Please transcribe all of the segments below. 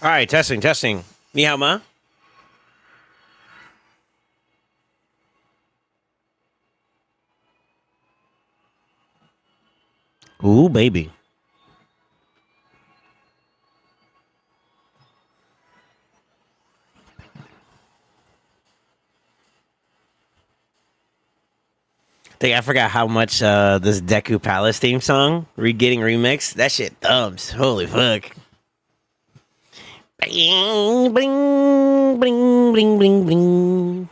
All right, testing, testing. Ni hao ma? Ooh, baby. I forgot how much this Deku Palace theme song getting remixed. That shit thumbs. Holy fuck. Bling, bling, bling, bling, bling, bling.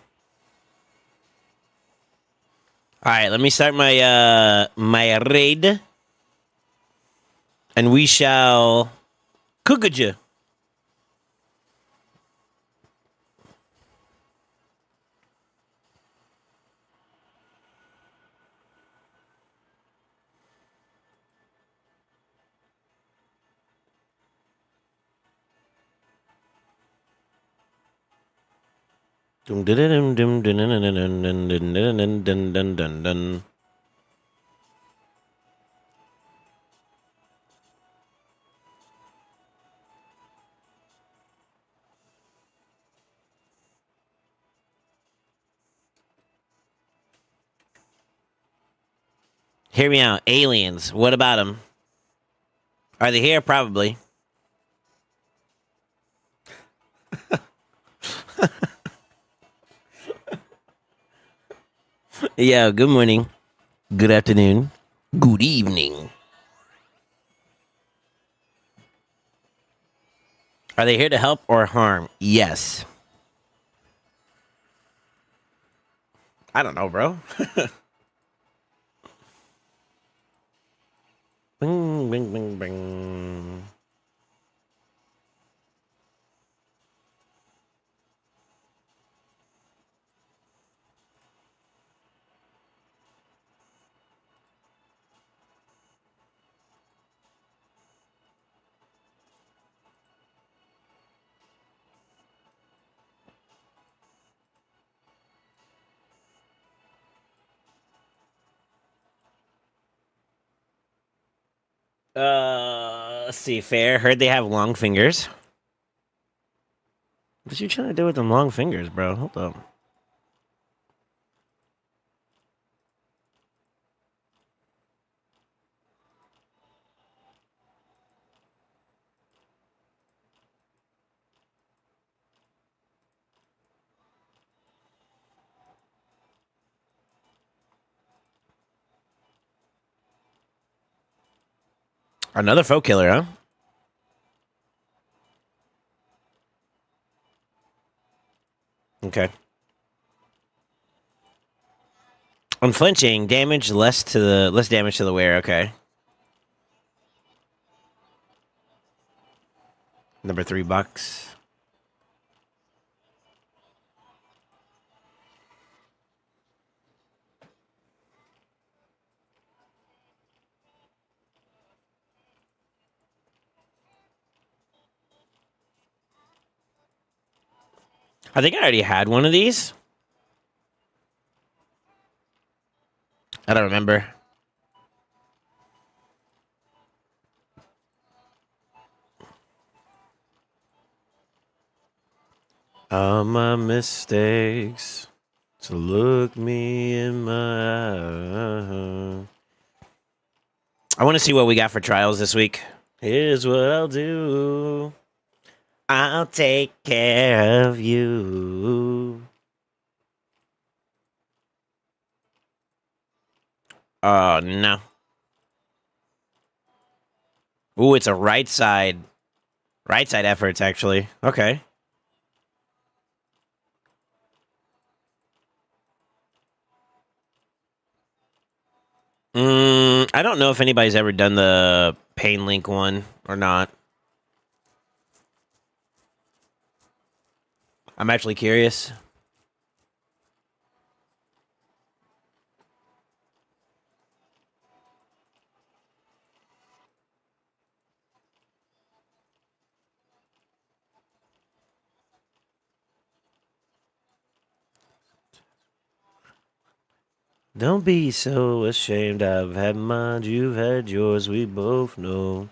All right, let me start my raid, and we shall Kukuja. Dum dum dum dum dum dum dum dum dum dum dum dum dum. Hear me out. Aliens. What about them? Are they here? Probably. Yeah, good morning. Good afternoon. Good evening. Are they here to help or harm? Yes. I don't know, bro. Bing, bing, bing, bing. Let's see. Fair. Heard they have long fingers. What you trying to do with them long fingers, bro? Hold up. Another folk killer, huh? Okay. Unflinching damage less damage to the wearer. Okay. Number $3. I think I already had one of these. I don't remember. All my mistakes to look me in my eye. I want to see what we got for trials this week. Here's what I'll do. I'll take care of you. Oh, no. Ooh, it's a right side. Right side efforts, actually. Okay. I don't know if anybody's ever done the Pain Link one or not. I'm actually curious. Don't be so ashamed. I've had mine, you've had yours. We both know.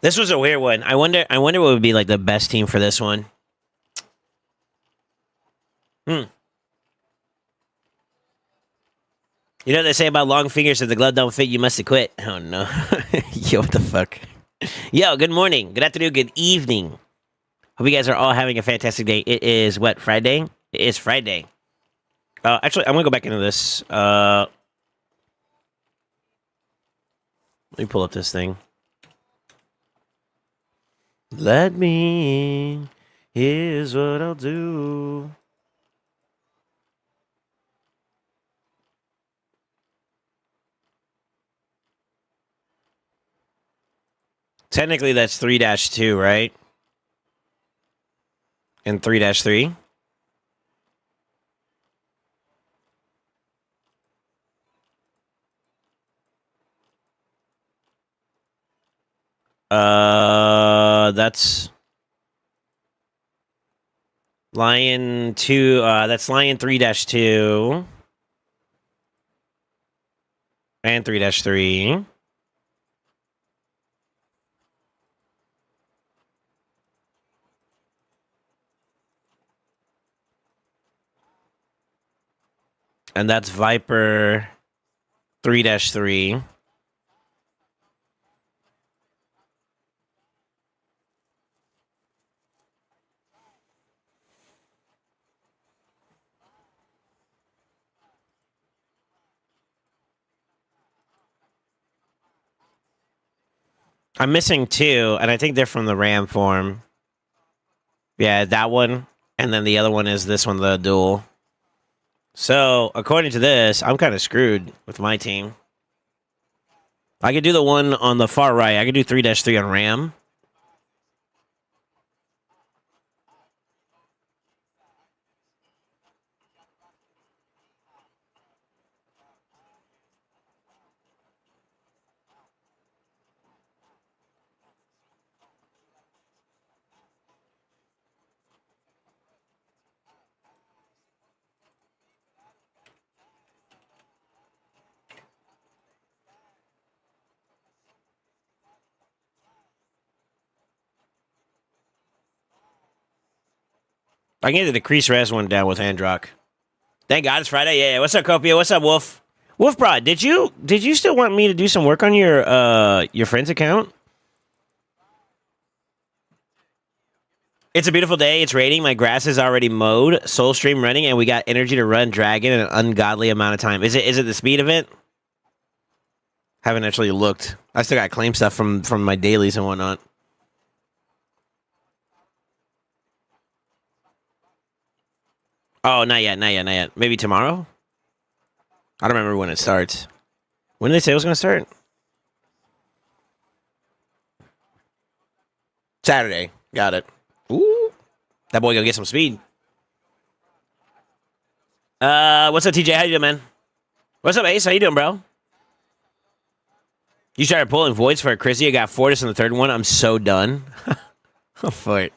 This was a weird one. I wonder what would be like the best team for this one. Hmm. You know what they say about long fingers? If the glove don't fit, you must have quit. Oh no. Yo, what the fuck? Yo, good morning, good afternoon, good evening. Hope you guys are all having a fantastic day. It is what, Friday? It is Friday. Actually, I'm gonna go back into this. Let me pull up this thing. Let me in. Here's what I'll do. Technically, that's 3-2, right? And 3-3. That's Lion 2. That's Lion 3-2 and 3-3. And that's Viper 3-3. I'm missing 2, and I think they're from the Ram form. Yeah, that one. And then the other one is this one, the duel. So, according to this, I'm kind of screwed with my team. I could do the one on the far right. I could do 3-3 on Ram. I can get the decrease res one down with Androck. Thank God it's Friday. Yeah. What's up, Copia? What's up, Wolf? Wolf Broad, did you still want me to do some work on your friend's account? It's a beautiful day. It's raining. My grass is already mowed. Soul Stream running, and we got energy to run Dragon in an ungodly amount of time. Is it the speed of it? Haven't actually looked. I still got claim stuff from my dailies and whatnot. Oh, not yet, not yet, not yet. Maybe tomorrow? I don't remember when it starts. When did they say it was going to start? Saturday. Got it. Ooh. That boy gonna get some speed. What's up, TJ? How you doing, man? What's up, Ace? How you doing, bro? You started pulling voids for a Chrissy. I got Fortis in the third one. I'm so done. Oh, fuck.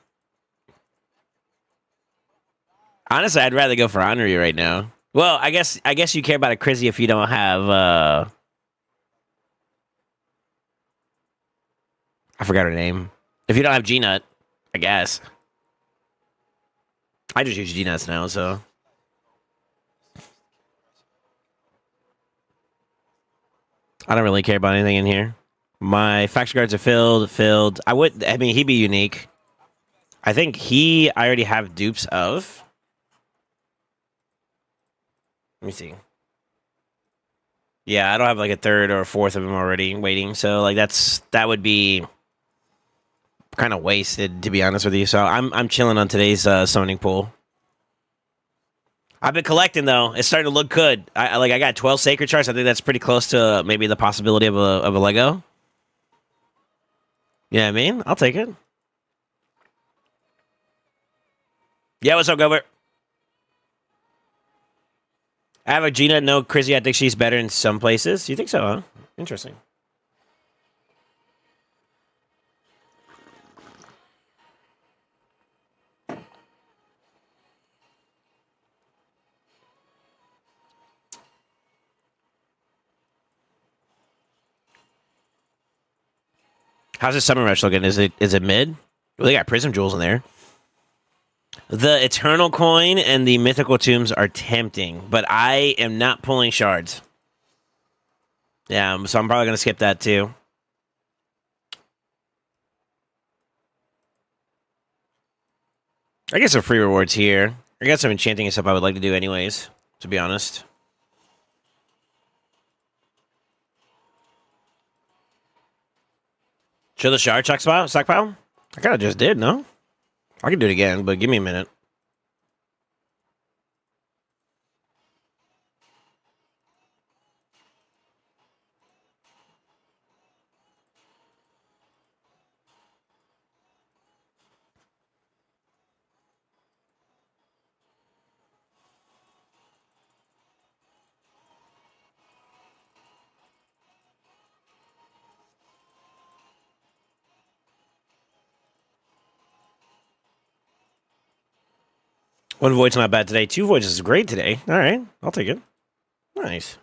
Honestly, I'd rather go for Honorary right now. Well, I guess you care about a Chrissy if you don't have I forgot her name. If you don't have G-Nut, I guess. I just use G-Nuts now, so. I don't really care about anything in here. My faction cards are filled. I mean, he'd be unique. I think I already have dupes of. Let me see. Yeah, I don't have like a third or a fourth of them already waiting. So like that would be kind of wasted, to be honest with you. So I'm chilling on today's summoning pool. I've been collecting though. It's starting to look good. I got 12 sacred charts. I think that's pretty close to maybe the possibility of a Lego. Yeah, I mean, I'll take it. Yeah, what's up, Gilbert? I have a Gina, no Chrissy. I think she's better in some places. You think so, huh? Interesting. How's the Summer Rush looking? Is it mid? Well, they got Prism Jewels in there. The Eternal Coin and the Mythical Tombs are tempting, but I am not pulling shards. Yeah, so I'm probably going to skip that too. I get some free rewards here. I got some enchanting and stuff I would like to do anyways, to be honest. Show the shard stockpile? I kind of just did, no? I can do it again, but give me a minute. One void's not bad today. 2 voids is great today. All right, I'll take it. Nice.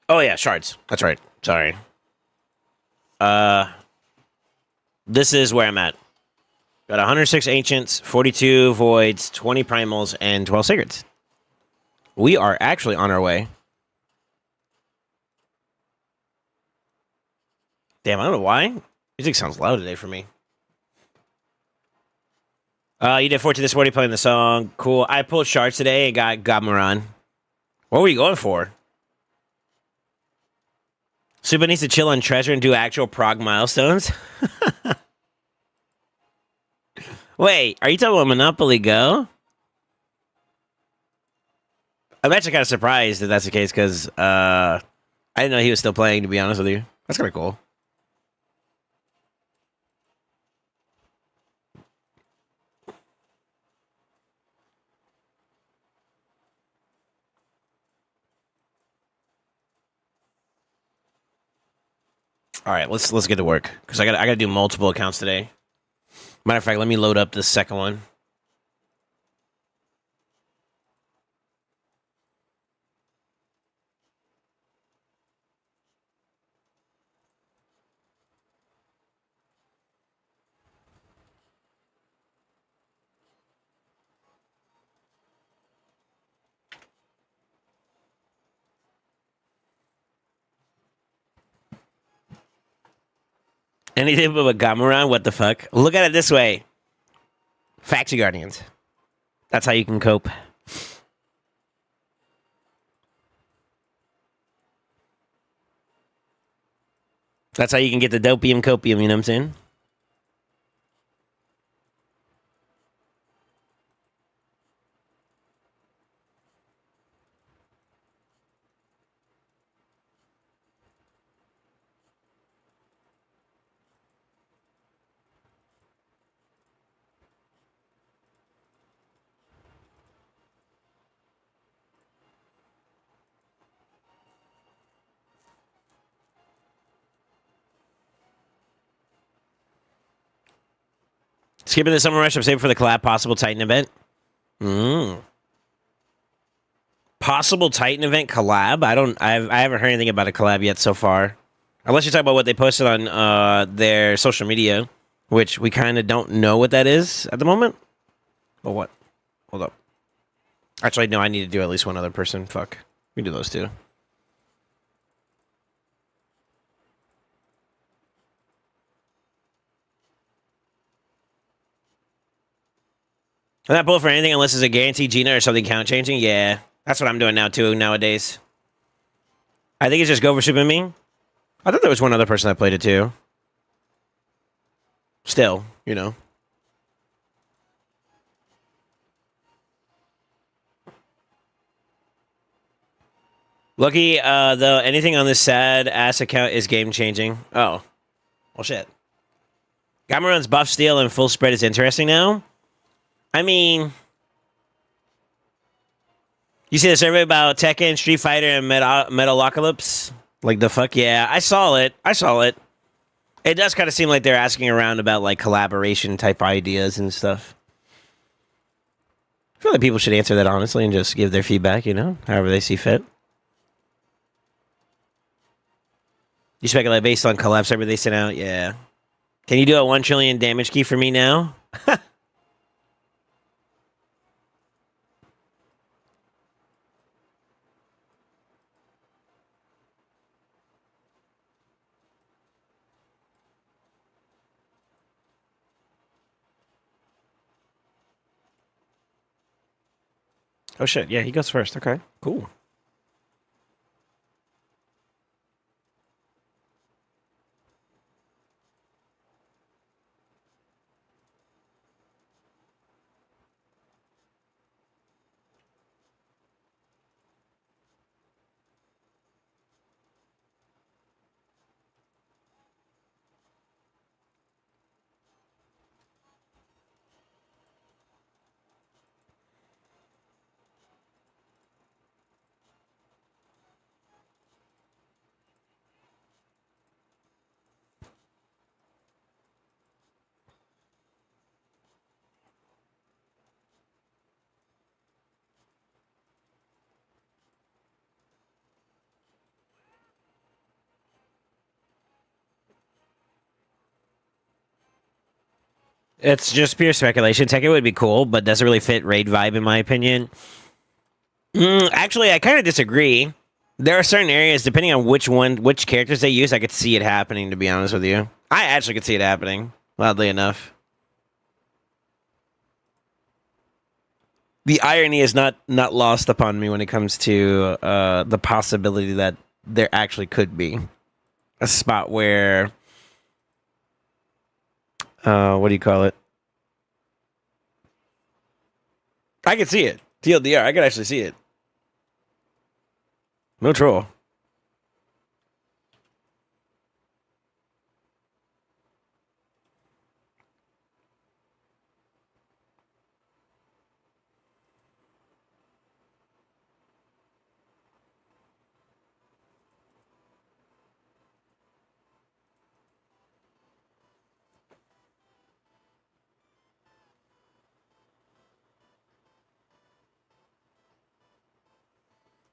Oh yeah, shards. That's right. Sorry. This is where I'm at. Got 106 ancients, 42 voids, 20 primals, and 12 sacreds. We are actually on our way. Damn, I don't know why. Music sounds loud today for me. You did 14 this morning playing the song. Cool. I pulled shards today and got Gamaran. What were you going for? Suba needs to chill on treasure and do actual Prog milestones. Wait, are you talking about Monopoly Go? I'm actually kind of surprised that that's the case because I didn't know he was still playing, to be honest with you. That's kind of cool. All right, let's get to work because I got to do multiple accounts today. Matter of fact, let me load up the second one. Anything but a Gamaran? What the fuck? Look at it this way. Factory Guardians. That's how you can cope. That's how you can get the dopium copium, you know what I'm saying? Skipping the summer rush, I'm saving for the collab possible Titan event. Possible Titan event collab? I haven't heard anything about a collab yet so far. Unless you're talking about what they posted on their social media, which we kind of don't know what that is at the moment. But what? Hold up. Actually, no, I need to do at least one other person. Fuck. We can do those two. I'm not pulling for anything unless it's a guaranteed Gina or something count changing. Yeah, that's what I'm doing now too nowadays. I think it's just go for Super Me. I thought there was one other person that played it too. Still, you know. Lucky, though, anything on this sad ass account is game changing. Oh. Well, shit. Gamaran's buff steal and full spread is interesting now. I mean, you see the survey about Tekken, Street Fighter, and Metalocalypse? Like the fuck yeah, I saw it. It does kind of seem like they're asking around about like collaboration type ideas and stuff. I feel like people should answer that honestly and just give their feedback, however they see fit. You speculate based on collab server they sent out? Yeah. Can you do a 1 trillion damage key for me now? Oh shit, yeah, he goes first. Okay, cool. It's just pure speculation. Tekken would be cool, but doesn't really fit raid vibe in my opinion. Actually, I kind of disagree. There are certain areas, depending on which characters they use, I could see it happening, to be honest with you. I actually could see it happening, oddly enough. The irony is not lost upon me when it comes to the possibility that there actually could be a spot where what do you call it? I can see it. TLDR, I can actually see it. No troll.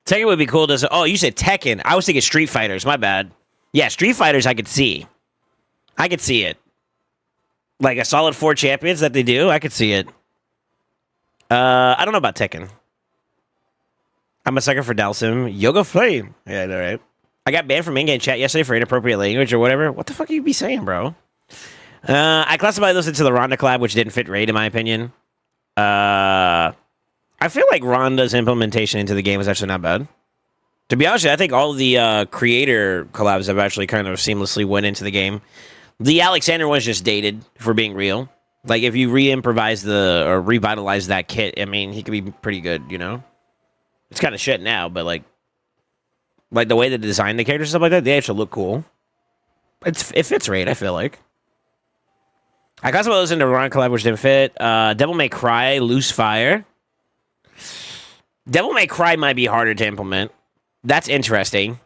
Tekken would be cool. Oh, you said Tekken. I was thinking Street Fighters. My bad. Yeah, Street Fighters I could see. I could see it. Like a solid 4 champions that they do, I could see it. I don't know about Tekken. I'm a sucker for Dalsim. Yoga Flame. Yeah, all right. I got banned from in-game chat yesterday for inappropriate language or whatever. What the fuck you be saying, bro? I classified those into the Ronda collab, which didn't fit raid, in my opinion. I feel like Ronda's implementation into the game is actually not bad. To be honest, I think all the creator collabs have actually kind of seamlessly went into the game. The Alexander one's just dated, for being real. Like, if you re-improvise or revitalize that kit, I mean, he could be pretty good, It's kind of shit now, but, like the way they design the characters and stuff like that, they actually look cool. It fits raid, I feel like. I got some of those into Ron collab, which didn't fit. Devil May Cry, Loose Fire. Devil May Cry might be harder to implement. That's interesting.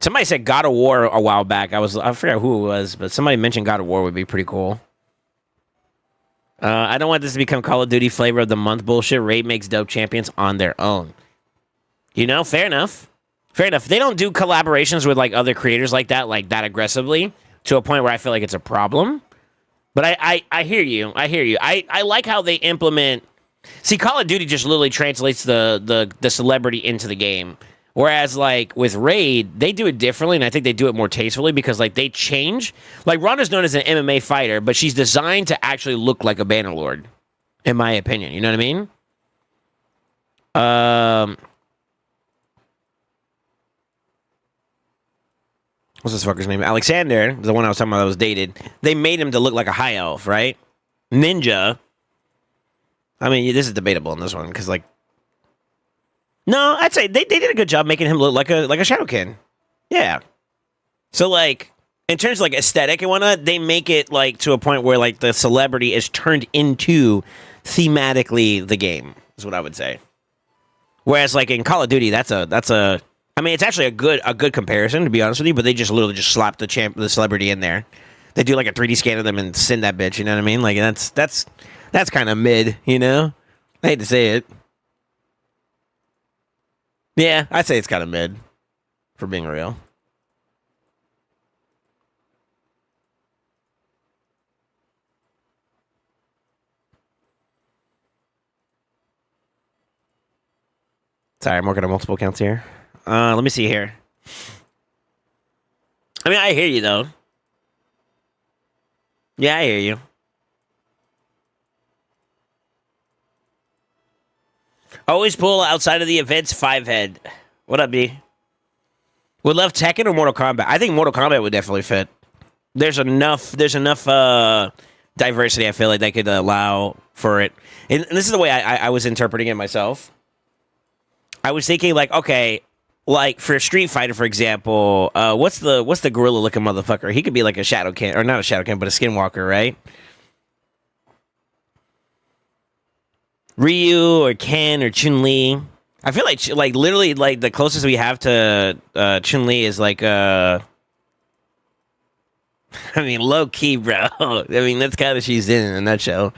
Somebody said God of War a while back. I forgot who it was, but somebody mentioned God of War would be pretty cool. I don't want this to become Call of Duty flavor of the month bullshit. Raid makes dope champions on their own. Fair enough. Fair enough. They don't do collaborations with like other creators like that aggressively to a point where I feel like it's a problem. But I hear you. I like how they implement. See, Call of Duty just literally translates the celebrity into the game. Whereas, like, with Raid, they do it differently, and I think they do it more tastefully because, like, they change. Like, Ronda's known as an MMA fighter, but she's designed to actually look like a Bannerlord, in my opinion. You know what I mean? What's this fucker's name? Alexander, the one I was talking about that was dated. They made him to look like a high elf, right? Ninja. I mean, this is debatable in this one, because, like... No, I'd say they did a good job making him look like a Shadowkin. Yeah. So, like, in terms of, like, aesthetic and whatnot, they make it, like, to a point where, like, the celebrity is turned into thematically the game, is what I would say. Whereas, like, in Call of Duty, that's a I mean, it's actually a good comparison, to be honest with you. But they just literally just slap the celebrity in there. They do like a 3D scan of them and send that bitch. You know what I mean? Like that's kind of mid. You know, I hate to say it. Yeah, I'd say it's kind of mid, for being real. Sorry, I'm working on multiple accounts here. Let me see here. I mean, I hear you though. Yeah, I hear you. Always pull outside of the events 5-head. What up, B? Would love Tekken or Mortal Kombat? I think Mortal Kombat would definitely fit. There's enough diversity, I feel like, that could allow for it. And this is the way I was interpreting it myself. I was thinking, like, okay, like for Street Fighter, for example, what's the gorilla looking motherfucker? He could be like a Shadow Ken, or not a Shadow Ken, but a Skinwalker, right? Ryu or Ken or Chun Li. I feel like literally like the closest we have to Chun Li is like I mean, low key, bro. I mean, that's kind of she's in a nutshell.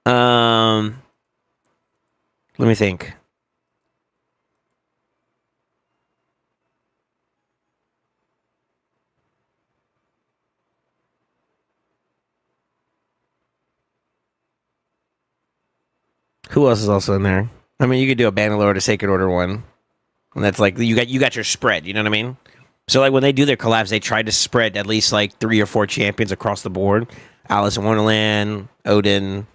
Let me think. Who else is also in there? I mean, you could do a Bannerlord or Sacred Order one, and that's like you got your spread. You know what I mean? So like when they do their collabs, they try to spread at least like 3 or 4 champions across the board. Alice in Wonderland, Odin.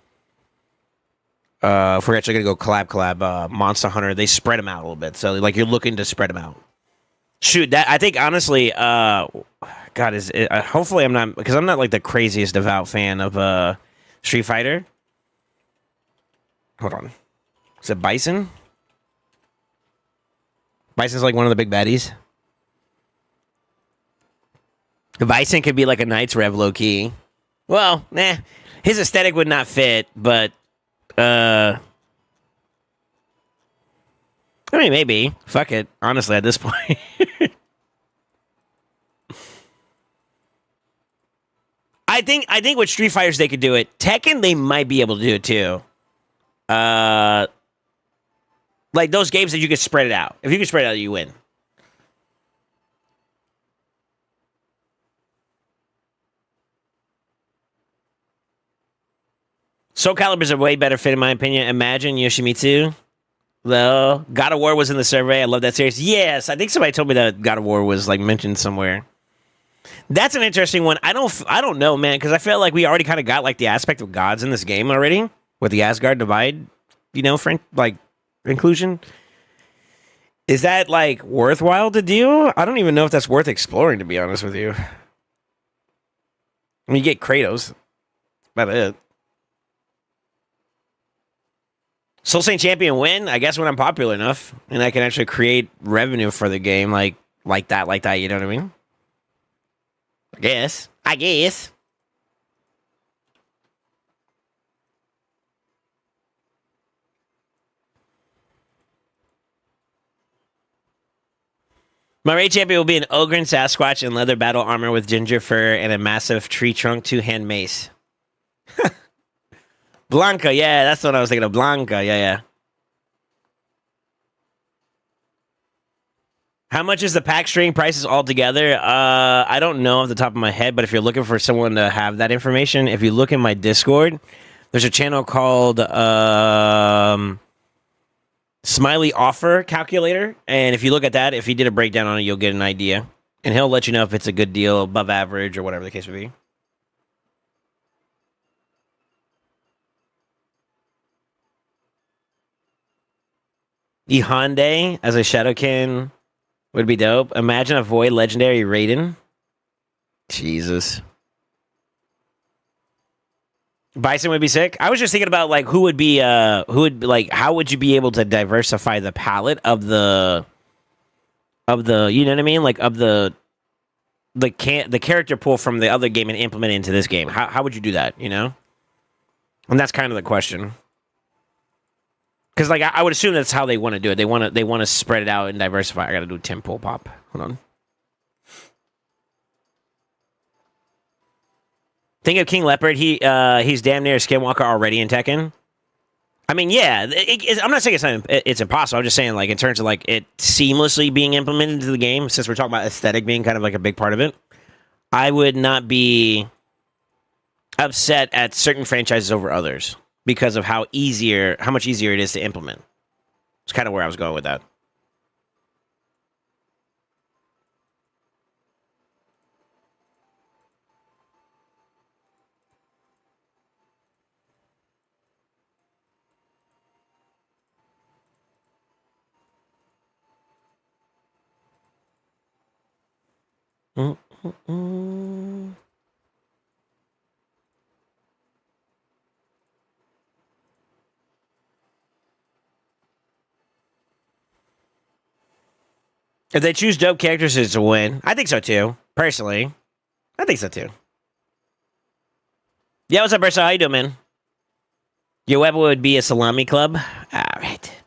If we're actually gonna go collab, Monster Hunter, they spread them out a little bit. So like you're looking to spread them out. Shoot, that I think honestly, God is it, hopefully I'm not, because I'm not like the craziest devout fan of Street Fighter. Hold on, is it Bison? Bison's like one of the big baddies. Bison could be like a Knights Rev low key. Well, nah, his aesthetic would not fit, but I mean maybe. Fuck it. Honestly, at this point. I think with Street Fighters they could do it. Tekken they might be able to do it too. Like those games that you could spread it out. If you can spread it out, you win. Soul Calibur's a way better fit, in my opinion. Imagine Yoshimitsu. Though God of War was in the survey. I love that series. Yes, I think somebody told me that God of War was like mentioned somewhere. That's an interesting one. I don't know, man, because I feel like we already kind of got like the aspect of gods in this game already with the Asgard divide, you know, for like inclusion. Is that like worthwhile to do? I don't even know if that's worth exploring, to be honest with you. I mean, you get Kratos. That's about it. SoulSaint champion win, I guess when I'm popular enough and I can actually create revenue for the game like that, you know what I mean? I guess. My raid champion will be an Ogre Sasquatch in leather battle armor with ginger fur and a massive tree trunk 2-hand mace. Blanca, yeah, that's what I was thinking of. Blanca, yeah. How much is the pack string prices altogether? I don't know off the top of my head, but if you're looking for someone to have that information, if you look in my Discord, there's a channel called Smiley Offer Calculator, and if you look at that, if he did a breakdown on it, you'll get an idea, and he'll let you know if it's a good deal, above average, or whatever the case may be. Ehonde as a Shadowkin would be dope. Imagine a Void Legendary Raiden. Jesus. Bison would be sick. I was just thinking about like who would like how would you be able to diversify the palette of the you know what I mean? Like of the character pool from the other game and implement it into this game. How would you do that, you know? And that's kind of the question. Because like I would assume that's how they want to do it. They want to spread it out and diversify. I got to do Tim Pool Pop. Hold on. Think of King Leopard. He's damn near a Skinwalker already in Tekken. I mean, yeah. I'm not saying it's impossible. I'm just saying like in terms of like it seamlessly being implemented into the game. Since we're talking about aesthetic being kind of like a big part of it, I would not be upset at certain franchises over others because of how much easier it is to implement. It's kind of where I was going with that. Mm-mm-mm. If they choose dope characters, it's a win. I think so too. Personally, I think so too. Yeah, what's up, Bursa? How you doing, man? Your web would be a salami club. All right.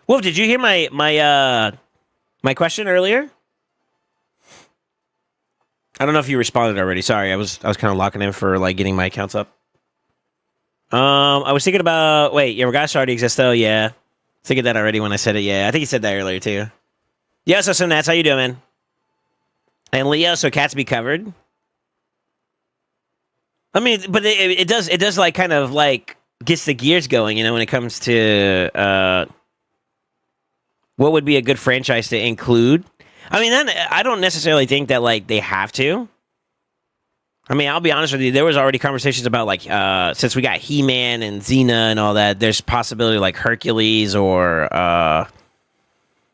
Wolf, did you hear my question earlier? I don't know if you responded already. Sorry, I was kind of locking in for like getting my accounts up. I was thinking about your guys already exist though. Yeah, thinking that already when I said it. Yeah, I think you said that earlier too. Yeah, so Nats, how you doing, man? And Leo, so cats be covered. I mean, but it does like kind of like gets the gears going, you know, when it comes to what would be a good franchise to include. I mean, then I don't necessarily think that like they have to. I mean, I'll be honest with you. There was already conversations about like since we got He-Man and Xena and all that. There's possibility like Hercules or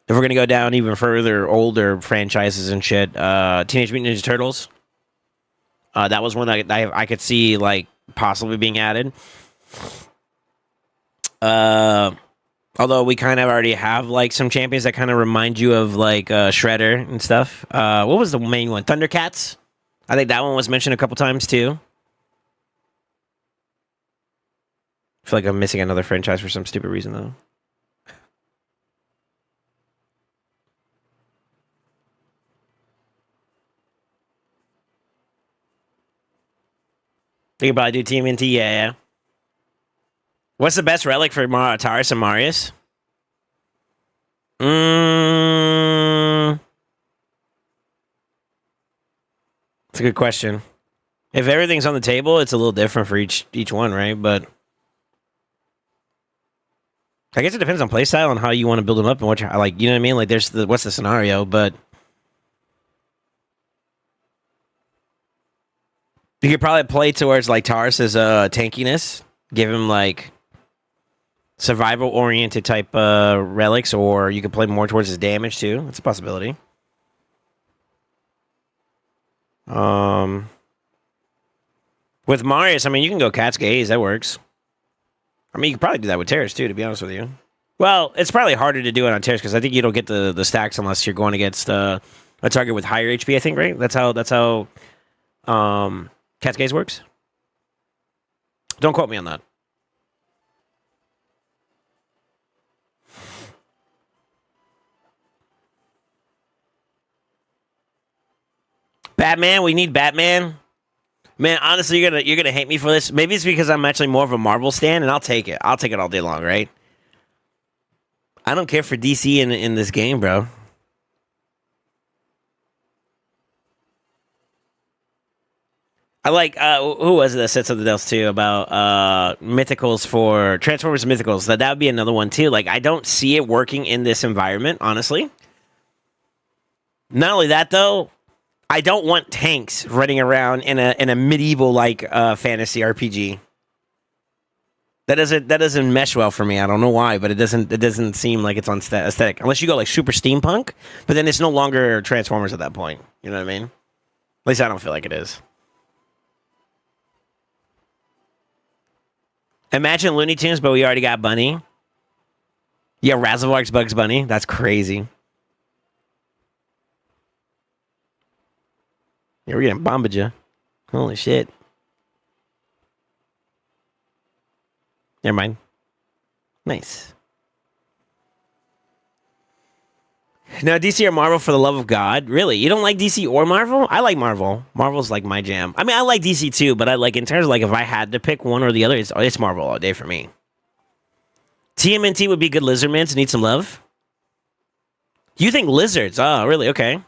if we're gonna go down even further, older franchises and shit. Teenage Mutant Ninja Turtles. That was one that I could see like possibly being added. Although we kind of already have like some champions that kind of remind you of like Shredder and stuff. What was the main one? Thundercats. I think that one was mentioned a couple times too. I feel like I'm missing another franchise for some stupid reason though. You could probably do Team NT, yeah. What's the best relic for Taurus and Marius? It's a good question. If everything's on the table, it's a little different for each one, right? But I guess it depends on playstyle and how you want to build them up and what you like. You know what I mean? Like, what's the scenario? But you could probably play towards like Taurus's tankiness, give him like survival oriented type relics, or you could play more towards his damage too. That's a possibility. With Marius, I mean, you can go Cat's Gaze. That works. I mean, you could probably do that with Terrace too, to be honest with you. Well, it's probably harder to do it on Terrace because I think you don't get the stacks unless you're going against a target with higher HP. I think, right? That's how Cat's Gaze works. Don't quote me on that. Batman, we need Batman. Man, honestly, you're gonna hate me for this. Maybe it's because I'm actually more of a Marvel stan, and I'll take it. I'll take it all day long, right? I don't care for DC in this game, bro. I like who was it that said something else too about mythicals for Transformers mythicals. That would be another one too. Like I don't see it working in this environment, honestly. Not only that though, I don't want tanks running around in a medieval like fantasy RPG. That doesn't mesh well for me. I don't know why, but it doesn't seem like it's on aesthetic. Unless you go like super steampunk, but then it's no longer Transformers at that point. You know what I mean? At least I don't feel like it is. Imagine Looney Tunes, but we already got Bunny. Yeah, Razzlevark's Bugs Bunny. That's crazy. Yeah, we're getting Bombaja. Holy shit. Never mind. Nice. Now, DC or Marvel for the love of God? Really? You don't like DC or Marvel? I like Marvel. Marvel's like my jam. I mean, I like DC too, but I like in terms of like if I had to pick one or the other, it's Marvel all day for me. TMNT would be good lizardmen to need some love. You think lizards? Oh, really? Okay.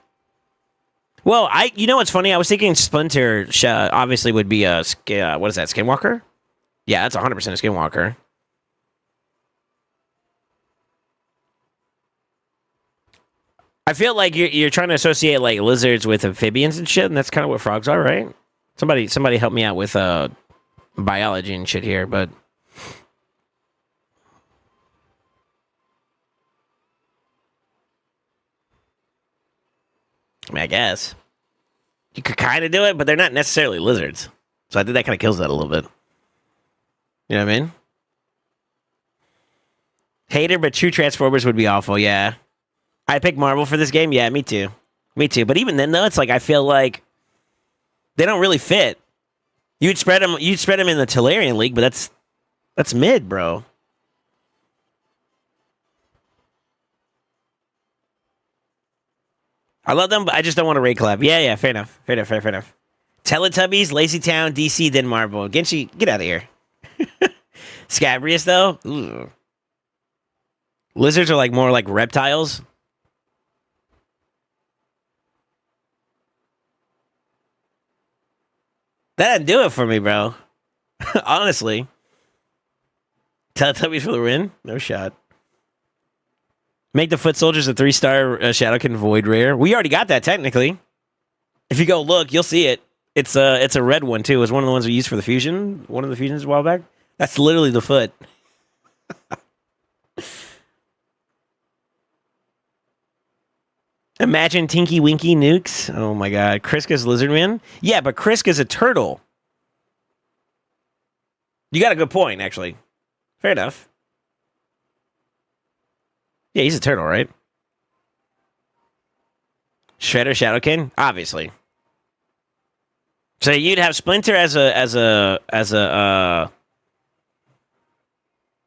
Well, you know what's funny? I was thinking Splinter obviously would be a what is that? Skinwalker? Yeah, that's 100% a Skinwalker. I feel like you're trying to associate like lizards with amphibians and shit, and that's kind of what frogs are, right? Somebody help me out with biology and shit here, but I mean, I guess you could kind of do it, but they're not necessarily lizards, so I think that kind of kills that a little bit. You know what I mean? Hater, but true Transformers would be awful. Yeah. I pick Marvel for this game. Yeah, me too. Me too. But even then, though, it's like I feel like they don't really fit. You'd spread them in the Tellurian League, but that's mid, bro. I love them, but I just don't want to raid collab. Yeah, fair enough. Fair enough. Teletubbies, Lazy Town, DC, then Marvel. Genshi, get out of here. Scabrius, though? Ooh. Lizards are like more like reptiles. That didn't do it for me, bro. Honestly. Teletubbies for the win? No shot. Make the Foot Soldiers a 3-star Shadowkin Void rare. We already got that, technically. If you go look, you'll see it. It's a red one, too. It's one of the ones we used for the fusion. One of the fusions a while back. That's literally the foot. Imagine Tinky Winky nukes. Oh my god. Kriska's Lizardman? Yeah, but Kriska's a turtle. You got a good point, actually. Fair enough. Yeah, he's a turtle, right? Shredder Shadowkin? Obviously. So you'd have Splinter as a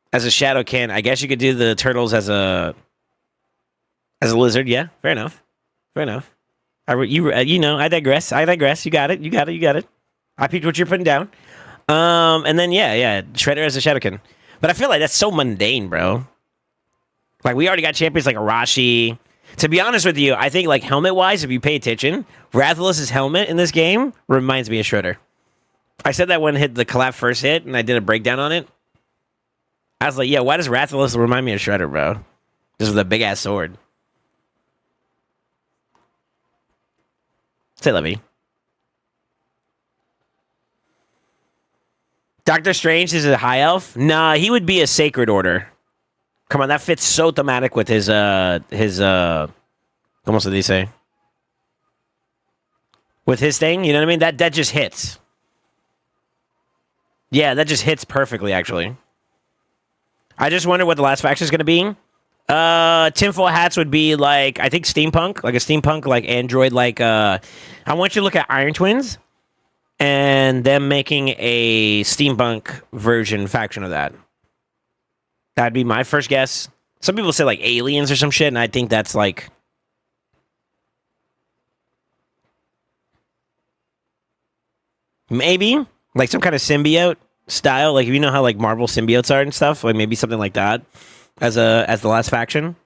Shadowkin. I guess you could do the turtles as a lizard. Yeah, fair enough. I digress. You got it. I peeped what you're putting down. And then yeah, Shredder as a Shadowkin. But I feel like that's so mundane, bro. Like we already got champions like Arashi. To be honest with you, I think like helmet wise, if you pay attention, Rathalos' helmet in this game reminds me of Shredder. I said that when the collab first hit, and I did a breakdown on it. I was like, yeah, why does Rathalos remind me of Shredder, bro? Just with a big ass sword. Say Levy. Doctor Strange is a high elf? Nah, he would be a sacred order. Come on, that fits so thematic with his almost what did he say? With his thing, you know what I mean? That just hits. Yeah, that just hits perfectly, actually. I just wonder what the last faction is going to be. Tinfoil hats would be like, I think steampunk, like a steampunk, like android, like, I want you to look at Iron Twins and them making a steampunk version faction of that. That'd be my first guess. Some people say like aliens or some shit, and I think that's like... maybe like some kind of symbiote style. Like, you know how like Marvel symbiotes are and stuff? Like maybe something like that as the last faction,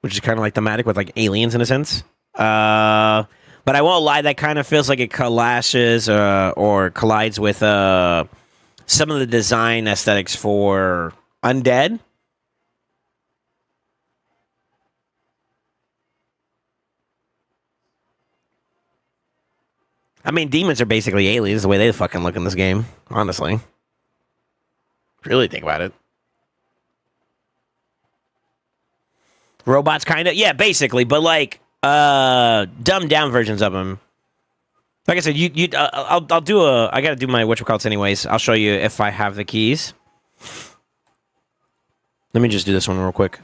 which is kind of like thematic with like aliens in a sense. But I won't lie, that kind of feels like it clashes or collides with some of the design aesthetics for Undead. I mean, demons are basically aliens the way they fucking look in this game, honestly. Really think about it. Robots, kind of? Yeah, basically, but like, dumbed down versions of them. Like I said, I'll do I gotta do my whatchamacallits anyways. I'll show you if I have the keys. Let me just do this one real quick.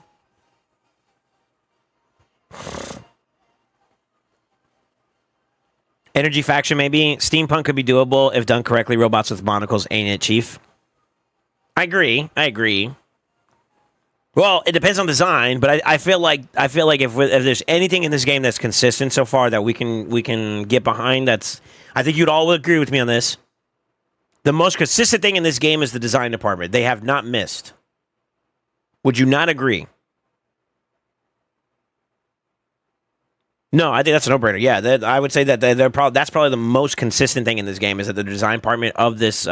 Energy faction, maybe. Steampunk could be doable if done correctly. Robots with monocles ain't it, Chief? I agree. Well, it depends on design, but I feel like if there's anything in this game that's consistent so far that we can get behind, that's I think you'd all agree with me on this. The most consistent thing in this game is the design department. They have not missed. Would you not agree? No, I think that's a no-brainer. Yeah, I would say that that's probably the most consistent thing in this game is that the design department of this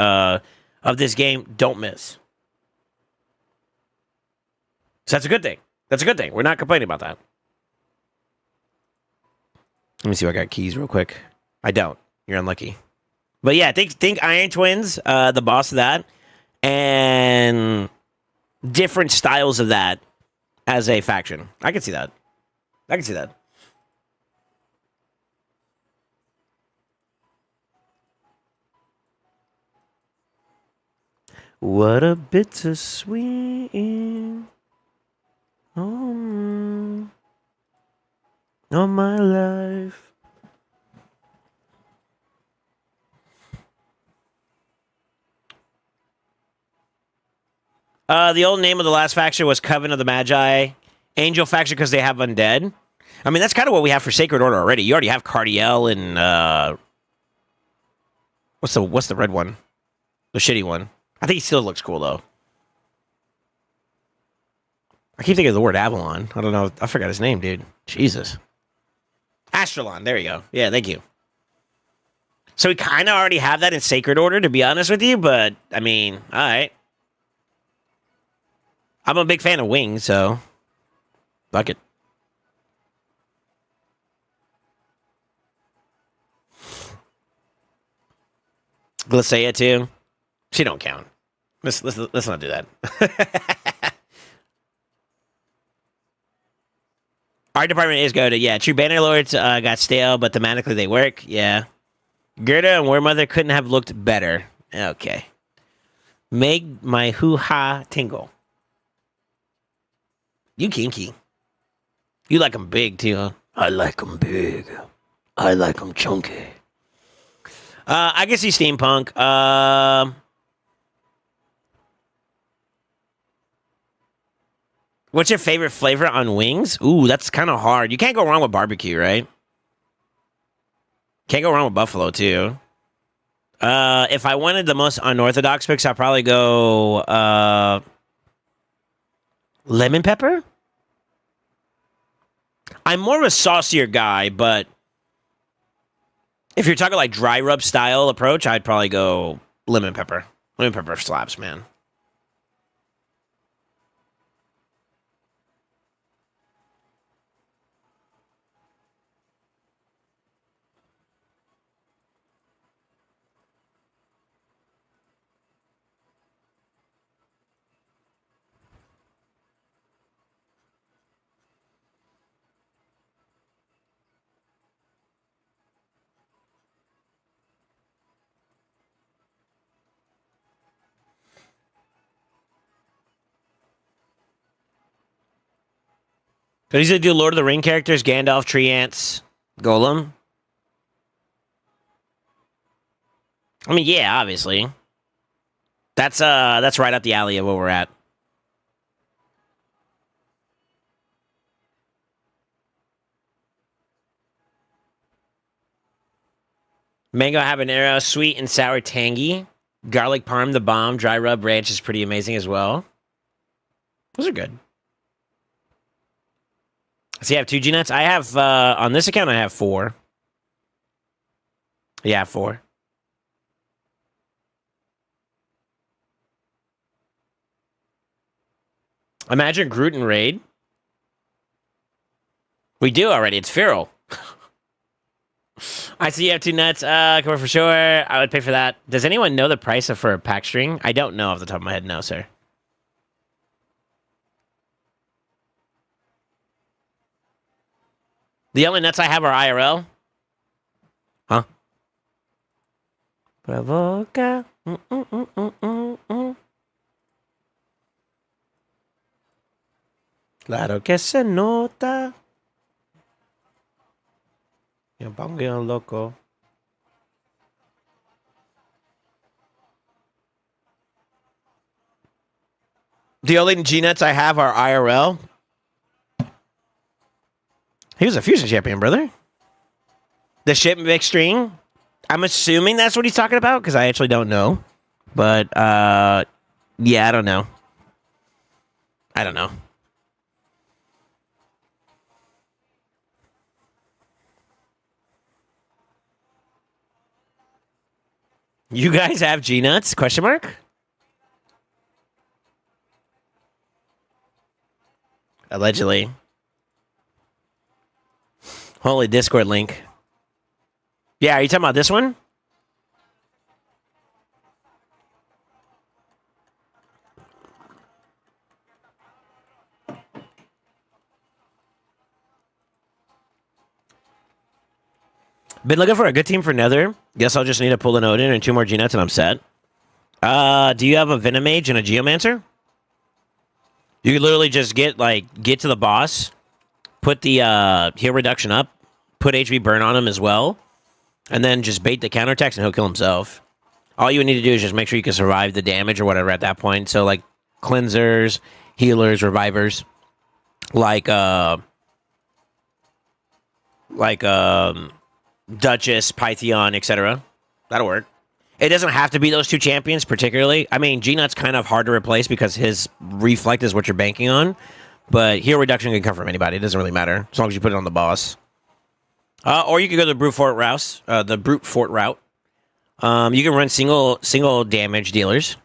game don't miss. So that's a good thing. That's a good thing. We're not complaining about that. Let me see if I got keys real quick. I don't. You're unlucky. But yeah, think Iron Twins, the boss of that, and different styles of that as a faction. I can see that. I can see that. What a bittersweet oh, all my life. The old name of the last faction was Coven of the Magi. Angel faction because they have undead. I mean, that's kind of what we have for Sacred Order already. You already have Cardiel and what's the red one? The shitty one. I think he still looks cool though. I keep thinking of the word Avalon. I don't know. I forgot his name, dude. Jesus. Astralon. There you go. Yeah, thank you. So we kind of already have that in Sacred Order, to be honest with you. But I mean, all right. I'm a big fan of Wings, so fuck it. Glacea too. She don't count. Let's not do that. Our department is good. Yeah, true. Banner Lords got stale, but thematically they work. Yeah. Gerda and War Mother couldn't have looked better. Okay. Make my hoo-ha tingle. You kinky. You like them big, too, huh? I like them big. I like them chunky. I can see steampunk. What's your favorite flavor on wings? Ooh, that's kind of hard. You can't go wrong with barbecue, right? Can't go wrong with buffalo, too. If I wanted the most unorthodox picks, I'd probably go lemon pepper. I'm more of a saucier guy, but if you're talking like dry rub style approach, I'd probably go lemon pepper. Lemon pepper slaps, man. So these are do Lord of the Ring characters: Gandalf, Tree Ants, Golem. I mean, yeah, obviously. That's right up the alley of where we're at. Mango habanero, sweet and sour tangy. Garlic parm, the bomb. Dry rub ranch is pretty amazing as well. Those are good. So you have 2 G-nuts? I have, on this account, I have 4. Yeah, 4. Imagine Groot and Raid. We do already. It's feral. I see you have 2 nuts. Come on for sure. I would pay for that. Does anyone know the price for a pack string? I don't know off the top of my head. No, sir. The only nuts I have are IRL. Huh? Provoca. Claro que se nota. Yo pongo loco. The only G-Nuts I have are IRL. He was a Fusion champion, brother. The ship extreme. I'm assuming that's what he's talking about because I actually don't know. But, yeah, I don't know. I don't know. You guys have G-Nuts? Question mark? Allegedly. Holy Discord link. Yeah, are you talking about this one? Been looking for a good team for Nether. Guess I'll just need to pull an Odin and 2 more G-Nuts and I'm set. Do you have a Venom Mage and a Geomancer? You could literally just get to the boss, put the heal reduction up, put HB burn on him as well, and then just bait the counterattacks and he'll kill himself. All you would need to do is just make sure you can survive the damage or whatever at that point. So like cleansers, healers, revivers, like Duchess, Pytheon, etc. That'll work. It doesn't have to be those 2 champions particularly. I mean, G-Nut's kind of hard to replace because his reflect is what you're banking on. But heal reduction can come from anybody. It doesn't really matter as long as you put it on the boss. Or you can go the brute fort route. You can run single damage dealers.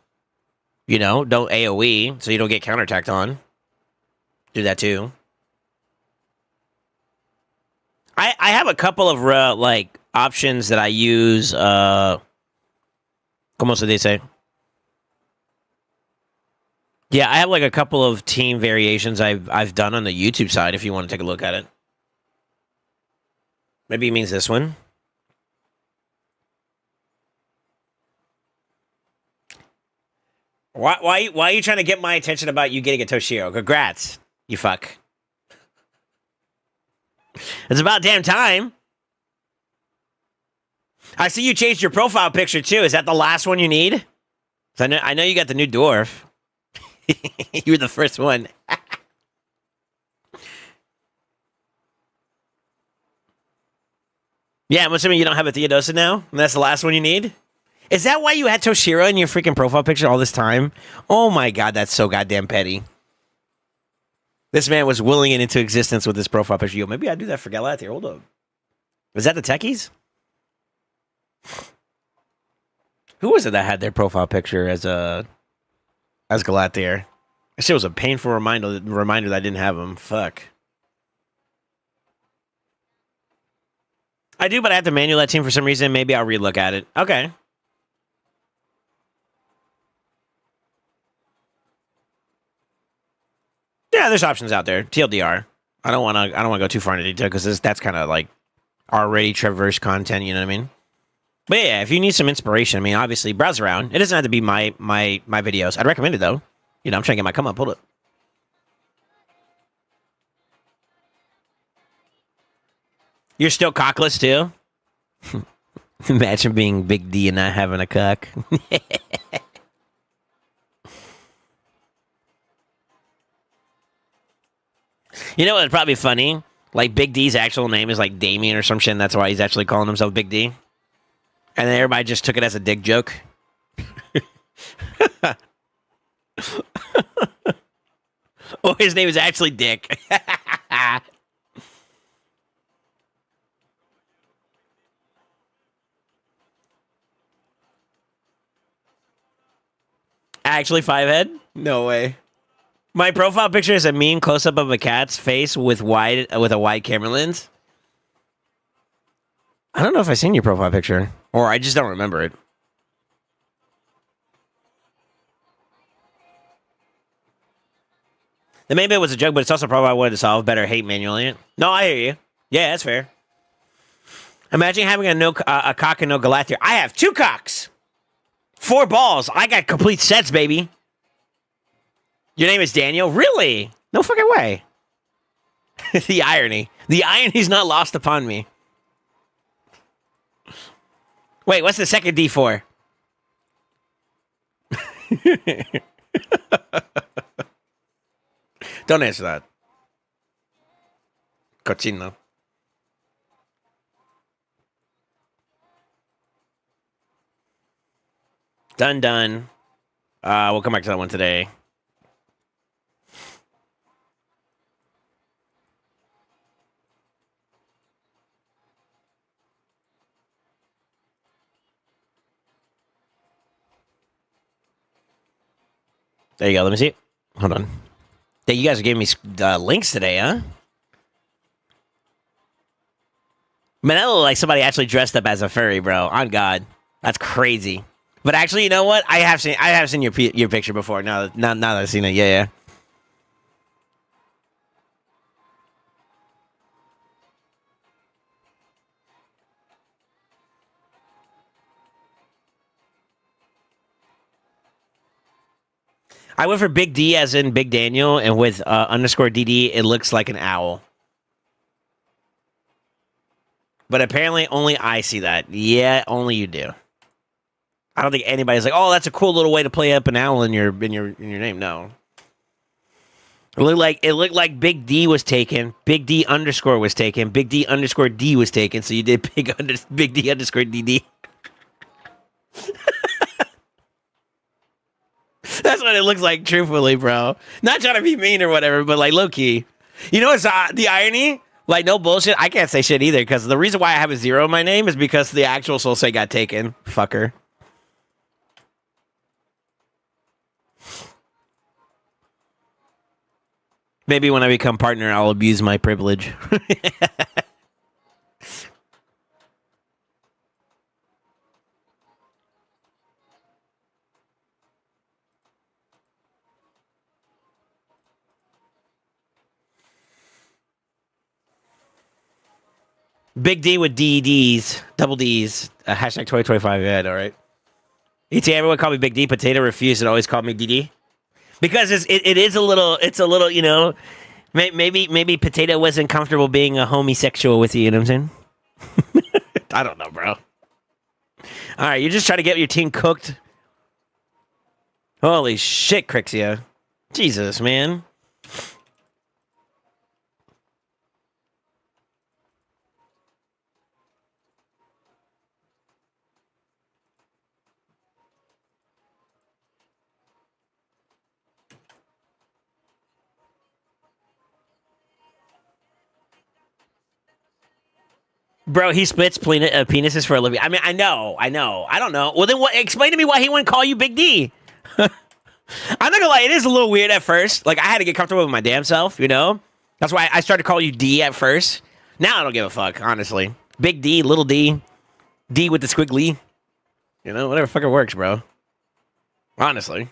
You know, don't AoE so you don't get counterattacked on. Do that too. I have a couple of options that I use. Como se dice? Yeah, I have like a couple of team variations I've done on the YouTube side. If you want to take a look at it, maybe it means this one. Why are you trying to get my attention about you getting a Toshiro? Congrats, you fuck. It's about damn time. I see you changed your profile picture too. Is that the last one you need? I know you got the new dwarf. You were the first one. Yeah, I'm assuming you don't have a Theodosa now, and that's the last one you need? Is that why you had Toshiro in your freaking profile picture all this time? Oh my god, that's so goddamn petty. This man was willing it into existence with this profile picture. Yo, maybe I'd do that for Galatier. Hold up. Was that the techies? Who was it that had their profile picture as Galatier? That shit was a painful reminder that I didn't have him. Fuck. I do, but I have to manual that team for some reason. Maybe I'll relook at it. Okay. Yeah, there's options out there. TLDR. I don't want to go too far into detail because that's kind of like already traverse content. You know what I mean? But yeah, if you need some inspiration, I mean, obviously browse around. It doesn't have to be my videos. I'd recommend it though. You know, I'm trying to get my come up. Hold up. You're still cockless too? Imagine being Big D and not having a cock. You know what's probably funny? Like Big D's actual name is like Damien or some shit, and that's why he's actually calling himself Big D. And then everybody just took it as a dick joke. Oh, his name is actually Dick. Actually, 5-head? No way. My profile picture is a meme close-up of a cat's face with a wide camera lens. I don't know if I've seen your profile picture, or I just don't remember it. The main bit was a joke, but it's also a problem I wanted to solve. Better hate manually. No, I hear you. Yeah, that's fair. Imagine having a cock and no Galactic. I have 2 cocks. 4 balls. I got complete sets, baby. Your name is Daniel? Really? No fucking way. The irony. The irony's not lost upon me. Wait, what's the second D for? Don't answer that. Cochino. Done. We'll come back to that one today. There you go. Let me see. Hold on. Hey, you guys are giving me links today, huh? Man, that looked like somebody actually dressed up as a furry, bro. On God, that's crazy. But actually, you know what? I have seen your picture before. Now that I've seen it, yeah. I went for Big D as in Big Daniel, and with underscore DD, it looks like an owl. But apparently, only I see that. Yeah, only you do. I don't think anybody's like, "Oh, that's a cool little way to play up an owl in your name." No. It looked like Big D was taken. Big D underscore was taken. Big D underscore D was taken. So you did Big D underscore DD. That's what it looks like, truthfully, bro. Not trying to be mean or whatever, but like low key. You know what's the irony? Like, no bullshit. I can't say shit either because the reason why I have a 0 in my name is because the actual SoulSaint got taken. Fucker. Maybe when I become partner, I'll abuse my privilege. Big D with DDs, double Ds, hashtag 2025 ad, all right. ET, everyone call me Big D. Potato refused and always called me DD. Because it is a little, you know, maybe Potato wasn't comfortable being a homosexual with you, you know what I'm saying? I don't know, bro. All right, you're just trying to get your team cooked. Holy shit, Crixia. Jesus, man. Bro, he splits penises for a living. I mean, I know. I don't know. Well, then what? Explain to me why he wouldn't call you Big D. I'm not gonna lie, it is a little weird at first. Like, I had to get comfortable with my damn self, you know? That's why I started to call you D at first. Now I don't give a fuck, honestly. Big D, little D, D with the squiggly. You know, whatever fucking works, bro. Honestly.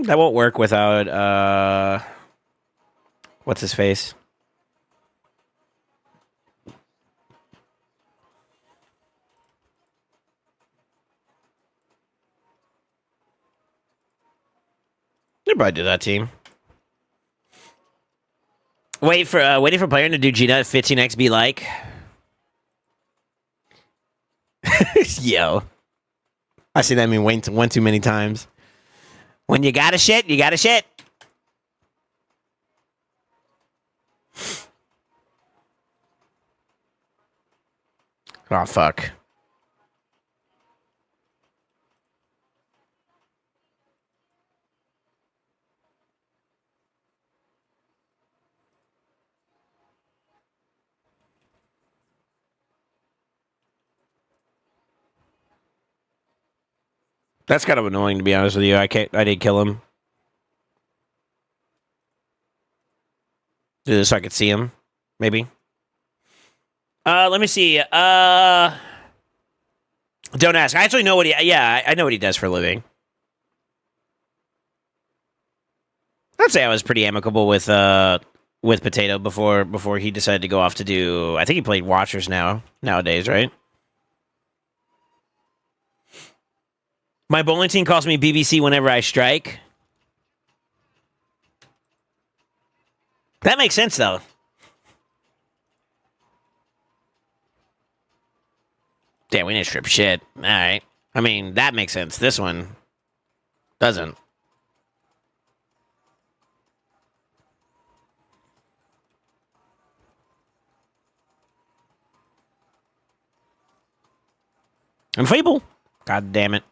That won't work without, what's his face? They'll probably do that, team. Waiting for player to do Gina at 15x be like. Yo. I see that meme one too many times. When you got a shit, you got a shit. Oh, fuck. That's kind of annoying, to be honest with you. I didn't kill him. Just so I could see him, maybe. Let me see. Don't ask. I actually know what I know what he does for a living. I'd say I was pretty amicable with Potato before he decided to go off to do. I think he played Watchers nowadays, right? My bowling team calls me BBC whenever I strike. That makes sense, though. Damn, we didn't strip shit. All right. I mean, that makes sense. This one doesn't. Enfeeble. God damn it.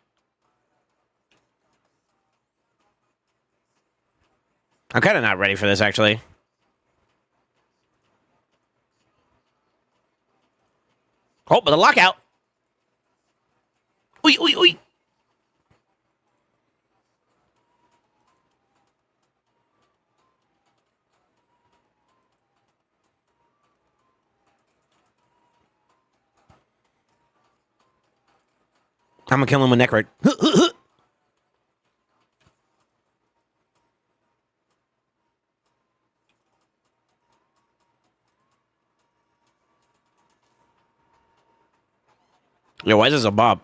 I'm kind of not ready for this, actually. Oh, but the lockout. Oi, oi, oi. I'm gonna kill him with neck right. Yo, why is this a bob?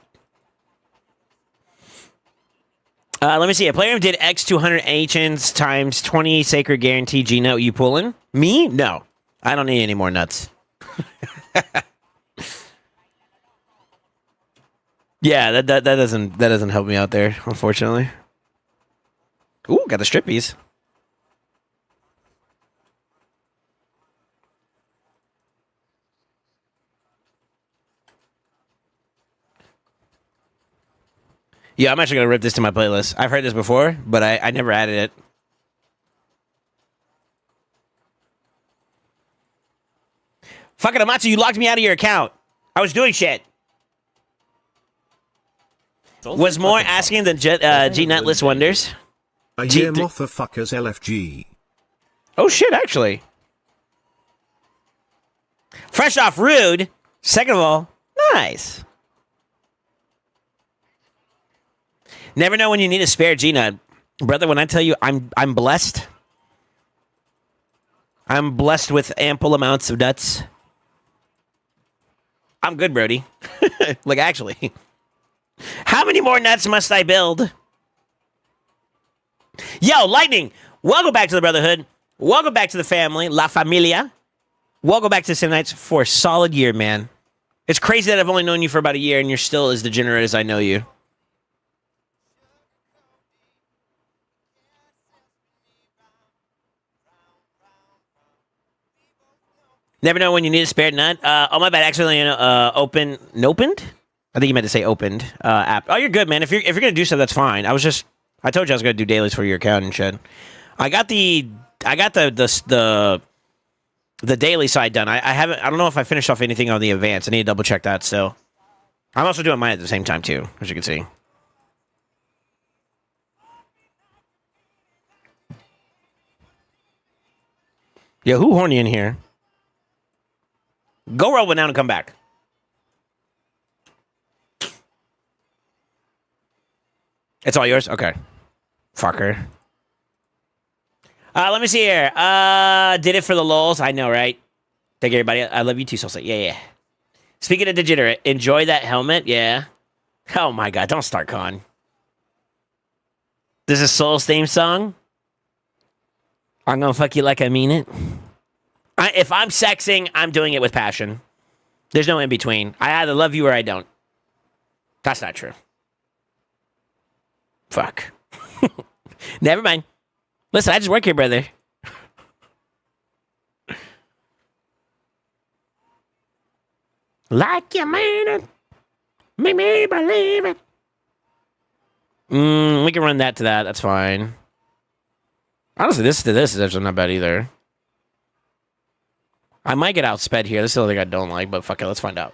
Let me see. A player did X 200 ancients times 20 sacred guarantee G note. You pulling? Me? No. I don't need any more nuts. Yeah, that doesn't help me out there, unfortunately. Ooh, got the strippies. Yeah, I'm actually gonna rip this to my playlist. I've heard this before, but I never added it. Fucking Amatsu, you locked me out of your account. I was doing shit. Was more asking than G-Nut List Wonders. A year motherfuckers LFG. Oh shit, actually. Fresh off rude. Second of all, nice. Never know when you need a spare G-Nut. Brother, when I tell you I'm blessed. I'm blessed with ample amounts of nuts. I'm good, Brody. Like, actually. How many more nuts must I build? Yo, Lightning, welcome back to the Brotherhood. Welcome back to the family, La Familia. Welcome back to the Sim Nights for a solid year, man. It's crazy that I've only known you for about a year and you're still as degenerate as I know you. Never know when you need a spare nut. Oh, my bad. Accidentally opened. I think you meant to say opened app. Oh, you're good, man. If you're gonna do so, that's fine. I told you I was gonna do dailies for your account and shit. I got the daily side done. I don't know if I finished off anything on the advance. I need to double check that still. I'm also doing mine at the same time too, as you can see. Yo, who horny in here? Go roll one down and come back. It's all yours? Okay. Fucker. Let me see here. Did it for the lulz. I know, right? Thank you, everybody. I love you too, SoulSaint. Yeah. Speaking of degenerate, enjoy that helmet. Yeah. Oh my god, don't start, Con. This is Soul's theme song. I'm gonna fuck you like I mean it. If I'm sexing, I'm doing it with passion. There's no in between. I either love you or I don't. That's not true. Fuck. Never mind. Listen, I just work here, brother. Like you mean it. Make me believe it. We can run that to that. That's fine. Honestly, this to this is actually not bad either. I might get outsped here. This is the only thing I don't like, but fuck it, let's find out.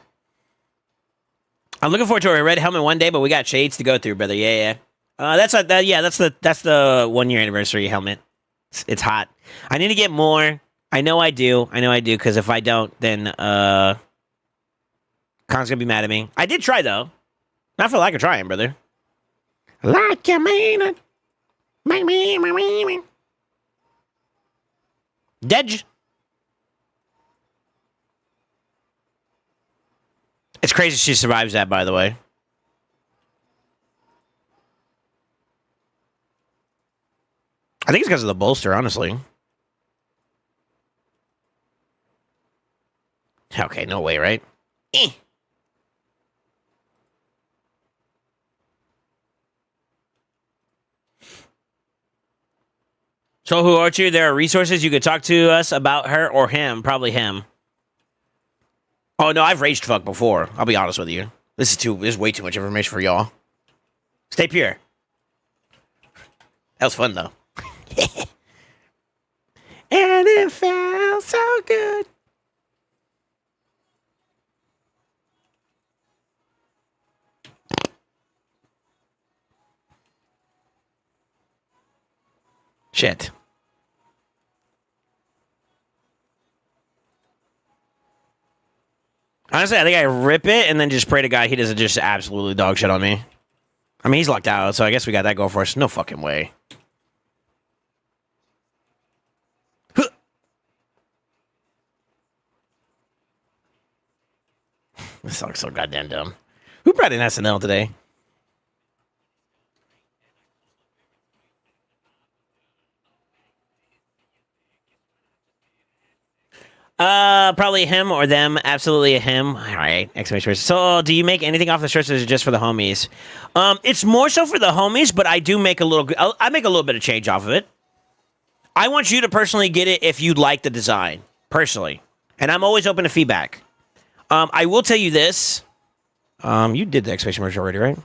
I'm looking forward to a red helmet one day, but we got shades to go through, brother. Yeah. That's the 1 year anniversary helmet. It's hot. I need to get more. I know I do, because if I don't, then Con's gonna be mad at me. I did try though. Not for lack of trying, brother. Like you mean it. Me. Dej. It's crazy she survives that, by the way. I think it's because of the bolster, honestly. Okay, no way, right? So who are you? There are resources you could talk to us about her or him. Probably him. Oh, no, I've raged fuck before. I'll be honest with you. This is way too much information for y'all. Stay pure. That was fun, though. And it felt so good. Shit. Honestly, I think I rip it and then just pray to God he doesn't just absolutely dog shit on me. I mean, he's locked out, so I guess we got that going for us. No fucking way. This song's so goddamn dumb. Who brought in SNL today? Probably him or them. Absolutely a him. All right. Exclamation point. So, do you make anything off the shirts, or is it just for the homies? It's more so for the homies, but I do make a little. I make a little bit of change off of it. I want you to personally get it if you like the design, personally, and I'm always open to feedback. I will tell you this. You did the exclamation mark already, right?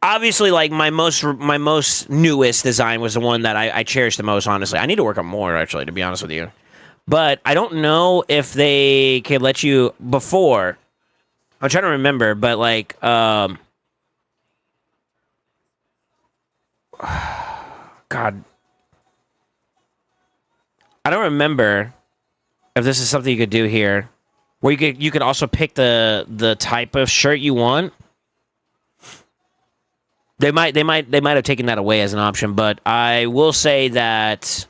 Obviously, like my most newest design was the one that I cherish the most. Honestly, I need to work on more. Actually, to be honest with you, but I don't know if they can let you before. I'm trying to remember, but like, God, I don't remember if this is something you could do here, where you could also pick the type of shirt you want. They might have taken that away as an option, but I will say that,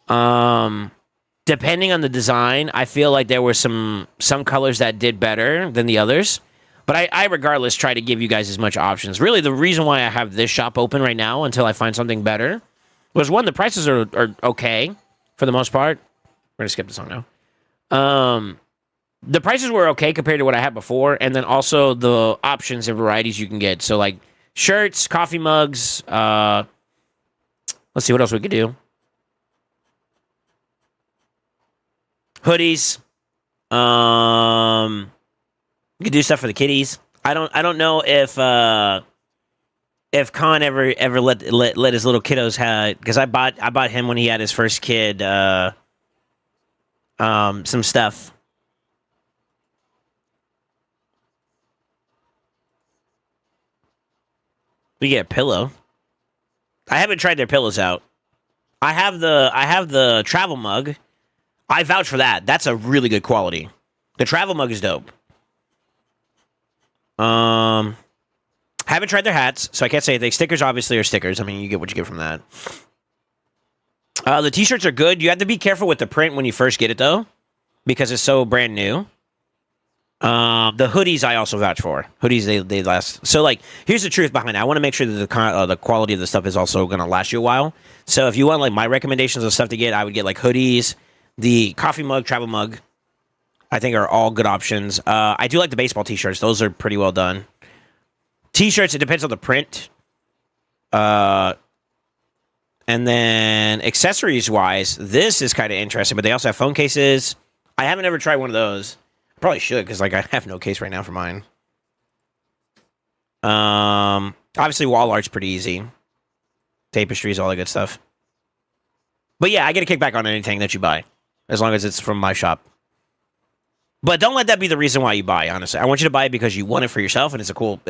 depending on the design, I feel like there were some colors that did better than the others. But I regardless try to give you guys as much options. Really, the reason why I have this shop open right now until I find something better was, one, the prices are okay for the most part. We're gonna skip the song now. The prices were okay compared to what I had before, and then also the options and varieties you can get. So like shirts, coffee mugs. Let's see what else we could do. Hoodies. We could do stuff for the kitties. I don't know if Khan ever let his little kiddos have, because I bought him when he had his first kid some stuff. We get a pillow. I haven't tried their pillows out. I have the travel mug. I vouch for that. That's a really good quality. The travel mug is dope. Haven't tried their hats, so I can't say anything. Stickers obviously are stickers. I mean, you get what you get from that. The t-shirts are good. You have to be careful with the print when you first get it, though, because it's so brand new. The hoodies I also vouch for. Hoodies, they last. So, like, here's the truth behind it. I want to make sure that the quality of the stuff is also going to last you a while. So if you want, like, my recommendations of stuff to get, I would get, like, hoodies, the coffee mug, travel mug, I think are all good options. I do like the baseball t-shirts. Those are pretty well done. T-shirts, it depends on the print. And then accessories-wise, this is kind of interesting, but they also have phone cases. I haven't ever tried one of those. Probably should, because like I have no case right now for mine. Obviously wall art's pretty easy. Tapestries, all that good stuff. But yeah, I get a kickback on anything that you buy, as long as it's from my shop. But don't let that be the reason why you buy, honestly. I want you to buy it because you want it for yourself, and it's cool.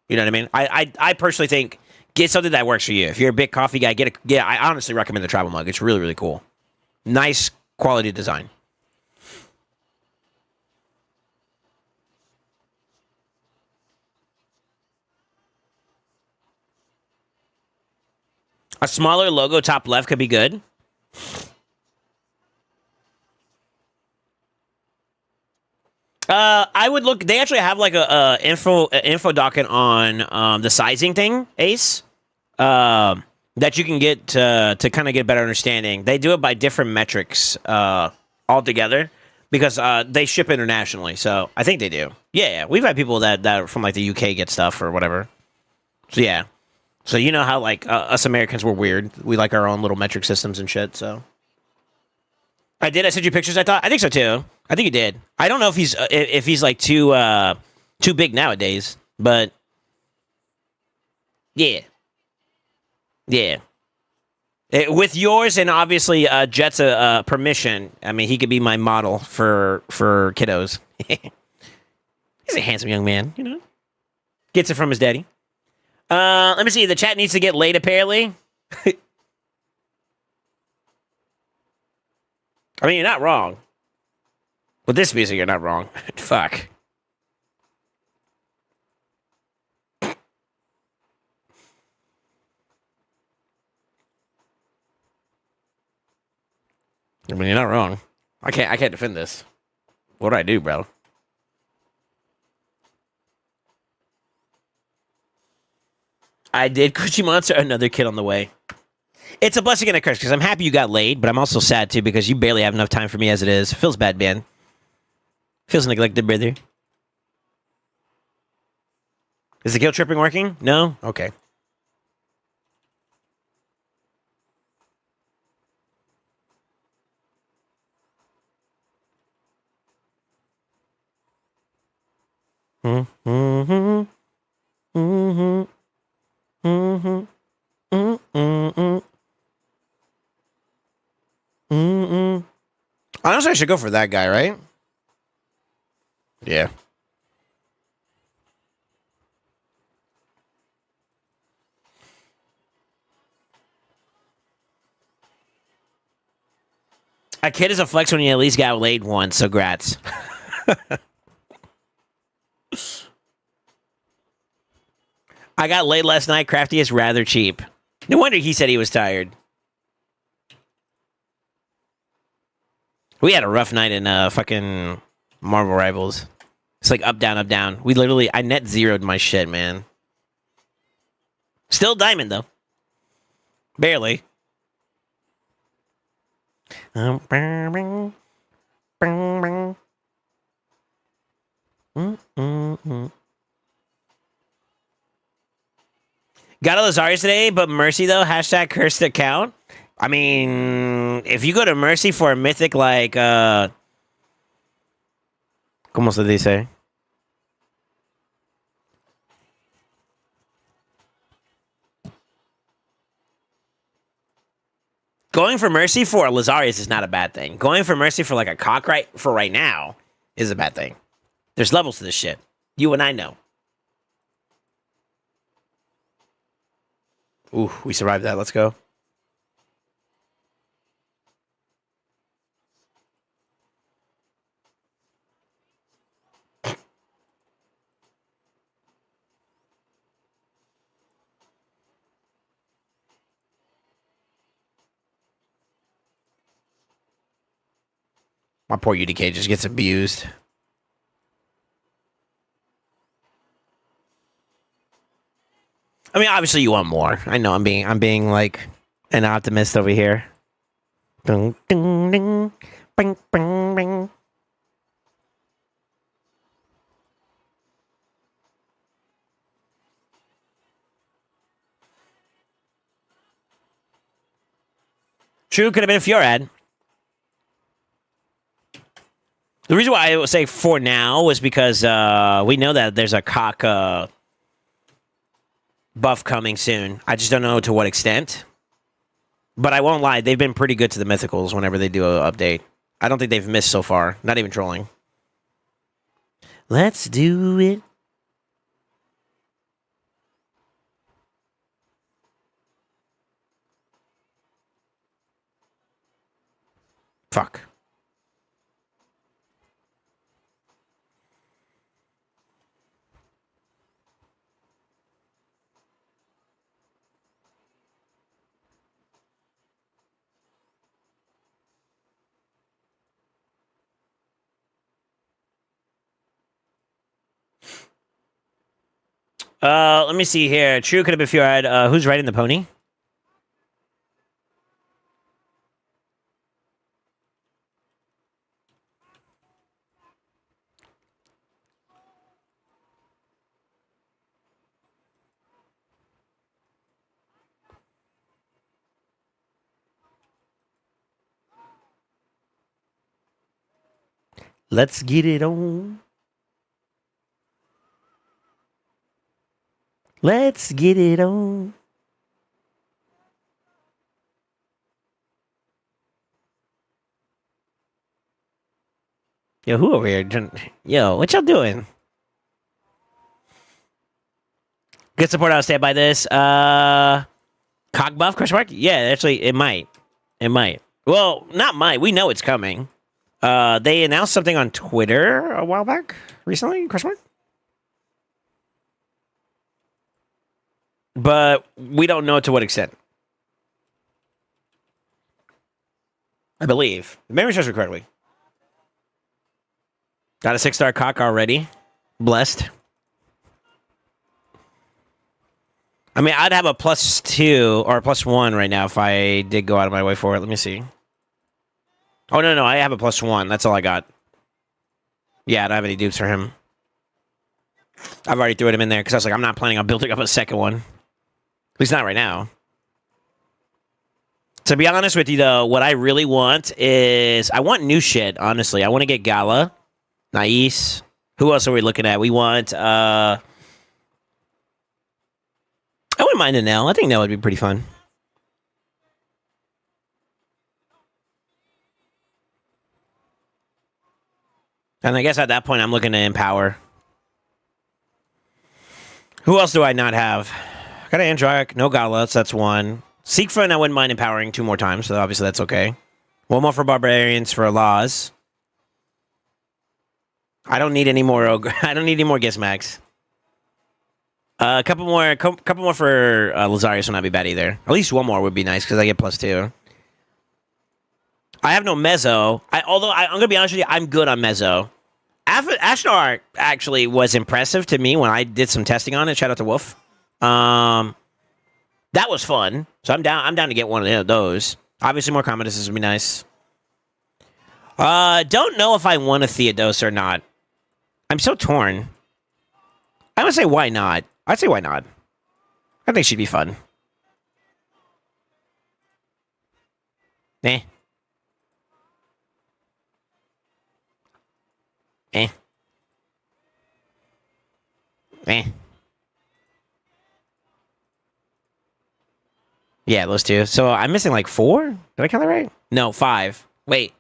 You know what I mean? I personally think, get something that works for you. If you're a big coffee guy, I honestly recommend the travel mug. It's really, really cool. Nice quality design. A smaller logo top left could be good. I would look. They actually have like a info docket on the sizing thing, Ace. That you can get to kind of get a better understanding. They do it by different metrics altogether because they ship internationally. So I think they do. Yeah, we've had people that from like the UK get stuff or whatever. So yeah. So you know how like us Americans were weird. We like our own little metric systems and shit. So I did. I sent you pictures. I think so too. I think you did. I don't know if he's like too big nowadays, but yeah, yeah. With yours and obviously Jet's permission, I mean he could be my model for kiddos. He's a handsome young man, you know. Gets it from his daddy. Let me see. The chat needs to get laid, apparently. I mean, you're not wrong. With this music, you're not wrong. Fuck. I mean, you're not wrong. I can't defend this. What do I do, bro? I did Coochie Monster, another kid on the way. It's a blessing and a curse because I'm happy you got laid, but I'm also sad too because you barely have enough time for me as it is. Feels bad, man. Feels neglected, brother. Is the guilt tripping working? No? Okay. Mm-hmm. Mm-hmm. Mm-hmm. Mm-hmm. Mm-hmm. Honestly, I should go for that guy, right? Yeah. A kid is a flex when you at least got laid once, so grats. I got laid last night. Crafty is rather cheap. No wonder he said he was tired. We had a rough night in fucking Marvel Rivals. It's like up, down, up, down. I net zeroed my shit, man. Still diamond, though. Barely. Got a Lazarius today, but Mercy, though, hashtag cursed account. I mean, if you go to Mercy for a mythic like, ¿cómo se dice? Going for Mercy for a Lazarius is not a bad thing. Going for Mercy for like a cock right now is a bad thing. There's levels to this shit. You and I know. Ooh, we survived that. Let's go. My poor UDK just gets abused. I mean, obviously you want more. I know I'm being like an optimist over here. Ding, ding, ding. Bing, bing, bing. True, could have been Fiorad. The reason why I would say for now was because we know that there's a cock buff coming soon. I just don't know to what extent. But I won't lie, they've been pretty good to the mythicals whenever they do an update. I don't think they've missed so far. Not even trolling. Let's do it. Fuck. Let me see here. True could have been Fiorad. Who's riding the pony? Let's get it on. Let's get it on. Yo, who over here? Yo, what y'all doing? Good support. I'll stand by this. Cock buff? Question mark? Yeah, actually, it might. It might. Well, not might. We know it's coming. They announced something on Twitter a while back. Recently? Question mark? But we don't know to what extent. I believe. The memory serves me correctly. Got a 6-star cock already. Blessed. I mean, I'd have a +2 or a +1 right now if I did go out of my way for it. Let me see. Oh, no, I have a +1. That's all I got. Yeah, I don't have any dupes for him. I've already threw him in there because I was like, I'm not planning on building up a second one. At least not right now. To be honest with you, though, what I really want is... I want new shit, honestly. I want to get Gala, Nais. Who else are we looking at? We want... I wouldn't mind a Nell. I think Nell would be pretty fun. And I guess at that point, I'm looking to empower. Who else do I not have? Got an Android, no Gala, so that's one. Siegfried, I wouldn't mind empowering 2 more times, so obviously that's okay. 1 more for Barbarians for Laws. I don't need any more Ogre. I don't need any more Gizmax. A couple more for Lazarius would not be bad either. At least 1 more would be nice because I get +2. I have no Mezzo. Although I'm gonna be honest with you, I'm good on Mezzo. Ashnar actually was impressive to me when I did some testing on it. Shout out to Wolf. That was fun. So I'm down to get one of those. Obviously, more Commodus would be nice. Don't know if I want a Theodos or not. I'm so torn. I would say why not. I'd say why not. I think she'd be fun. Eh. Eh. Eh. Yeah, those 2. So I'm missing like 4? Did I count that right? No, 5. Wait.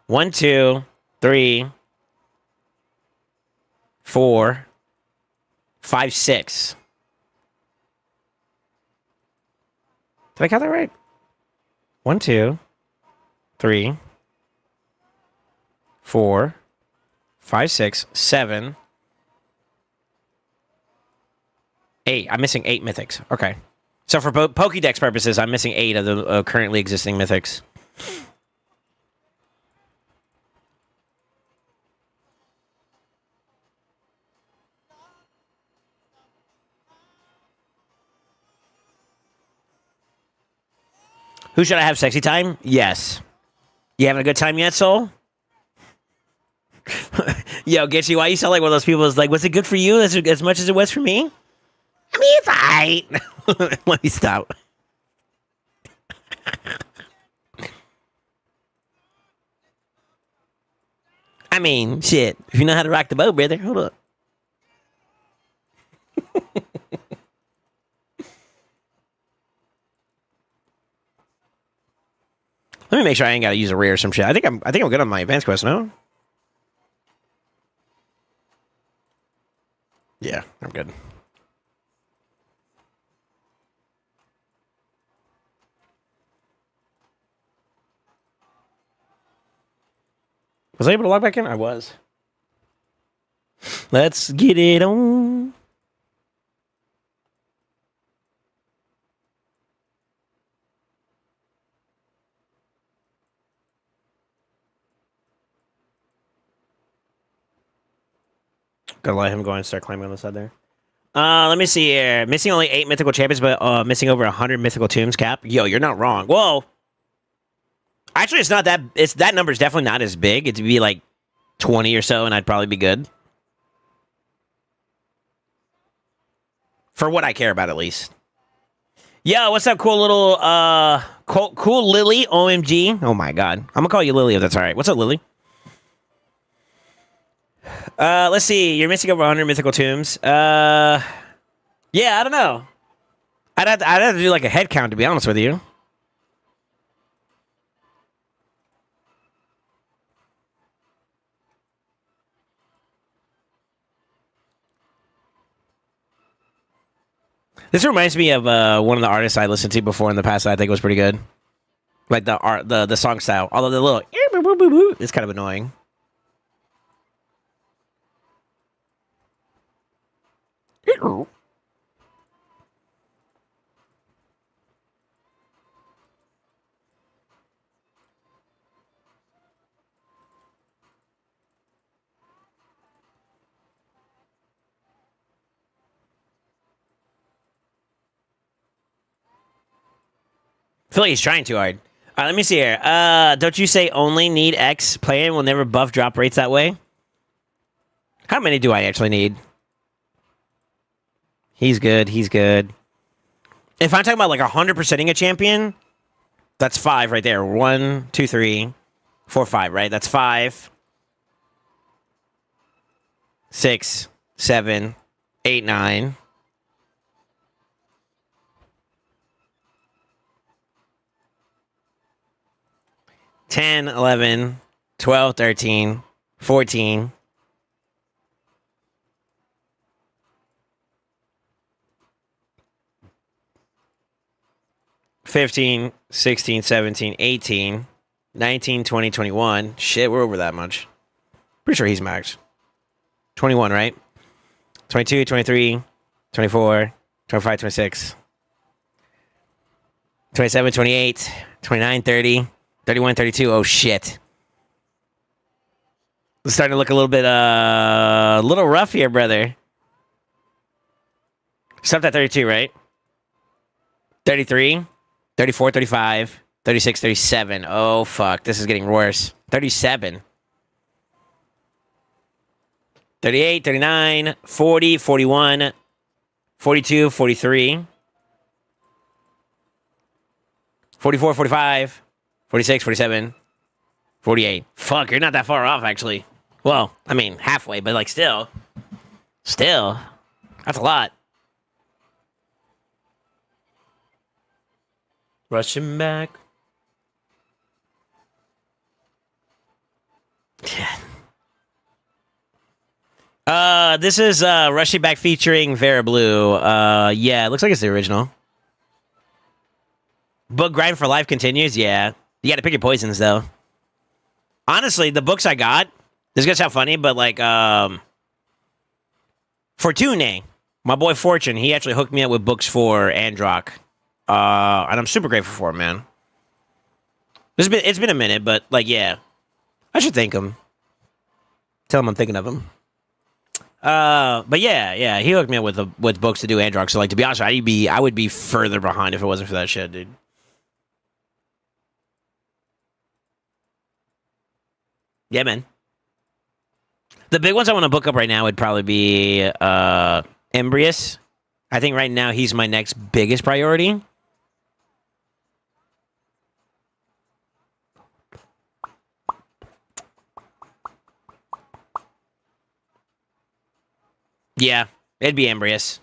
1, 2, 3, 4, 5, 6. Did I count that right? 1, 2, 3, 4, 5, 6, 7, 8. I'm missing 8 mythics. Okay. So for Pokédex purposes, I'm missing 8 of the currently existing mythics. Who should I have sexy time? Yes. You having a good time yet, Soul? Yo, Getchy, why you sound like one of those people who's like, was it good for you as much as it was for me? I mean, it's alright. Let me stop. I mean, shit. If you know how to rock the boat, brother, hold up. Let me make sure I ain't got to use a rare or some shit. I think I'm good on my advanced quest, no? Yeah, I'm good. Was I able to log back in? I was. Let's get it on. Gotta let him go and start climbing on the side there. Let me see here. Missing only 8 mythical champions, but missing over 100 mythical tombs cap. Yo, you're not wrong. Whoa. Actually, it's not that. That number's definitely not as big. It'd be like 20 or so, and I'd probably be good. For what I care about, at least. Yo, what's up, cool little, cool Lily, OMG. Oh my god. I'm gonna call you Lily if that's alright. What's up, Lily? Let's see. You're missing over 100 mythical tombs. Yeah, I don't know. I'd have to do like a head count to be honest with you. This reminds me of one of the artists I listened to before in the past that I think was pretty good. Like the art, the song style. Although the little it's kind of annoying. I feel like he's trying too hard. Let me see here. Don't you say only need X? Playing will never buff drop rates that way. How many do I actually need? He's good. He's good. If I'm talking about like 100%ing a champion, that's 5 right there. 1, 2, 3, 4, 5, right? That's 5, 6, 7, 8, 9. 10, 11, 12, 13, 14. 15, 16, 17, 18, 19, 20, 21. Shit, we're over that much. Pretty sure he's max. 21, right? 22, 23, 24, 25, 26, 27, 28, 29, 30, 31, 32. Oh, shit. It's starting to look a little rough here, brother. Stopped at 32, right? 33, 34, 35, 36, 37. Oh, fuck. This is getting worse. 37. 38, 39, 40, 41, 42, 43, 44, 45, 46, 47, 48. Fuck, you're not that far off, actually. Well, I mean, halfway, but like still. Still. That's a lot. Rushing back. This is Rushing Back featuring Vera Blue. Yeah, it looks like it's the original. Book Grind for Life continues, yeah. You gotta pick your poisons though. Honestly, the books I got, this is gonna sound funny, but like Fortune, my boy Fortune, he actually hooked me up with books for Androck. And I'm super grateful for him, man. It's been a minute, but like, yeah, I should thank him. Tell him I'm thinking of him. But yeah, he hooked me up with books to do Androck. So like, to be honest, I would be further behind if it wasn't for that shit, dude. Yeah, man. The big ones I want to book up right now would probably be Embrius. I think right now he's my next biggest priority. Yeah, it'd be Embrius.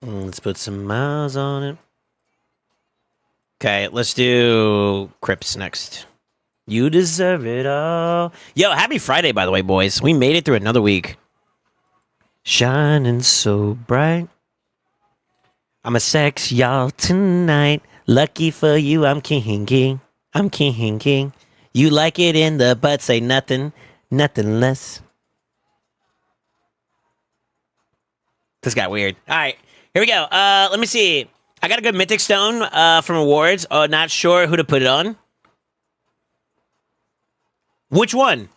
Let's put some miles on it. Okay, let's do Crips next. You deserve it all. Yo, happy Friday, by the way, boys. We made it through another week. Shining so bright. I'm a sex y'all tonight. Lucky for you, I'm kinky. I'm kinky. You like it in the butt, say nothing, nothing less. This got weird. All right, here we go. Let me see. I got a good Mythic Stone from Awards. Not sure who to put it on. Which one?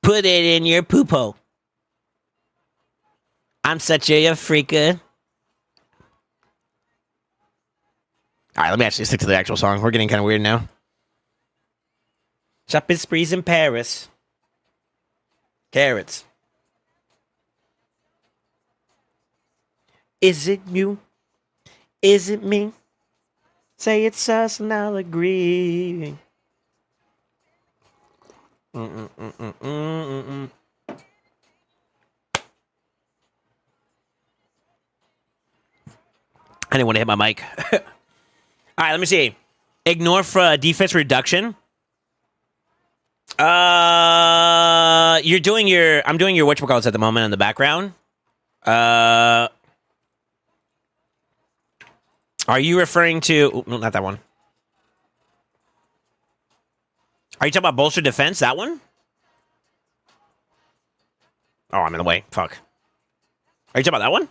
Put it in your poopo. I'm such a freaka. All right, let me actually stick to the actual song. We're getting kind of weird now. Shopping sprees in Paris. Carrots. Is it you? Is it me? Say it's us and I'll agree. Mm-mm-mm-mm-mm-mm. I didn't want to hit my mic. All right, let me see. Ignore for defense reduction. You're doing your. I'm doing your whatchamacallits at the moment in the background. Are you referring to? Ooh, no, not that one. Are you talking about bolster defense? That one? Oh, I'm in the way. Fuck. Are you talking about that one?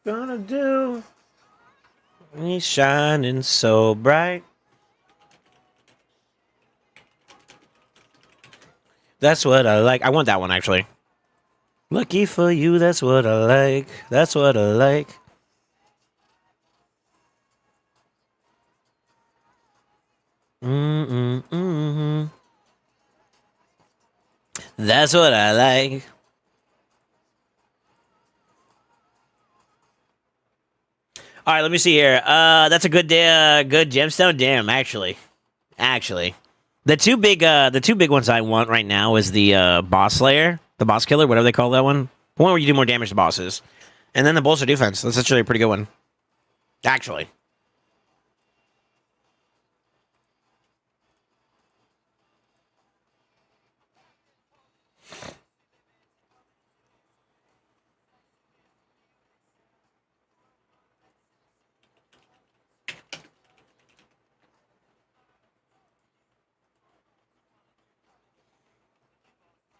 Gonna do. He's shining so bright. That's what I like. I want that one actually. Lucky for you, that's what I like. That's what I like. Mm-mm-mm-hmm. That's what I like. All right, let me see here. That's a good good gemstone. Damn, actually, the two big ones I want right now is the boss slayer, the boss killer, whatever they call that one. The one where you do more damage to bosses, and then the bolster defense. That's actually a pretty good one. Actually,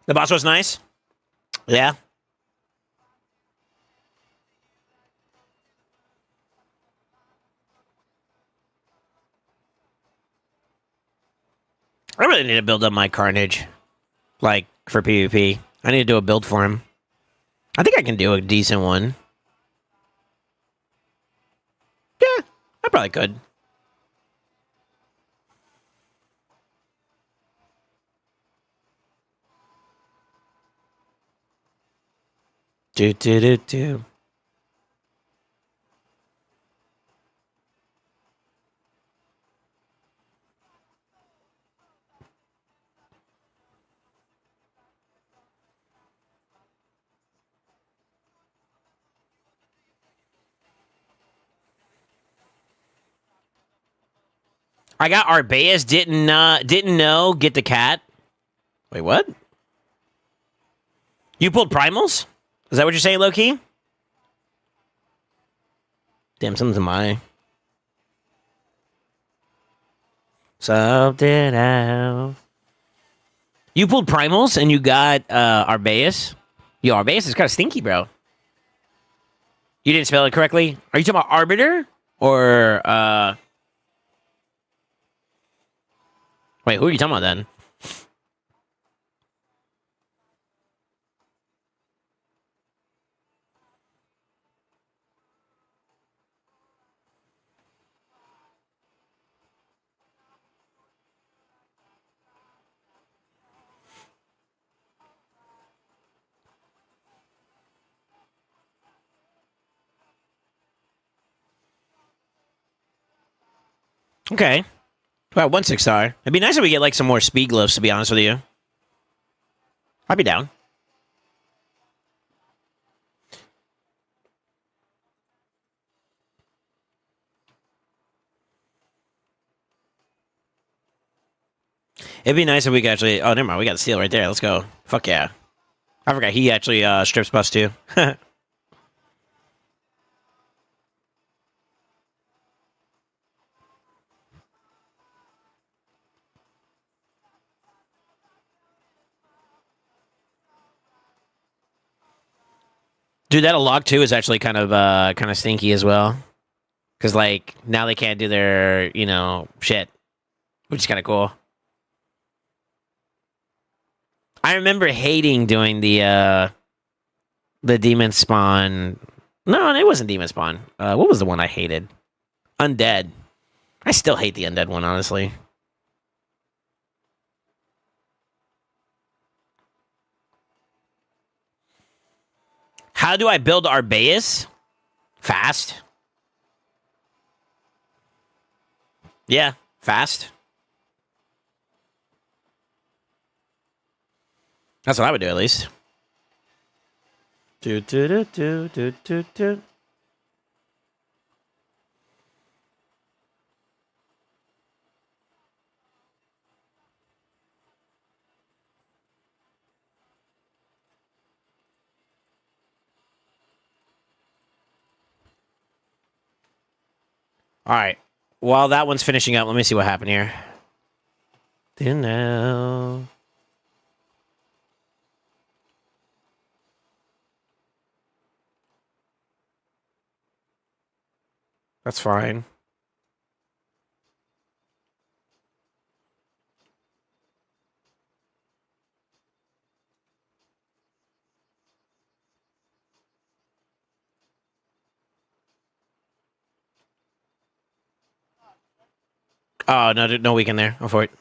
the boss was nice. Yeah, I really need to build up my carnage, like for PvP. I need to do a build for him. I think I can do a decent one. Yeah, I probably could. Do do do do. I got Arbeus. Didn't know. Get the cat. Wait, what? You pulled primals? Is that what you're saying, low key? Damn, something's in my eye. Something out. You pulled primals and you got Arbeus. Yo, Arbeus is kind of stinky, bro. You didn't spell it correctly. Are you talking about Arbiter or Wait, who are you talking about then? Okay. Well, 1 6 star. It'd be nice if we get like some more speed gloves, to be honest with you. I'd be down. It'd be nice if we could actually. Oh, never mind. We got the seal right there. Let's go. Fuck yeah. I forgot he actually strips bust too. Dude, that log 2 is actually kind of stinky as well. Because, like, now they can't do their, shit. Which is kind of cool. I remember hating doing the demon spawn. No, it wasn't demon spawn. What was the one I hated? Undead. I still hate the undead one, honestly. How do I build Arbaeus? Fast. Yeah, fast. That's what I would do, at least. Do, do, do, do, do, do, do. All right. While that one's finishing up, let me see what happened here. Now. That's fine. Oh, no weekend there. Go for it.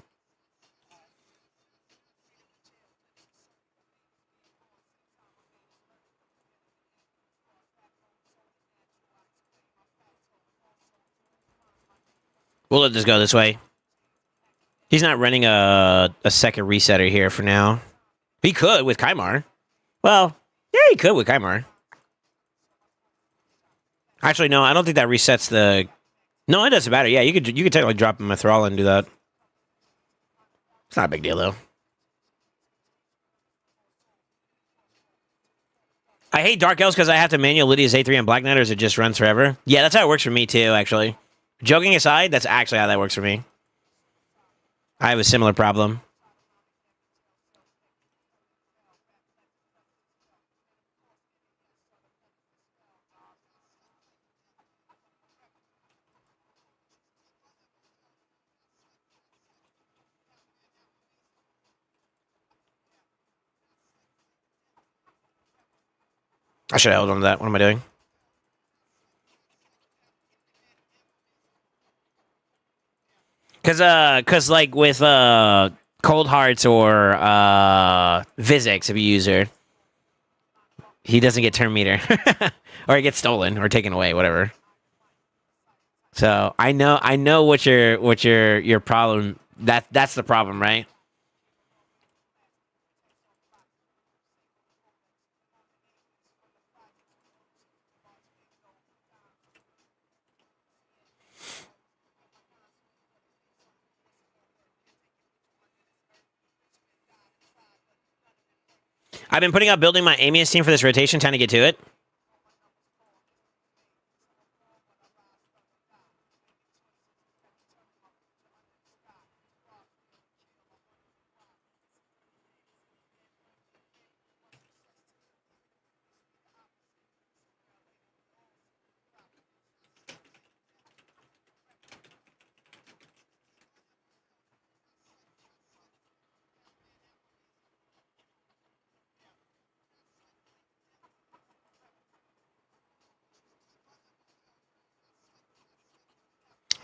We'll let this go this way. He's not running a second resetter here for now. He could with Chimera. Well, yeah, he could with Chimera. Actually, no, I don't think that resets the. No, it doesn't matter. Yeah, you could technically drop him a thrall and do that. It's not a big deal though. I hate Dark Elves because I have to manual Lydia's A3 on Black Knight, or it just runs forever. Yeah, that's how it works for me too. Actually, joking aside, that's actually how that works for me. I have a similar problem. I should have held on to that. What am I doing? Cause like with Cold Hearts or Vizix, if you use her, he doesn't get turn meter, or he gets stolen or taken away, whatever. So I know what your problem. That's the problem, right? I've been putting out building my Amius team for this rotation. Time to get to it.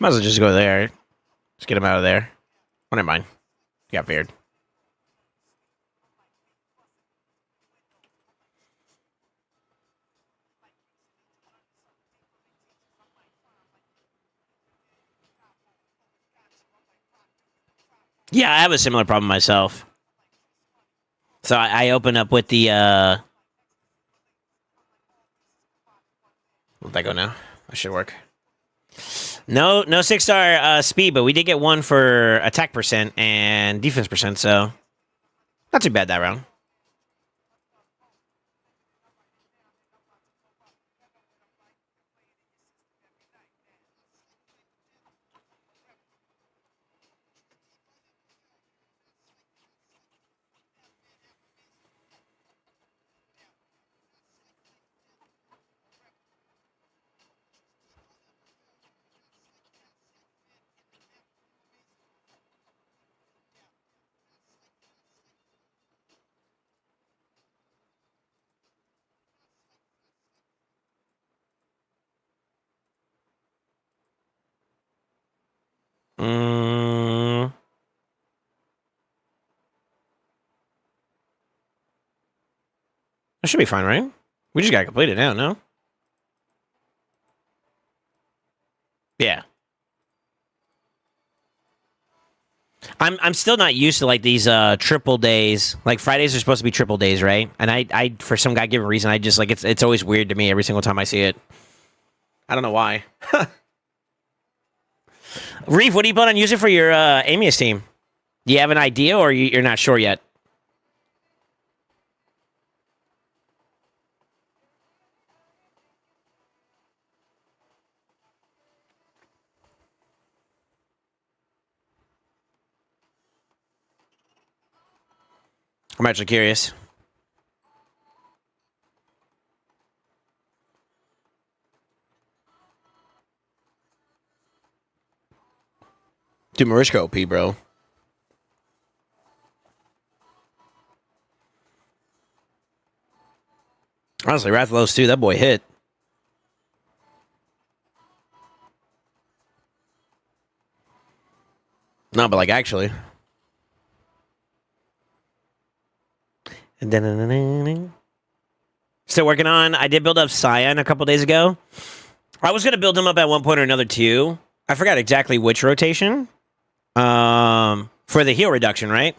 Might as well just go there. Just get him out of there. Oh, never mind. Got feared. Yeah, I have a similar problem myself. So I open up with the. Where'd that go now? That should work. No 6-star speed, but we did get one for attack percent and defense percent, so not too bad that round. That should be fine, right? We just gotta complete it now, no? Yeah. I'm still not used to like these triple days. Like Fridays are supposed to be triple days, right? And I for some god-given reason, I just like it's always weird to me every single time I see it. I don't know why. Reef, what do you plan on using for your Amius team? Do you have an idea, or you're not sure yet? I'm actually curious. Dude, Marishka OP, bro. Honestly, Rathalos too. That boy hit. No, but like actually. Still working on. I did build up Cyan a couple days ago. I was gonna build him up at one point or another too. I forgot exactly which rotation. For the heal reduction, right?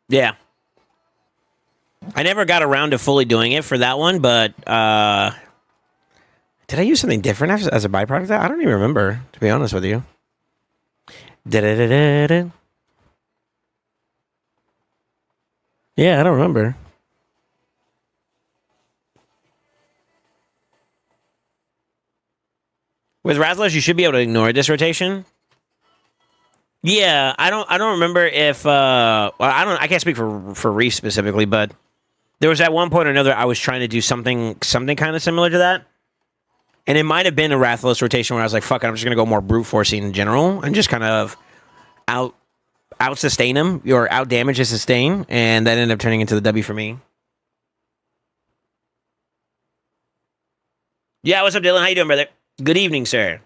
Yeah. I never got around to fully doing it for that one, but did I use something different as a byproduct of that? I don't even remember, to be honest with you. Yeah, I don't remember. With Razlos, you should be able to ignore this rotation. Yeah, I don't remember if well, I can't speak for Reef specifically, but there was at one point or another I was trying to do something kind of similar to that. And it might have been a Rathalos rotation where I was like, fuck it, I'm just gonna go more brute forcing in general and just kind of out sustain him or out damage his sustain, and that ended up turning into the W for me. Yeah, what's up, Dylan? How you doing, brother? Good evening, sir.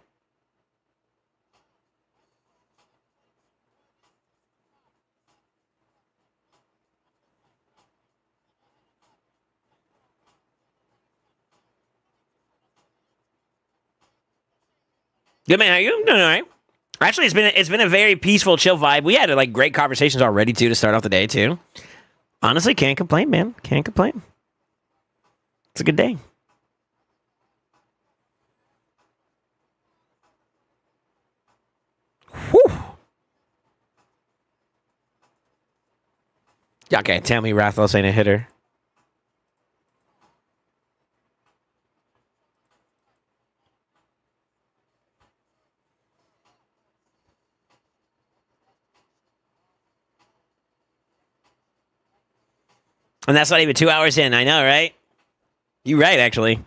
Good man, how you doing? All right. Actually, it's been a very peaceful, chill vibe. We had like great conversations already too to start off the day too. Honestly, can't complain, man. Can't complain. It's a good day. Whew. Y'all can't tell me Rathalos ain't a hitter. And that's not even 2 hours in. I know, right? You're right, actually.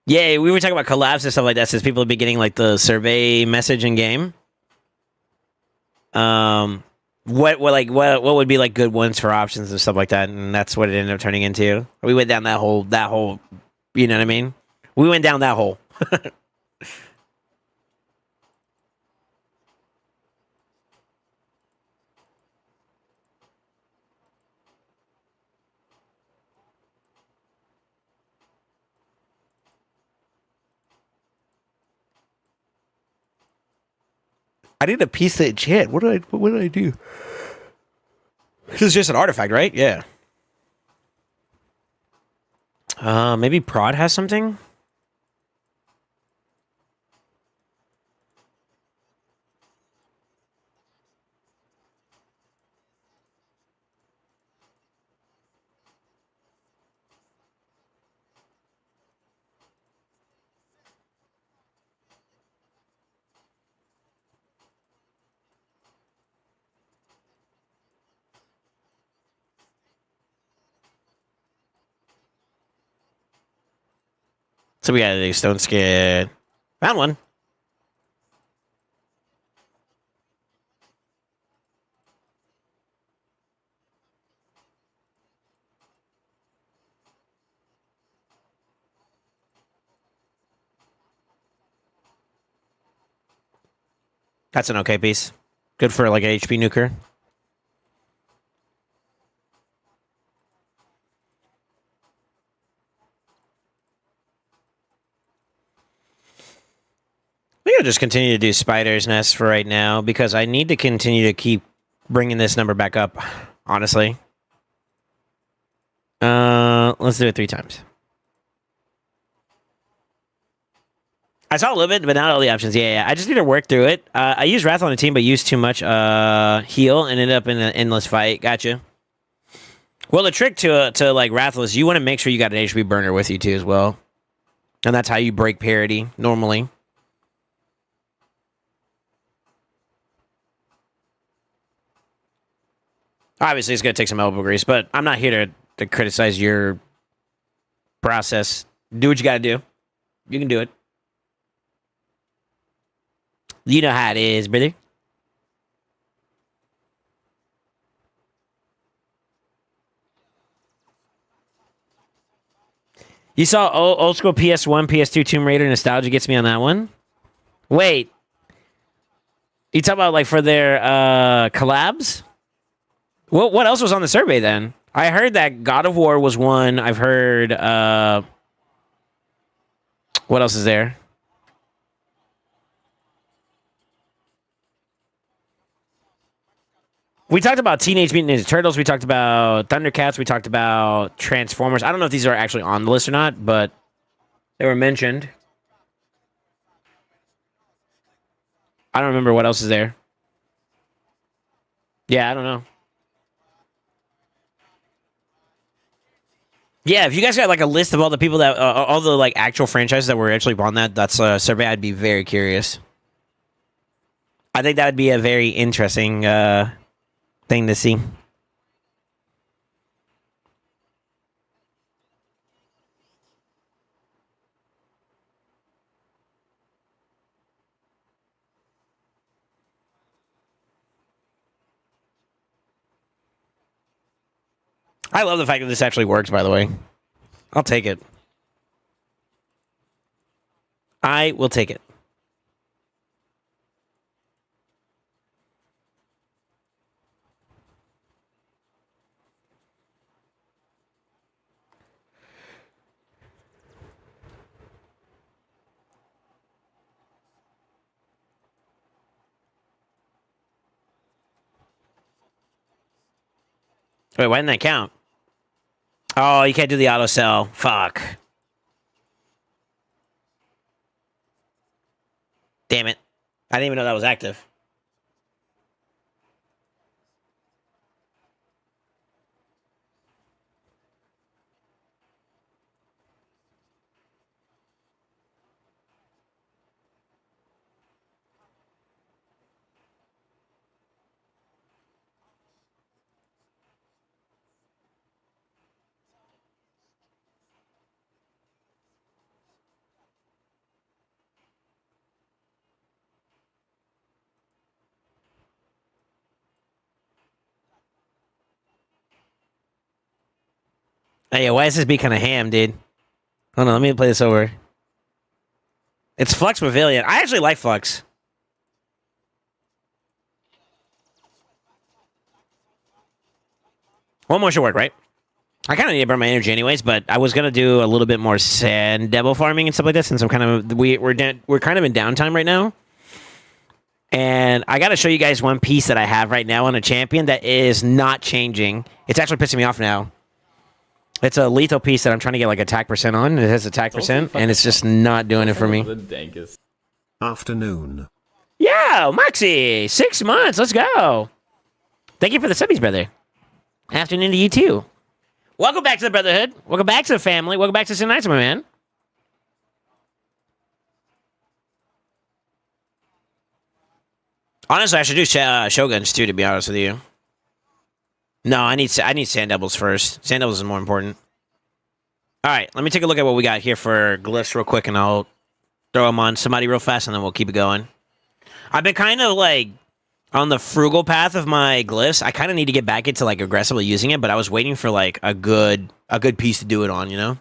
Yeah, we were talking about collabs and stuff like that since people have been getting like the survey message in game. What would be like good ones for options and stuff like that, and that's what it ended up turning into. We went down that whole, you know what I mean? We went down that hole. I need a piece of shit. What did I do? This is just an artifact, right? Yeah. Maybe Prod has something. So we got a stone skid. Found one. That's an okay piece. Good for like an HP nuker. We're going to just continue to do Spider's Nest for right now because I need to continue to keep bringing this number back up, honestly. Let's do it 3 times. I saw a little bit, but not all the options. Yeah. I just need to work through it. I used Wrath on the team, but used too much heal and ended up in an endless fight. Gotcha. Well, the trick to like Wrath is you want to make sure you got an HP burner with you too as well. And that's how you break parity normally. Obviously, it's going to take some elbow grease, but I'm not here to criticize your process. Do what you got to do. You can do it. You know how it is, brother. You saw old school PS1, PS2 Tomb Raider nostalgia gets me on that one? Wait. You talk about like for their collabs? What else was on the survey then? I heard that God of War was one. I've heard what else is there? We talked about Teenage Mutant Ninja Turtles. We talked about Thundercats. We talked about Transformers. I don't know if these are actually on the list or not, but they were mentioned. I don't remember what else is there. Yeah, I don't know. Yeah, if you guys got like a list of all the people that, all the like actual franchises that were actually on that's a survey, I'd be very curious. I think that would be a very interesting thing to see. I love the fact that this actually works, by the way. I'll take it. I will take it. Wait, why didn't that count? Oh, you can't do the auto sell. Fuck. Damn it. I didn't even know that was active. Hey, why is this be kind of ham, dude? Hold on, let me play this over. It's Flux Pavilion. I actually like Flux. One more should work, right? I kind of need to burn my energy anyways, but I was gonna do a little bit more sand devil farming and stuff like that since I'm kind of we're kind of in downtime right now. And I got to show you guys one piece that I have right now on a champion that is not changing. It's actually pissing me off now. It's a lethal piece that I'm trying to get like attack percent on. It has attack percent, and it's just not doing it for me. The dankest. Afternoon. Yeah, Moxie, 6 months. Let's go. Thank you for the subbies, brother. Afternoon to you too. Welcome back to the Brotherhood. Welcome back to the family. Welcome back to Sin Nights, my man. Honestly, I should do Shoguns too, to be honest with you. No, I need Sand Devils first. Sand Devils is more important. All right, let me take a look at what we got here for glyphs real quick, and I'll throw them on somebody real fast, and then we'll keep it going. I've been kind of like on the frugal path of my glyphs. I kind of need to get back into like aggressively using it, but I was waiting for like a good piece to do it on, you know?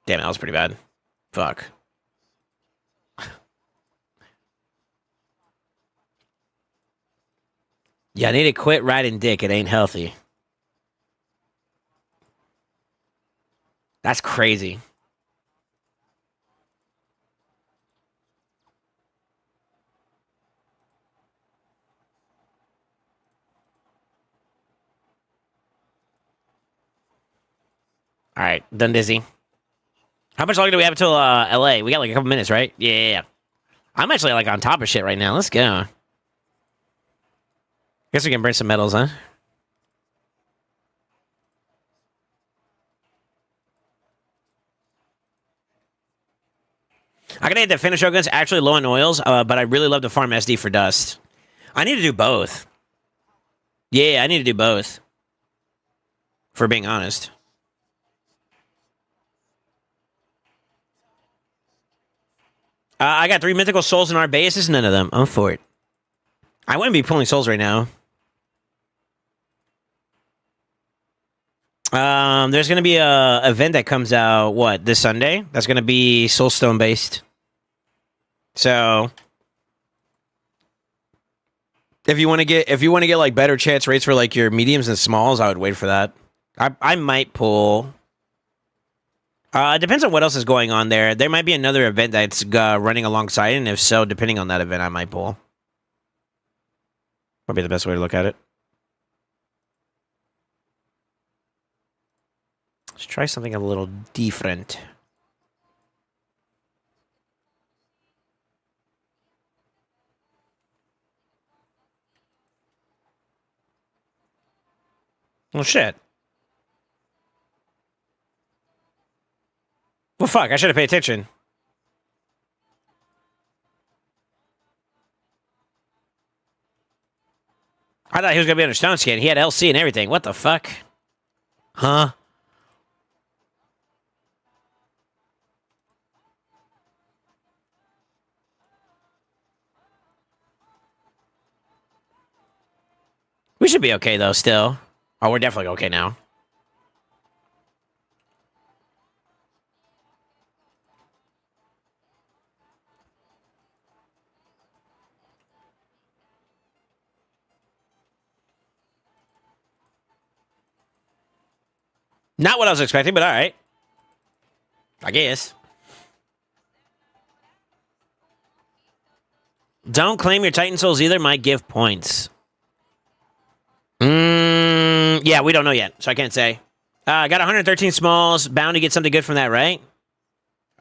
Damn, that was pretty bad. Fuck. Yeah, I need to quit riding dick. It ain't healthy. That's crazy. All right, done dizzy. How much longer do we have until LA? We got like a couple minutes, right? Yeah. I'm actually like on top of shit right now. Let's go. Guess we can burn some metals, huh? I gotta hit the finisher guns actually low on oils, but I really love to farm SD for dust. I need to do both. Yeah, I need to do both. For being honest. I got 3 mythical souls in our bases, none of them. I'm for it. I wouldn't be pulling souls right now. There's gonna be a event that comes out this Sunday. That's gonna be Soulstone based. So if you want to get like better chance rates for like your mediums and smalls, I would wait for that. I might pull. It depends on what else is going on there. There might be another event that's running alongside, and if so, depending on that event, I might pull. Probably the best way to look at it. Let's try something a little different. Well, shit. Well, fuck, I should have paid attention. I thought he was going to be under Stone Skin. He had LC and everything. What the fuck? Huh? We should be okay, though, still. Oh, we're definitely okay now. Not what I was expecting, but all right. I guess. Don't claim your Titan Souls either. Might give points. Yeah, we don't know yet, so I can't say. I got 113 smalls. Bound to get something good from that, right?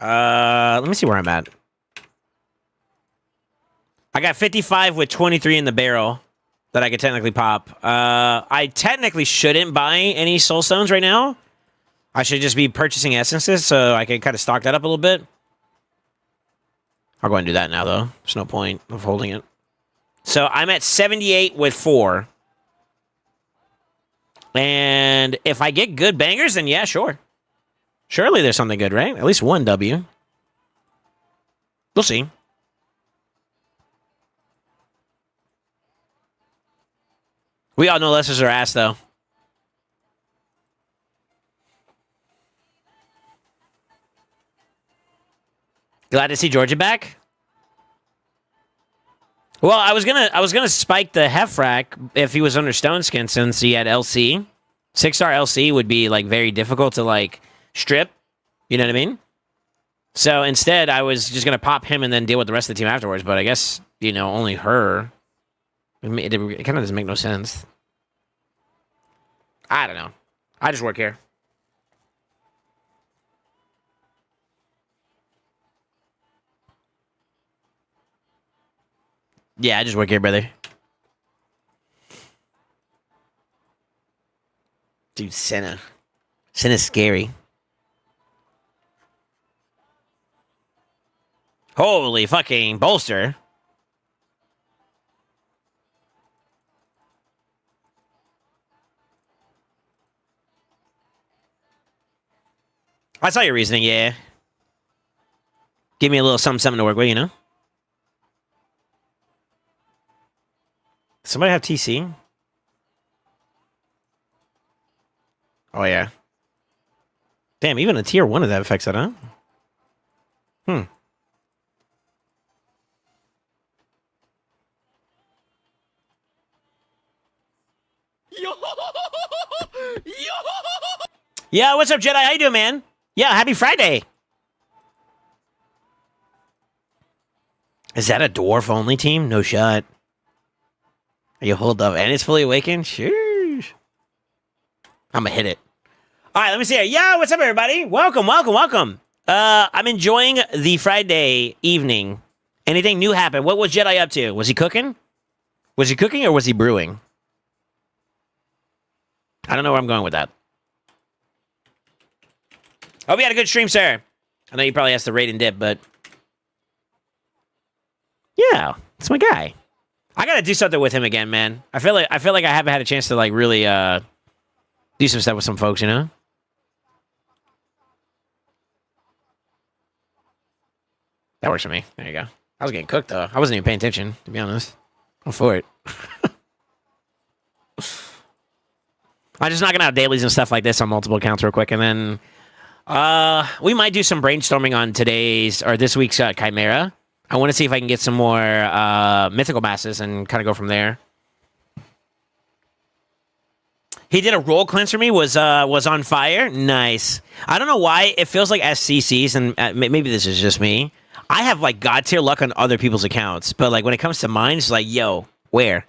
Let me see where I'm at. I got 55 with 23 in the barrel that I could technically pop. I technically shouldn't buy any soul stones right now. I should just be purchasing essences so I can kind of stock that up a little bit. I'll go ahead and do that now, though. There's no point of holding it. So I'm at 78 with 4. And if I get good bangers, then yeah, sure. Surely there's something good, right? At least one W. We'll see. We all know Lessers are ass, though. Glad to see Georgia back. Well, I was gonna spike the Hefrack if he was under Stone Skin since he had LC. 6-star LC would be like very difficult to like strip. You know what I mean? So instead, I was just gonna pop him and then deal with the rest of the team afterwards. But I guess only her. It kind of doesn't make no sense. I don't know. I just work here. Yeah, I just work here, brother. Dude, Senna. Senna's scary. Holy fucking bolster. I saw your reasoning, yeah. Give me a little something to work with, Somebody have TC? Oh, yeah. Damn, even a tier 1 of that affects it, huh? Hmm. Yeah, what's up, Jedi? How you doing, man? Yeah, happy Friday. Is that a dwarf-only team? No shot. You hold up, and it's fully awakened? Sheesh. I'm gonna hit it. All right, let me see here. Yo, what's up, everybody? Welcome, welcome, welcome. I'm enjoying the Friday evening. Anything new happened? What was Jedi up to? Was he cooking? Was he cooking or was he brewing? I don't know where I'm going with that. Hope you had a good stream, sir. I know you probably asked to rate and dip, but yeah, it's my guy. I gotta do something with him again, man. I feel like I haven't had a chance to like really do some stuff with some folks, you know? That works for me. There you go. I was getting cooked though. I wasn't even paying attention, to be honest. I'm for it. I'm just knocking out dailies and stuff like this on multiple accounts real quick, and then we might do some brainstorming on today's or this week's Chimera. I want to see if I can get some more mythical masses and kind of go from there. He did a roll cleanse for me. Was on fire. Nice. I don't know why it feels like SCCs, and maybe this is just me. I have like god tier luck on other people's accounts, but like when it comes to mine, it's like, yo, where?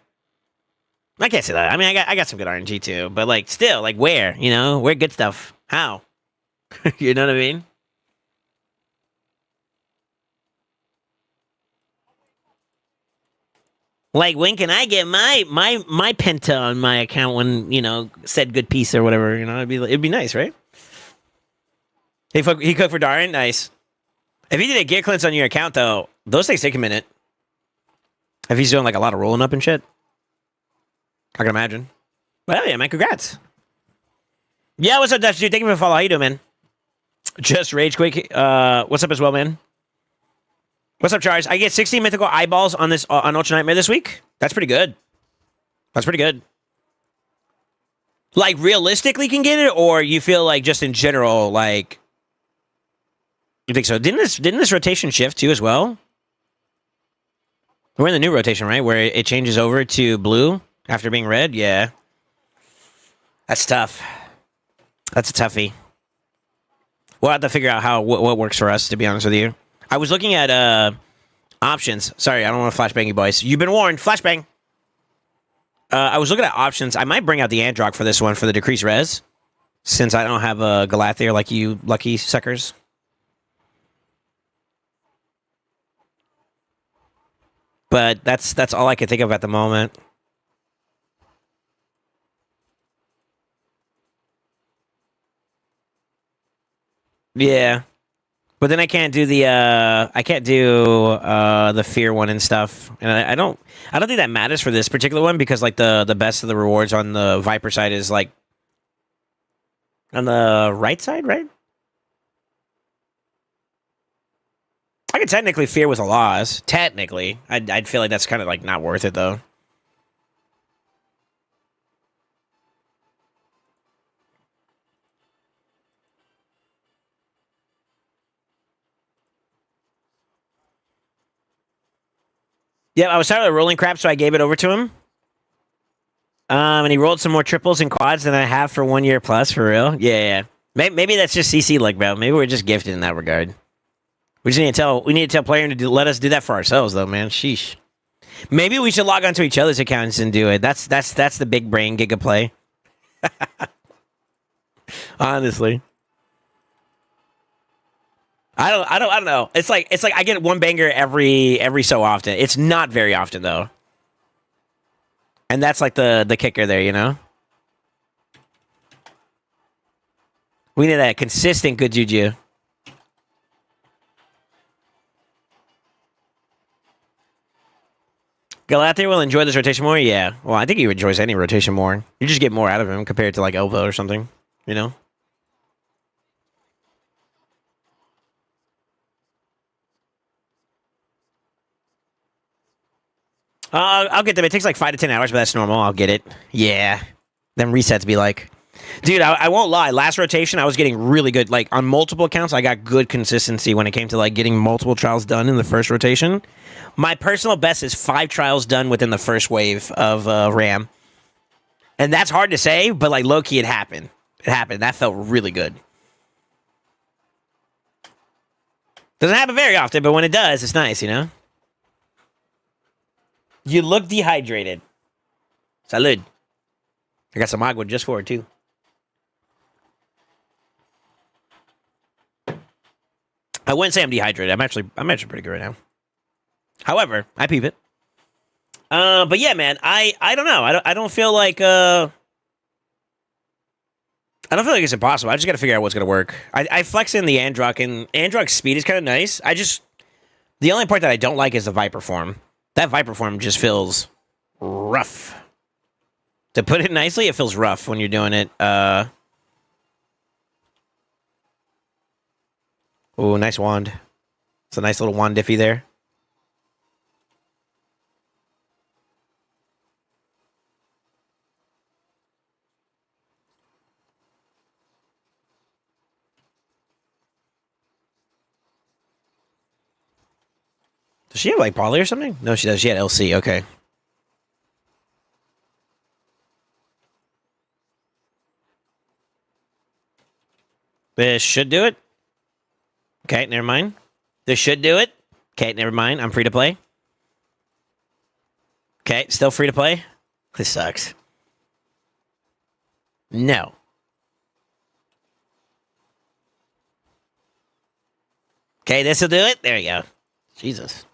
I can't say that. I mean, I got some good RNG too, but like still, like where? You know, where good stuff? How? You know what I mean? Like, when can I get my penta on my account when, you know, said good piece or whatever, you know? It'd be nice, right? He cooked for Darian? Nice. If he did a gear cleanse on your account, though, those things take a minute. If he's doing, like, a lot of rolling up and shit. I can imagine. But hell yeah, man, congrats. Yeah, what's up, Dutch dude? Thank you for the follow. How you doing, man? Just Rage Quake. What's up as well, man? What's up, Charles? I get 16 mythical eyeballs on this on Ultra Nightmare this week. That's pretty good. That's pretty good. Like, realistically can get it, or you feel like just in general, like, you think so? Didn't this rotation shift too as well? We're in the new rotation, right? Where it changes over to blue after being red? Yeah. That's tough. That's a toughie. We'll have to figure out what works for us, to be honest with you. I was looking at options. Sorry, I don't want to flashbang you boys. You've been warned. Flashbang. I was looking at options. I might bring out the Androck for this one for the decreased res, since I don't have a Galathier like you lucky suckers. But that's all I can think of at the moment. Yeah. But then I can't do the fear one and stuff, and I don't think that matters for this particular one because like the best of the rewards on the Viper side is like on the right side, right? I could technically fear with a loss. Technically, I'd feel like that's kind of like not worth it though. Yeah, I was tired of rolling crap, so I gave it over to him. And he rolled some more triples and quads than I have for 1 year plus, for real. Yeah. Maybe that's just CC luck, bro. Maybe we're just gifted in that regard. We need to tell player to let us do that for ourselves, though, man. Sheesh. Maybe we should log onto each other's accounts and do it. That's the big brain giga play. Honestly. I don't know. It's like I get one banger every so often. It's not very often though. And that's like the kicker there, you know? We need that consistent good juju. Galathier will enjoy this rotation more? Yeah. Well, I think he enjoys any rotation more. You just get more out of him compared to like Elvo or something, you know? I'll get them. It takes like 5 to 10 hours, but that's normal. I'll get it. Yeah. Them resets be like. Dude, I won't lie. Last rotation, I was getting really good. Like, on multiple accounts, I got good consistency when it came to, like, getting multiple trials done in the first rotation. My personal best is 5 trials done within the first wave of RAM. And that's hard to say, but, like, low-key, it happened. It happened. That felt really good. Doesn't happen very often, but when it does, it's nice, you know? You look dehydrated. Salud. I got some agua just for it, too. I wouldn't say I'm dehydrated. I'm actually pretty good right now. However, I peep it. But yeah, man, I don't know. I don't feel like I don't feel like it's impossible. I just got to figure out what's gonna work. I flex in the Androck, and Androck's speed is kind of nice. The only part that I don't like is the Viper form. That Viper form just feels rough. To put it nicely, it feels rough when you're doing it. Oh, nice wand. It's a nice little wand diffy there. Does she have, like, poly or something? No, she does. She had LC. Okay. This should do it. Okay, never mind. This should do it. Okay, never mind. I'm free to play. Okay, still free to play. This sucks. No. Okay, this will do it. There you go. Jesus.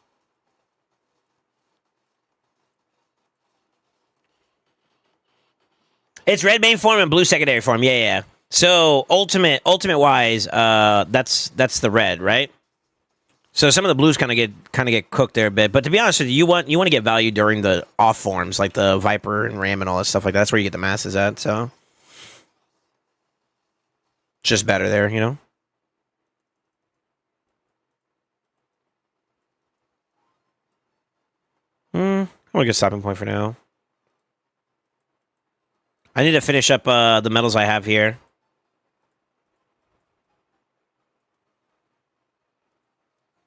It's red main form and blue secondary form. Yeah, yeah. So ultimate wise, that's the red, right? So some of the blues kind of get cooked there a bit. But to be honest with you, you want to get value during the off forms, like the Viper and Ram and all that stuff like that. That's where you get the masses at. So it's just better there, you know. I'm gonna get a stopping point for now. I need to finish up the medals I have here.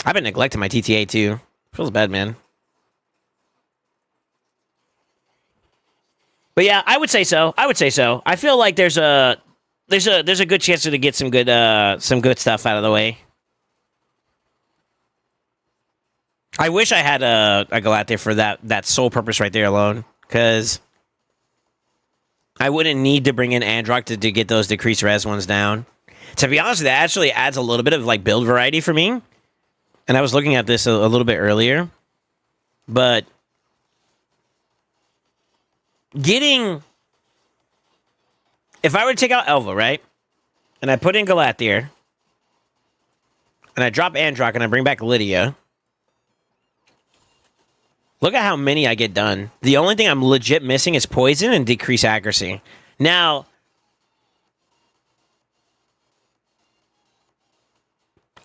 I've been neglecting my TTA too. Feels bad, man. But yeah, I would say so. I feel like there's a good chance to get some good stuff out of the way. I wish I had a Galate for that sole purpose right there alone, because I wouldn't need to bring in Androck to get those decreased res ones down. To be honest, that actually adds a little bit of, like, build variety for me. And I was looking at this a little bit earlier, but if I were to take out Elva, right, and I put in Galathier, and I drop Androck, and I bring back Lydia, look at how many I get done. The only thing I'm legit missing is poison and decrease accuracy. Now,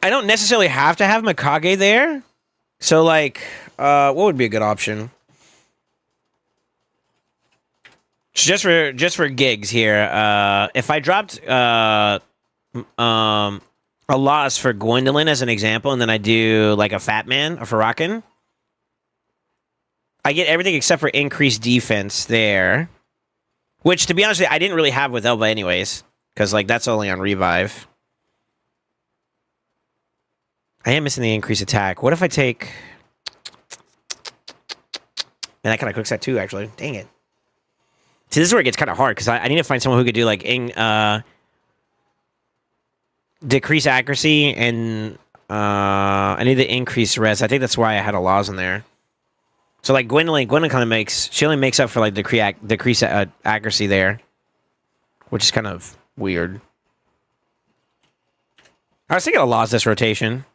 I don't necessarily have to have Mikage there. So, like, what would be a good option? Just for gigs here. If I dropped a loss for Gwendolyn as an example, and then I do, like, a Fat Man, a Farrakhan, I get everything except for increased defense there. Which, to be honest with you, I didn't really have with Elba anyways. Because, like, that's only on revive. I am missing the increased attack. What if I take... Man, that kind of cooks that too, actually. Dang it. See, this is where it gets kind of hard, because I need to find someone who could do, like, decrease accuracy, and I need to increase res. I think that's why I had a laws in there. So, like, Gwendolyn kind of makes... She only makes up for, like, decrease accuracy there. Which is kind of weird. I was thinking of laws this rotation.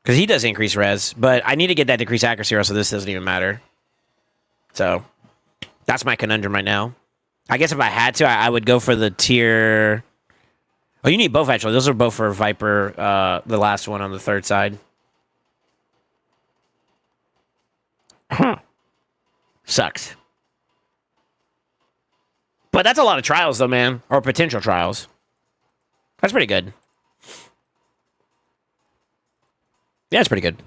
Because he does increase res, but I need to get that decrease accuracy, or else this doesn't even matter. So, that's my conundrum right now. I guess if I had to, I would go for the tier... Oh, you need both, actually. Those are both for Viper, the last one on the third side. Sucks. But that's a lot of trials, though, man. Or potential trials. That's pretty good. Yeah, it's pretty good.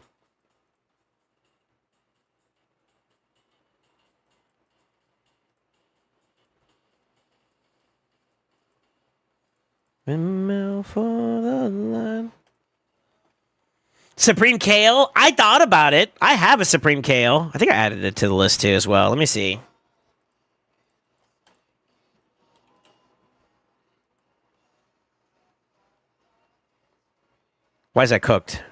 Windmill for the line. Supreme Kale? I thought about it. I have a Supreme Kale. I think I added it to the list, too, as well. Let me see. Why is that cooked?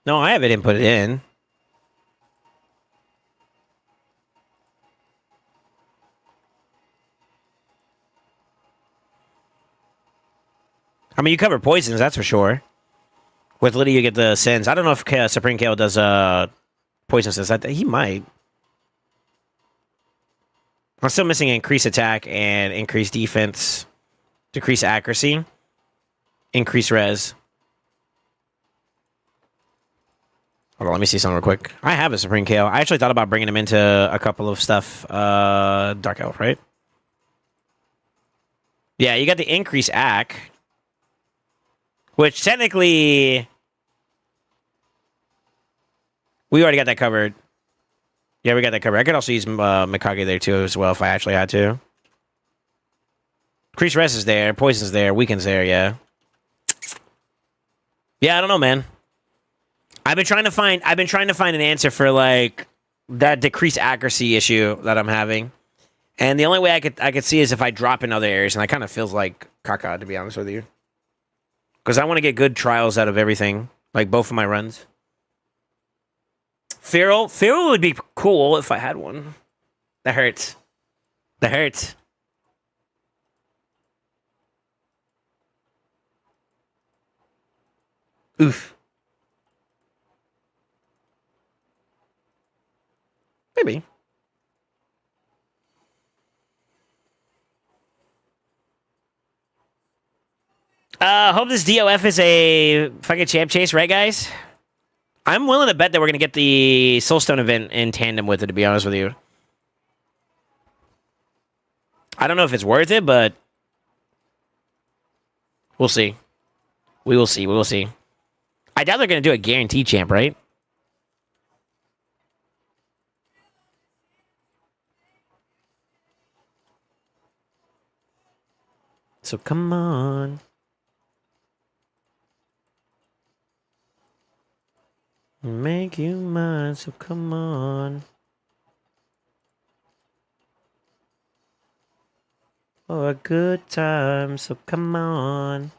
No, I have it and put it in. I mean, you cover poisons, that's for sure. With Liddy, you get the sins. I don't know if Supreme Kale does poison sins. He might. I'm still missing increase attack and increase defense, decrease accuracy, increase res. Hold on, let me see something real quick. I have a Supreme Kale. I actually thought about bringing him into a couple of stuff. Dark Elf, right? Yeah, you got the increase AC, which technically we already got that covered. Yeah, we got that covered. I could also use Mikage there too as well if I actually had to. Increase res is there, poison's there, weaken's there. Yeah. Yeah, I don't know, man. I've been trying to find an answer for like that decreased accuracy issue that I'm having, and the only way I could see is if I drop in other areas, and that kind of feels like caca, to be honest with you, because I want to get good trials out of everything, like both of my runs. Feral would be cool if I had one. That hurts. That hurts. Oof. Maybe. Hope this DOF is a fucking champ chase, right, guys? I'm willing to bet that we're going to get the Soulstone event in tandem with it, to be honest with you. I don't know if it's worth it, but we'll see. We will see. We will see. I doubt they're going to do a guaranteed champ, right? So come on. Make you mine, so come on. For a good time, so come on.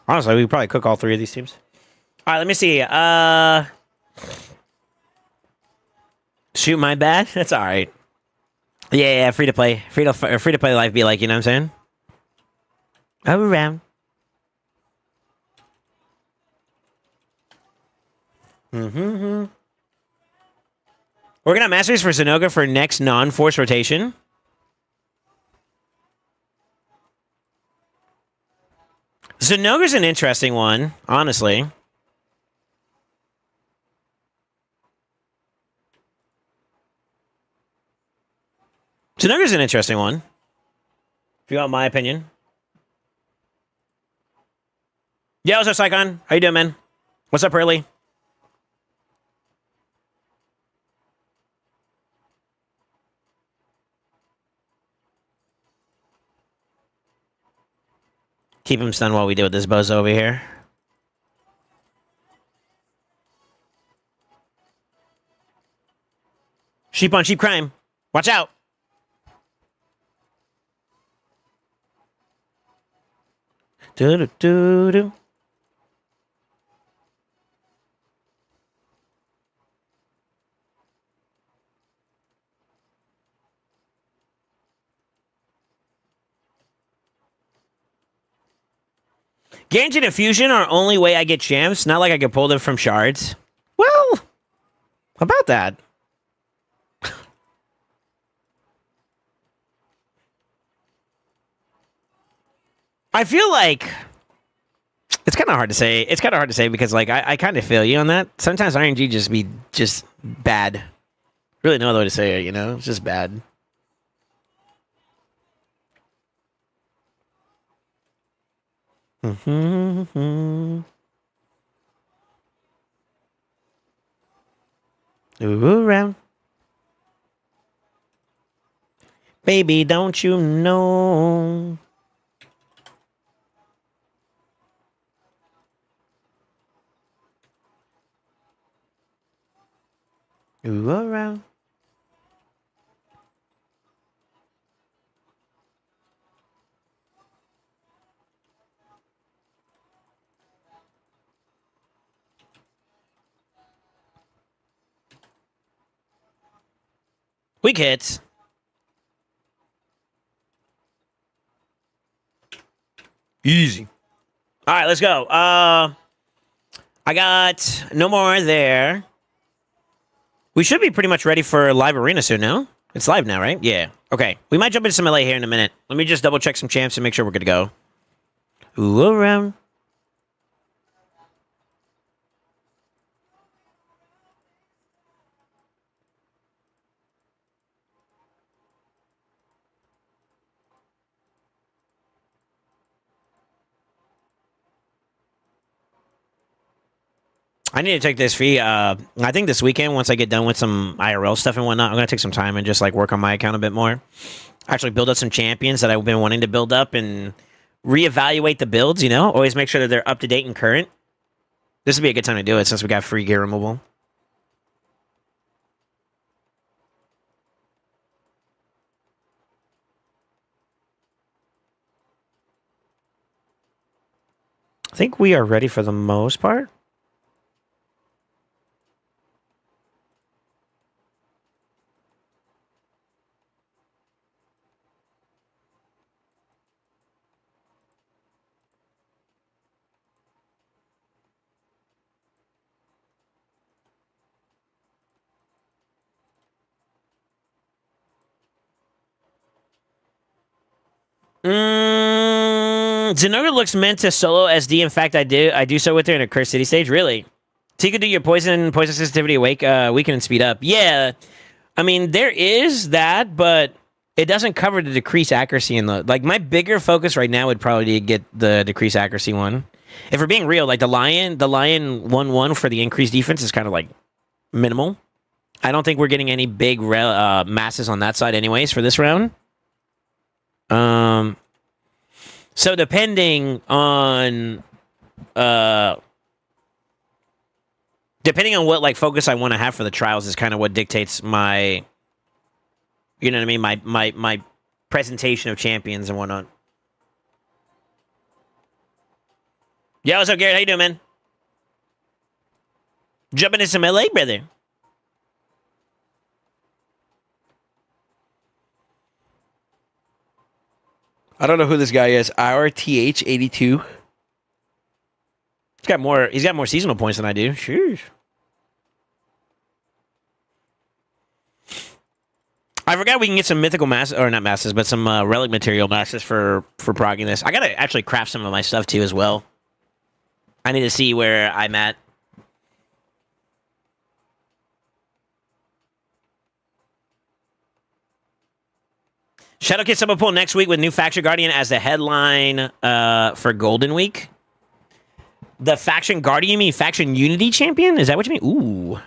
Honestly, we could probably cook all three of these teams. All right, let me see. Shoot, my bad. That's all right. Yeah, free to play. Free to play life be like, you know what I'm saying? Around. Mm-hmm. We're gonna have masteries for Zenoga for next non-force rotation. Zenoga's an interesting one, honestly. Zenoga's an interesting one. If you want my opinion. Yeah, what's up, Psychon? How you doing, man? What's up, Hurley? Keep him stunned while we deal with this bozo over here. Sheep on sheep crime. Watch out. Do-do-do-do. Guaranteed Fusion are only way I get champs. Not like I can pull them from shards. Well, how about that? I feel like it's kind of hard to say. It's kind of hard to say because like I kind of feel you on that. Sometimes RNG just be just bad. Really no other way to say it. You know, it's just bad. Ooh, around. Baby, don't you know? Ooh, around. Weak hits. Easy. All right, let's go. I got no more there. We should be pretty much ready for live arena soon now. It's live now, right? Yeah. Okay. We might jump into some LA here in a minute. Let me just double check some champs and make sure we're good to go. Ooh, around. I need to take this fee. I think this weekend, once I get done with some IRL stuff and whatnot, I'm going to take some time and just like work on my account a bit more. Actually build up some champions that I've been wanting to build up and reevaluate the builds, you know? Always make sure that they're up to date and current. This would be a good time to do it since we got free gear removal. I think we are ready for the most part. Zenoga looks meant to solo SD. In fact, I do so with her in a Curse City stage. Really? So you could do your poison sensitivity awake, weaken and speed up. Yeah. I mean, there is that, but it doesn't cover the decreased accuracy in the like my bigger focus right now would probably be to get the decreased accuracy one. If we're being real, like the lion 1-1 for the increased defense is kind of like minimal. I don't think we're getting any big masses on that side anyways for this round. So depending on what like focus I want to have for the trials is kind of what dictates my, you know what I mean, my presentation of champions and whatnot. Yo, what's up, Garrett? How you doing, man? Jumping into some LA, brother. I don't know who this guy is. RTH82. He's got more seasonal points than I do. Sheesh. I forgot we can get some mythical masses, or not masses, but some relic material masses for progging this. I gotta actually craft some of my stuff too as well. I need to see where I'm at. Shadow Kid Summer Pool next week with new Faction Guardian as the headline for Golden Week. The Faction Guardian, you mean Faction Unity Champion? Is that what you mean? Ooh.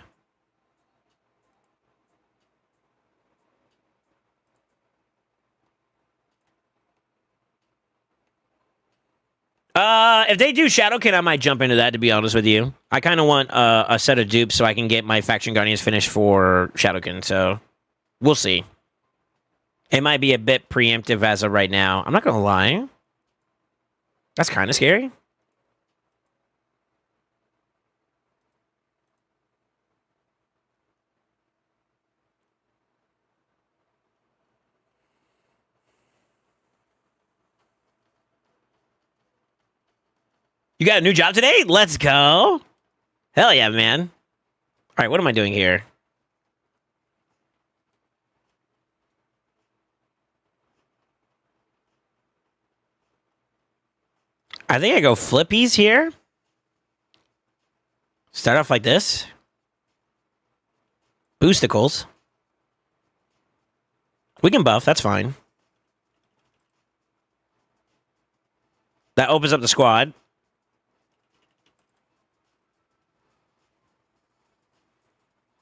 If they do Shadowkin, I might jump into that, to be honest with you. I kind of want a set of dupes so I can get my Faction Guardians finished for Shadowkin, so we'll see. It might be a bit preemptive as of right now. I'm not going to lie. That's kind of scary. You got a new job today? Let's go. Hell yeah, man. All right, what am I doing here? I think I go flippies here. Start off like this. Boosticles. We can buff, that's fine. That opens up the squad.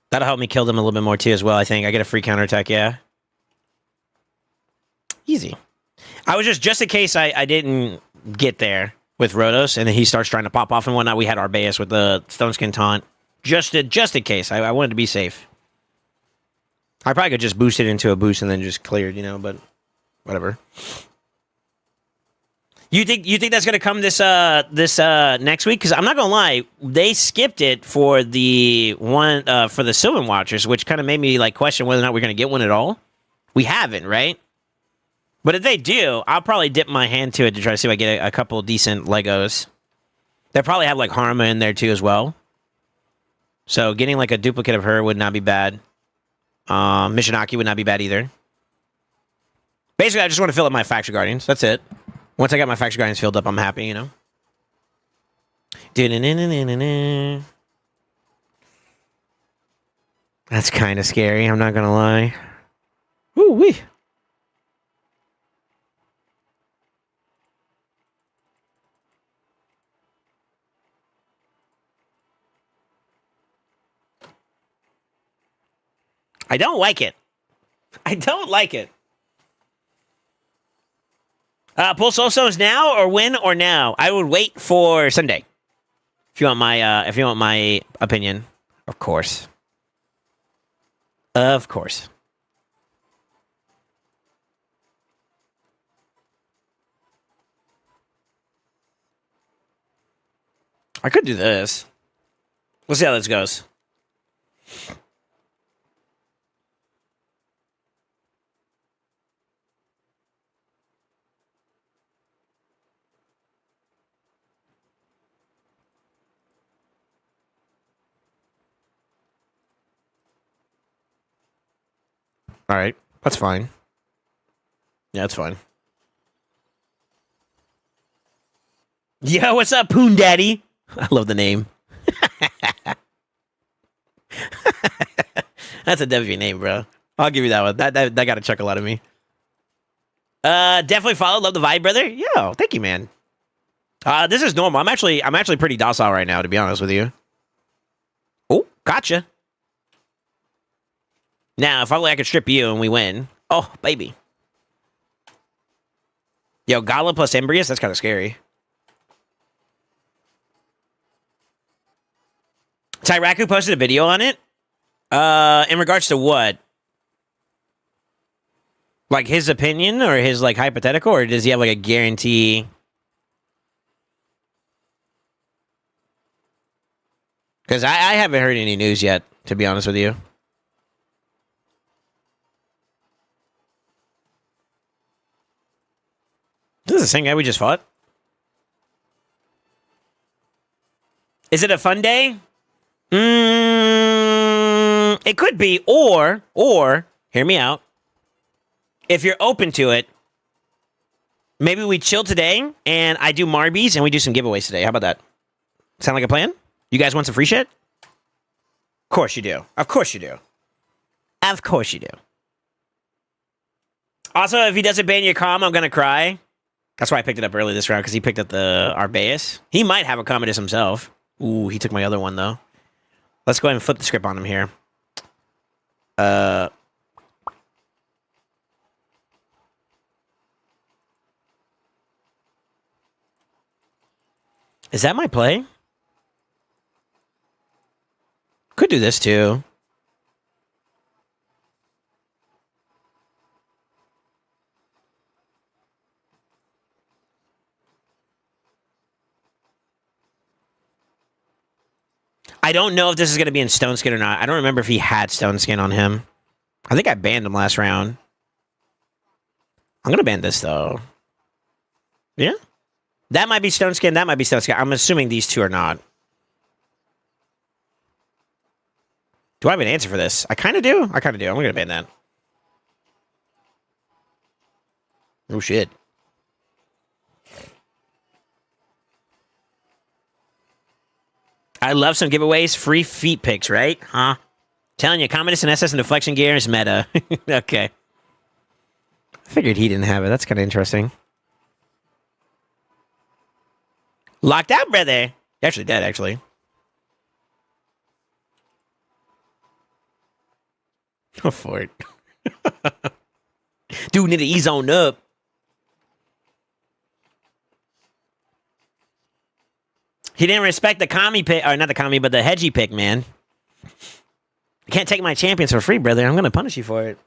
That'll help me kill them a little bit more too as well, I think. I get a free counterattack, yeah. Easy. I was just in case I didn't get there with Rotos, and then he starts trying to pop off and whatnot. We had Arbeus with the Stone Skin taunt. Just in case. I wanted to be safe. I probably could just boost it into a boost and then just cleared, you know, but whatever. You think that's gonna come this next week? Because I'm not gonna lie, they skipped it for the one for the Sylvan Watchers, which kind of made me like question whether or not we're gonna get one at all. We haven't, right? But if they do, I'll probably dip my hand to it to try to see if I get a couple decent Legos. They probably have like Harma in there too as well. So getting like a duplicate of her would not be bad. Mishinaki would not be bad either. Basically, I just want to fill up my Factory Guardians. That's it. Once I got my Factory Guardians filled up, I'm happy, you know? That's kind of scary, I'm not gonna lie. Woo-wee. I don't like it. I don't like it. Pull SoulSaint now or win or now? I would wait for Sunday. If you want my opinion, of course. Of course. I could do this. We'll see how this goes. All right, that's fine. Yeah, that's fine. Yo, what's up, Poon Daddy? I love the name. That's a W name, bro. I'll give you that one. That got a chuckle out of me. Definitely follow. Love the vibe, brother. Yo, thank you, man. This is normal. I'm actually pretty docile right now, to be honest with you. Oh, gotcha. Now, if only I could strip you and we win. Oh, baby. Yo, Gala plus Embrius? That's kind of scary. Tyraku posted a video on it. In regards to what? Like his opinion or his like hypothetical, or does he have like a guarantee? Because I haven't heard any news yet, to be honest with you. This is the same guy we just fought. Is it a fun day? It could be, or, hear me out. If you're open to it, maybe we chill today and I do Marbies and we do some giveaways today. How about that? Sound like a plan? You guys want some free shit? Of course you do. Of course you do. Of course you do. Also, if he doesn't ban your comm, I'm gonna cry. That's why I picked it up early this round, because he picked up the Arbeus. He might have a Commodus himself. Ooh, he took my other one, though. Let's go ahead and flip the script on him here. Is that my play? Could do this, too. I don't know if this is going to be in Stone Skin or not. I don't remember if he had Stone Skin on him. I think I banned him last round. I'm going to ban this, though. Yeah? That might be Stone Skin. That might be Stone Skin. I'm assuming these two are not. Do I have an answer for this? I kind of do. I kind of do. I'm going to ban that. Oh, shit. I love some giveaways. Free feet picks, right? Huh? Telling you, Commodus and SS and deflection gear is meta. Okay. I figured he didn't have it. That's kind of interesting. Locked out, brother. You're actually dead, actually. Go for it. Dude, need to ease on up. He didn't respect the commie pick, or not the commie, but the hedgy pick, man. You can't take my champions for free, brother. I'm going to punish you for it.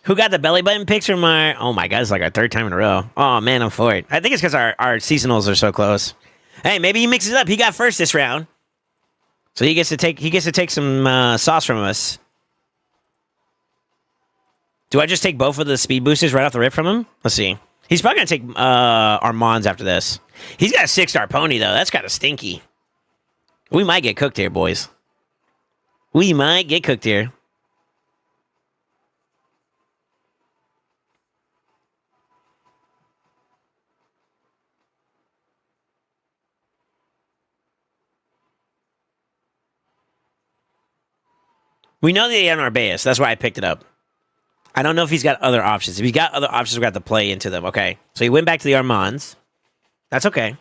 Who got the belly button picks from my... Oh, my God. It's like our third time in a row. Oh, man, I'm for it. I think it's because our seasonals are so close. Hey, maybe he mixes it up. He got first this round. So he gets to take some sauce from us. Do I just take both of the speed boosters right off the rip from him? Let's see. He's probably going to take Armands after this. He's got a 6-star pony, though. That's kind of stinky. We might get cooked here, boys. We might get cooked here. We know that he had Arbeus. That's why I picked it up. I don't know if he's got other options. If he's got other options, we're going to have to play into them. Okay. So he went back to the Armands. That's okay.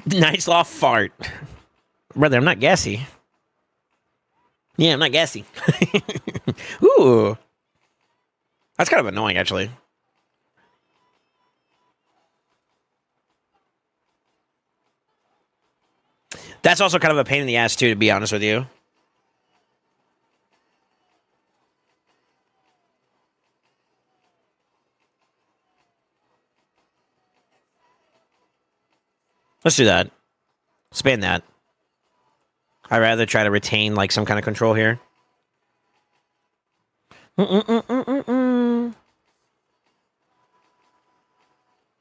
Nice law fart. Brother, I'm not gassy. Yeah, I'm not gassy. Ooh. That's kind of annoying, actually. That's also kind of a pain in the ass, too, to be honest with you. Let's do that. Span that. I'd rather try to retain, like, some kind of control here.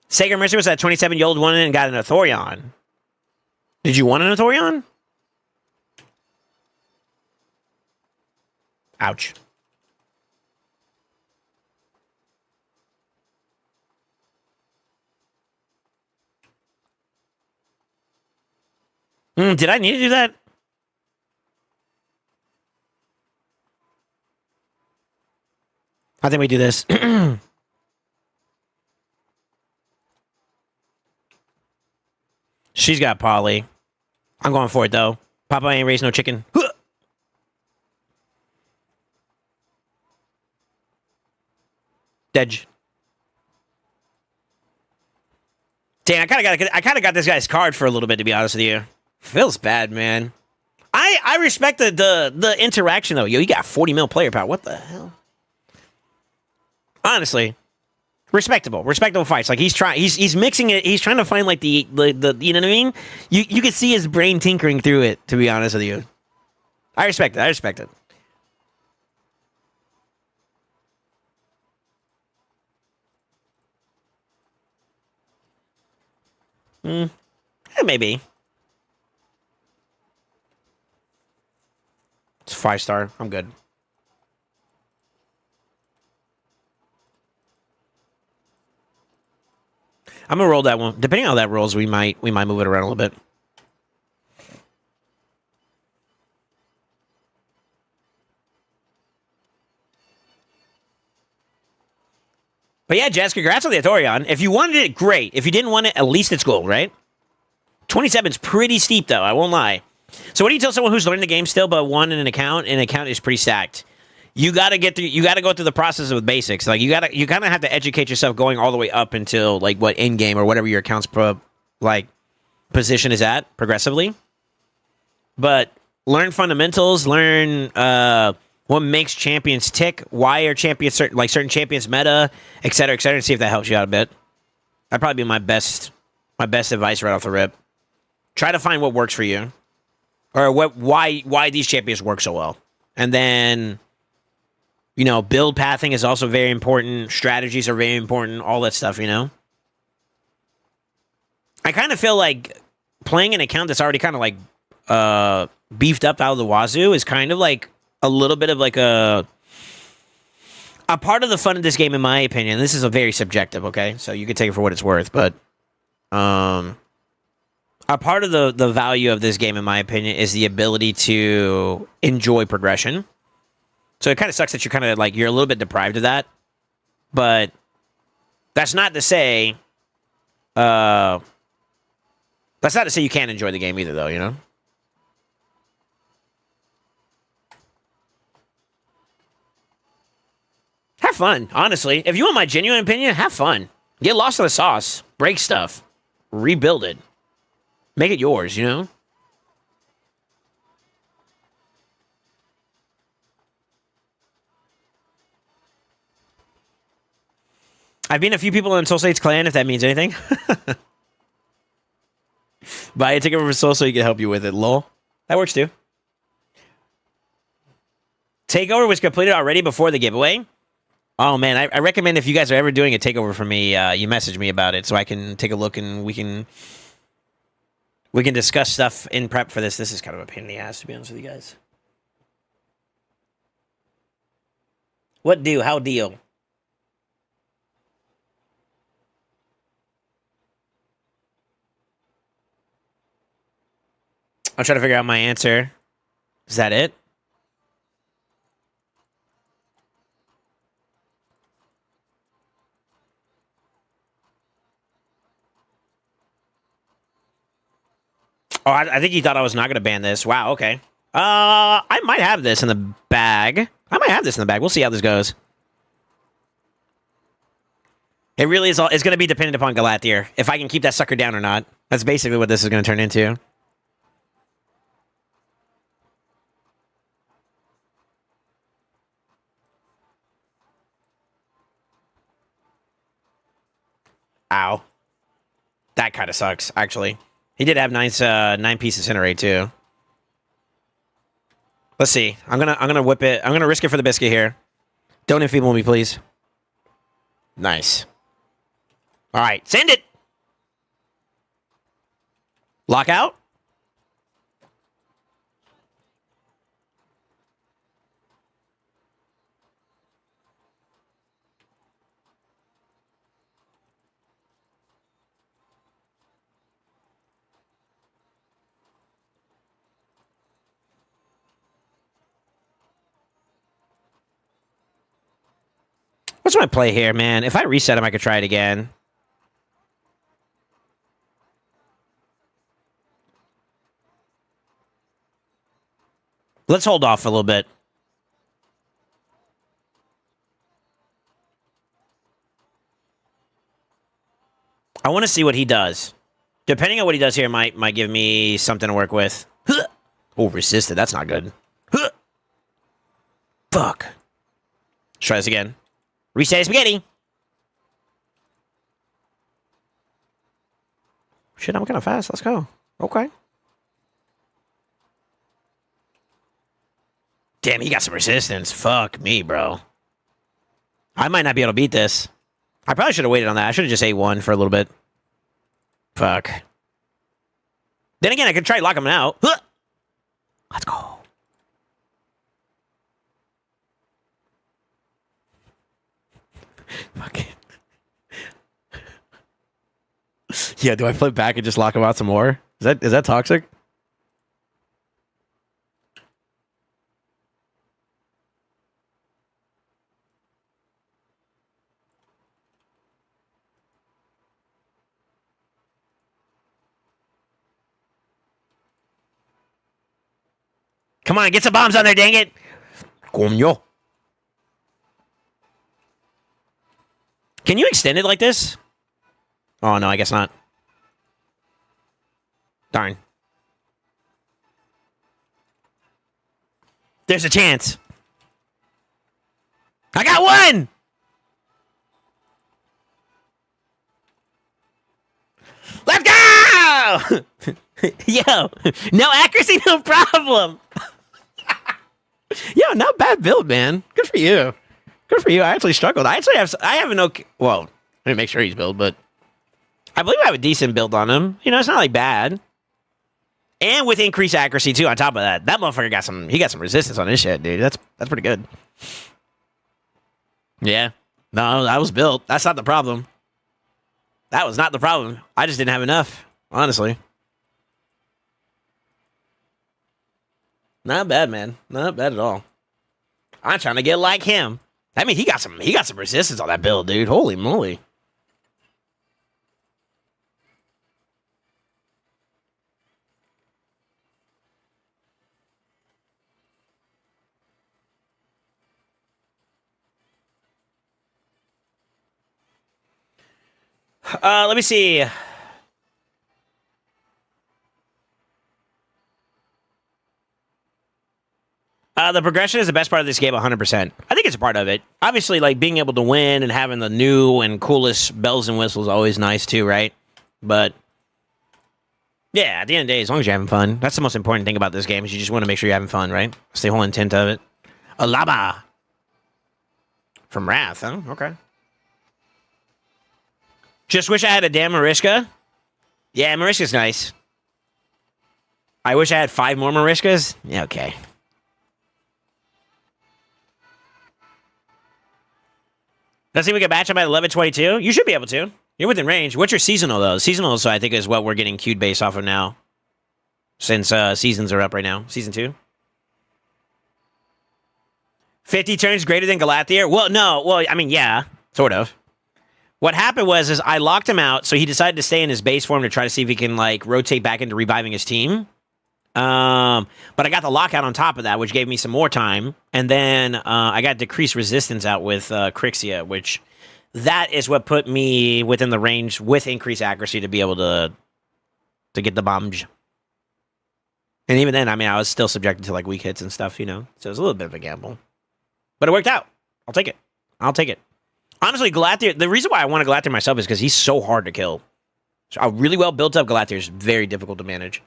Sacred Mercy was that 27-year-old one and got an Athorion. Did you want an Athorion? Ouch. Did I need to do that? I think we do this. She's got Polly. I'm going for it, though. Papa ain't raised no chicken. Dedge. Dang, I kind of got this guy's card for a little bit, to be honest with you. Feels bad, man. I respect the interaction, though. Yo, you got 40 mil player power. What the hell? Honestly, respectable fights. Like he's mixing it. He's trying to find like the you know what I mean. You can see his brain tinkering through it. To be honest with you, I respect it. Yeah, maybe it's 5-star. I'm good. I'm gonna roll that one. Depending on how that rolls, we might move it around a little bit. But yeah, Jess, congrats on the Athorion. If you wanted it, great. If you didn't want it, at least it's gold, right? 27's pretty steep, though. I won't lie. So what do you tell someone who's learning the game still, but won in an account? An account is pretty stacked. You gotta go through the process with basics. Like you kind of have to educate yourself going all the way up until like what in game or whatever your account's position is at progressively. But learn fundamentals. Learn what makes champions tick. Why are champions certain champions meta, et cetera, and see if that helps you out a bit. That'd probably be my best advice right off the rip. Try to find what works for you, or why these champions work so well, and then. You know, build pathing is also very important. Strategies are very important. All that stuff, you know? I kind of feel like playing an account that's already kind of like beefed up out of the wazoo is kind of like a little bit of like a part of the fun of this game, in my opinion. This is a very subjective, okay? So you can take it for what it's worth, but a part of the value of this game, in my opinion, is the ability to enjoy progression. So it kind of sucks that you're kind of like, you're a little bit deprived of that, but that's not to say you can't enjoy the game either, though, you know? Have fun, honestly. If you want my genuine opinion, have fun. Get lost in the sauce. Break stuff. Rebuild it. Make it yours, you know? I've been a few people in SoulSaint's clan, if that means anything. Buy a takeover for Soul so he can help you with it. Lol. That works too. Takeover was completed already before the giveaway. Oh man, I recommend if you guys are ever doing a takeover for me, you message me about it so I can take a look and we can discuss stuff in prep for this. This is kind of a pain in the ass, to be honest with you guys. What do? How deal? I'm trying to figure out my answer. Is that it? Oh, I think he thought I was not going to ban this. Wow, okay. I might have this in the bag. We'll see how this goes. It really is all. It's going to be dependent upon Galathier. If I can keep that sucker down or not. That's basically what this is going to turn into. Ow. That kind of sucks, actually. He did have nice 9-piece Incinerate too. Let's see. I'm gonna whip it. I'm gonna risk it for the biscuit here. Don't enfeeble me, please. Nice. All right, send it. Lockout. What's my play here, man? If I reset him, I could try it again. Let's hold off a little bit. I want to see what he does. Depending on what he does here, might give me something to work with. Oh, resisted. That's not good. Fuck. Let's try this again. Reset spaghetti. Shit, I'm kind of fast. Let's go. Okay. Damn, he got some resistance. Fuck me, bro. I might not be able to beat this. I probably should have waited on that. I should have just A1 for a little bit. Fuck. Then again, I could try to lock him out. Let's go. Fucking. Yeah, do I flip back and just lock him out some more? Is that toxic? Come on, get some bombs on there, dang it. Coño. Can you extend it like this? Oh, no, I guess not. Darn. There's a chance. I got one! Let's go! Yo, no accuracy, no problem. Yo, not bad build, man. Good for you. Good for you. I actually struggled. I have an okay. Well, let me make sure he's build, but I believe I have a decent build on him. You know, it's not like bad. And with increased accuracy too. On top of that, that motherfucker got some. He got some resistance on his shit, dude. That's pretty good. Yeah. No, that was built. That's not the problem. That was not the problem. I just didn't have enough, honestly. Not bad, man. Not bad at all. I'm trying to get like him. I mean, he got some resistance on that build, dude. Holy moly. Let me see. The progression is the best part of this game, 100%. I think it's a part of it. Obviously, like, being able to win and having the new and coolest bells and whistles is always nice, too, right? But, yeah, at the end of the day, as long as you're having fun, that's the most important thing about this game, is you just want to make sure you're having fun, right? That's the whole intent of it. Alaba. From Wrath, huh? Okay. Just wish I had a damn Marishka. Yeah, Marishka's nice. I wish I had 5 more Marishkas. Yeah, okay. Let's see if we can match up at 11:22. You should be able to. You're within range. What's your seasonal, though? Seasonal, so I think, is what we're getting queued based off of now. Since seasons are up right now. Season 2. 50 turns greater than Galathier? Well, no. Well, I mean, yeah. Sort of. What happened was I locked him out, so he decided to stay in his base form to try to see if he can, like, rotate back into reviving his team. But I got the lockout on top of that, which gave me some more time. And then I got decreased resistance out with Crixia, which that is what put me within the range with increased accuracy to be able to get the bombs. And even then, I mean, I was still subjected to like weak hits and stuff, you know. So it was a little bit of a gamble. But it worked out. I'll take it. I'll take it. Honestly, Galathier, the reason why I want to Galathier myself is because he's so hard to kill. So a really well built up Galathier is very difficult to manage.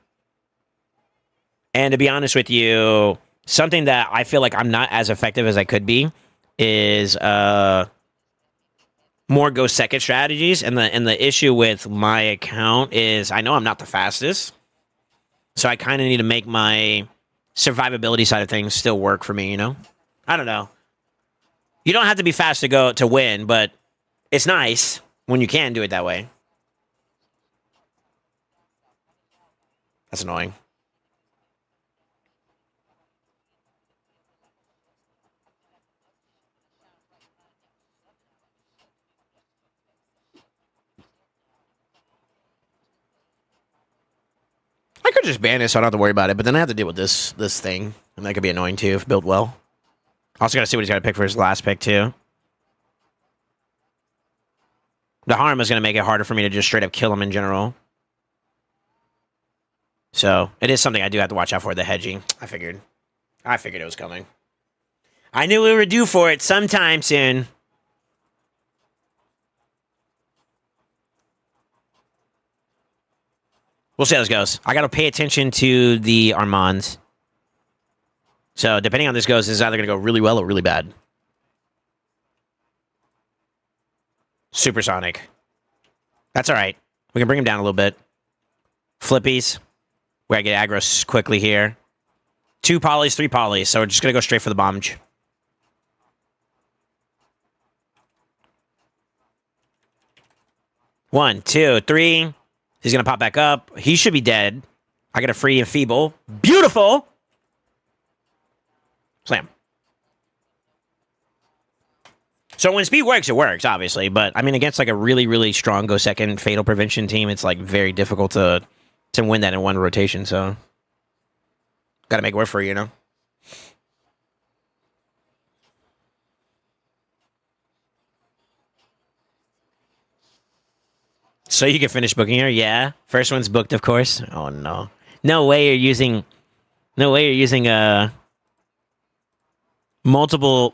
And to be honest with you, something that I feel like I'm not as effective as I could be is more go second strategies. And the issue with my account is I know I'm not the fastest. So I kind of need to make my survivability side of things still work for me, you know? I don't know. You don't have to be fast to win, but it's nice when you can do it that way. That's annoying. I could just ban it so I don't have to worry about it, but then I have to deal with this thing, and that could be annoying too if built well. Also got to see what he's got to pick for his last pick too. The harm is going to make it harder for me to just straight up kill him in general. So it is something I do have to watch out for, the hedging. I figured it was coming. I knew we were due for it sometime soon. We'll see how this goes. I got to pay attention to the Armands. So, depending on how this goes, this is either going to go really well or really bad. Supersonic. That's all right. We can bring him down a little bit. Flippies. We got to get aggro quickly here. 2 polys, 3 polys. So, we're just going to go straight for the bomb. One, two, three. He's going to pop back up. He should be dead. I got a free and feeble. Beautiful. Slam. So when speed works, it works, obviously. But, I mean, against, like, a really, really strong go second fatal prevention team, it's, like, very difficult to win that in one rotation. So, got to make it work for you, you know? So you can finish booking her? Yeah. First one's booked, of course. Oh, no. No way you're using multiple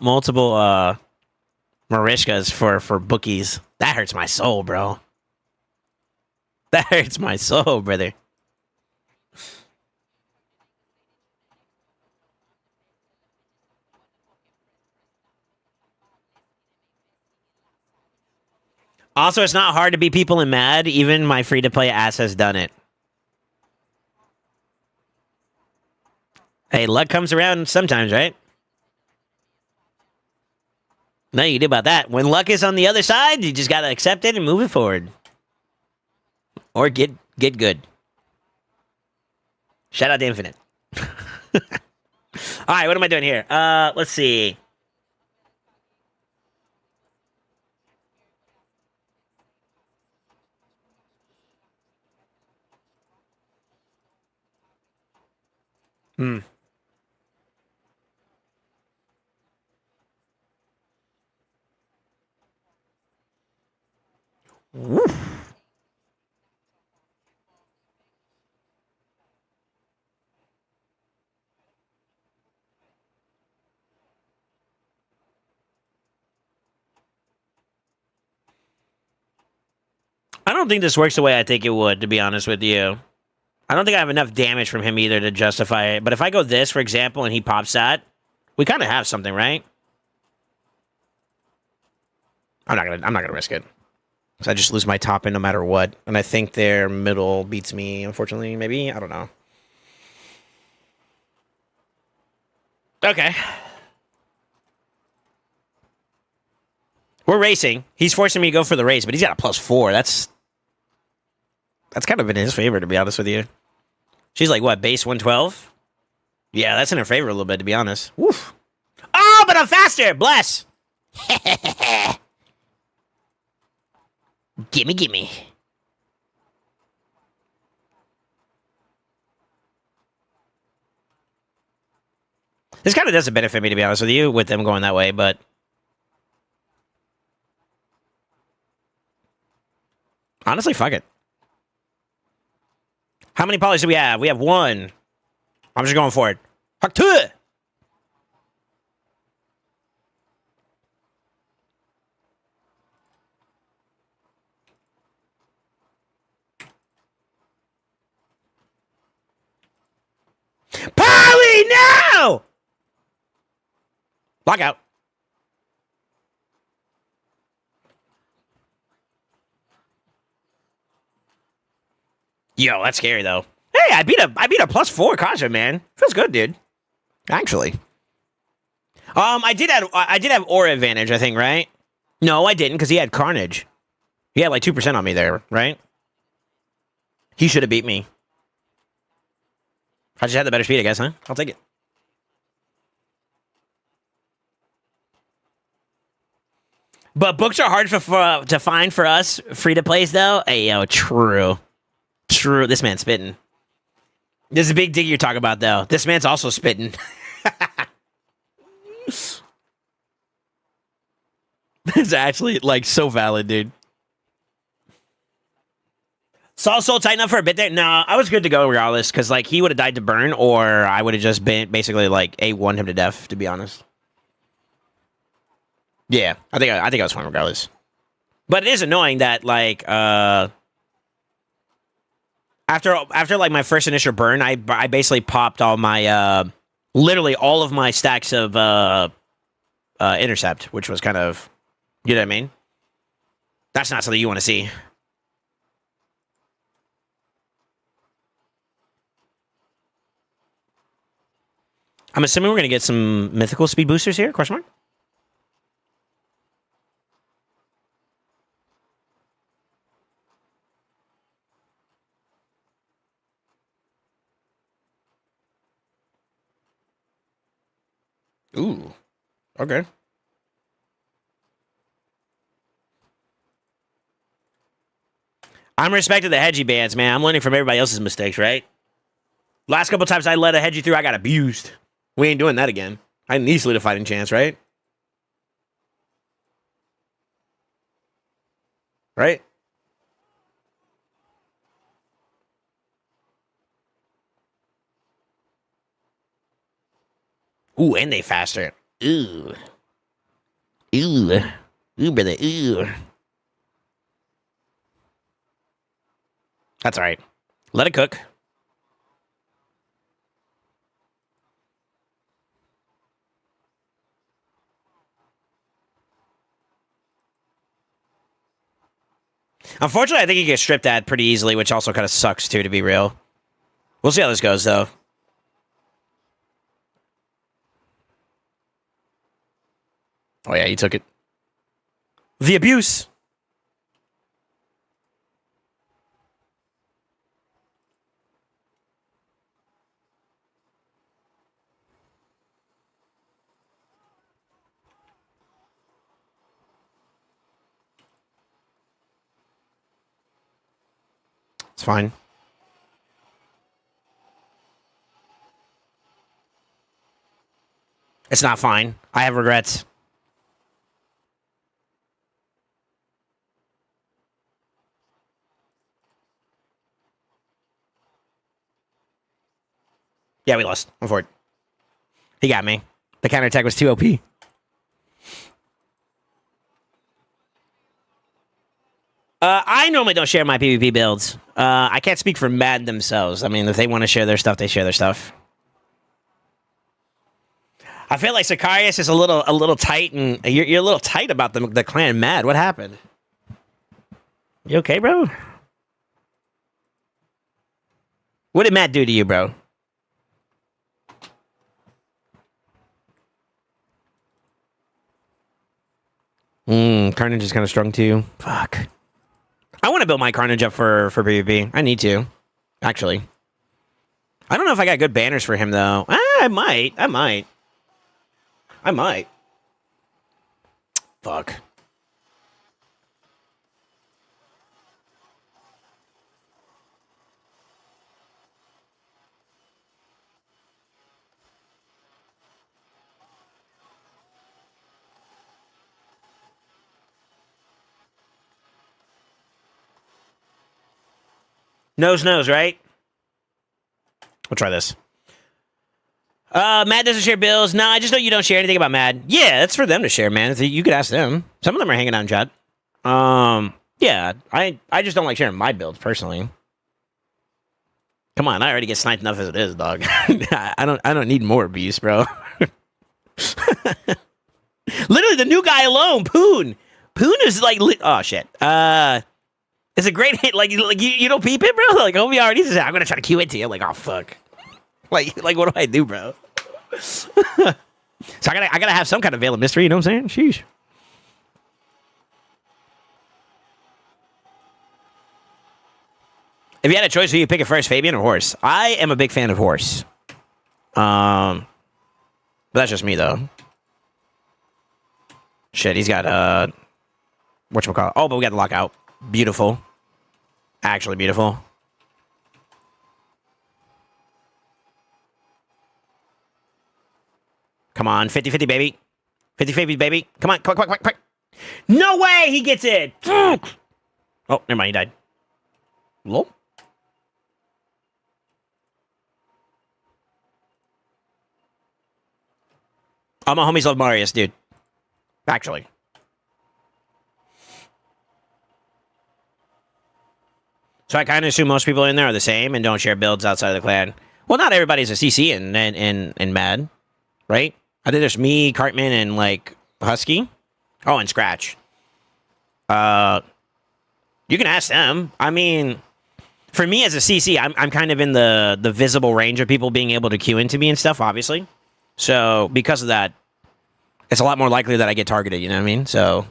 Marishkas for bookies. That hurts my soul, bro. That hurts my soul, brother. Also, it's not hard to beat people in Mad. Even my free-to-play ass has done it. Hey, luck comes around sometimes, right? Nothing you can do about that. When luck is on the other side, you just gotta accept it and move it forward. Or get good. Shout out to Infinite. All right, what am I doing here? Let's see. Hmm. Woof. I don't think this works the way I think it would, to be honest with you. I don't think I have enough damage from him either to justify it. But if I go this, for example, and he pops that, we kind of have something, right? I'm not gonna risk it. Because I just lose my top end no matter what. And I think their middle beats me, unfortunately, maybe. I don't know. Okay. We're racing. He's forcing me to go for the race, but he's got a +4. That's kind of in his favor, to be honest with you. She's like, what, base 112? Yeah, that's in her favor a little bit, to be honest. Woof. Oh, but I'm faster! Bless! Gimme. This kind of doesn't benefit me, to be honest with you, with them going that way, but... honestly, fuck it. How many polys do we have? We have 1. I'm just going for it. Fuck 2! Poly, no! Lockout. Yo, that's scary though. Hey, I beat a +4 Kasha, man. Feels good, dude. Actually. I did have aura advantage, I think, right? No, I didn't, because he had Carnage. He had like 2% on me there, right? He should have beat me. I just had the better speed, I guess, huh? I'll take it. But books are hard to find for us free to plays, though. Hey, yo, true. This man's spitting. This is a big dig you're talking about, though. This man's also spitting. It's actually, like, so valid, dude. Saw Soul tighten up for a bit there? No, I was good to go regardless, because, like, he would have died to burn, or I would have just been, basically, like, A1 him to death, to be honest. Yeah, I think I was fine regardless. But it is annoying that, like, after like my first initial burn, I basically popped all my literally all of my stacks of intercept, which was kind of, you know what I mean? That's not something you want to see. I'm assuming we're gonna get some mythical speed boosters here? Question mark. Ooh. Okay. I'm respecting the hedgy bands, man. I'm learning from everybody else's mistakes, right? Last couple times I let a hedgy through, I got abused. We ain't doing that again. I need to fighting chance, right? Right? Ooh, and they faster. Ooh. Ooh. Ooh, brother. Ooh. That's all right. Let it cook. Unfortunately, I think he gets stripped at pretty easily, which also kind of sucks, too, to be real. We'll see how this goes, though. Oh, yeah, he took it. The abuse. It's fine. It's not fine. I have regrets. Yeah, we lost. I'm for it. He got me. The counterattack was too OP. I normally don't share my PvP builds. I can't speak for Mad themselves. I mean, if they want to share their stuff, they share their stuff. I feel like Sicarius is a little tight, and you're a little tight about the clan Mad. What happened? You okay, bro? What did Matt do to you, bro? Carnage is kind of strong too. Fuck. I want to build my Carnage up for PvP. I need to, actually. I don't know if I got good banners for him though. I might. Fuck. Nose, right? We'll try this. Mad doesn't share bills. No, I just know you don't share anything about Mad. Yeah, that's for them to share, man. You could ask them. Some of them are hanging out in chat. Yeah, I just don't like sharing my builds personally. Come on, I already get sniped enough as it is, dog. I don't need more abuse, bro. Literally, the new guy alone, Poon. Poon is like, oh shit. It's a great hit. Like you don't peep it, bro. Like homie already said, I'm gonna try to queue it to you. I'm like, oh fuck. Like what do I do, bro? So I gotta have some kind of veil of mystery. You know what I'm saying? Sheesh. If you had a choice, who you pick it first, Fabian or Horse? I am a big fan of Horse. But that's just me though. Shit, he's got whatchamacallit. Oh, but we got the lockout. Beautiful. Actually beautiful. Come on, 50-50, baby. 50-50, baby. Come on, quick. No way he gets it! Oh, never mind, he died. Lol. All my homies love Marius, dude. Actually. So I kind of assume most people in there are the same and don't share builds outside of the clan. Well, not everybody's a CC in Mad, right? I think there's me, Cartman, and like Husky. Oh, and Scratch. You can ask them. I mean, for me as a CC, I'm kind of in the visible range of people being able to queue into me and stuff, obviously. So because of that, it's a lot more likely that I get targeted. You know what I mean? So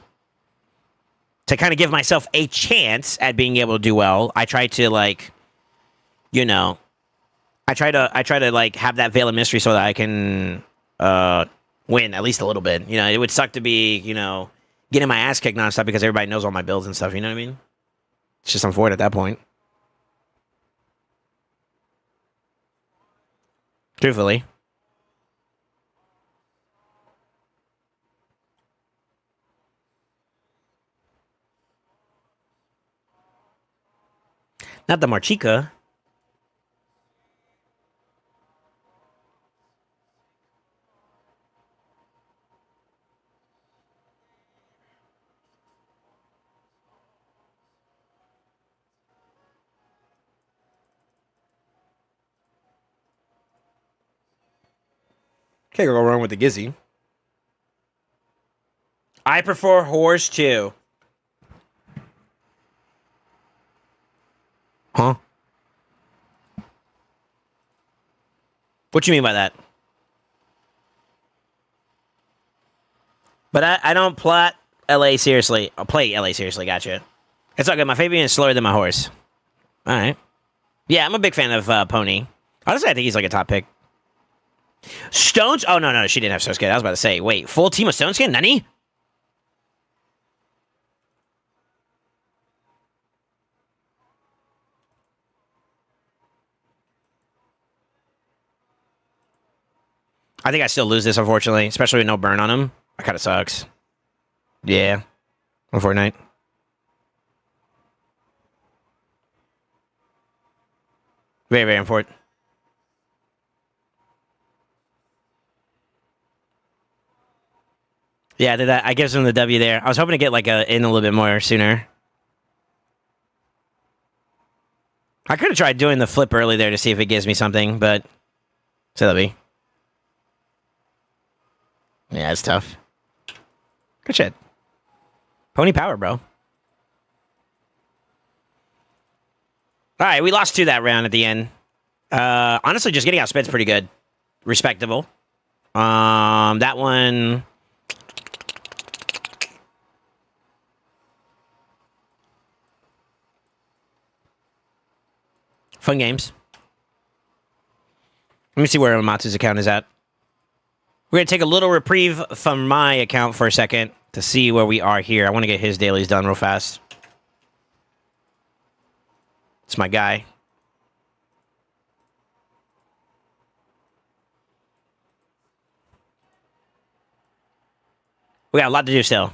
to kind of give myself a chance at being able to do well, I try to like, you know, I try to like have that veil of mystery so that I can win at least a little bit. You know, it would suck to be, you know, getting my ass kicked nonstop because everybody knows all my builds and stuff. You know what I mean? It's just unfortunate at that point. Truthfully. Not the Marchica. Can't go wrong with the Gizzy. I prefer Horse too. Huh? What you mean by that? But I don't plot LA seriously. I'll play LA seriously. Gotcha. It's all good. My Fabian is slower than my horse. All right. Yeah, I'm a big fan of Pony. Honestly, I think he's like a top pick. Stones? Oh, no, she didn't have Stone Skin. I was about to say, wait, full team of Stone Skin? Nani? I think I still lose this, unfortunately, especially with no burn on him. That kind of sucks. Yeah. On Fortnite. Very, very important. Yeah, I did that. I gives him the W there. I was hoping to get like in a little bit more sooner. I could have tried doing the flip early there to see if it gives me something, but say that be. Yeah, it's tough. Good shit. Pony power, bro. All right, we lost 2 that round at the end. Honestly, just getting outsped's pretty good. Respectable. That one... Fun games. Let me see where Amatsu's account is at. We're going to take a little reprieve from my account for a second to see where we are here. I want to get his dailies done real fast. It's my guy. We got a lot to do still.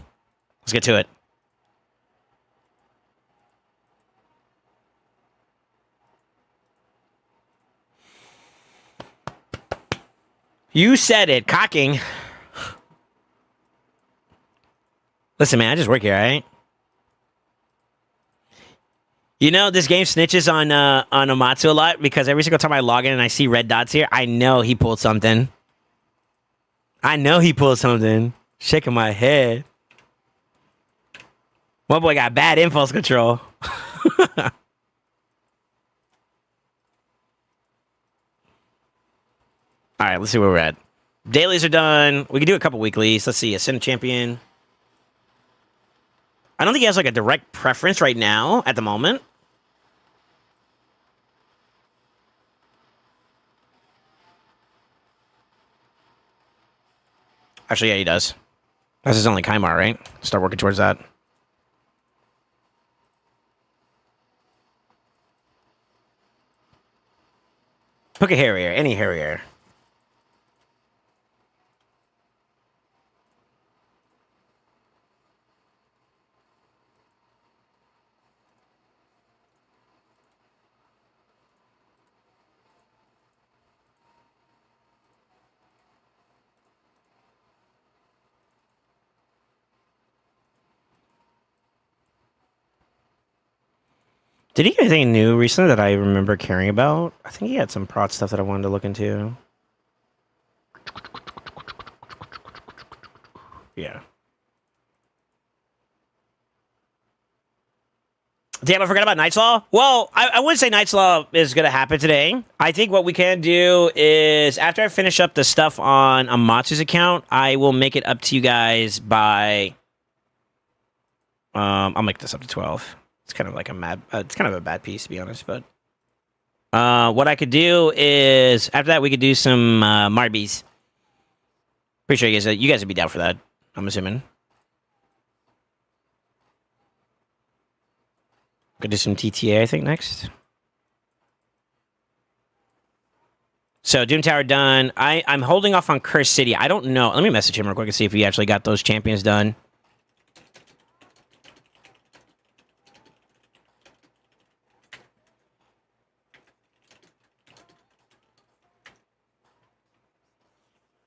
Let's get to it. You said it. Cocking. Listen, man, I just work here, all right? You know, this game snitches on Amatsu a lot because every single time I log in and I see red dots here, I know he pulled something. Shaking my head. My boy got bad impulse control. All right, let's see where we're at. Dailies are done. We can do a couple weeklies. Let's see. Ascend Champion. I don't think he has like a direct preference right now at the moment. Actually, yeah, he does. That's his only Kaimar, right? Start working towards that. Pick a Harrier. Any Harrier. Did he get anything new recently that I remember caring about? I think he had some prot stuff that I wanted to look into. Yeah. Damn, I forgot about Knight's Law. Well, I wouldn't say Knight's Law is going to happen today. I think what we can do is, after I finish up the stuff on Amatsu's account, I will make it up to you guys by... I'll make this up to 12. It's kind of like it's kind of a bad piece, to be honest, but... what I could do is, after that, we could do some Marbies. Pretty sure you guys would be down for that, I'm assuming. Could do some TTA, I think, next. So, Doom Tower done. I'm holding off on Cursed City. I don't know. Let me message him real quick and see if he actually got those champions done.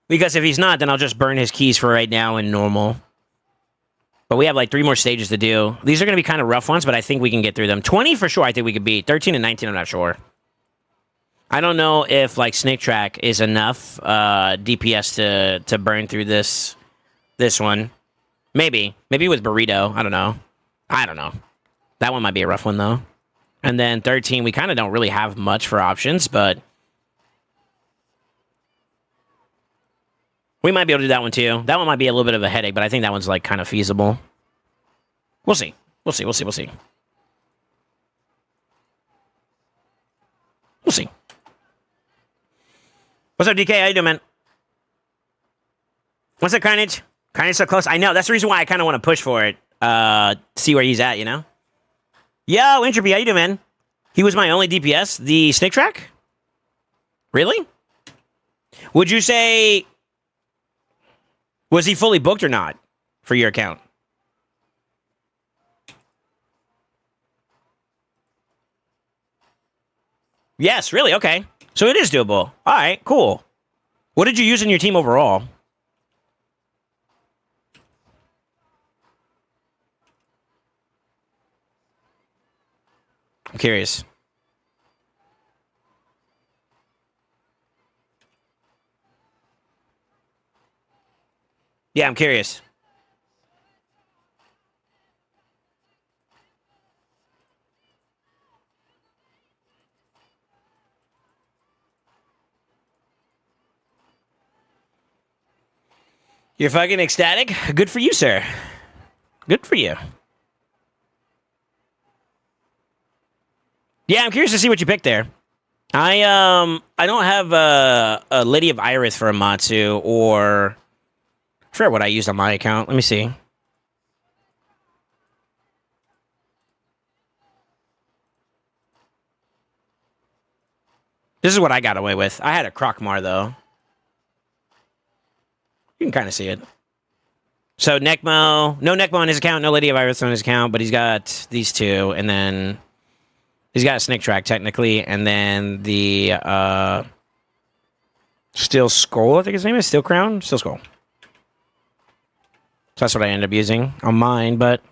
Because if he's not, then I'll just burn his keys for right now in normal. But we have like 3 more stages to do. These are going to be kind of rough ones, but I think we can get through them. 20 for sure, I think we could beat. 13 and 19, I'm not sure. I don't know if like Snake Track is enough DPS to burn through this one. Maybe with Burrito. I don't know. That one might be a rough one though. And then 13, we kind of don't really have much for options, but We might be able to do that one too. That one might be a little bit of a headache, but I think that one's like kind of feasible. We'll see. We'll see. We'll see. We'll see. We'll see. What's up, DK? How you doing, man? What's up, Carnage? Carnage so close. I know. That's the reason why I kind of want to push for it. See where he's at, you know? Yo, Entropy, how you doing, man? He was my only DPS. The Snake Track? Really? Would you say... Was he fully booked or not for your account? Yes, really? Okay. So it is doable. All right, cool. What did you use in your team overall? I'm curious. Yeah, I'm curious. You're fucking ecstatic? Good for you, sir. Good for you. Yeah, I'm curious to see what you picked there. I don't have a Lady of Iris for a Matsu or I forget what I used on my account. Let me see. This is what I got away with. I had a Krokmar though. You can kind of see it. So Necmo, no Necmo on his account, no Lady of Iris on his account, but he's got these two, and then he's got a Snake Track technically, and then the Steel Skull, I think his name is Steel Crown, Steel Skull. So that's what I ended up using on mine, but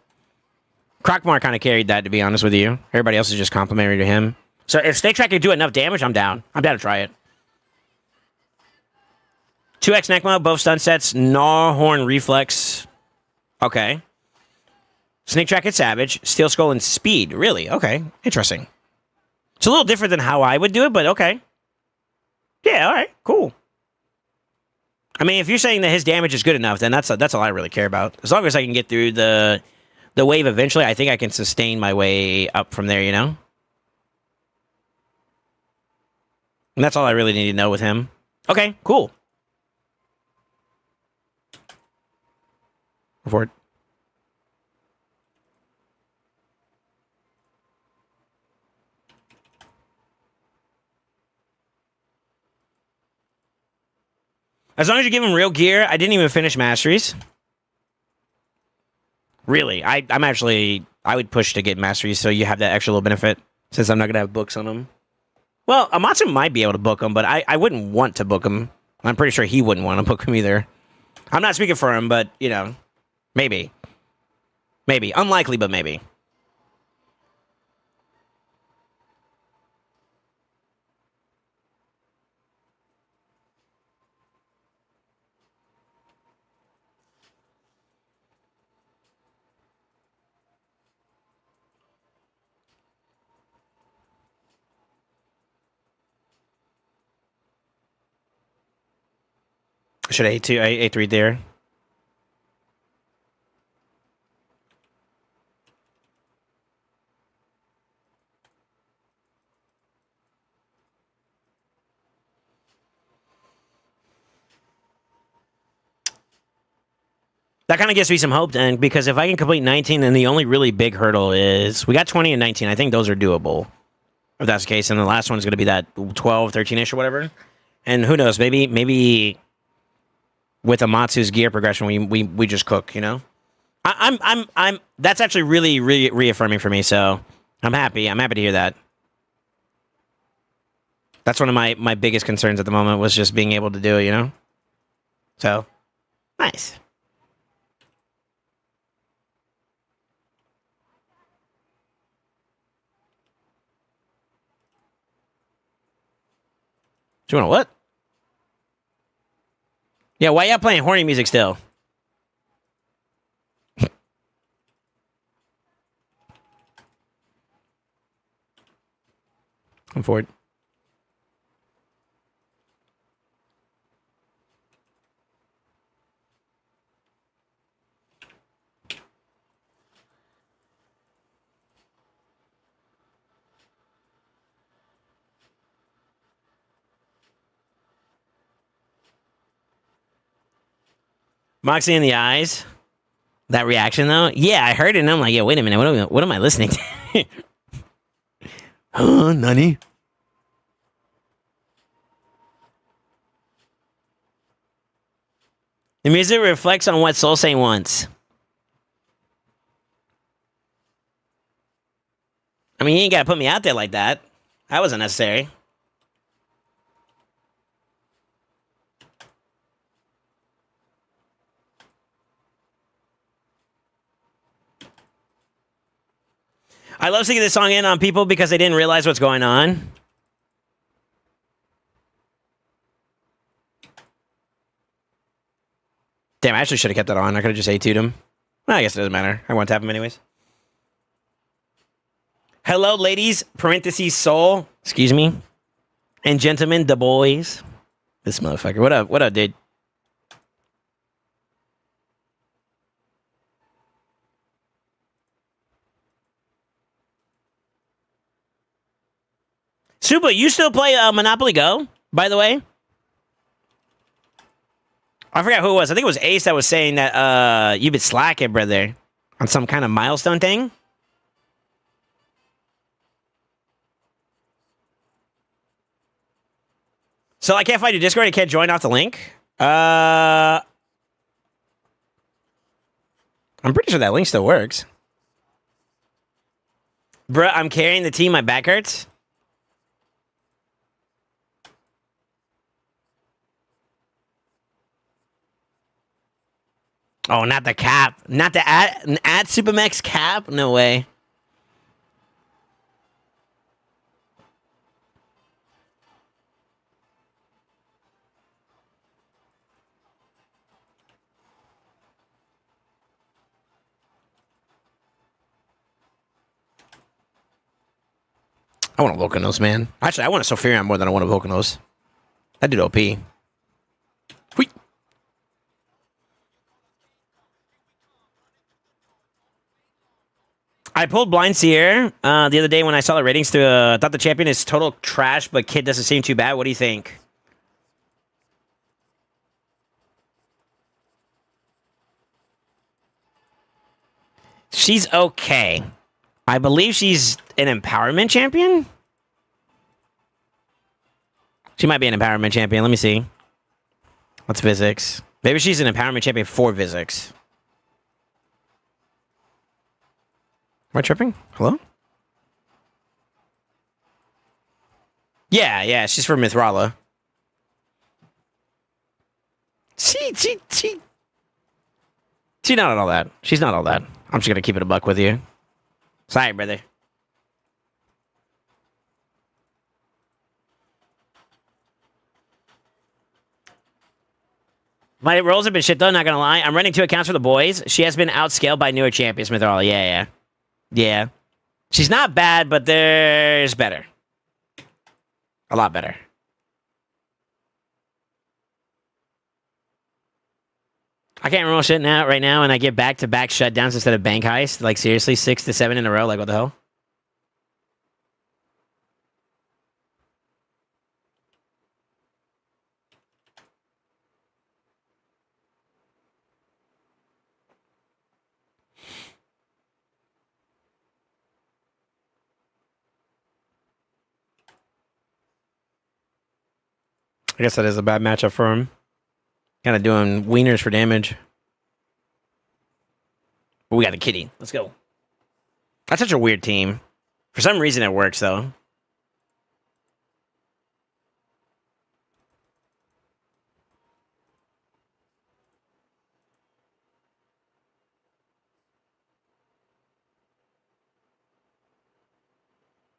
Krokmar kind of carried that, to be honest with you. Everybody else is just complimentary to him. So if Snake Track can do enough damage, I'm down. I'm down to try it. 2x Necmo, both stun sets, Gnawhorn Reflex. Okay. Snake Track and Savage, Steel Skull and Speed. Really? Okay. Interesting. It's a little different than how I would do it, but okay. Yeah, all right. Cool. I mean, if you're saying that his damage is good enough, then that's all I really care about. As long as I can get through the wave eventually, I think I can sustain my way up from there, you know? And that's all I really need to know with him. Okay, cool. Go for it. As long as you give him real gear, I didn't even finish Masteries. Really, I would push to get Masteries so you have that extra little benefit, since I'm not going to have books on him. Well, Amatsu might be able to book him, but I wouldn't want to book him. I'm pretty sure he wouldn't want to book him either. I'm not speaking for him, but, you know, maybe. Maybe. Unlikely, but maybe. Should I A2, A3 there? That kind of gives me some hope then, because if I can complete 19, then the only really big hurdle is we got 20 and 19. I think those are doable, if that's the case. And the last one is going to be that 12, 13-ish or whatever. And who knows, maybe with Amatsu's gear progression, we just cook, you know? I'm that's actually really reaffirming for me, so I'm happy. I'm happy to hear that. That's one of my biggest concerns at the moment, was just being able to do it, you know? So, nice. Do you want to what? Yeah, why y'all playing horny music still? Come forward. Moxie in the eyes. That reaction though, yeah, I heard it and I'm like, yeah, wait a minute, what am I listening to? Huh, Nani? The music reflects on what SoulSaint wants. I mean, he ain't gotta put me out there like that. That wasn't necessary. I love singing this song in on people because they didn't realize what's going on. Damn, I actually should have kept that on. I could have just A2'd him. Well, I guess it doesn't matter. I want to tap him anyways. Hello, ladies, parentheses, soul. Excuse me. And gentlemen, the boys. This motherfucker. What up, dude? Supa, you still play Monopoly Go, by the way? I forgot who it was. I think it was Ace that was saying that you've been slacking, brother, on some kind of milestone thing. So I can't find your Discord. I can't join off the link. I'm pretty sure that link still works. Bruh, I'm carrying the team. My back hurts. Oh, not the cap. Not the at Supermax cap? No way. I want a Volcanos, man. Actually, I want a Sophirion more than I want a Volcanos. That dude OP. Wheat. I pulled Blind Seer the other day when I saw the ratings. I thought the champion is total trash, but Kid doesn't seem too bad. What do you think? She's okay. I believe she's an empowerment champion. She might be an empowerment champion. Let me see. What's physics? Maybe she's an empowerment champion for physics. Am I tripping? Hello? Yeah, she's for Mithrala. She's not all that. She's not all that. I'm just gonna keep it a buck with you. Sorry, brother. My roles have been shit though, not gonna lie. I'm running 2 accounts for the boys. She has been outscaled by newer champions, Mithrala. Yeah. She's not bad, but there's better. A lot better. I can't roll shit now right now, and I get back-to-back shutdowns instead of bank heist. Like, seriously, 6 to 7 in a row? Like, what the hell? I guess that is a bad matchup for him. Kind of doing wieners for damage. But we got a kitty. Let's go. That's such a weird team. For some reason, it works, though.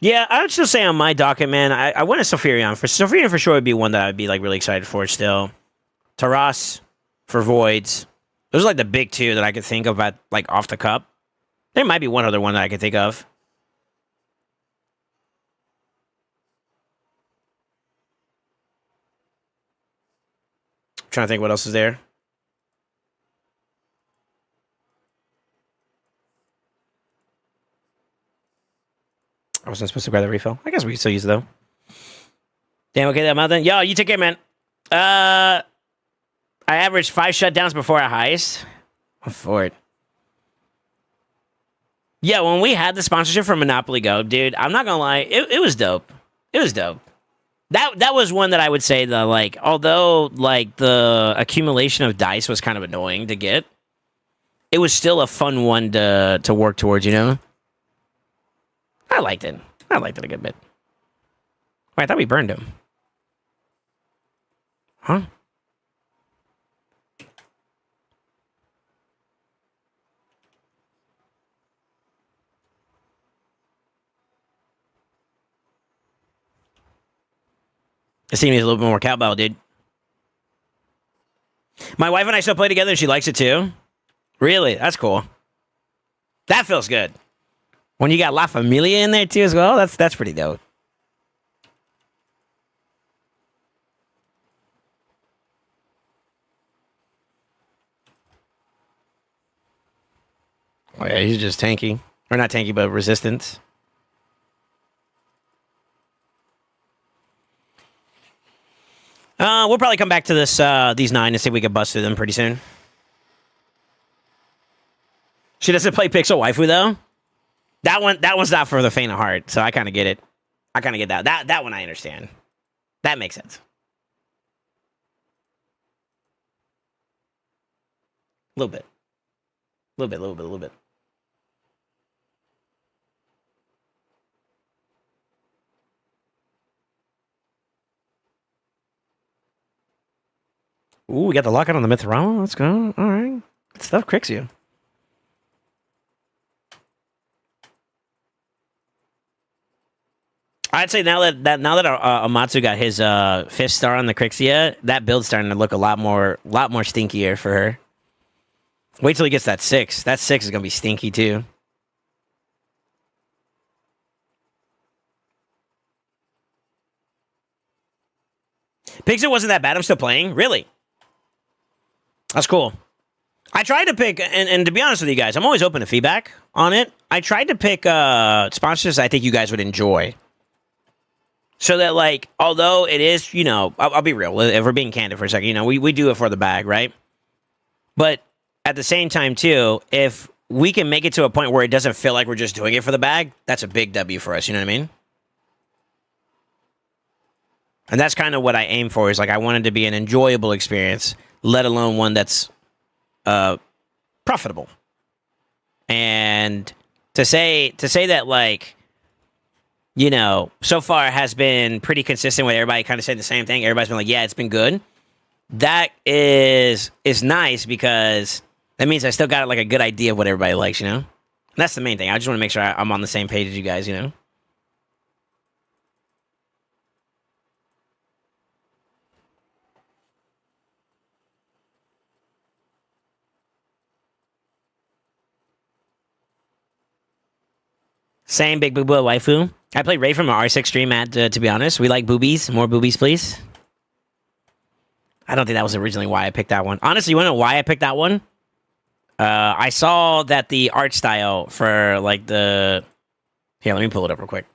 Yeah, I would still say on my docket, man, I want a Sophirion. Sophirion for sure would be one that I'd be like really excited for still. Taras for Voids. Those are like the big 2 that I could think of at like off the cup. There might be one other one that I could think of. I'm trying to think what else is there. I wasn't supposed to grab the refill. I guess we can still use it though. Damn, okay, that mouth then. Yo, you take care, man. I I averaged 5 shutdowns before a heist. I'm for it. Yeah, when we had the sponsorship for Monopoly Go, dude, I'm not gonna lie, it was dope. It was dope. That was one that I would say that, like, although like the accumulation of dice was kind of annoying to get, it was still a fun one to work towards, you know? I liked it. I liked it a good bit. Wait, I thought we burned him. Huh? This team needs a little bit more cowbell, dude. My wife and I still play together, and she likes it too. Really? That's cool. That feels good. When you got La Familia in there too as well, that's pretty dope. Oh yeah, he's just tanky. Or not tanky, but resistance. We'll probably come back to this these 9 and see if we can bust through them pretty soon. She doesn't play Pixel Waifu though. That one's not for the faint of heart, so I kind of get it. I kind of get that. That one I understand. That makes sense. A little bit. A little bit. Ooh, we got the lockout on the Mithrama. Let's go. All right. Good stuff cricks you. I'd say now that Amatsu got his 5th star on the Crixia, that build's starting to look a lot more stinkier for her. Wait till he gets that 6. That 6 is gonna be stinky too. Pixel wasn't that bad. I'm still playing. Really? That's cool. I tried to pick, and to be honest with you guys, I'm always open to feedback on it. I tried to pick sponsors I think you guys would enjoy. So that, like, although it is, you know, I'll be real, if we're being candid for a second, you know, we do it for the bag, right? But at the same time, too, if we can make it to a point where it doesn't feel like we're just doing it for the bag, that's a big W for us, you know what I mean? And that's kind of what I aim for, is like, I want it to be an enjoyable experience, let alone one that's profitable. And to say that, like, you know, so far has been pretty consistent with everybody kind of saying the same thing. Everybody's been like, yeah, it's been good. That is nice, because that means I still got like a good idea of what everybody likes, you know? And that's the main thing. I just want to make sure I'm on the same page as you guys, you know? Same big boo boo waifu. I played Ray from our R6 stream to be honest. We like boobies. More boobies, please. I don't think that was originally why I picked that one. Honestly, you want to know why I picked that one? I saw that the art style for, like, the... Here, let me pull it up real quick.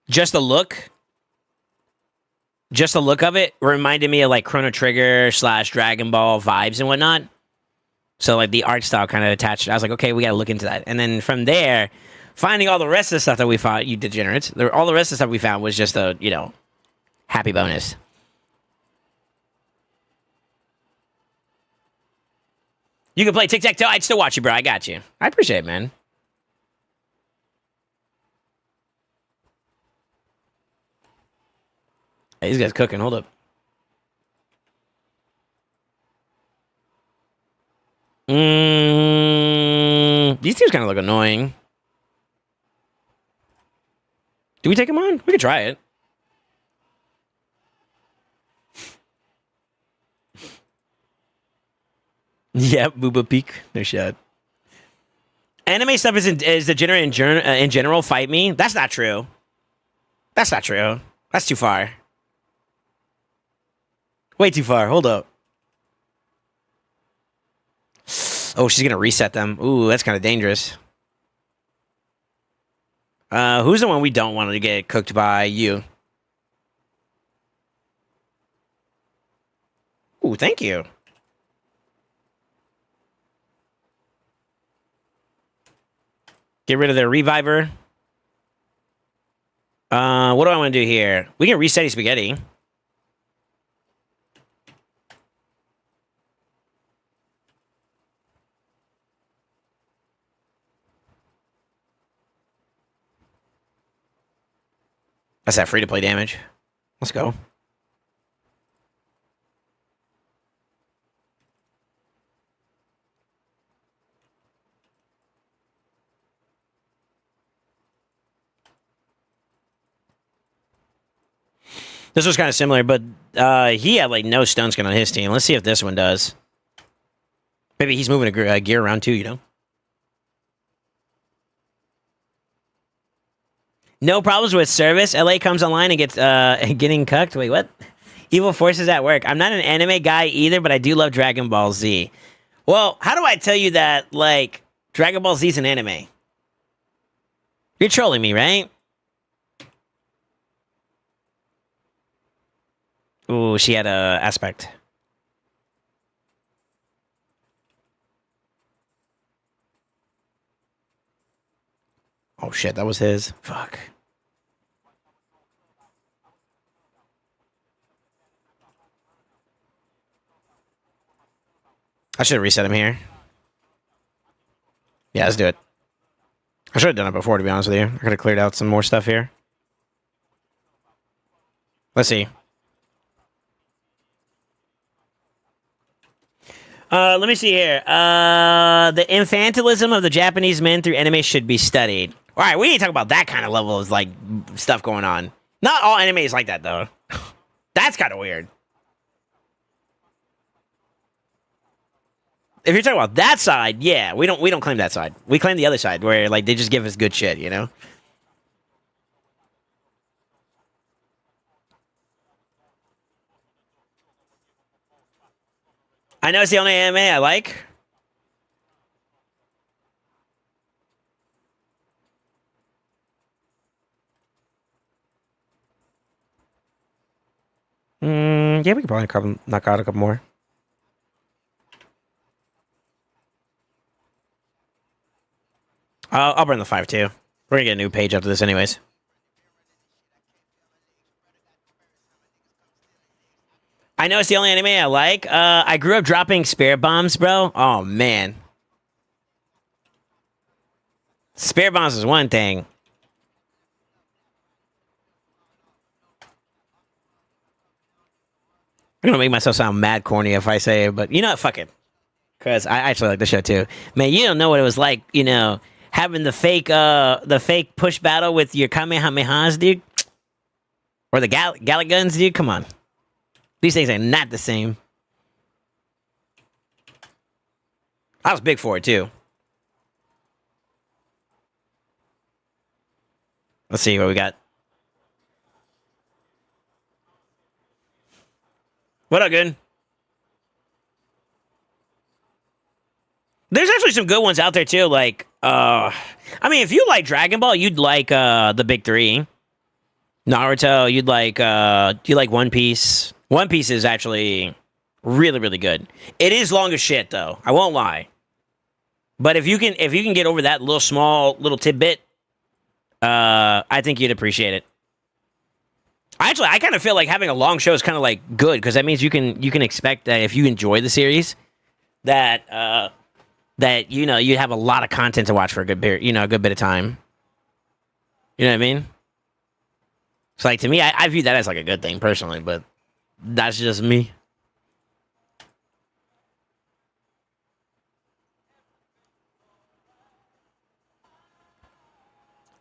Just the look of it reminded me of, like, Chrono Trigger / Dragon Ball vibes and whatnot. So, like, the art style kind of attached. I was like, okay, we got to look into that. And then from there, finding all the rest of the stuff that we found, you degenerates, all the rest of the stuff we found was just a, you know, happy bonus. You can play tic-tac-toe. I'd still watch you, bro. I got you. I appreciate it, man. Hey, these guys cooking. Hold up. These teams kind of look annoying. Do we take them on? We could try it. Yep, Booba Peak. No shot. Anime stuff is degenerate in general. Fight me. That's not true. That's not true. That's too far. Way too far. Hold up. Oh, she's gonna reset them. Ooh, that's kind of dangerous. Who's the one we don't want to get cooked by? You. Ooh, thank you. Get rid of the reviver. What do I want to do here? We can reset spaghetti. That's that free-to-play damage. Let's go. This was kind of similar, but he had like no stun skin on his team. Let's see if this one does. Maybe he's moving a gear around too, you know? No problems with service. LA comes online and gets getting cucked. Wait, what? Evil forces at work. I'm not an anime guy either, but I do love Dragon Ball Z. Well, how do I tell you that, like, Dragon Ball Z is an anime? You're trolling me, right? Ooh, she had a aspect. Oh shit, that was his. Fuck. I should have reset him here. Yeah, let's do it. I should have done it before, to be honest with you. I could have cleared out some more stuff here. Let's see. Let me see here. The infantilism of the Japanese men through anime should be studied. All right, we need to talk about that kind of level of like stuff going on. Not all anime is like that though. That's kind of weird. If you're talking about that side, yeah, we don't claim that side. We claim the other side where like they just give us good shit, you know. I know it's the only anime I like. Yeah, we could probably knock out a couple more. I'll burn the 5 too. We're gonna get a new page after this, anyways. I know it's the only anime I like. I grew up dropping spirit bombs, bro. Oh man, spirit bombs is one thing. I'm gonna make myself sound mad corny if I say it, but you know what? Fuck it. Because I actually like the show too. Man, you don't know what it was like, you know, having the fake push battle with your Kamehamehas, dude. Or the Gallic guns, dude. Come on. These things are not the same. I was big for it too. Let's see what we got. What up, good? There's actually some good ones out there too. Like, I mean, if you like Dragon Ball, you'd like the big three. Naruto, you like One Piece. One Piece is actually really, really good. It is long as shit though. I won't lie. But if you can get over that little small little tidbit, I think you'd appreciate it. I kind of feel like having a long show is kind of like good because that means you can expect that if you enjoy the series, that that you know you have a lot of content to watch for a good period, you know, a good bit of time. You know what I mean? So like to me, I view that as like a good thing personally, but that's just me.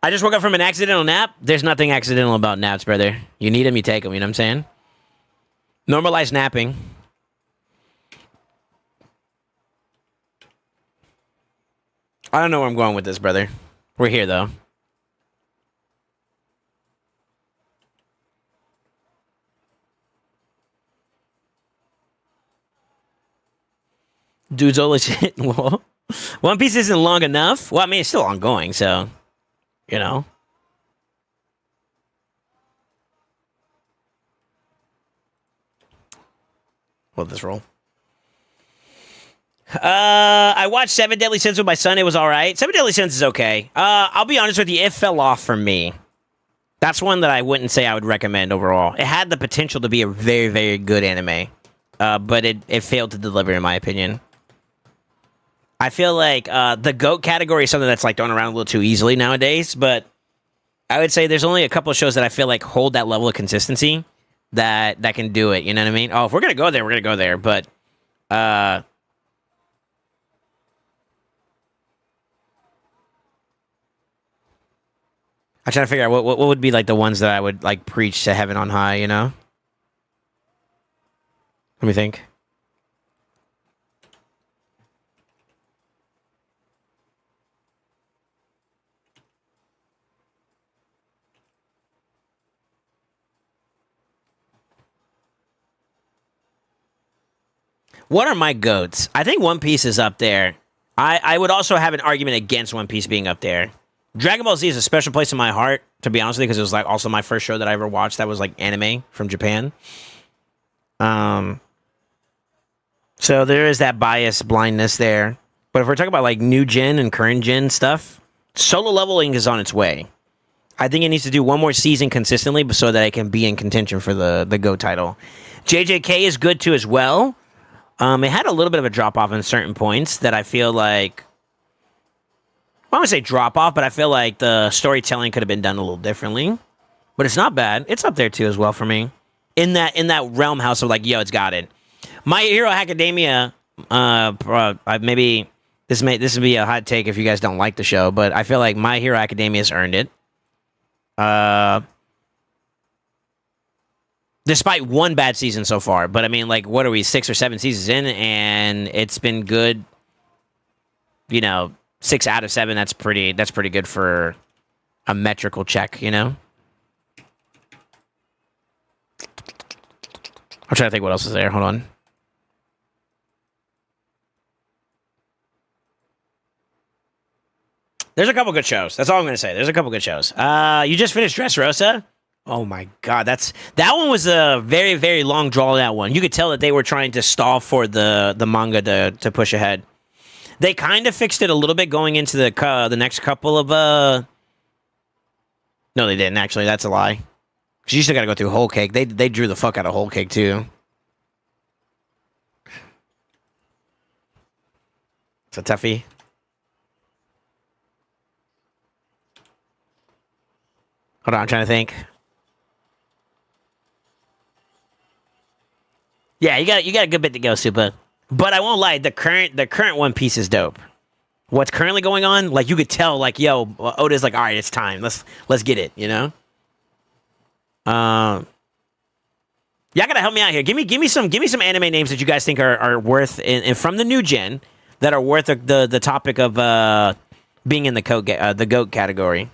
I just woke up from an accidental nap. There's nothing accidental about naps, brother. You need them, you take them. You know what I'm saying? Normalize napping. I don't know where I'm going with this, brother. We're here, though. Dude's all legit. One Piece isn't long enough. Well, I mean, it's still ongoing, so, you know. With this roll. I watched Seven Deadly Sins with my son. It was all right. Seven Deadly Sins is okay. I'll be honest with you. It fell off for me. That's one that I wouldn't say I would recommend overall. It had the potential to be a very, very good anime, but it failed to deliver, in my opinion. I feel like the GOAT category is something that's like thrown around a little too easily nowadays, but I would say there's only a couple of shows that I feel like hold that level of consistency that can do it. You know what I mean? Oh, if we're gonna go there, we're gonna go there. But I'm trying to figure out what would be like the ones that I would like preach to heaven on high. You know? Let me think. What are my goats? I think One Piece is up there. I would also have an argument against One Piece being up there. Dragon Ball Z is a special place in my heart, to be honest with you, because it was like also my first show that I ever watched that was like anime from Japan. So there is that bias blindness there. But if we're talking about like new gen and current gen stuff, Solo Leveling is on its way. I think it needs to do one more season consistently so that it can be in contention for the GOAT title. JJK is good too as well. It had a little bit of a drop off in certain points that I feel like, I wouldn't say drop off, but I feel like the storytelling could have been done a little differently. But it's not bad. It's up there too as well for me. In that realm house of like, yo, it's got it. My Hero Academia, maybe this would be a hot take if you guys don't like the show, but I feel like My Hero Academia has earned it. Despite one bad season so far. But I mean, like, what are we, 6 or 7 seasons in, and it's been good. 6 out of 7. That's pretty good for a metrical check. I'm trying to think what else is there. Hold on. There's a couple good shows. That's all I'm gonna say. There's a couple good shows. You just finished Dressrosa. Oh my god, that one was a very, very long drawn out one. You could tell that they were trying to stall for the manga to push ahead. They kind of fixed it a little bit going into the next couple of No, they didn't actually. That's a lie. Cause you still got to go through Whole Cake. They drew the fuck out of Whole Cake too. It's a toughie. Hold on, I'm trying to think. Yeah, you got a good bit to go, Supa. But I won't lie, the current One Piece is dope. What's currently going on, like you could tell, like yo, Oda's like, all right, it's time. Let's get it. Y'all gotta help me out here. Give me some anime names that you guys think are worth and from the new gen that are worth the topic of being in the GOAT category.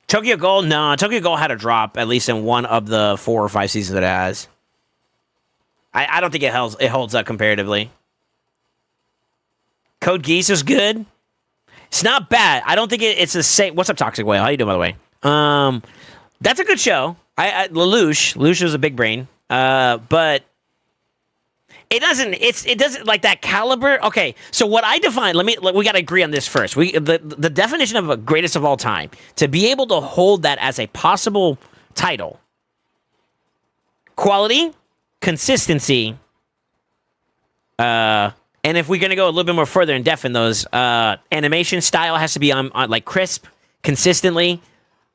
Tokyo Ghoul, no. Tokyo Ghoul had a drop, at least in one of the 4 or 5 seasons that it has. I don't think it holds up comparatively. Code Geass is good. It's not bad. I don't think it's the same. What's up, Toxic Whale? How you doing, by the way? That's a good show. Lelouch was a big brain. But it doesn't like that caliber. Okay, so what I define, we got to agree on this first. The definition of a greatest of all time, to be able to hold that as a possible title. Quality, consistency, and if we're going to go a little bit more further in depth in those, animation style has to be on like crisp, consistently.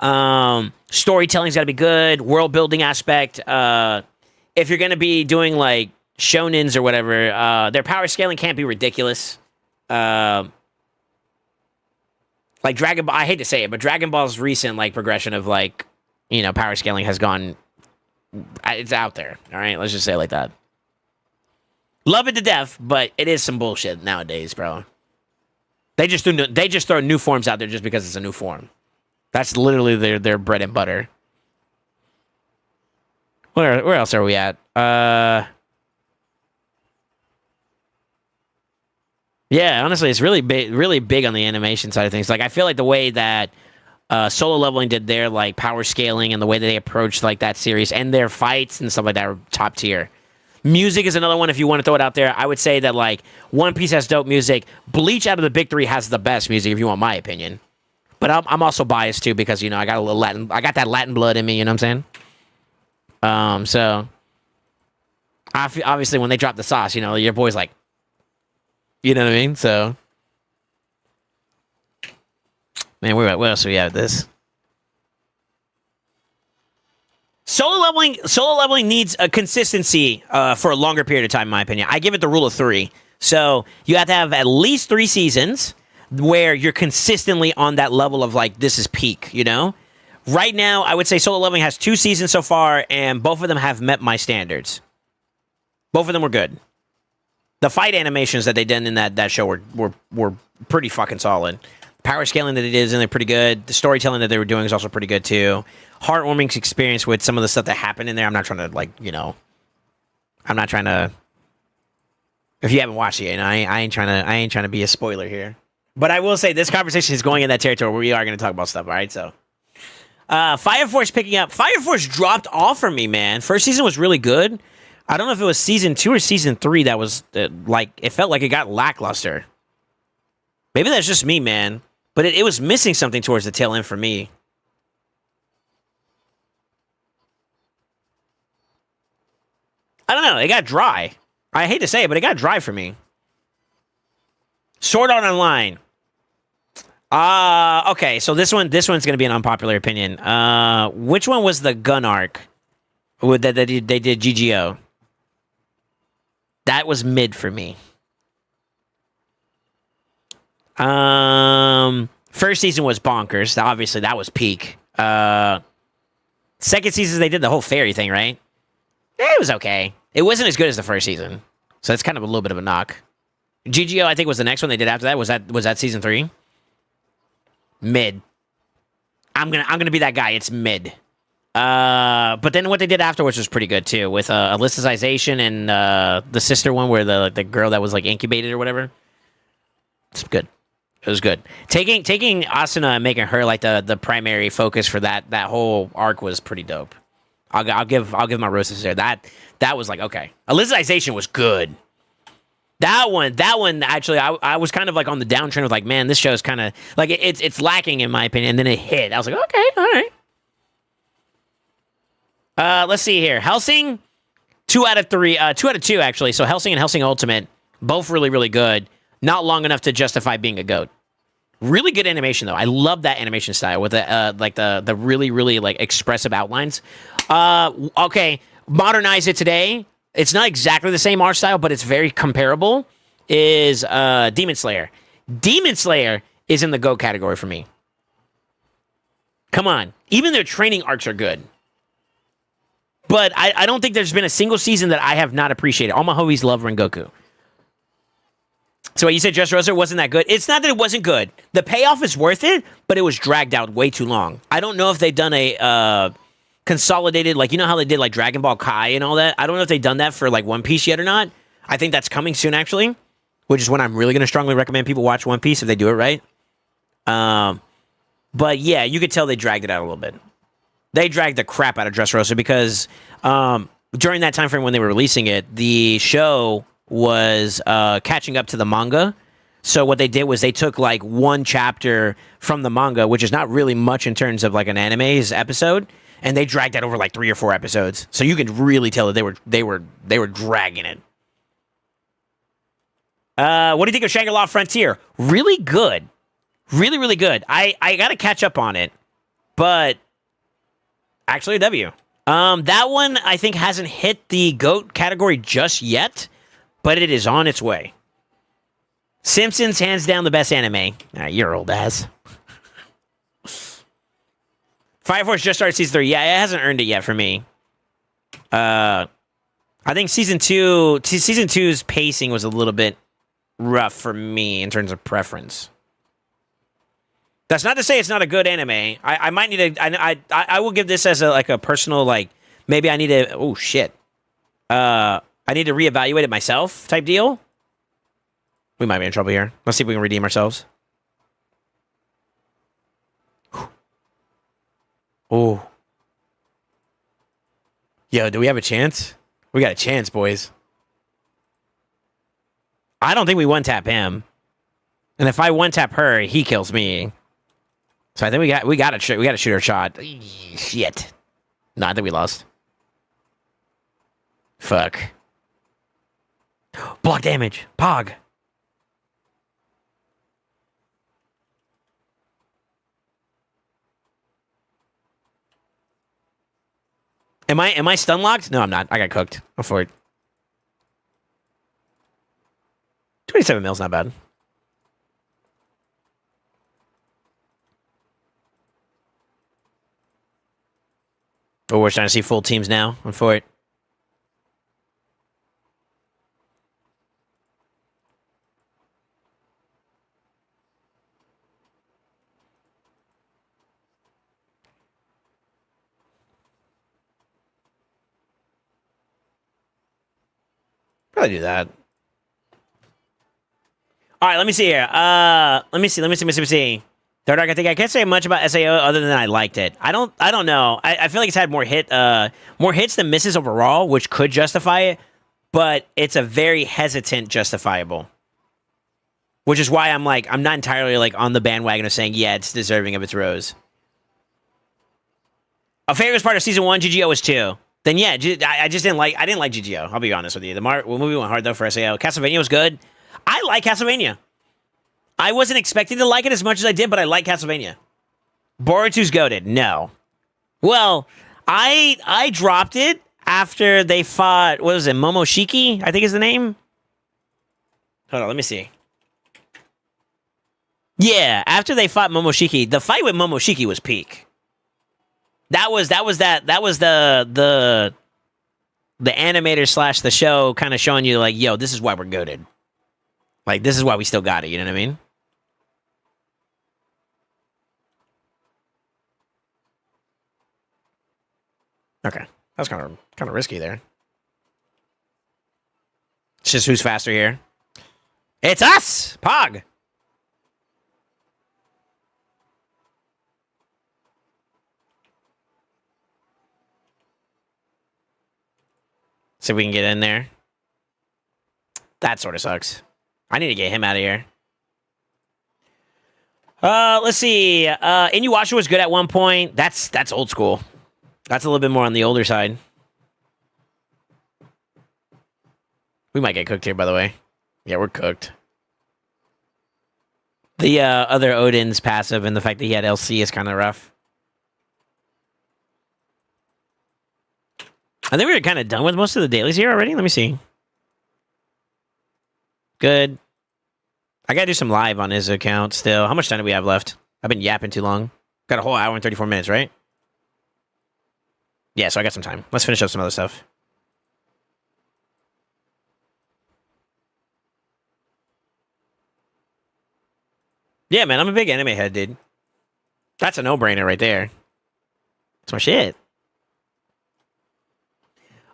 Storytelling's got to be good. World building aspect. If you're going to be doing like shonens or whatever, their power scaling can't be ridiculous. Like Dragon Ball, I hate to say it, but Dragon Ball's recent like progression of like, power scaling has gone, it's out there. All right, let's just say it like that. Love it to death, but it is some bullshit nowadays, bro. They just throw new forms out there just because it's a new form. That's literally their bread and butter. Where else are we at? Yeah, honestly, it's really big on the animation side of things. Like, I feel like the way that Solo Leveling did their like power scaling and the way that they approached like that series and their fights and stuff like that are top tier. Music is another one. If you want to throw it out there, I would say that like One Piece has dope music. Bleach out of the big three has the best music, if you want my opinion. But I'm also biased too because I got a little Latin. I got that Latin blood in me. You know what I'm saying? So obviously when they drop the sauce, your boy's like, you know what I mean? So, man, what else do we have? This solo leveling needs a consistency for a longer period of time, in my opinion. I give it the rule of 3. So you have to have at least 3 seasons where you're consistently on that level of like, this is peak, Right now, I would say Solo Leveling has 2 seasons so far, and both of them have met my standards. Both of them were good. The fight animations that they did in that show were pretty fucking solid. Power scaling that it is, and they're pretty good. The storytelling that they were doing is also pretty good too. Heartwarming experience with some of the stuff that happened in there. I'm not trying to I'm not trying to. If you haven't watched it yet, I ain't trying to be a spoiler here. But I will say this conversation is going in that territory where we are going to talk about stuff. All right, so Fire Force picking up. Fire Force dropped off for me, man. First season was really good. I don't know if it was season 2 or season 3 that was it felt like it got lackluster. Maybe that's just me, man. But it was missing something towards the tail end for me. I don't know. It got dry. I hate to say it, but it got dry for me. Sword Art Online. Okay, so this one's going to be an unpopular opinion. Which one was the gun arc that they did GGO? That was mid for me. First season was bonkers. Obviously, that was peak. Second season, they did the whole fairy thing, right? It was okay. It wasn't as good as the first season, so it's kind of a little bit of a knock. GGO, I think, was the next one they did after that. Was that season 3? Mid. I'm gonna be that guy. It's mid. But then what they did afterwards was pretty good too, with Alicization and the sister one where the girl that was like incubated or whatever. It's good. It was good. Taking Asuna and making her like the primary focus for that whole arc was pretty dope. I'll give my roses there. That was like okay. Alicization was good. That one actually, I was kind of like on the downtrend with like, man, this show is kind of like it's lacking in my opinion. And then it hit. I was like, okay, all right. Let's see here. Hellsing, 2 out of 3, 2 out of 2 actually. So Hellsing and Hellsing Ultimate, both really really good. Not long enough to justify being a GOAT. Really good animation though. I love that animation style with the really really like expressive outlines. Okay, modernize it today. It's not exactly the same art style, but it's very comparable. Is Demon Slayer. Demon Slayer is in the GOAT category for me. Come on. Even their training arcs are good. But I don't think there's been a single season that I have not appreciated. All my homies love Rengoku. So what you said, Dressrosa wasn't that good? It's not that it wasn't good. The payoff is worth it, but it was dragged out way too long. I don't know if they've done a consolidated, like, you know how they did like Dragon Ball Kai and all that? I don't know if they've done that for like One Piece yet or not. I think that's coming soon, actually, which is when I'm really going to strongly recommend people watch One Piece if they do it right. But yeah, you could tell they dragged it out a little bit. They dragged the crap out of Dressrosa because during that time frame when they were releasing it, the show was catching up to the manga. So what they did was they took like one chapter from the manga, which is not really much in terms of like an anime's episode, and they dragged that over like 3 or 4 episodes. So you could really tell that they were dragging it. What do you think of Shangri-La Frontier? Really good. Really, really good. I got to catch up on it, but actually a W. That one I think hasn't hit the GOAT category just yet, but it is on its way. Simpsons, hands down the best anime. You're old ass. Fire Force just started season 3. Yeah, it hasn't earned it yet for me. I think season 2's pacing was a little bit rough for me in terms of preference. That's not to say it's not a good anime. I might need to. I will give this as a personal, like, maybe I need to. Oh shit. I need to reevaluate it myself type deal. We might be in trouble here. Let's see if we can redeem ourselves. Oh. Yo, do we have a chance? We got a chance, boys. I don't think we one-tap him. And if I one-tap her, he kills me. So I think we got to shoot our shot. Shit. No, I think we lost. Fuck. Block damage. Pog. Am I stun locked? No, I'm not. I got cooked. I'm for it. 27 mils, not bad. Oh, we're trying to see full teams now. I'm for it. Probably do that. All right, let me see here. Let me see. Third Arc, I think I can't say much about SAO other than I liked it. I don't know. I feel like it's had more hits than misses overall, which could justify it, but it's a very hesitant justifiable. Which is why I'm not entirely like on the bandwagon of saying, yeah, it's deserving of its rose. A favorite part of season 1, GGO was 2. Then yeah, I didn't like GGO. I'll be honest with you. The movie went hard though for SAO. Castlevania was good. I like Castlevania. I wasn't expecting to like it as much as I did, but I like Castlevania. Boruto's goated. No. Well, I dropped it after they fought, what was it, Momoshiki, I think is the name? Hold on, let me see. Yeah, after they fought Momoshiki, the fight with Momoshiki was peak. That was the animator slash the show kind of showing you like, yo, this is why we're goated. Like, this is why we still got it, you know what I mean? Okay. That's kind of risky there. It's just who's faster here. It's us! Pog! See if we can get in there. That sort of sucks. I need to get him out of here. Let's see. Inuyasha was good at one point. That's old school. That's a little bit more on the older side. We might get cooked here, by the way. Yeah, we're cooked. The other Odin's passive and the fact that he had LC is kind of rough. I think we were kind of done with most of the dailies here already. Let me see. Good. I gotta do some live on his account still. How much time do we have left? I've been yapping too long. Got a whole hour and 34 minutes, right? Yeah, so I got some time. Let's finish up some other stuff. Yeah, man, I'm a big anime head, dude. That's a no-brainer right there. That's my shit.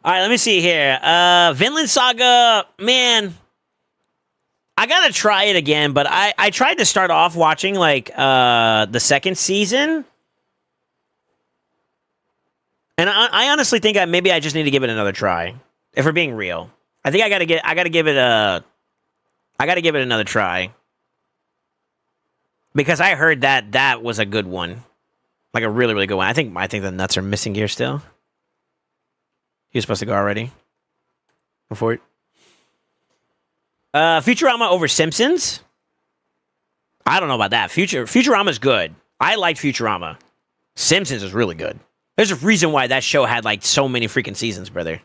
All right, let me see here. Vinland Saga, man, I gotta try it again, but I tried to start off watching, like, the second season. And I honestly think maybe I just need to give it another try. If we're being real. I think I gotta give it another try. Because I heard that was a good one. Like a really, really good one. I think the nuts are missing here still. He was supposed to go already. Before it. Futurama over Simpsons? I don't know about that. Futurama's good. I liked Futurama. Simpsons is really good. There's a reason why that show had like so many freaking seasons, brother.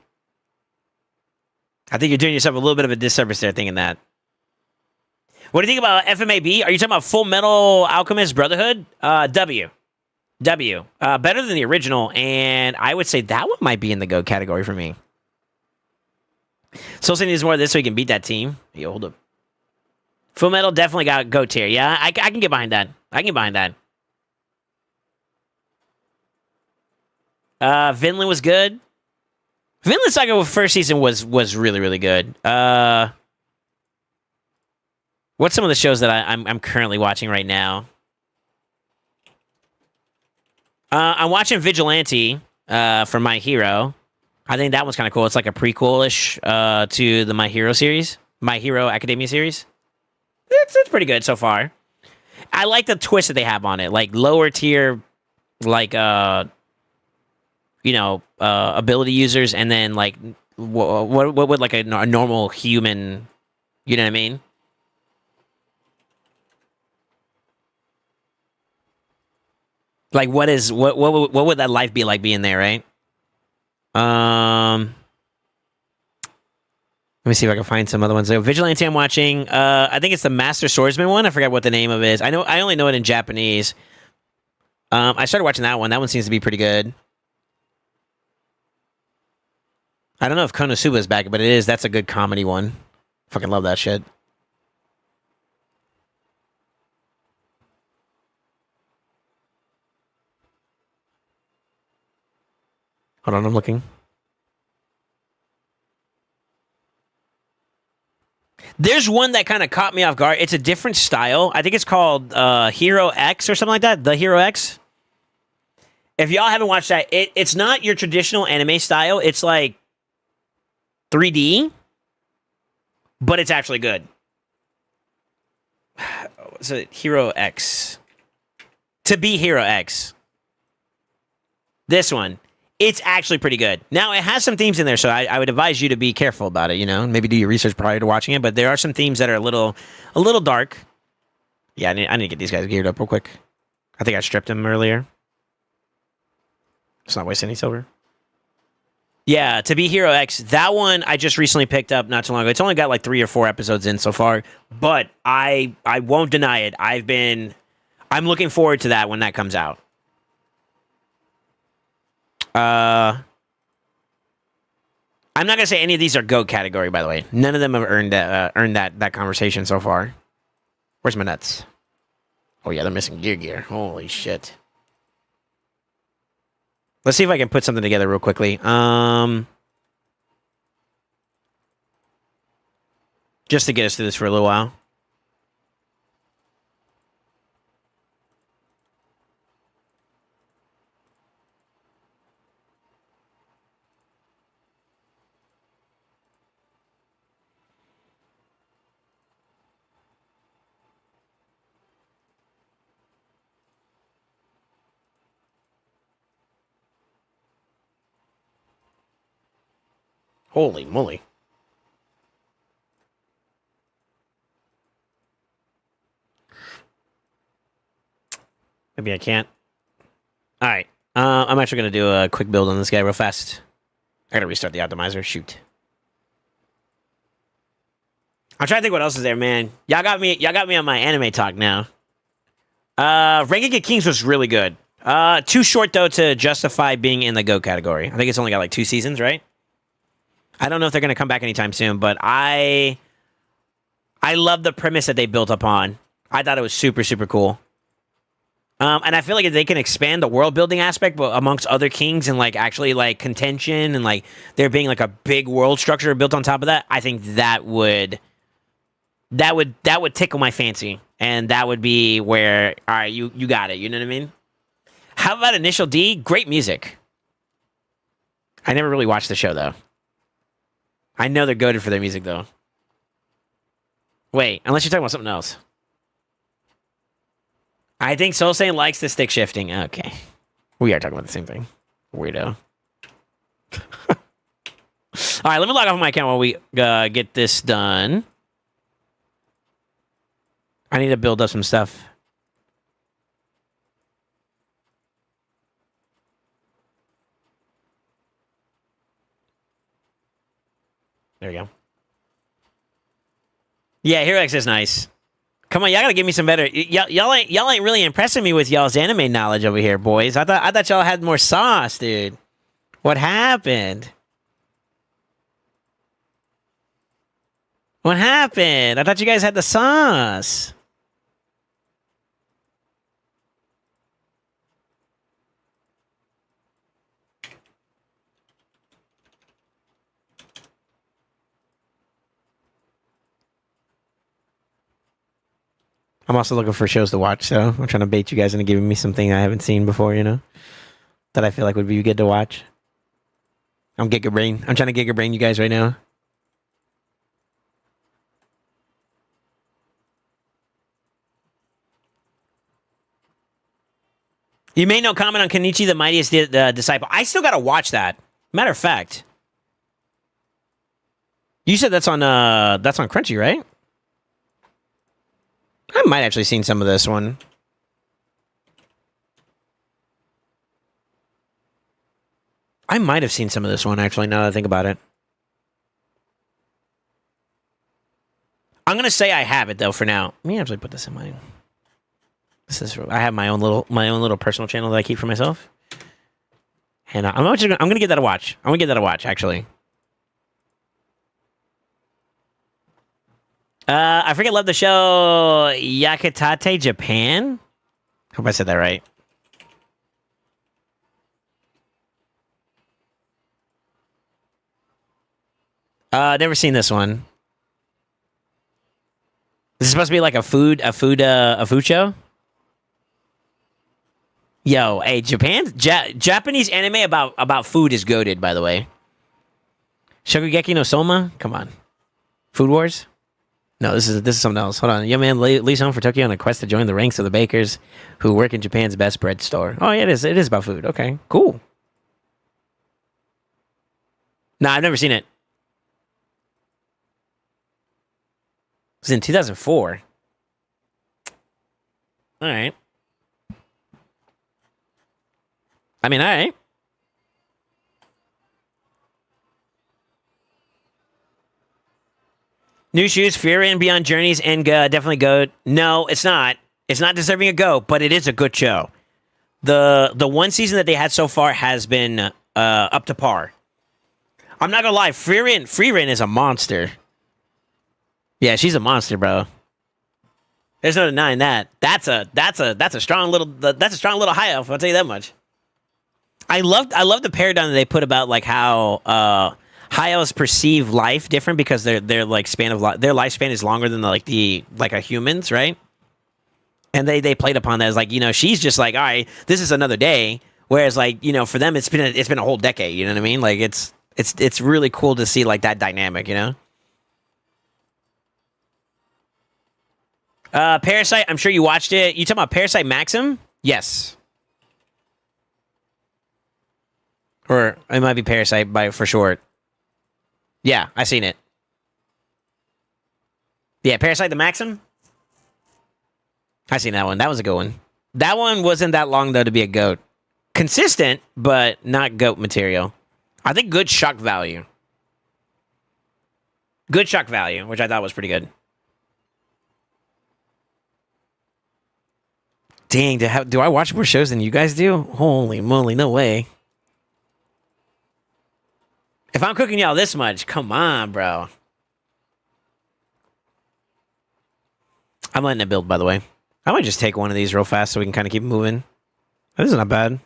I think you're doing yourself a little bit of a disservice there thinking that. What do you think about FMAB? Are you talking about Full Metal Alchemist Brotherhood? W. Better than the original, and I would say that one might be in the GOAT category for me. SoulSaint needs more of this so he can beat that team. Yo, hold up. Full Metal definitely got GOAT tier. Yeah, I can get behind that. Vinland was good. Vinland Saga first season was really, really good. What's some of the shows that I'm currently watching right now? I'm watching Vigilante for My Hero. I think that one's kind of cool. It's like a prequel-ish to the My Hero series, My Hero Academia series. It's pretty good so far. I like the twist that they have on it, like lower tier, like ability users, and then like what would like a normal human, you know what I mean? Like what would that life be like being there, right? Let me see if I can find some other ones. So Vigilante I'm watching. I think it's the Master Swordsman one. I forgot what the name of it is. I only know it in Japanese. I started watching that one. That one seems to be pretty good. I don't know if Konosuba is back, but it is. That's a good comedy one. Fucking love that shit. Hold on, I'm looking. There's one that kind of caught me off guard. It's a different style. I think it's called Hero X or something like that. The Hero X. If y'all haven't watched that, it's not your traditional anime style. It's like 3D, but it's actually good. Is it Hero X? To be Hero X. This one. It's actually pretty good. Now, it has some themes in there, so I would advise you to be careful about it, you know? Maybe do your research prior to watching it, but there are some themes that are a little dark. Yeah, I need to get these guys geared up real quick. I think I stripped them earlier. Let's not waste any silver. Yeah, To Be Hero X, that one I just recently picked up not too long ago. It's only got like 3 or 4 episodes in so far, but I won't deny it. I'm looking forward to that when that comes out. I'm not gonna say any of these are GOAT category, by the way. None of them have earned that conversation so far. Where's my nuts? Oh yeah, they're missing gear. Holy shit. Let's see if I can put something together real quickly. Just to get us through this for a little while. Holy moly. Maybe I can't. All right. I'm actually going to do a quick build on this guy real fast. I got to restart the optimizer. Shoot. I'm trying to think what else is there, man. Y'all got me on my anime talk now. Ranking of Kings was really good. Too short, though, to justify being in the GOAT category. I think it's only got like 2 seasons, right? I don't know if they're going to come back anytime soon, but I love the premise that they built upon. I thought it was super, super cool. And I feel like if they can expand the world building aspect amongst other kings and like actually like contention and like there being like a big world structure built on top of that, I think that would tickle my fancy. And that would be where, all right, you got it. You know what I mean? How about Initial D? Great music. I never really watched the show though. I know they're goated for their music, though. Wait, unless you're talking about something else. I think SoulSaint likes the stick shifting. Okay. We are talking about the same thing. Weirdo. All right, let me log off my account while we get this done. I need to build up some stuff. There we go. Yeah, Hero X is nice. Come on, y'all gotta give me some better. Y'all ain't really impressing me with y'all's anime knowledge over here, boys. I thought y'all had more sauce, dude. What happened? What happened? I thought you guys had the sauce. I'm also looking for shows to watch, so I'm trying to bait you guys into giving me something I haven't seen before, you know? that I feel like would be good to watch. I'm Gigabrain. I'm trying to Gigabrain you guys right now. You made no comment on Kenichi the Mightiest Disciple. I still gotta watch that. Matter of fact, you said that's on Crunchy, right? I might actually seen some of this one. I might have seen some of this one actually. Now that I think about it, I'm gonna say I have it though. For now, let me actually put this in my. I have my own little personal channel that I keep for myself, and I'm gonna give that a watch. I'm gonna give that a watch actually. I freaking love the show Yakitate Japan. Hope I said that right. Never seen this one. This is supposed to be like a food show. Yo, hey, Japanese anime about food is goated, by the way. Shokugeki no Soma? Come on. Food Wars? No, this is something else. Hold on. Young man leaves home for Tokyo on a quest to join the ranks of the bakers who work in Japan's best bread store. Oh, yeah, it is. It is about food. Okay, cool. Nah, I've never seen it. It was in 2004. All right. I mean, all right. New shoes, Fury and Beyond Journeys, and definitely go. No, it's not. It's not deserving a go, but it is a good show. The one season that they had so far has been up to par. I'm not gonna lie, Freerin is a monster. Yeah, she's a monster, bro. There's no denying that. That's a strong little high elf. I'll tell you that much. I love the paradigm that they put about like how high elves perceive life different because their like span of their lifespan is longer than a human's, right? And they played upon that as like, she's just like, all right, this is another day, whereas like, for them it's been a whole decade. You know what I mean? Like it's really cool to see like that dynamic. Parasite. I'm sure you watched it. You talking about Parasite Maxim? Yes. Or it might be Parasite for short. Yeah, I seen it. Yeah, Parasite the Maxim. I seen that one. That was a good one. That one wasn't that long though to be a goat. Consistent, but not goat material. I think good shock value. Good shock value, which I thought was pretty good. Dang, do I watch more shows than you guys do? Holy moly, no way. If I'm cooking y'all this much, come on, bro. I'm letting it build, by the way. I might just take one of these real fast so we can kind of keep moving. This is not bad.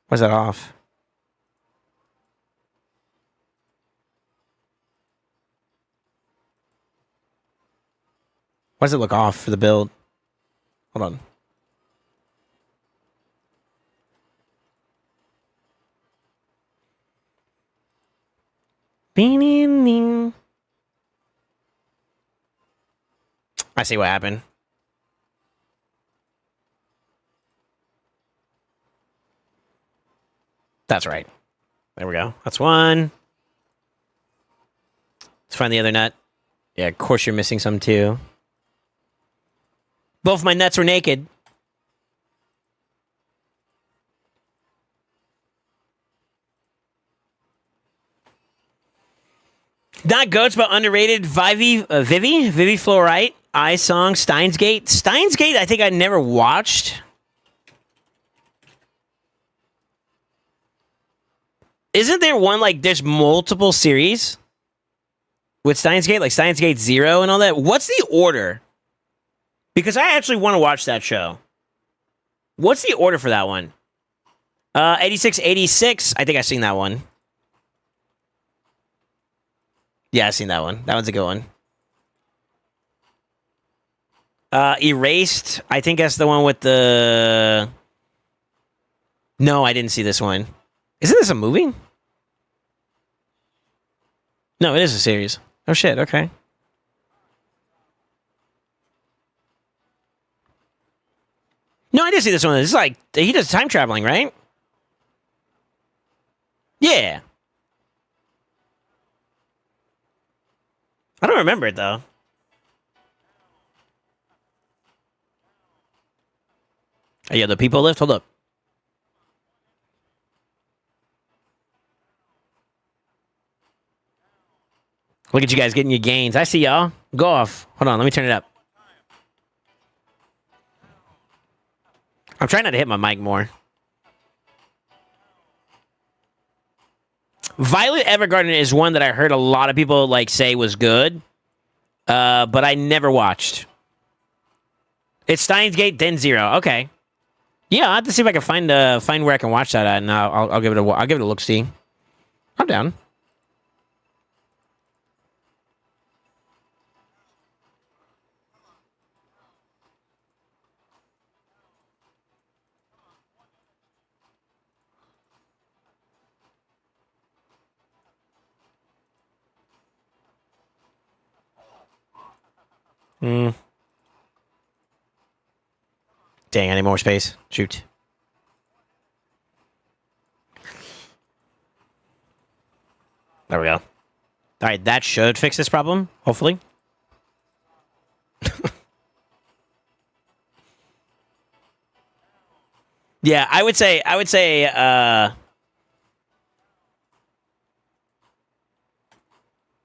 Why's that off? Why does it look off for the build? Hold on. I see what happened. That's right. There we go. That's one. Let's find the other nut. Yeah, of course you're missing some too. Both my nuts were naked. Not goats, but underrated. Vivi Fluorite, I Song, Steins Gate. Steins Gate, I think I never watched. Isn't there one like there's multiple series with Steins Gate, like Steins Gate 0 and all that? What's the order? Because I actually want to watch that show. What's the order for that one? 86, 86. I think I've seen that one. Yeah, I've seen that one. That one's a good one. Erased. I think that's the one with the. No, I didn't see this one. Isn't this a movie? No, it is a series. Oh shit. Okay. No, I did see this one. This is like he does time traveling, right? Yeah. I don't remember it though. Oh, yeah, the people lift. Hold up. Look at you guys getting your gains. I see y'all. Go off. Hold on. Let me turn it up. I'm trying not to hit my mic more. Violet Evergarden is one that I heard a lot of people like say was good, but I never watched. It's Steins Gate, then Zero. Okay. Yeah, I'll have to see if I can find where I can watch that at, and I'll give it a look. See, I'm down. Hmm. Dang, I need more space. Shoot. There we go. All right, that should fix this problem, hopefully. Yeah, I would say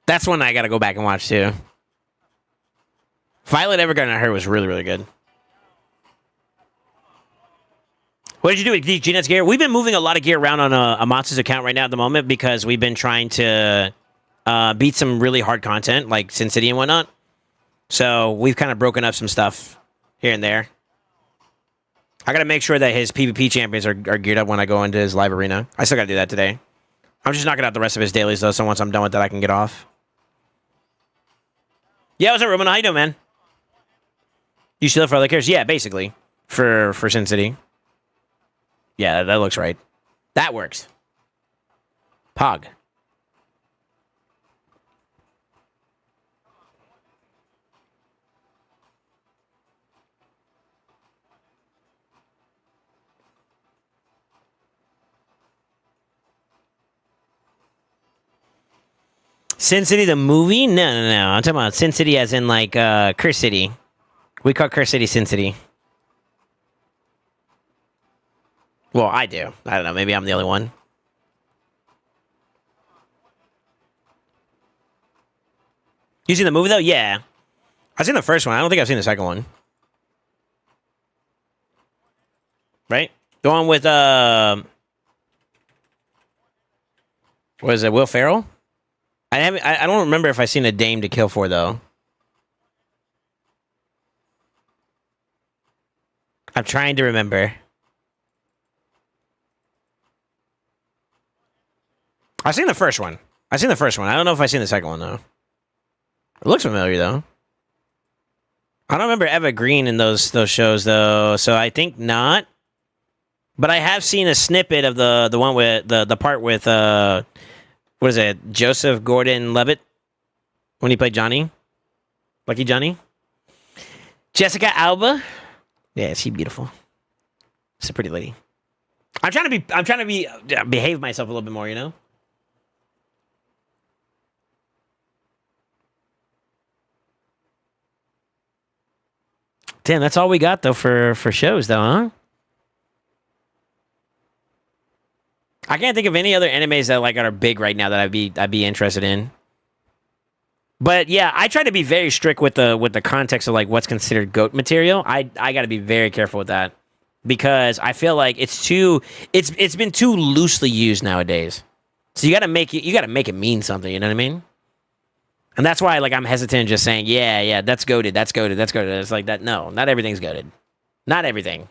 that's one I got to go back and watch too. Violet Evergarden I heard was really, really good. What did you do with G-Net's gear? We've been moving a lot of gear around on a Monsters account right now at the moment because we've been trying to beat some really hard content like Sin City and whatnot. So we've kind of broken up some stuff here and there. I got to make sure that his PvP champions are geared up when I go into his live arena. I still got to do that today. I'm just knocking out the rest of his dailies, though, so once I'm done with that, I can get off. Yeah, what's up, Roman? How you doing, man? You still for other characters? Yeah, basically. For Sin City. Yeah, that looks right. That works. Pog. Sin City the movie? No. I'm talking about Sin City as in like Curse City. We call Curse City Sin City. Well, I do. I don't know. Maybe I'm the only one. You seen the movie though? Yeah. I've seen the first one. I don't think I've seen the second one. Right? The one with what is it, Will Ferrell? I don't remember if I've seen A Dame to Kill For though. I'm trying to remember. I've seen the first one. I don't know if I've seen the second one though. It looks familiar though. I don't remember Eva Green in those shows though, so I think not. But I have seen a snippet of the one with the part with what is it, Joseph Gordon-Levitt when he played Johnny, Lucky Johnny. Jessica Alba, yeah, is she beautiful? She's a pretty lady. I'm trying to behave myself a little bit more, you know. Damn, that's all we got though for shows though, huh? I can't think of any other animes that like are big right now that I'd be interested in. But yeah, I try to be very strict with the context of like what's considered goat material. I got to be very careful with that because I feel like it's been too loosely used nowadays. So you got to make it mean something. You know what I mean? And that's why like I'm hesitant just saying yeah that's goated. It's like that. No, not everything's goated. Not everything.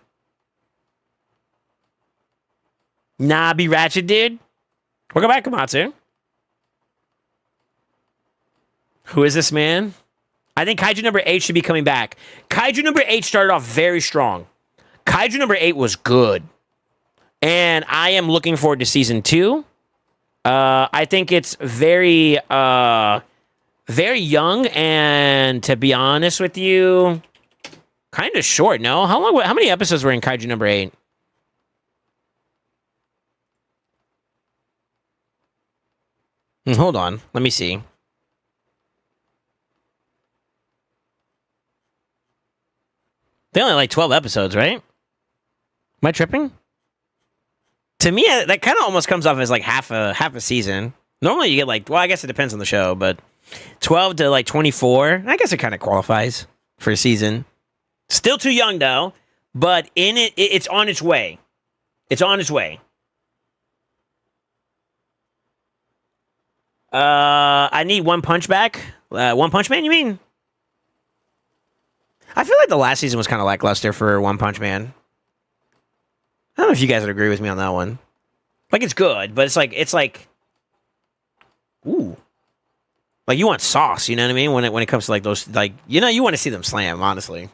Nah, be ratchet, dude. Welcome back, Komatsu. Who is this man? I think Kaiju number 8 should be coming back. Kaiju number 8 started off very strong. Kaiju number 8 was good. And I am looking forward to season 2. I think it's very, very young, and to be honest with you, kind of short, no? How many episodes were in Kaiju number 8? Hold on. Let me see. They only like 12 episodes, right? Am I tripping? To me, that kind of almost comes off as like half a season. Normally you get like, well, I guess it depends on the show, but 12 to like 24, I guess it kind of qualifies for a season. Still too young though, but it's on its way. It's on its way. I need One Punch back. One Punch Man, you mean? I feel like the last season was kind of lackluster for One Punch Man. I don't know if you guys would agree with me on that one. Like, it's good, but it's like, ooh. Like, you want sauce, you know what I mean? When it comes to, like, those, like, you know, you want to see them slam, honestly.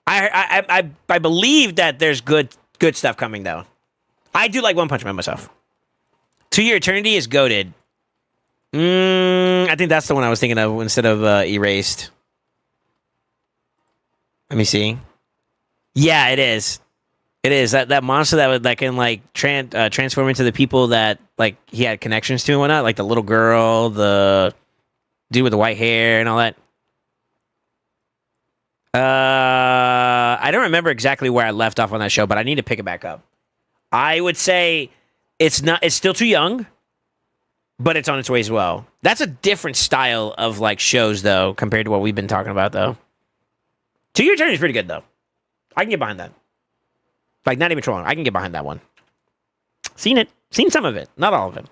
I believe that there's good stuff coming, though. I do like One Punch Man myself. To Your Eternity is goated. I think that's the one I was thinking of instead of Erased. Let me see. Yeah, it is. It is that monster that can like transform into the people that like he had connections to and whatnot, like the little girl, the dude with the white hair, and all that. I don't remember exactly where I left off on that show, but I need to pick it back up. I would say it's still too young, but it's on its way as well. That's a different style of like shows though, compared to what we've been talking about though. To Your Eternity is pretty good though. I can get behind that. Like, not even trolling. I can get behind that one. Seen it. Seen some of it. Not all of it.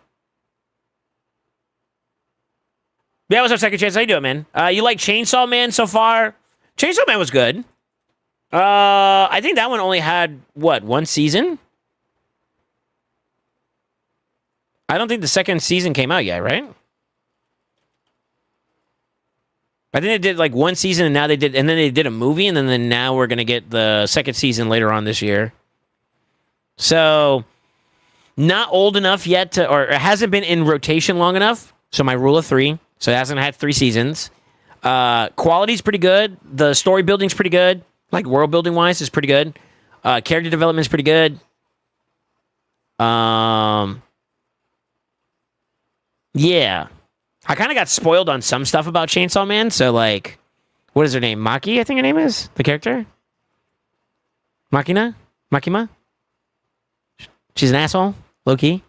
Yeah, what's up, Second Chance? How you doing, man? You like Chainsaw Man so far? Chainsaw Man was good. I think that one only had, what, one season? I don't think the second season came out yet, right? I think they did like one season, and then they did a movie, and then now we're gonna get the second season later on this year. So, not old enough yet to, or it hasn't been in rotation long enough. So my rule of 3. So it hasn't had 3 seasons. Quality's pretty good. The story building's pretty good. Like world building wise, is pretty good. Character development's pretty good. Yeah. I kind of got spoiled on some stuff about Chainsaw Man. So like, what is her name? Maki, I think her name is the character. Makima. She's an asshole, low key.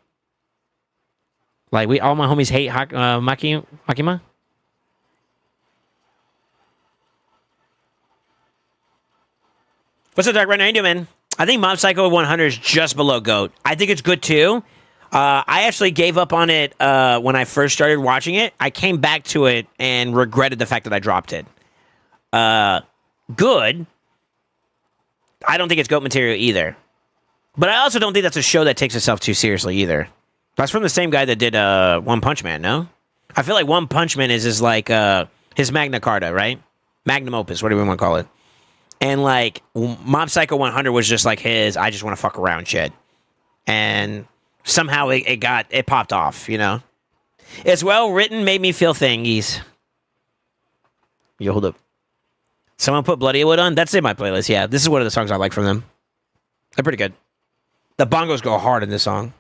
Like all my homies hate Makima. What's up, Dark? Right now, how you doing, man? I think Mob Psycho 100 is just below GOAT. I think it's good too. I actually gave up on it when I first started watching it. I came back to it and regretted the fact that I dropped it. Good. I don't think it's GOAT material either. But I also don't think that's a show that takes itself too seriously either. That's from the same guy that did One Punch Man, no? I feel like One Punch Man is his like his Magna Carta, right? Magnum opus, whatever you want to call it. And like Mob Psycho 100 was just like his I just want to fuck around shit. And somehow it popped off, you know? It's well written, made me feel thingies. Yo, hold up. Someone put Bloody Wood on? That's in my playlist, yeah. This is one of the songs I like from them. They're pretty good. The bongos go hard in this song.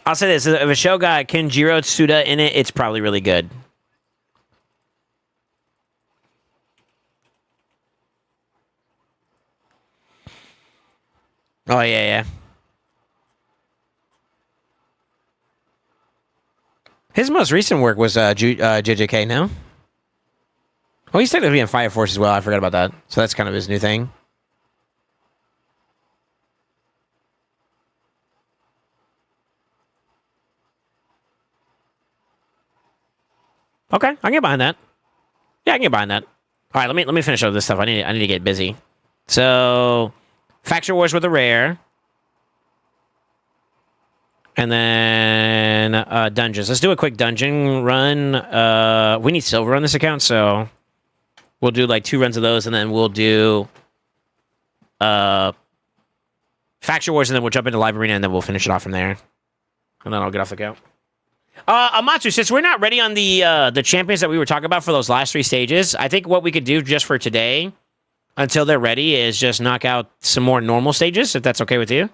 I'll say this. If a show got Kenjiro Tsuda in it, it's probably really good. Oh, yeah. His most recent work was JJK, no? Oh, he's technically in Fire Force as well. I forgot about that. So that's kind of his new thing. Okay, I can get behind that. Yeah, I can get behind that. All right, let me finish up this stuff. I need to get busy. So, Faction Wars with a rare. And then dungeons. Let's do a quick dungeon run. We need silver on this account, so we'll do like 2 runs of those, and then we'll do faction wars, and then we'll jump into live arena, and then we'll finish it off from there. And then I'll get off the count. Amatsu, since we're not ready on the champions that we were talking about for those last 3 stages, I think what we could do just for today, until they're ready, is just knock out some more normal stages, if that's okay with you.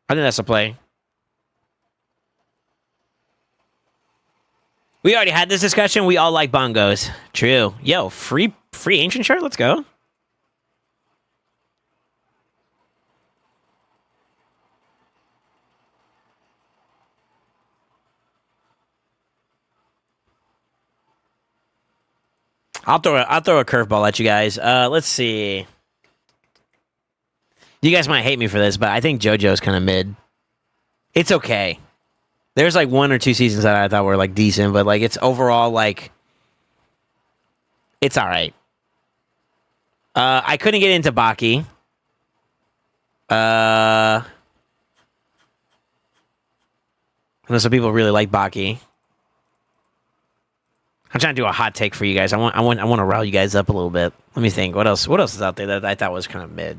I think that's a play. We already had this discussion. We all like bongos. True. Yo, free ancient shirt? Let's go. I'll throw a curveball at you guys. Let's see. You guys might hate me for this, but I think JoJo's kind of mid. It's okay. There's like 1 or 2 seasons that I thought were like decent, but like it's overall like it's all right. I couldn't get into Baki. I know some people really like Baki. I'm trying to do a hot take for you guys. I want to rile you guys up a little bit. Let me think. What else is out there that I thought was kind of mid?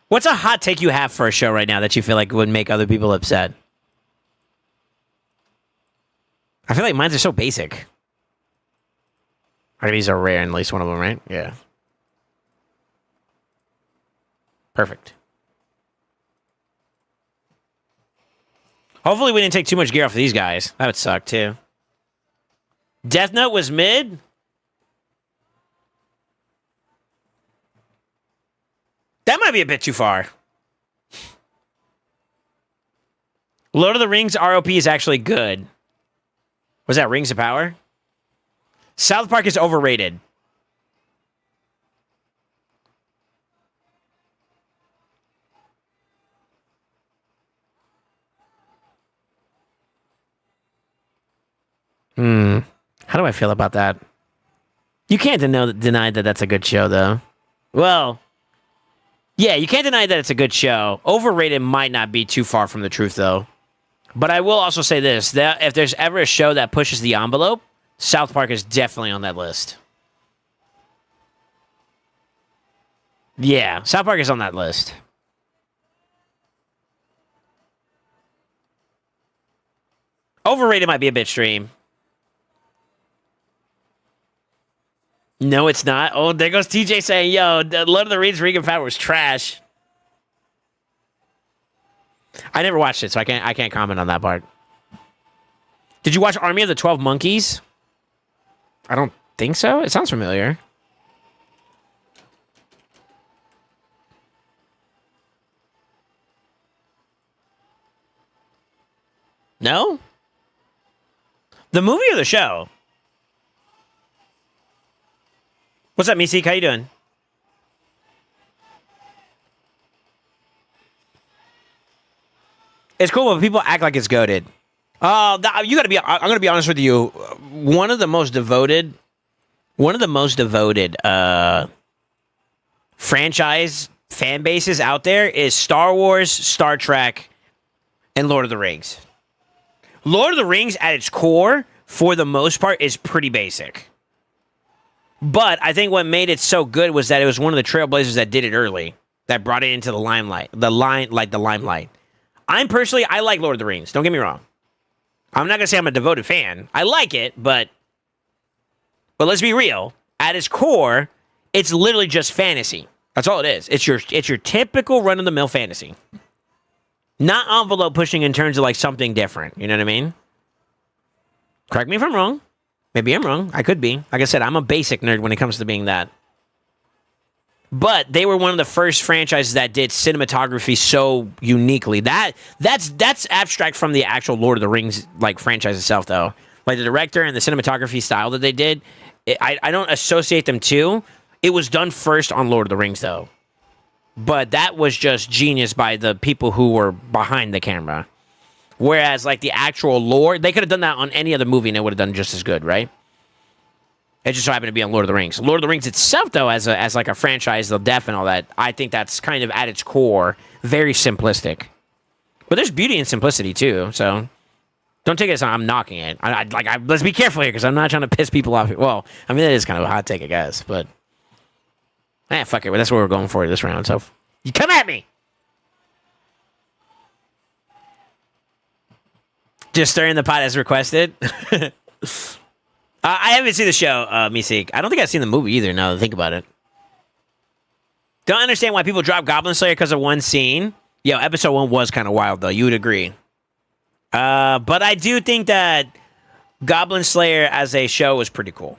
What's a hot take you have for a show right now that you feel like would make other people upset? I feel like mine are so basic. Or these are rare, at least one of them, right? Yeah. Perfect. Hopefully we didn't take too much gear off of these guys. That would suck, too. Death Note was mid? That might be a bit too far. Lord of the Rings ROP is actually good. Was that Rings of Power? South Park is overrated. How do I feel about that? You can't deny that that's a good show, though. Well, yeah, you can't deny that it's a good show. Overrated might not be too far from the truth, though. But I will also say this, that if there's ever a show that pushes the envelope, South Park is definitely on that list. Yeah, South Park is on that list. Overrated might be a bit extreme. No, it's not. Oh, there goes TJ saying, yo, Lord of the Rings Ring of Power was trash. I never watched it, so I can't comment on that part. Did you watch Army of the 12 Monkeys? I don't think so. It sounds familiar. No? The movie or the show? What's up, Meeseek? How you doing? It's cool, but people act like it's goated. You gotta be. I'm gonna be honest with you. One of the most devoted franchise fan bases out there is Star Wars, Star Trek, and Lord of the Rings. Lord of the Rings, at its core, for the most part, is pretty basic. But I think what made it so good was that it was one of the trailblazers that did it early, that brought it into the limelight. The limelight. I like Lord of the Rings. Don't get me wrong. I'm not gonna say I'm a devoted fan. I like it, but let's be real. At its core, it's literally just fantasy. That's all it is. It's your typical run-of-the-mill fantasy. Not envelope pushing in terms of like something different. You know what I mean? Correct me if I'm wrong. Maybe I'm wrong. I could be. Like I said, I'm a basic nerd when it comes to being that. But they were one of the first franchises that did cinematography so uniquely. That's abstract from the actual Lord of the Rings like franchise itself, though. Like the director and the cinematography style that they did, I don't associate them to. It was done first on Lord of the Rings, though. But that was just genius by the people who were behind the camera. Whereas, like, the actual lore, they could have done that on any other movie and it would have done just as good, right? It just so happened to be on Lord of the Rings. Lord of the Rings itself, though, as like a franchise, the depth and all that, I think that's kind of at its core very simplistic. But there's beauty in simplicity too. So don't take it as I'm knocking it. Let's be careful here because I'm not trying to piss people off. Well, I mean that is kind of a hot take, I guess. But fuck it. That's what we're going for this round. So you come at me. Just stirring the pot as requested. I haven't seen the show, Meeseek. I don't think I've seen the movie either, now that I think about it. Don't understand why people drop Goblin Slayer because of one scene. Yo, episode 1 was kind of wild, though. You would agree. But I do think that Goblin Slayer as a show was pretty cool.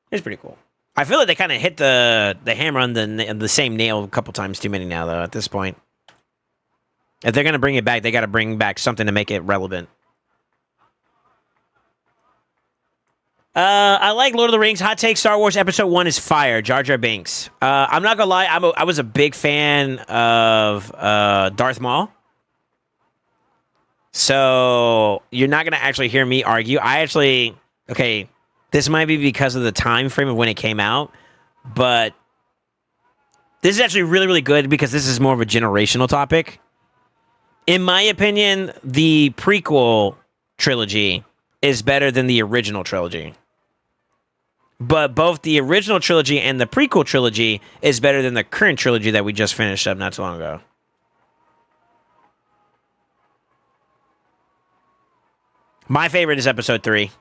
It's pretty cool. I feel like they kind of hit the hammer on the same nail a couple times too many now, though, at this point. If they're going to bring it back, they got to bring back something to make it relevant. I like Lord of the Rings. Hot take: Star Wars Episode 1 is fire. Jar Jar Binks. I'm not gonna lie. I was a big fan of Darth Maul. So you're not gonna actually hear me argue. Okay, this might be because of the time frame of when it came out, but this is actually really, really good because this is more of a generational topic. In my opinion, the prequel trilogy is better than the original trilogy. But both the original trilogy and the prequel trilogy is better than the current trilogy that we just finished up not too long ago. My favorite is episode 3.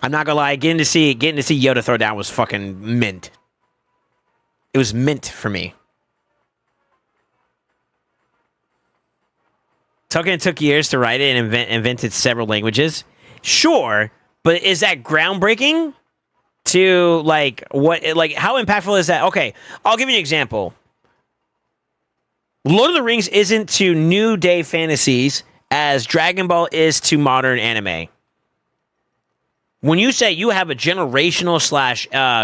I'm not gonna lie, getting to see Yoda throw down was fucking mint. It was mint for me. Tolkien took years to write it and invented several languages. Sure, but is that groundbreaking? To how impactful is that? Okay, I'll give you an example. Lord of the Rings isn't to new day fantasies as Dragon Ball is to modern anime. When you say you have a generational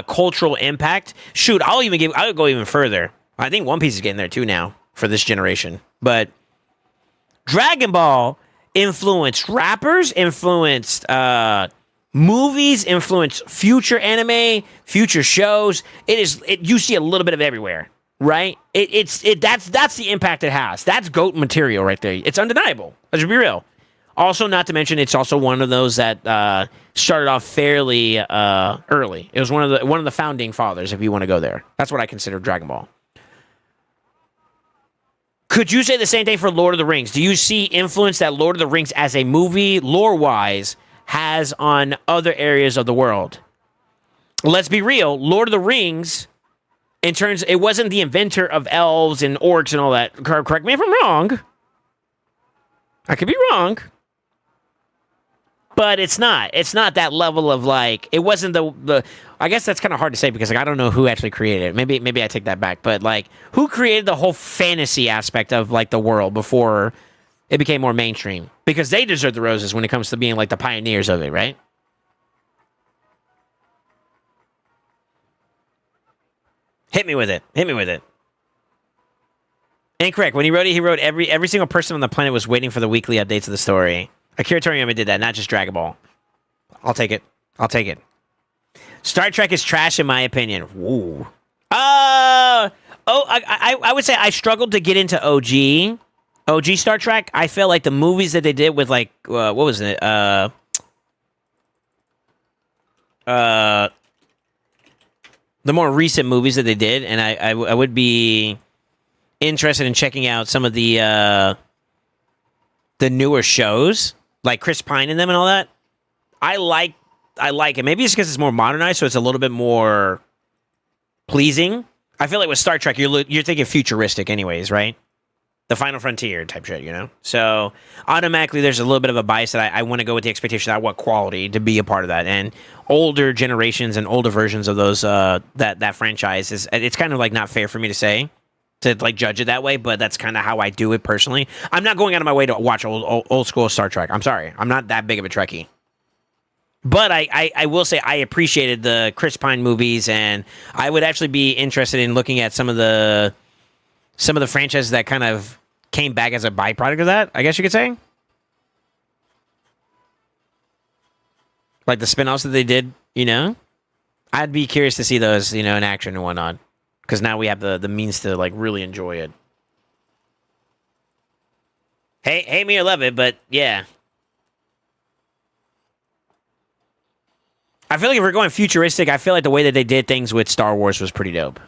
/ cultural impact, shoot, I'll go even further. I think One Piece is getting there too now for this generation. But Dragon Ball influenced rappers, influenced movies, influenced future anime, future shows. You see a little bit of it everywhere, right? That's the impact it has. That's GOAT material right there. It's undeniable. Let's be real. Also, not to mention, it's also one of those that started off fairly early. It was one of the founding fathers, if you want to go there. That's what I consider Dragon Ball. Could you say the same thing for Lord of the Rings? Do you see influence that Lord of the Rings as a movie, lore-wise, has on other areas of the world? Let's be real. Lord of the Rings, it wasn't the inventor of elves and orcs and all that. Correct me if I'm wrong. I could be wrong. But it's not. It's not that level of it wasn't the I guess that's kind of hard to say because I don't know who actually created it. Maybe I take that back. But who created the whole fantasy aspect of the world before it became more mainstream? Because they deserve the roses when it comes to being the pioneers of it, right? Hit me with it. Incorrect. When he wrote every single person on the planet was waiting for the weekly updates of the story. Akira Toriyama did that, not just Dragon Ball. I'll take it. Star Trek is trash in my opinion. Ooh. I would say I struggled to get into OG Star Trek. I feel like the movies that they did with what was it? The more recent movies that they did, and I would be interested in checking out some of the newer shows, like Chris Pine in them and all that. I like it. Maybe it's because it's more modernized, so it's a little bit more pleasing. I feel like with Star Trek, you're thinking futuristic anyways, right? The Final Frontier type shit, So automatically there's a little bit of a bias that I want to go with the expectation that I want quality to be a part of that. And older generations and older versions of those that franchise it's kind of not fair for me to say to judge it that way, but that's kind of how I do it personally. I'm not going out of my way to watch old school Star Trek. I'm sorry. I'm not that big of a Trekkie. But I will say I appreciated the Chris Pine movies, and I would actually be interested in looking at some of the franchises that kind of came back as a byproduct of that, I guess you could say. Like the spin-offs that they did, I'd be curious to see those, in action and whatnot, because now we have the means to like really enjoy it. Hate me or love it, but yeah. I feel like if we're going futuristic, I feel like the way that they did things with Star Wars was pretty dope.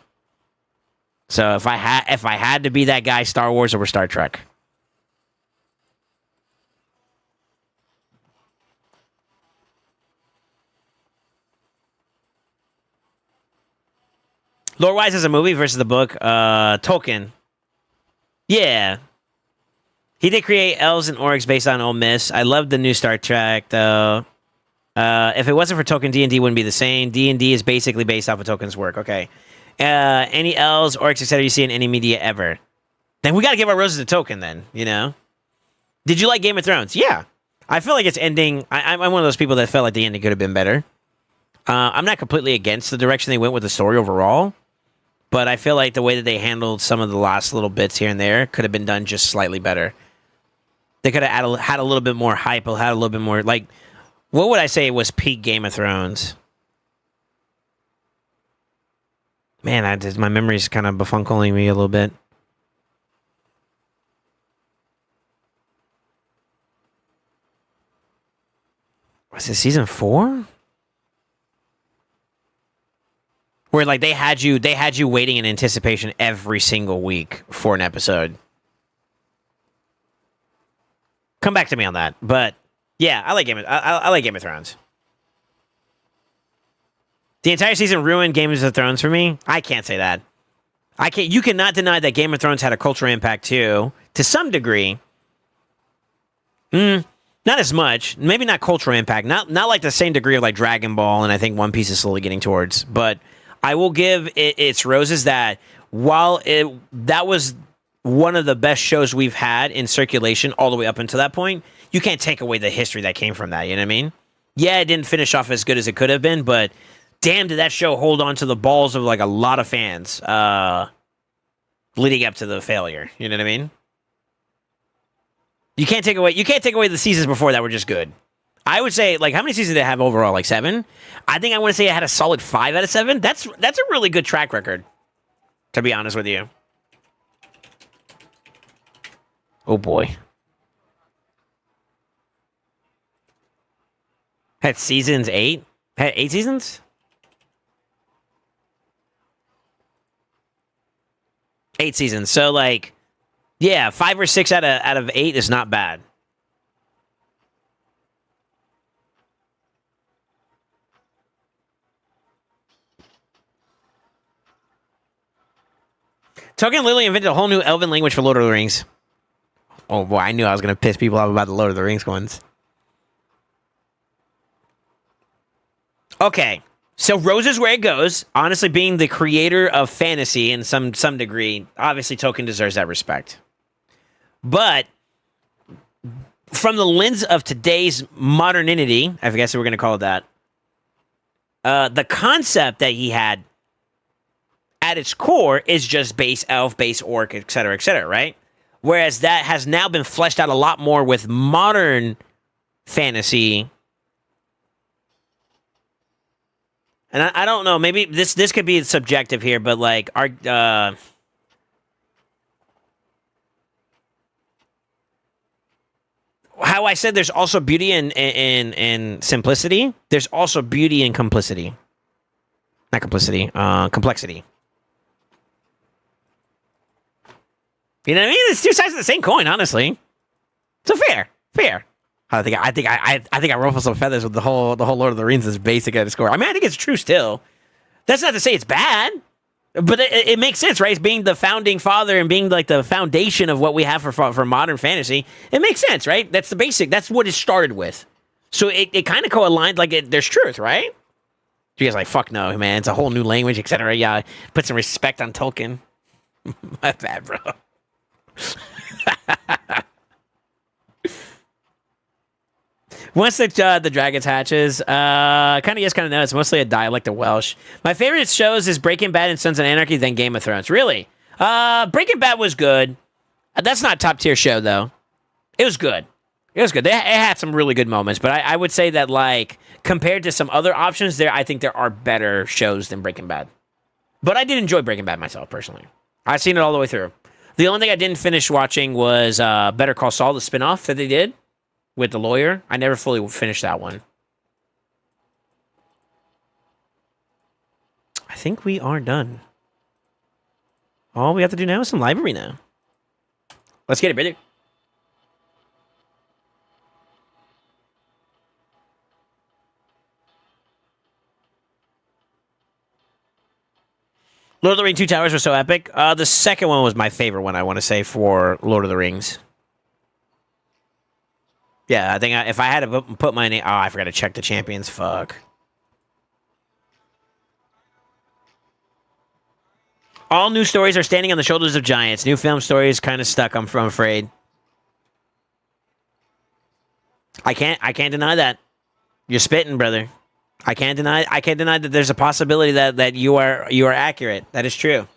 So if I had to be that guy, Star Wars over Star Trek. Lore-wise as a movie versus the book, Tolkien. Yeah. He did create elves and orcs based on Ole Miss. I love the new Star Trek, though. If it wasn't for Tolkien, D&D wouldn't be the same. D&D is basically based off of Tolkien's work. Okay. Any elves, orcs, etc. you see in any media ever. Then we got to give our roses to Tolkien then, Did you like Game of Thrones? Yeah. I feel like it's ending... I'm one of those people that felt like the ending could have been better. I'm not completely against the direction they went with the story overall. But I feel like the way that they handled some of the last little bits here and there could have been done just slightly better. They could have had a little bit more hype, had a little bit more, like, what would I say was peak Game of Thrones? Man, my memory's kind of befunkling me a little bit. Was it season 4? Where like they had you waiting in anticipation every single week for an episode. Come back to me on that. But yeah, I like I like Game of Thrones. The entire season ruined Game of Thrones for me. I can't say that. You cannot deny that Game of Thrones had a cultural impact too, to some degree. Not as much. Maybe not cultural impact. Not like the same degree of like Dragon Ball, and I think One Piece is slowly getting towards. But I will give it its roses that while that was one of the best shows we've had in circulation all the way up until that point, you can't take away the history that came from that. You know what I mean? Yeah, it didn't finish off as good as it could have been, but damn, did that show hold on to the balls of like a lot of fans leading up to the failure. You know what I mean? You can't take away the seasons before that were just good. I would say, like, how many seasons did it have overall? Like 7? I think I want to say it had a solid 5 out of 7. That's a really good track record, to be honest with you. Oh, boy. Had seasons 8? Had 8 seasons? 8 seasons. So, like, yeah, 5 or 6 out of 8 is not bad. Tolkien literally invented a whole new elven language for Lord of the Rings. Oh boy, I knew I was going to piss people off about the Lord of the Rings ones. Okay, so Roses where it goes. Honestly, being the creator of fantasy in some degree, obviously Tolkien deserves that respect. But from the lens of today's modernity, I guess we're going to call it that, the concept that he had at its core is just base elf, base orc, etc., right? Whereas that has now been fleshed out a lot more with modern fantasy. And I don't know, maybe this could be subjective here, but like how I said there's also beauty in simplicity, there's also beauty in complicity. Not complicity, complexity. You know what I mean? It's two sides of the same coin, honestly. So fair. I think I ruffle some feathers with the whole Lord of the Rings is basic at its core. I mean, I think it's true still. That's not to say it's bad, but it makes sense, right? It's being the founding father and being like the foundation of what we have for modern fantasy. It makes sense, right? That's the basic. That's what it started with. So it kind of co-aligned. Like there's truth, right? You guys are like, fuck no, man. It's a whole new language, etc. Yeah, put some respect on Tolkien. My bad, bro. Once the dragons hatches, kind of yes, kind of no. It's mostly a dialect of Welsh. My favorite shows is Breaking Bad and Sons of Anarchy, then Game of Thrones. Really? Breaking Bad was good. That's not a top tier show though. It was good. It was good. It had some really good moments, but I would say that, like, compared to some other options, I think there are better shows than Breaking Bad. But I did enjoy Breaking Bad myself, personally. I've seen it all the way through. The only thing I didn't finish watching was Better Call Saul, the spinoff that they did with the lawyer. I never fully finished that one. I think we are done. All we have to do now is some live arena. Let's get it, brother. Lord of the Rings Two Towers was so epic. The second one was my favorite one, I want to say, for Lord of the Rings. Yeah, I think if I had to put my name... Oh, I forgot to check the champions. Fuck. All new stories are standing on the shoulders of giants. New film stories kind of stuck, I'm afraid. I can't deny that. You're spitting, brother. I can't deny that there's a possibility that you are accurate. That is true.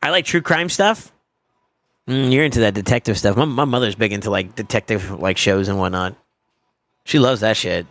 I like true crime stuff. You're into that detective stuff. My mother's big into like detective like shows and whatnot. She loves that shit.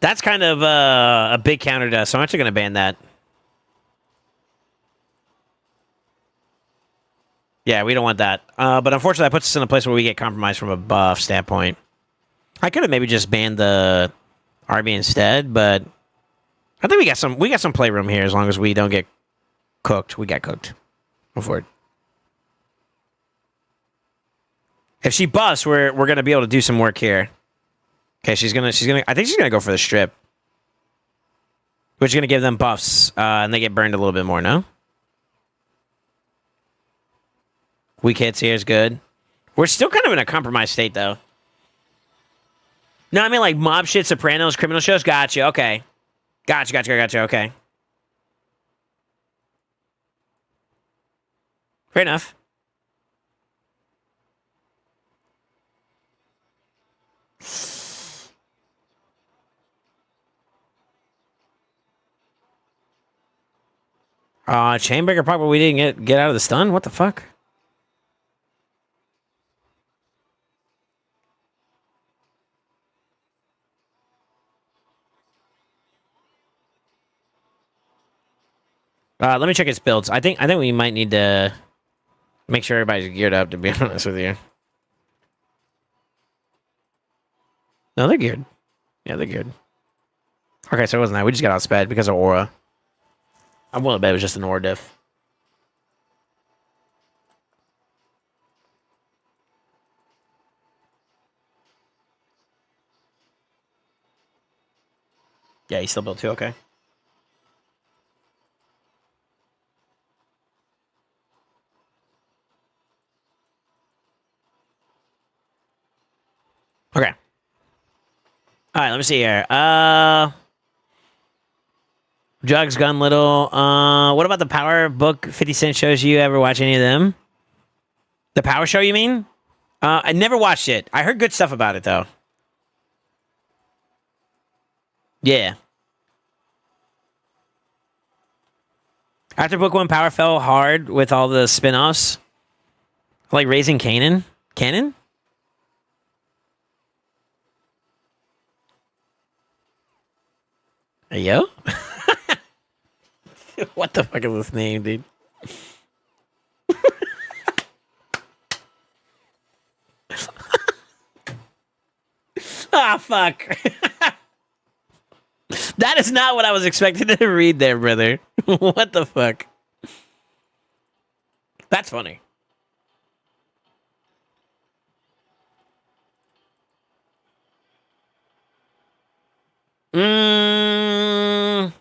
That's kind of a big counter to us, so I'm actually going to ban that. Yeah, we don't want that. But unfortunately, that puts us in a place where we get compromised from a buff standpoint. I could have maybe just banned the RB instead, but I think we got some playroom here as long as we don't get cooked. We got cooked. Go for it. If she buffs, we're gonna be able to do some work here. Okay, she's gonna I think she's gonna go for the strip. Which is gonna give them buffs, and they get burned a little bit more, no? Weak hits here is good. We're still kind of in a compromised state though. No, I mean like mob shit, Sopranos, criminal shows. Gotcha, okay. Gotcha, okay. Fair enough. Chainbreaker Pop, but we didn't get out of the stun? What the fuck? Let me check his builds. I think we might need to make sure everybody's geared up, to be honest with you. No, they're geared. Yeah, they're geared. Okay, so it wasn't that. We just got outsped because of aura. I'm willing to bet it was just an aura diff. Yeah, he's still built too, okay. Okay. Alright, let me see here. Jugs, Gun Little. What about the Power Book 50 Cent shows? You ever watch any of them? The Power Show, you mean? I never watched it. I heard good stuff about it, though. Yeah. After Book 1, Power fell hard with all the spin-offs. Like Raising Kanan? Canon? Hey, yo? What the fuck is this name, dude? Ah, fuck. That is not what I was expecting to read there, brother. What the fuck? That's funny. Mm.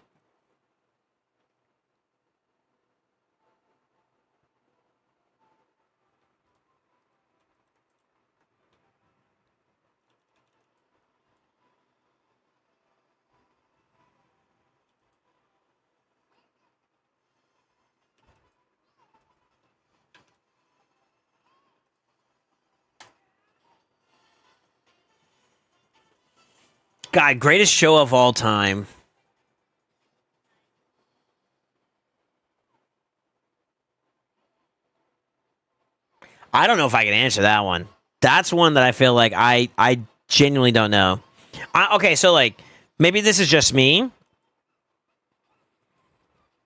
God, greatest show of all time. I don't know if I can answer that one. That's one that I feel like I genuinely don't know. Okay, so like maybe this is just me.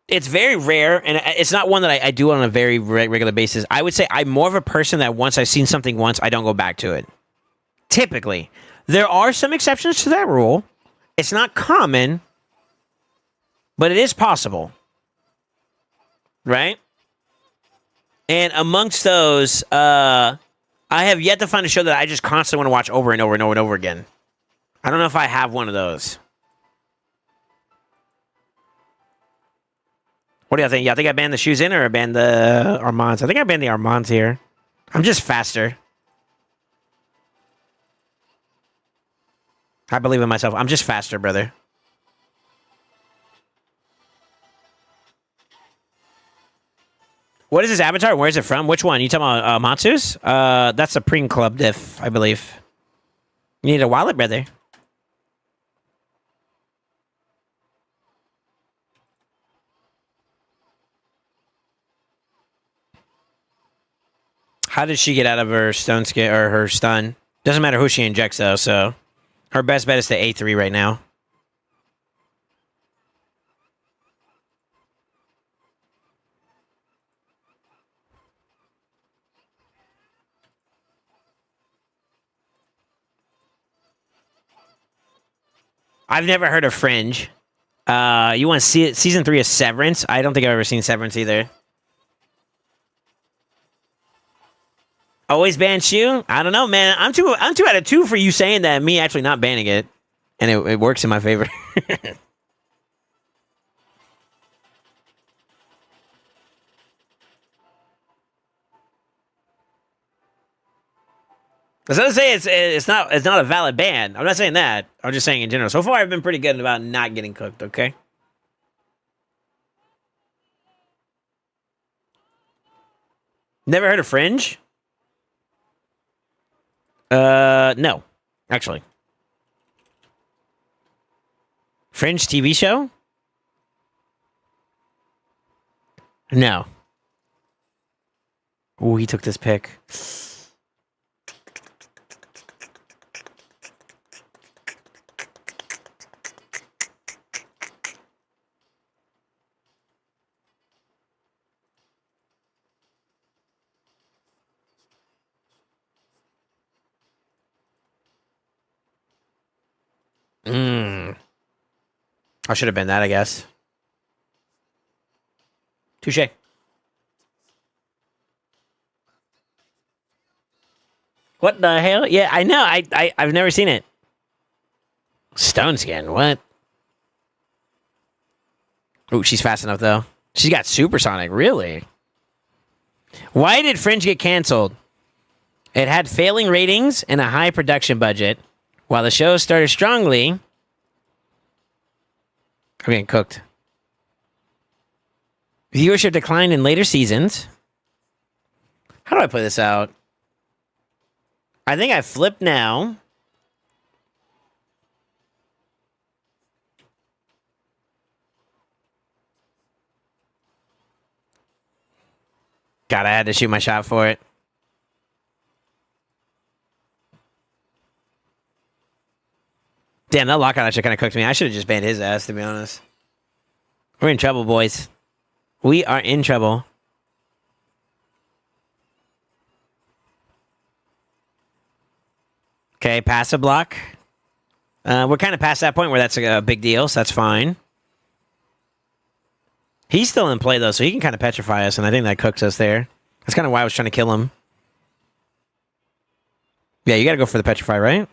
It's very rare, and it's not one that I do on a very regular basis. I would say I'm more of a person that once I've seen something once, I don't go back to it. Typically, there are some exceptions to that rule. It's not common, but it is possible, right? And amongst those, I have yet to find a show that I just constantly want to watch over and over and over and over again. I don't know if I have one of those. What do y'all think? Y'all think I banned the shoes in or I banned the Armands? I think I banned the Armands here. I'm just faster. I believe in myself. I'm just faster, brother. What is his avatar? Where is it from? Which one? You talking about Matsu's? That's Supreme Club diff, I believe. You need a wallet, brother. How did she get out of her stone skin or her stun? Doesn't matter who she injects though, so her best bet is to A3 right now. I've never heard of Fringe. You want to see it? Season 3 of Severance? I don't think I've ever seen Severance either. Always ban Shu? I don't know, man. I'm two out of 2 for you saying that and me actually not banning it. And it works in my favor. I was gonna say it's not a valid ban. I'm not saying that. I'm just saying in general. So far, I've been pretty good about not getting cooked. Okay. Never heard of Fringe? No, actually. Fringe TV show? No. Oh, he took this pick. I should have been that, I guess. Touche. What the hell? Yeah, I know. I've never seen it. Stone skin. What? Oh, she's fast enough though. She's got supersonic. Really? Why did Fringe get canceled? It had failing ratings and a high production budget. While the show started strongly, I'm getting cooked. Viewership declined in later seasons. How do I play this out? I think I flip now. God, I had to shoot my shot for it. Damn, that lockout actually kind of cooked me. I should have just banned his ass, to be honest. We're in trouble, boys. We are in trouble. Okay, passive block. We're kind of past that point where that's a big deal, so that's fine. He's still in play, though, so he can kind of petrify us, and I think that cooks us there. That's kind of why I was trying to kill him. Yeah, you got to go for the petrify, right?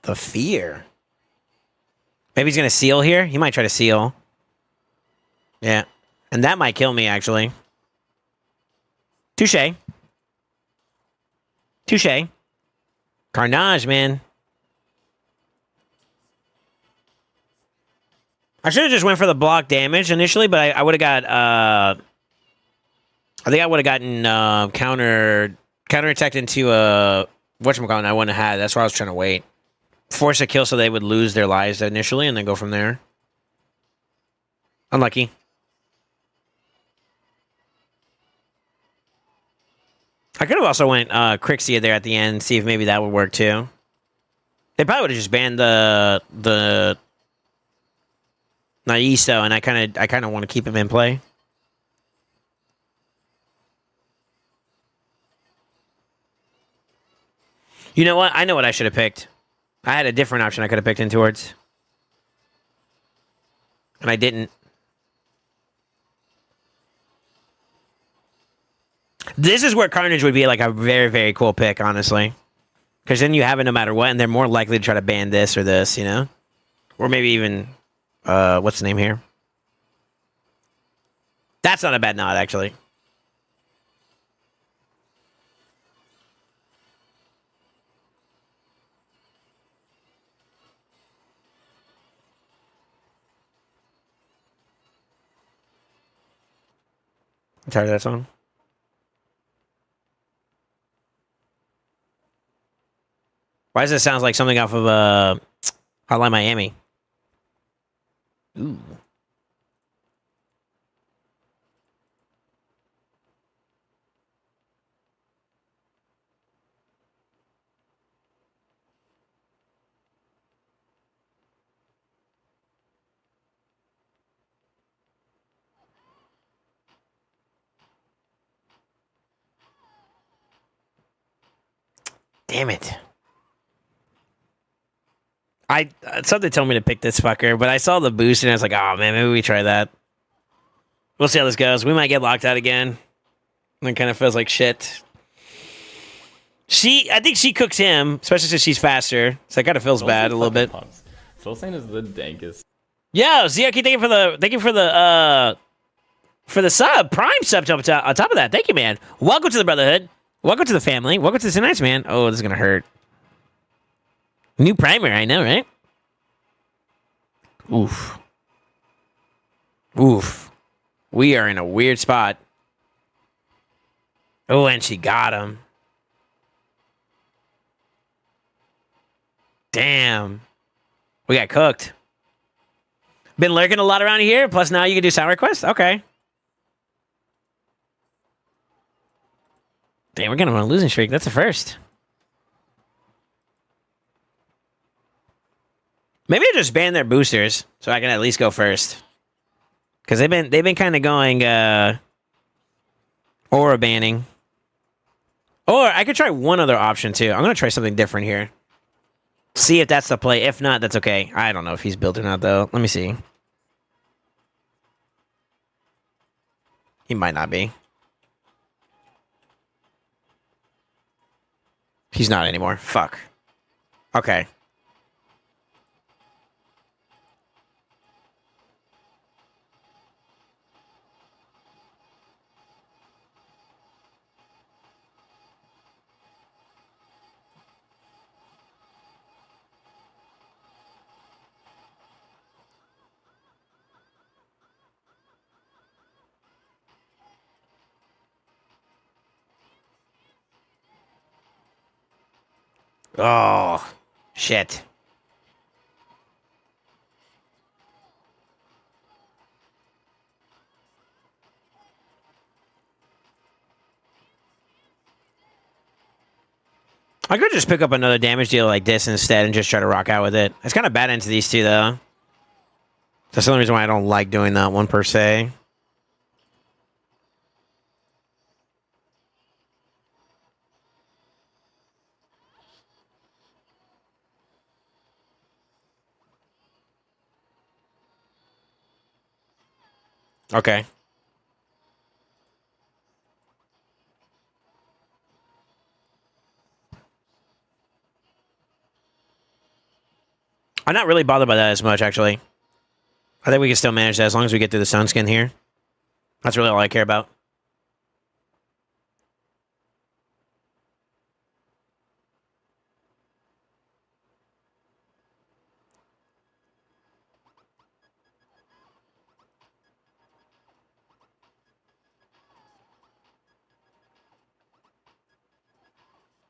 The fear. Maybe he's going to seal here. He might try to seal. Yeah. And that might kill me, actually. Touche. Touche. Carnage, man. I should have just went for the block damage initially, but I would have got I think I would have gotten counterattacked into whatchamacallit. I wouldn't have had. That's why I was trying to wait. Force a kill so they would lose their lives initially and then go from there. Unlucky. I could have also went Crixia there at the end, see if maybe that would work too. They probably would have just banned the Naisto, and I kind of want to keep him in play. You know what? I know what I should have picked. I had a different option I could have picked in towards. And I didn't. This is where Carnage would be like a very, very cool pick, honestly. Because then you have it no matter what, and they're more likely to try to ban this or this, you know? Or maybe even, what's the name here? That's not a bad nod, actually. I'm tired of that song. Why does it sound like something off of Hotline Miami? Ooh. Damn it. Something told me to pick this fucker, but I saw the boost and I was like, oh man, maybe we try that. We'll see how this goes. We might get locked out again. And it kind of feels like shit. I think she cooks him, especially since she's faster. So it kind of feels bad a little bit. SoulSaint is the dankest. Yo, Zioki, thank you for the sub, Prime sub on top of that. Thank you, man. Welcome to the Brotherhood. Welcome to the family. Welcome to tonight's man. Oh, this is gonna hurt. New primer, I know, right? Oof. Oof. We are in a weird spot. Oh, and she got him. Damn. We got cooked. Been lurking a lot around here, plus now you can do sound requests? Okay. Damn, we're gonna run a losing streak. That's a first. Maybe I just ban their boosters so I can at least go first. Because they've been kind of going aura banning. Or I could try one other option too. I'm gonna try something different here. See if that's the play. If not, that's okay. I don't know if he's built or not though. Let me see. He might not be. He's not anymore. Fuck. Okay. Oh, shit. I could just pick up another damage deal like this instead and just try to rock out with it. It's kind of bad into these two, though. That's the only reason why I don't like doing that one, per se. Okay. I'm not really bothered by that as much, actually. I think we can still manage that as long as we get through the sunskin here. That's really all I care about.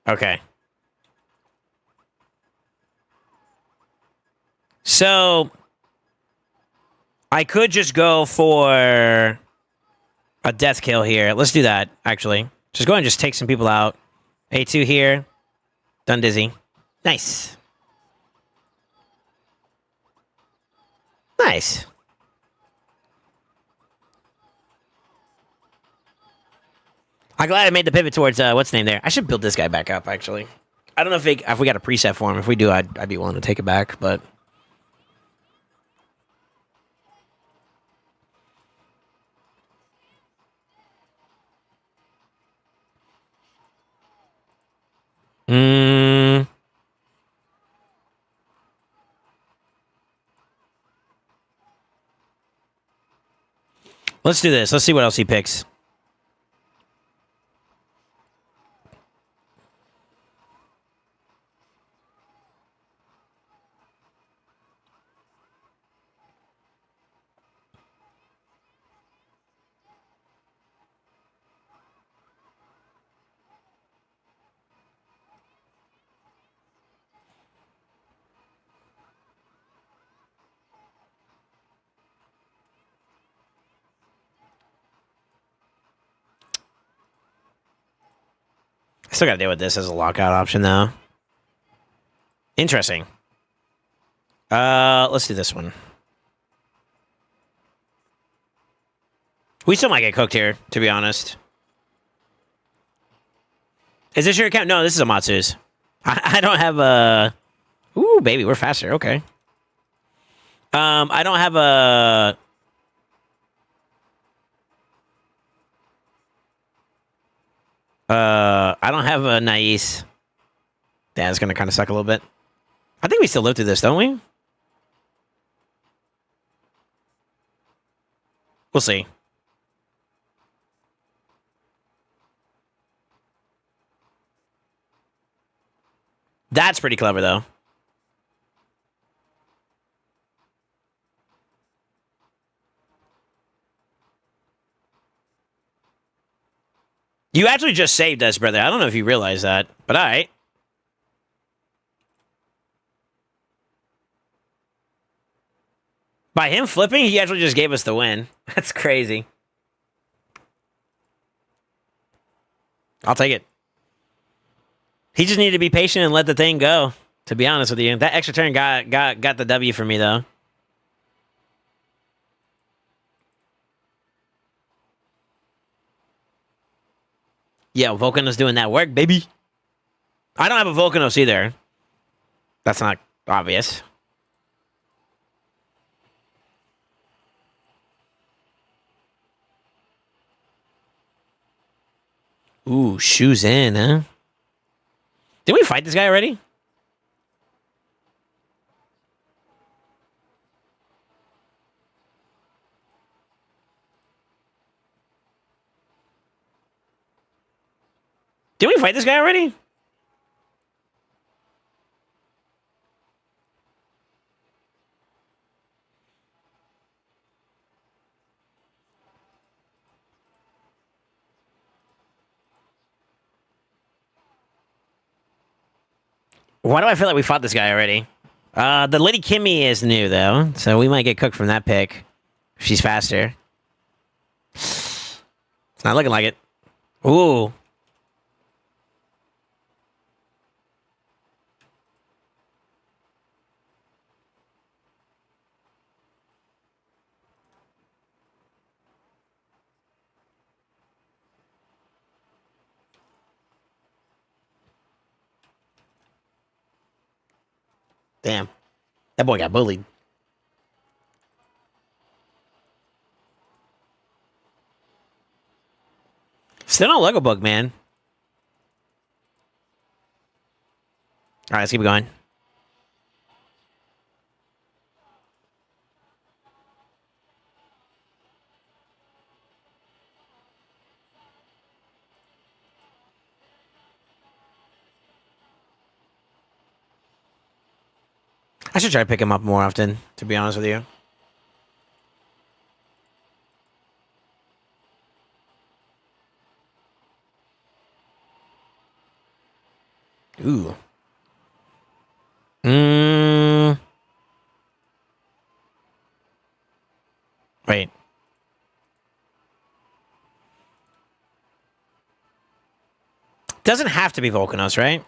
Okay. So I could just go for a death kill here. Let's do that, actually. Just go ahead and just take some people out. A2 here. Done dizzy. Nice. Nice. I'm glad I made the pivot towards what's the name there. I should build this guy back up, actually. I don't know if we got a preset for him. If we do, I'd be willing to take it back, but... Mm. Let's do this. Let's see what else he picks. I still gotta deal with this as a lockout option, though. Interesting. Let's do this one. We still might get cooked here, to be honest. Is this your account? No, this is Amatsu's. I don't have a... Ooh, baby, we're faster. Okay. I don't have a... I don't have a Nais. That's gonna kind of suck a little bit. I think we still live through this, don't we? We'll see. That's pretty clever, though. You actually just saved us, brother. I don't know if you realize that, but all right. By him flipping, he actually just gave us the win. That's crazy. I'll take it. He just needed to be patient and let the thing go, to be honest with you. That extra turn got the W for me, though. Yeah, Volcanos doing that work, baby. I don't have a Volcanos either. That's not obvious. Ooh, shoes in, huh? Did we fight this guy already? Did we fight this guy already? Why do I feel like we fought this guy already? The Lady Kimmy is new, though, so we might get cooked from that pick. She's faster. It's not looking like it. Ooh. Damn. That boy got bullied. Still no Lego book, man. All right, let's keep it going. I should try to pick him up more often, to be honest with you. Ooh. Wait. Doesn't have to be Volcanos, right?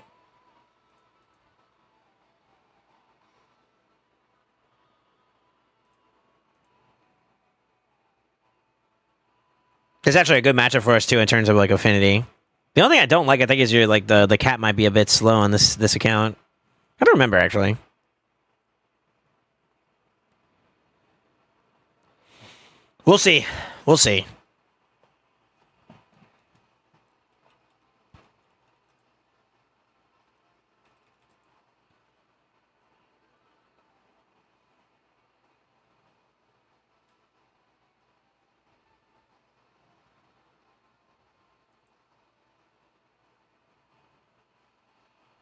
It's actually a good matchup for us too in terms of like affinity. The only thing I don't like, I think, is your like the cat might be a bit slow on this account. I don't remember actually. We'll see. We'll see.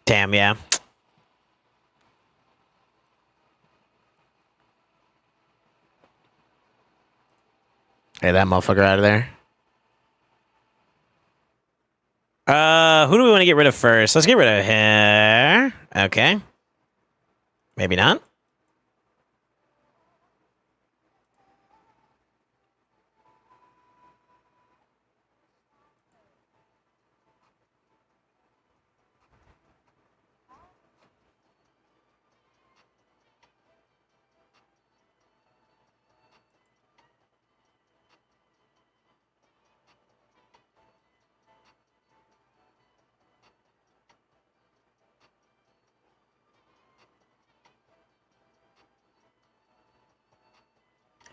Damn, yeah. Hey, that motherfucker out of there. Who do we want to get rid of first? Let's get rid of her. Okay. Maybe not.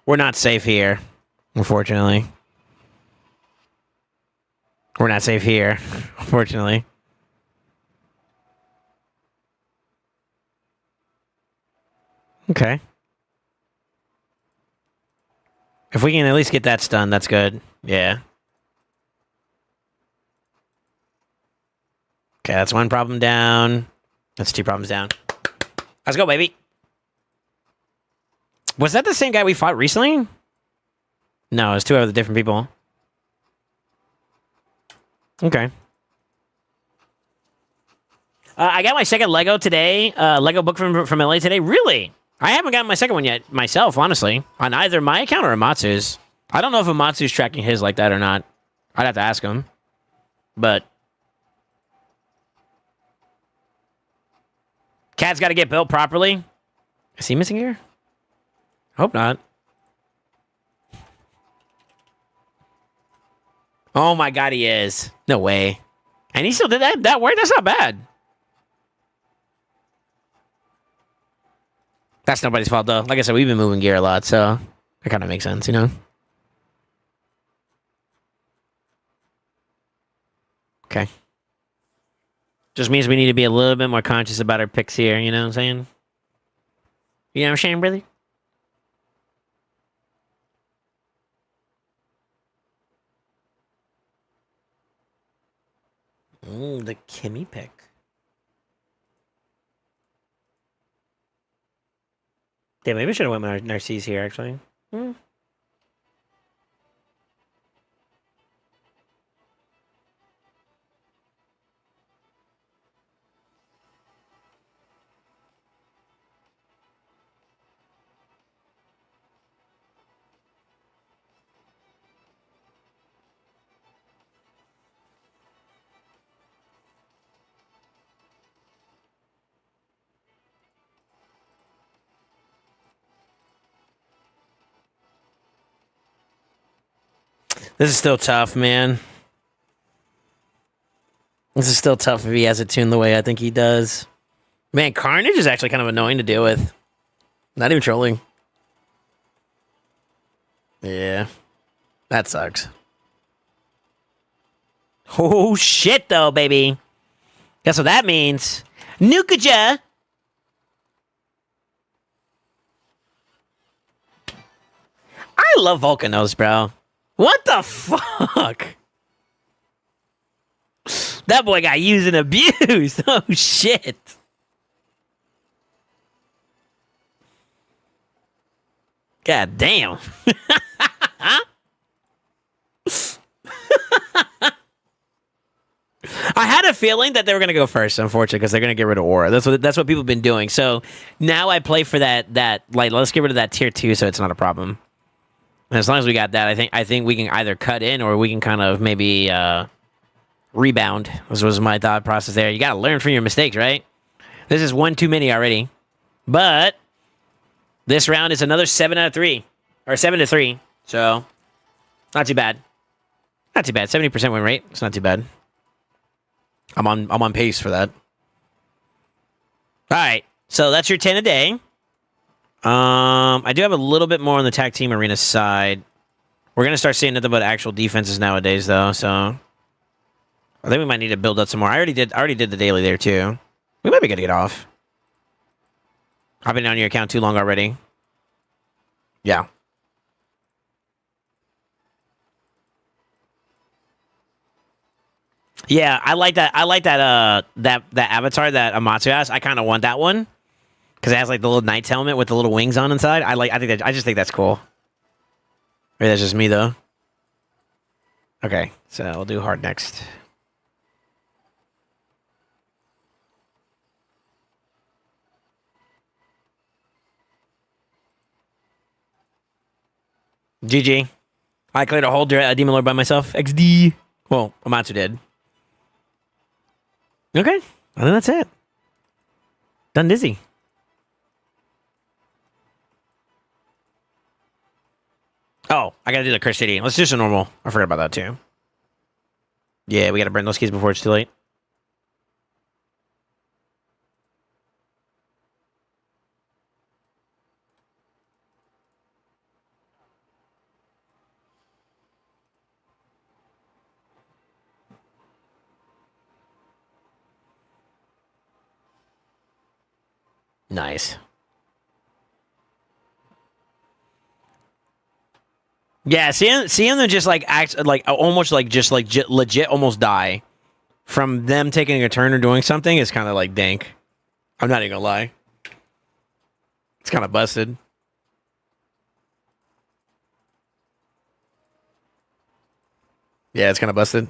We're not safe here, unfortunately. We're not safe here, unfortunately. Okay. If we can at least get that stunned, that's good. Yeah. Okay, that's one problem down. That's two problems down. Let's go, baby. Was that the same guy we fought recently? No, it's two other different people. Okay. I got my second Lego today. Lego book from LA today. Really? I haven't gotten my second one yet myself, honestly. On either my account or Amatsu's. I don't know if Amatsu's tracking his like that or not. I'd have to ask him. But cat's got to get built properly. Is he missing here? Hope not. Oh my god, he is. No way. And he still did that work? That's not bad. That's nobody's fault, though. Like I said, we've been moving gear a lot, so that kind of makes sense, you know? Okay. Just means we need to be a little bit more conscious about our picks here, you know what I'm saying? You know what I'm saying, brother? The Kimmy pick. Yeah, maybe I should have went with Narcisse here, actually. This is still tough, man. This is still tough if he has it tuned the way I think he does. Man, Carnage is actually kind of annoying to deal with. Not even trolling. Yeah. That sucks. Oh, shit, though, baby. Guess what that means? Nukaja! I love Volcanos, bro. What the fuck? That boy got used and abused. Oh, shit. God damn. I had a feeling that they were gonna go first, unfortunately, because they're gonna get rid of Aura. That's what people have been doing. So now I play for that like let's get rid of that tier 2, so it's not a problem. And as long as we got that, I think we can either cut in or we can kind of maybe rebound. This was my thought process there. You gotta learn from your mistakes, right? This is one too many already, but this round is another 7 out of 3 or 7-3. So not too bad. Not too bad. 70% win rate. It's not too bad. I'm on pace for that. All right. So that's your 10 a day. I do have a little bit more on the tag team arena side. We're gonna start seeing nothing but actual defenses nowadays, though. So I think we might need to build up some more. I already did the daily there too. We might be good to get off. I've been on your account too long already. Yeah. Yeah, I like that. I like that. That avatar that Amatsu has. I kind of want that one because it has like the little knight's helmet with the little wings on inside. I just think that's cool. Maybe that's just me though. Okay, so we'll do hard next. GG. I cleared a whole Demon Lord by myself. XD. Well, Amatsu did. Okay, I think that's it. Done dizzy. Oh, I gotta do the Curse City. Let's do some normal. I forgot about that too. Yeah, we gotta burn those keys before it's too late. Nice. Yeah, seeing them just like act like almost like just like legit almost die from them taking a turn or doing something is kind of like dank. I'm not even gonna lie. It's kind of busted. Yeah, it's kind of busted.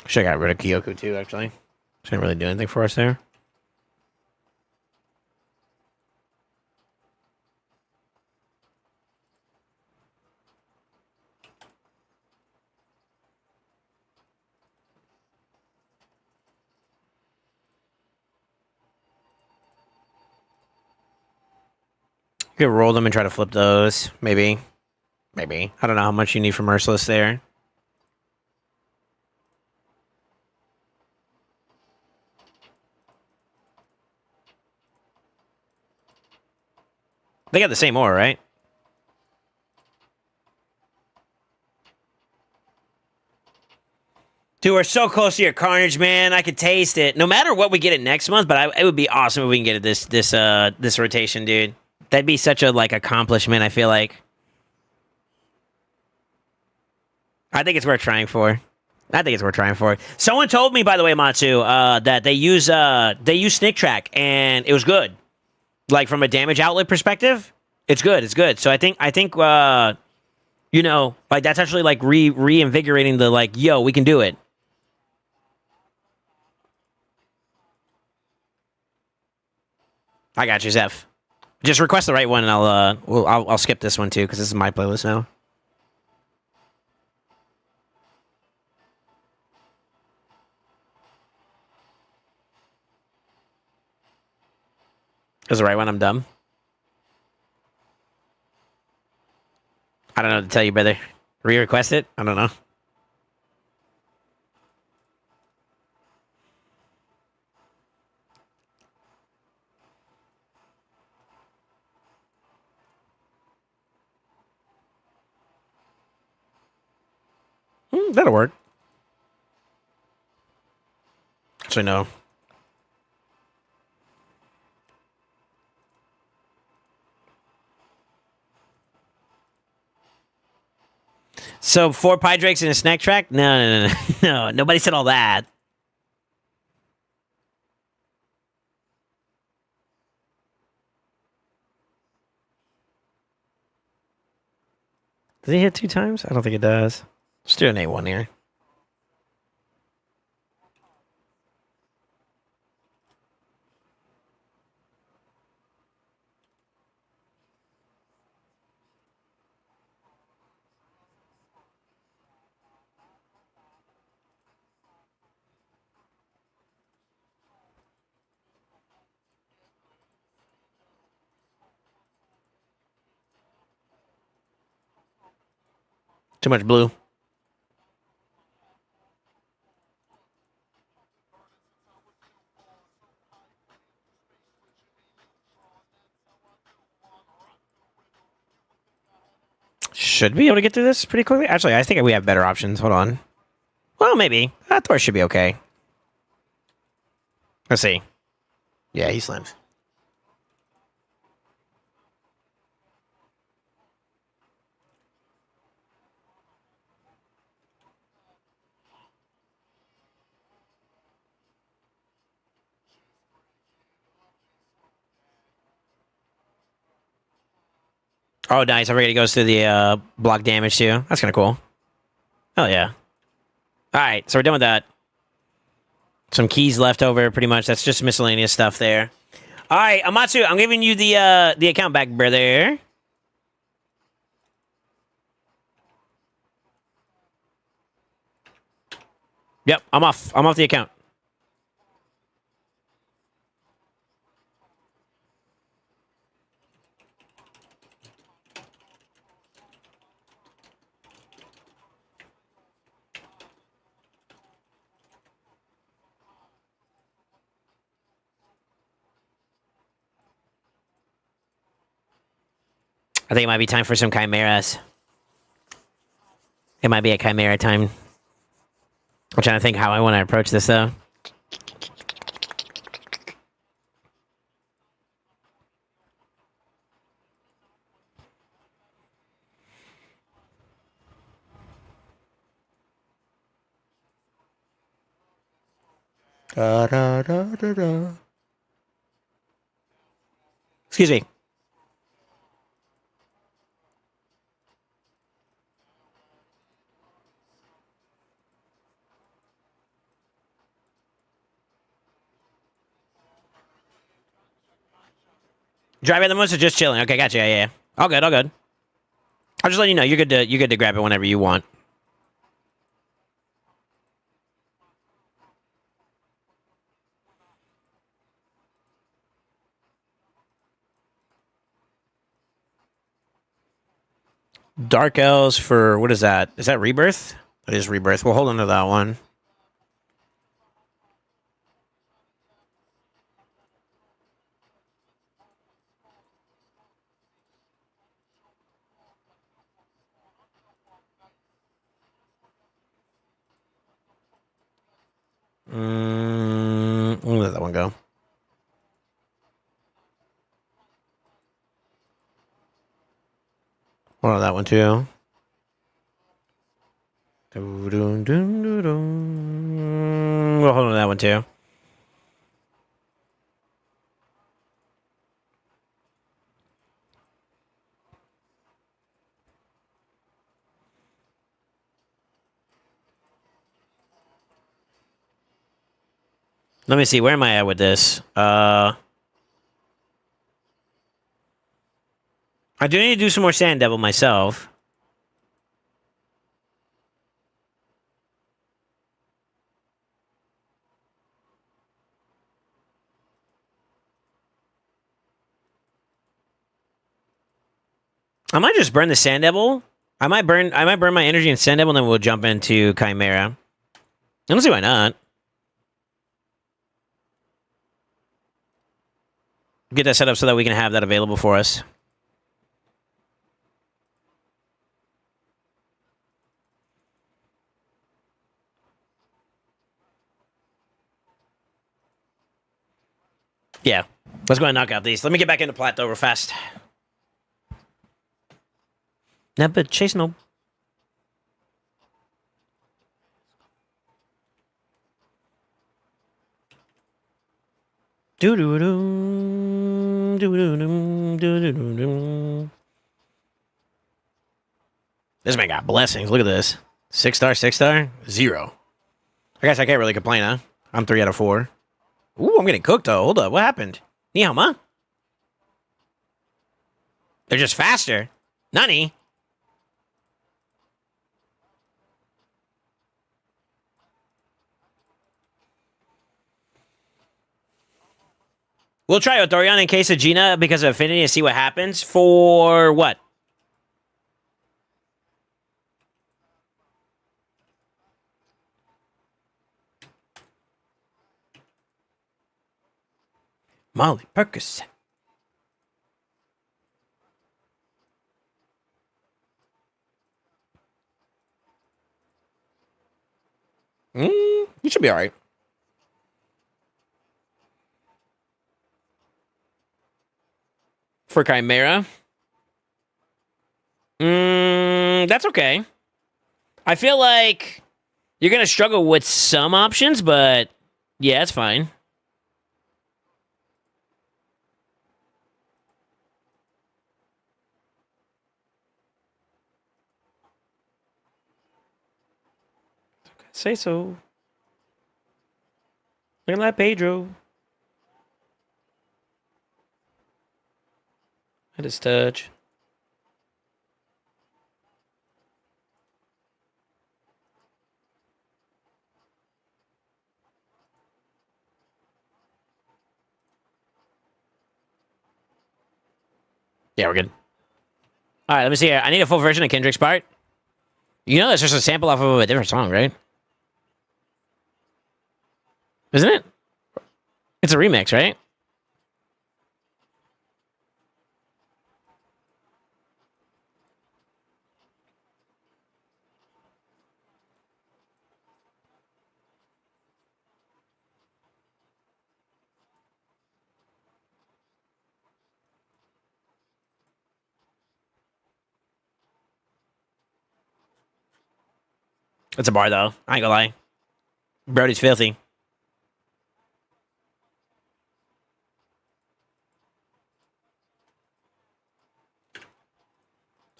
Should have got rid of Kyoko too, actually. Shouldn't really do anything for us there. You could roll them and try to flip those. Maybe. Maybe. I don't know how much you need for Merciless there. They got the same ore, right? Dude, we're so close to your Carnage, man. I could taste it. No matter what we get it next month, but it would be awesome if we can get it this rotation, dude. That'd be such a like accomplishment. I feel like. I think it's worth trying for. I think it's worth trying for. Someone told me, by the way, Matsu, that they use Snick Track and it was good. Like from a damage outlet perspective, it's good. It's good. So I think you know, like that's actually like reinvigorating the like, yo, we can do it. I got you, Zeph. Just request the right one, and I'll skip this one too because this is my playlist now. That's the right one. I'm dumb. I don't know what to tell you, brother. Re-request it? I don't know. That'll work. So no. So 4 pie drakes and a snack track? No. No. Nobody said all that. Does he hit 2 times? I don't think it does. Let's do an A1 here. Too much blue. Should be able to get through this pretty quickly. Actually, I think we have better options. Hold on. Well, maybe. Thor should be okay. Let's see. Yeah, he slams. Oh, nice. I forget he goes through the block damage too. That's kind of cool. Oh, yeah. All right, so we're done with that. Some keys left over, pretty much. That's just miscellaneous stuff there. All right, Amatsu, I'm giving you the account back, brother. Yep, I'm off. I'm off the account. I think it might be time for some chimeras. It might be a chimera time. I'm trying to think how I want to approach this, though. Da, da, da, da, da. Excuse me. Drive at the most or just chilling? Okay, gotcha. Yeah. All good. All good. I'll just let you know. You're good to grab it whenever you want. Dark Elves for what is that? Is that Rebirth? That is Rebirth. We'll hold on to that one. We'll let that one go. Hold on that one too. We'll hold on that one too. Let me see. Where am I at with this? I do need to do some more Sand Devil myself. I might just burn the Sand Devil. I might burn my energy in Sand Devil, and then we'll jump into Chimera. I don't see why not. Get that set up so that we can have that available for us. Yeah. Let's go ahead and knock out these. Let me get back into plat though real fast. Never chase no. Do do do do do do do do do. This man got blessings. Look at this. 6-star, 6-star, 0. I guess I can't really complain, huh? I'm 3 out of 4. Ooh, I'm getting cooked though. Hold up, what happened? Ni hao ma? They're just faster. Nani? We'll try Otorion in case of Gina because of affinity and see what happens. For what? Molly Percocet. You should be all right. For Chimera? That's okay. I feel like you're going to struggle with some options, but yeah, it's fine. Say so. Look at that Pedro. At his touch. Yeah, we're good. All right, let me see here. I need a full version of Kendrick's part. You know that's just a sample off of a different song, right? Isn't it? It's a remix, right? It's a bar, though. I ain't gonna lie. Brody's filthy.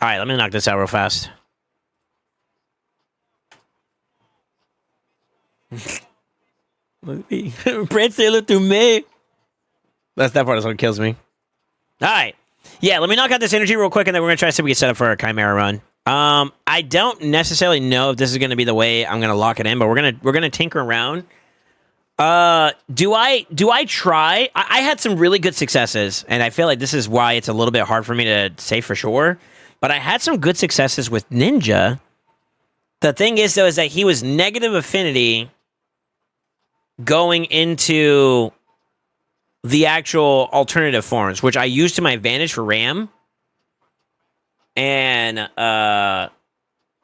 All right, let me knock this out real fast. Prince Taylor to me. That part is what kills me. All right. Yeah, let me knock out this energy real quick, and then we're going to try to see if we can set up for a Chimera run. I don't necessarily know if this is going to be the way I'm going to lock it in, but we're gonna tinker around. Do I try? I had some really good successes, and I feel like this is why it's a little bit hard for me to say for sure. But I had some good successes with Ninja. The thing is, though, is that he was negative affinity going into the actual alternative forms, which I used to my advantage for Ram. And I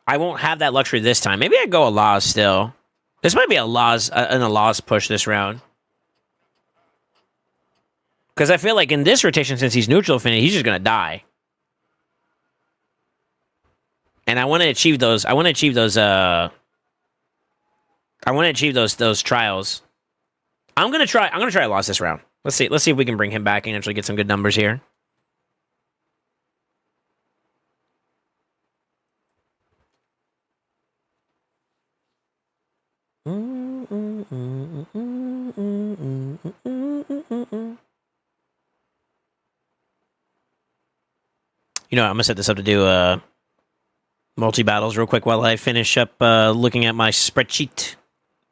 won't have that luxury this time. Maybe I go Alaz still. This might be an Alaz push this round. Because I feel like in this rotation, since he's neutral affinity, he's just going to die. And I want to achieve those. I want to achieve those trials. I'm gonna try Alaz this round. Let's see if we can bring him back and actually get some good numbers here. You know, I'm gonna set this up to do multi battles real quick while I finish up looking at my spreadsheet.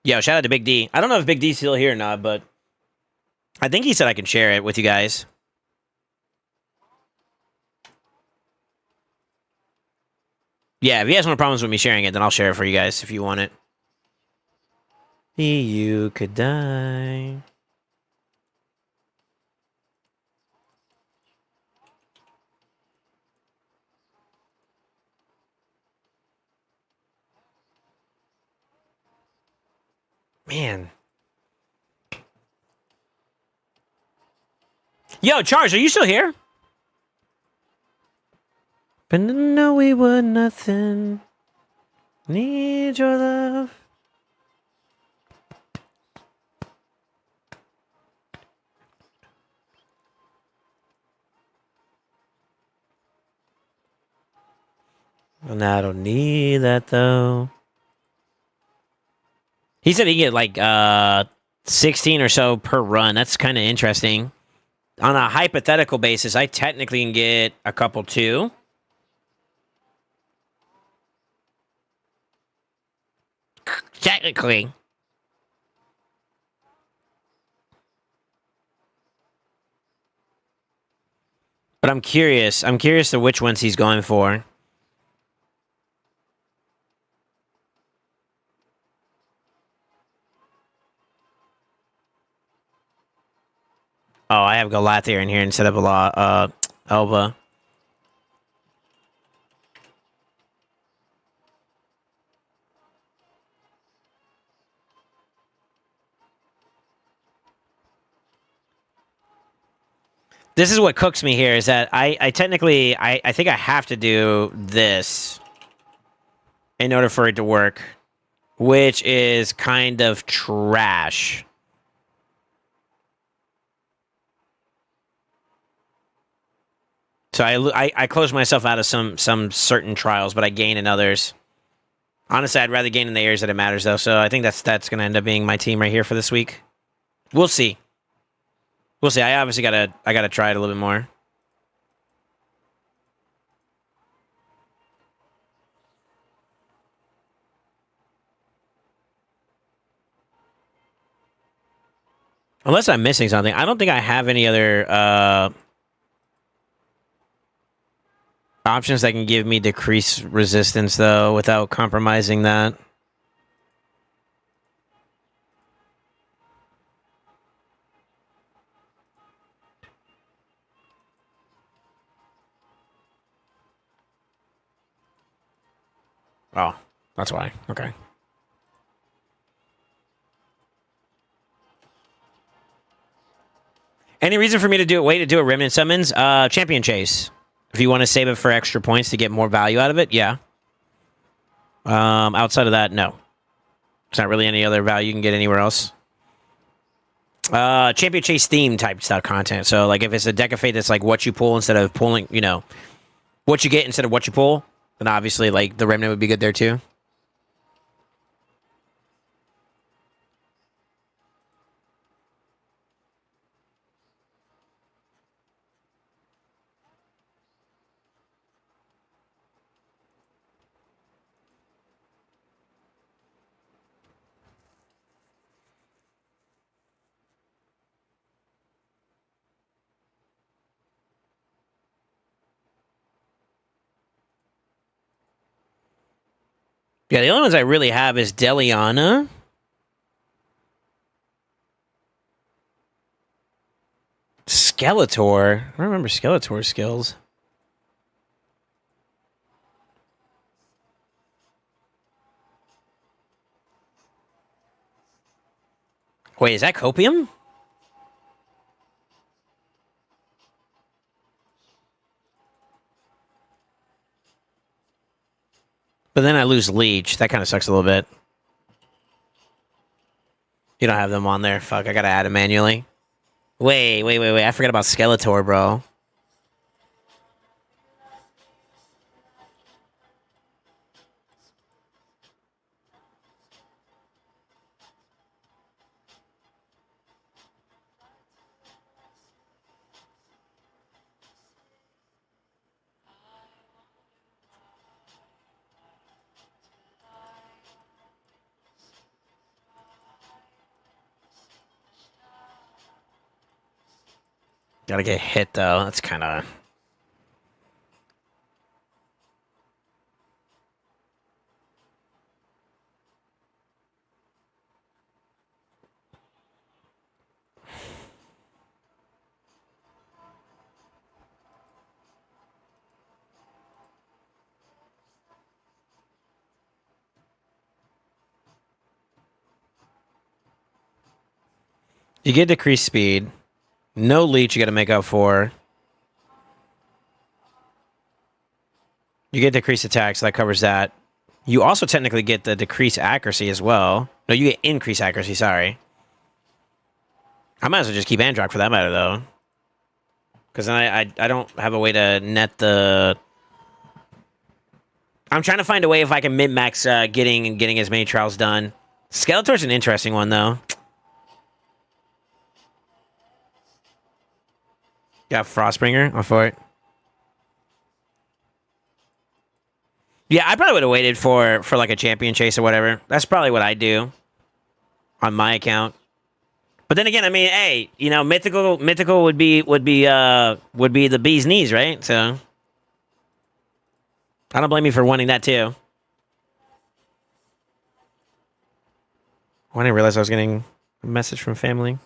Yo, shout out to Big D. I don't know if Big D's still here or not, but I think he said I can share it with you guys. Yeah, if he has no problems with me sharing it, then I'll share it for you guys if you want it. You could die. Man. Yo, Charles, are you still here? But no, we were nothing. Need your love. And I don't need that though. He said he get like 16 or so per run. That's kind of interesting. On a hypothetical basis, I technically can get a couple too. Technically. But I'm curious. I'm curious to which ones he's going for. Oh, I have Galathir in here instead of Elva. This is what cooks me here, is that I technically, I think I have to do this in order for it to work, which is kind of trash. So I close myself out of some certain trials, but I gain in others. Honestly, I'd rather gain in the areas that it matters, though. So I think that's going to end up being my team right here for this week. We'll see. We'll see. I obviously gotta try it a little bit more. Unless I'm missing something. I don't think I have any other options that can give me decreased resistance, though, without compromising that. Oh, that's why. Okay. Any reason for me to wait to do a Remnant Summons? Champion Chase. If you want to save it for extra points to get more value out of it, yeah. Outside of that, no. There's not really any other value you can get anywhere else. Champion Chase theme type stuff content. So, like, if it's a deck of fate that's like what you pull instead of pulling, you know, what you get instead of what you pull, then obviously, like, the Remnant would be good there too. Yeah, the only ones I really have is Deliana. Skeletor. I don't remember Skeletor's skills. Wait, is that Copium? But then I lose Leech. That kind of sucks a little bit. You don't have them on there. Fuck, I gotta add them manually. Wait. I forgot about Skeletor, bro. Gotta get hit, though. That's kind of... You get decreased speed. No leech you got to make up for. You get decreased attack, so that covers that. You also technically get the decreased accuracy as well. No, you get increased accuracy, sorry. I might as well just keep Androck for that matter, though. Because then I don't have a way to net the... I'm trying to find a way if I can min-max getting as many trials done. Skeletor's an interesting one, though. Got Frostbringer on for it. Yeah, I probably would have waited for like a champion chase or whatever. That's probably what I do on my account. But then again, I mean, hey, you know, mythical would be the bee's knees, right? So I don't blame you for wanting that too. I didn't realize I was getting a message from family.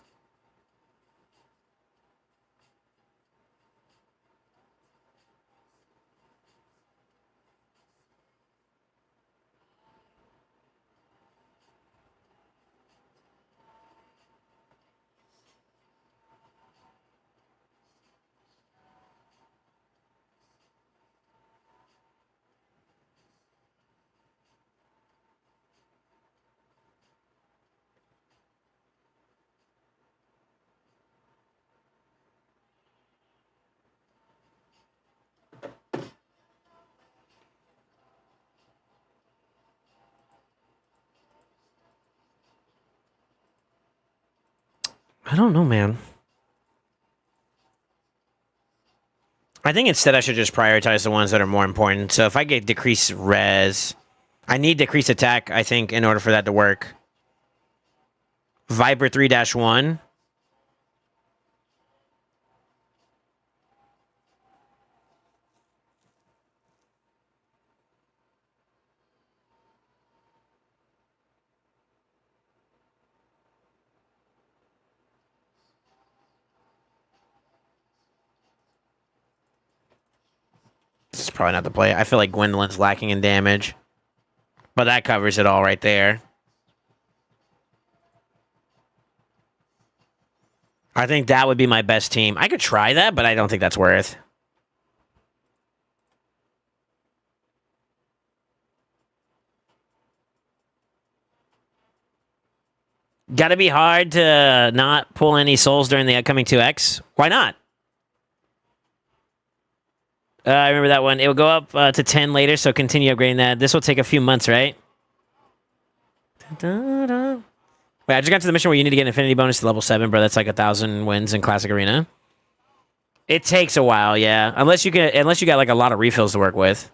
I don't know, man. I think instead I should just prioritize the ones that are more important. So if I get decreased res, I need decreased attack, I think, in order for that to work. Viper 3-1. This is probably not the play. I feel like Gwendolyn's lacking in damage. But that covers it all right there. I think that would be my best team. I could try that, but I don't think that's worth. Gotta be hard to not pull any souls during the upcoming 2X. Why not? I remember that one. It will go up to 10 later, so continue upgrading that. This will take a few months, right? Wait, I just got to the mission where you need to get an infinity bonus to level 7, bro. That's like 1,000 wins in Classic Arena. It takes a while, yeah. Unless you got like a lot of refills to work with.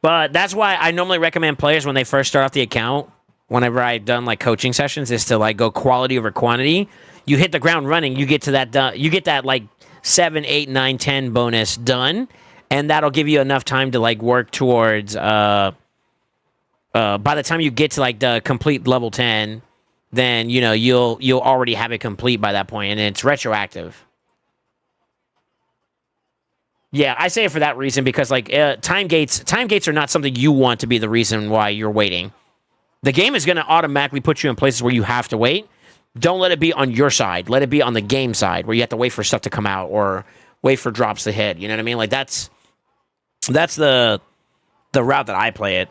But that's why I normally recommend players when they first start off the account, whenever I've done like coaching sessions, is to like go quality over quantity. You hit the ground running, you get to that done, you get that like 7, 8, 9, 10 bonus done, and that'll give you enough time to like work towards by the time you get to like the complete level 10, then you know you'll already have it complete by that point, and it's retroactive. Yeah, I say it for that reason because like time gates are not something you want to be the reason why you're waiting. The game is going to automatically put you in places where you have to wait. Don't let it be on your side. Let it be on the game side where you have to wait for stuff to come out or wait for drops to hit. You know what I mean? Like that's the route that I play it.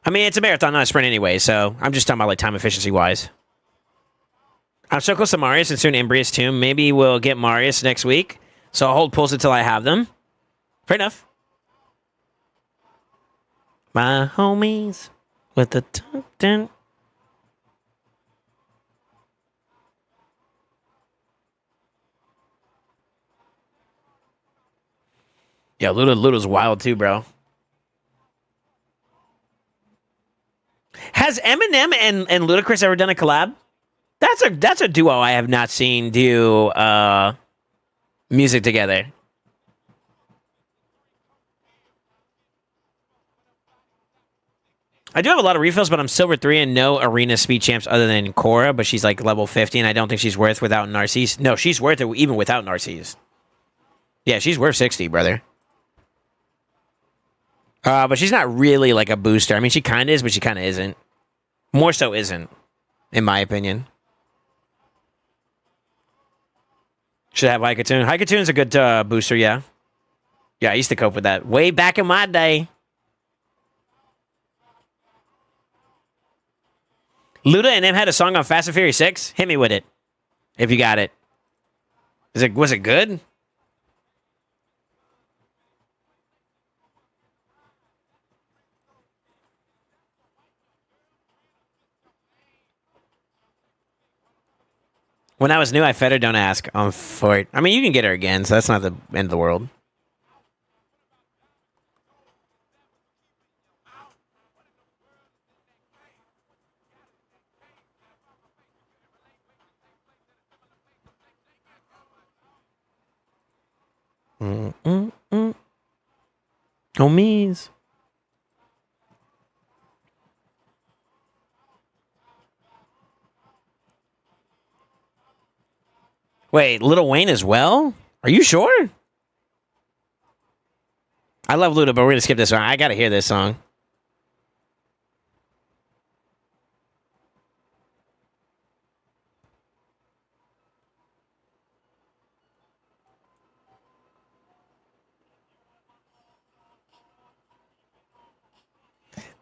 I mean, it's a marathon, not a sprint anyway, so I'm just talking about like time efficiency wise. I'm so close to Marius and soon Embrius too. Maybe we'll get Marius next week. So I'll hold pulls until I have them. Fair enough. My homies with the top 10. Yeah, Luda's wild too, bro. Has Eminem and Ludacris ever done a collab? That's a duo I have not seen do music together. I do have a lot of refills, but I'm silver 3 and no arena speed champs other than Cora, but she's like level 50, and I don't think she's worth without Narcisse. No, she's worth it even without Narcisse. Yeah, she's worth 60, brother. But she's not really like a booster. I mean, she kind of is, but she kind of isn't. More so isn't, in my opinion. Should have Hikatoon. Hikatoon's a good booster, yeah. Yeah, I used to cope with that way back in my day. Luda and them had a song on Fast and Furious 6. Hit me with it, if you got it. Was it good? When I was new, I fed her. Don't ask. For it. I mean, you can get her again, so that's not the end of the world. Homies. Wait, Lil Wayne as well? Are you sure? I love Luda, but we're gonna skip this one. I gotta hear this song.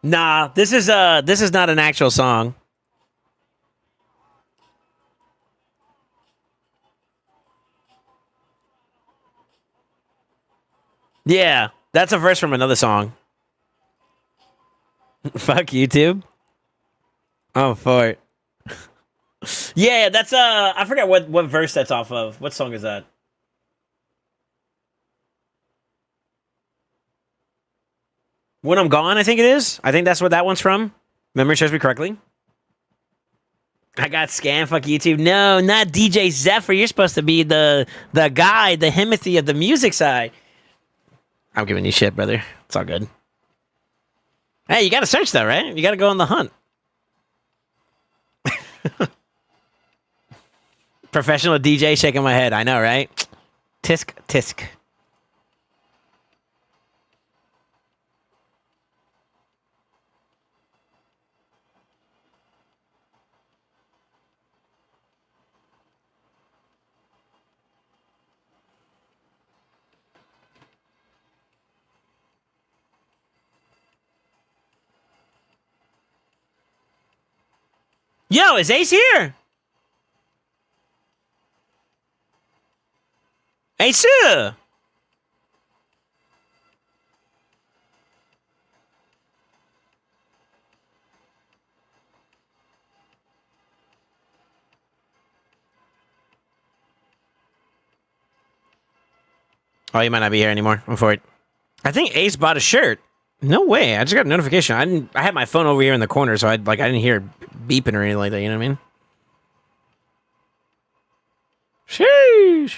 Nah, this is not an actual song. Yeah, that's a verse from another song. Fuck YouTube. Oh, for it. Yeah, that's I forgot what verse that's off of. What song is that? When I'm Gone, I think it is. I think that's what that one's from. Memory serves me correctly. I got scammed. Fuck YouTube. No, not DJ Zephyr. You're supposed to be the guy, the Himothy of the music side. I'm giving you shit, brother. It's all good. Hey, you got to search though, right? You got to go on the hunt. Professional DJ shaking my head. I know, right? Tisk, tisk. Yo, is Ace here? Ace! Oh, you might not be here anymore. I'm for it. I think Ace bought a shirt. No way. I just got a notification. I had my phone over here in the corner, so I didn't hear beeping or anything like that. You know what I mean? Sheesh.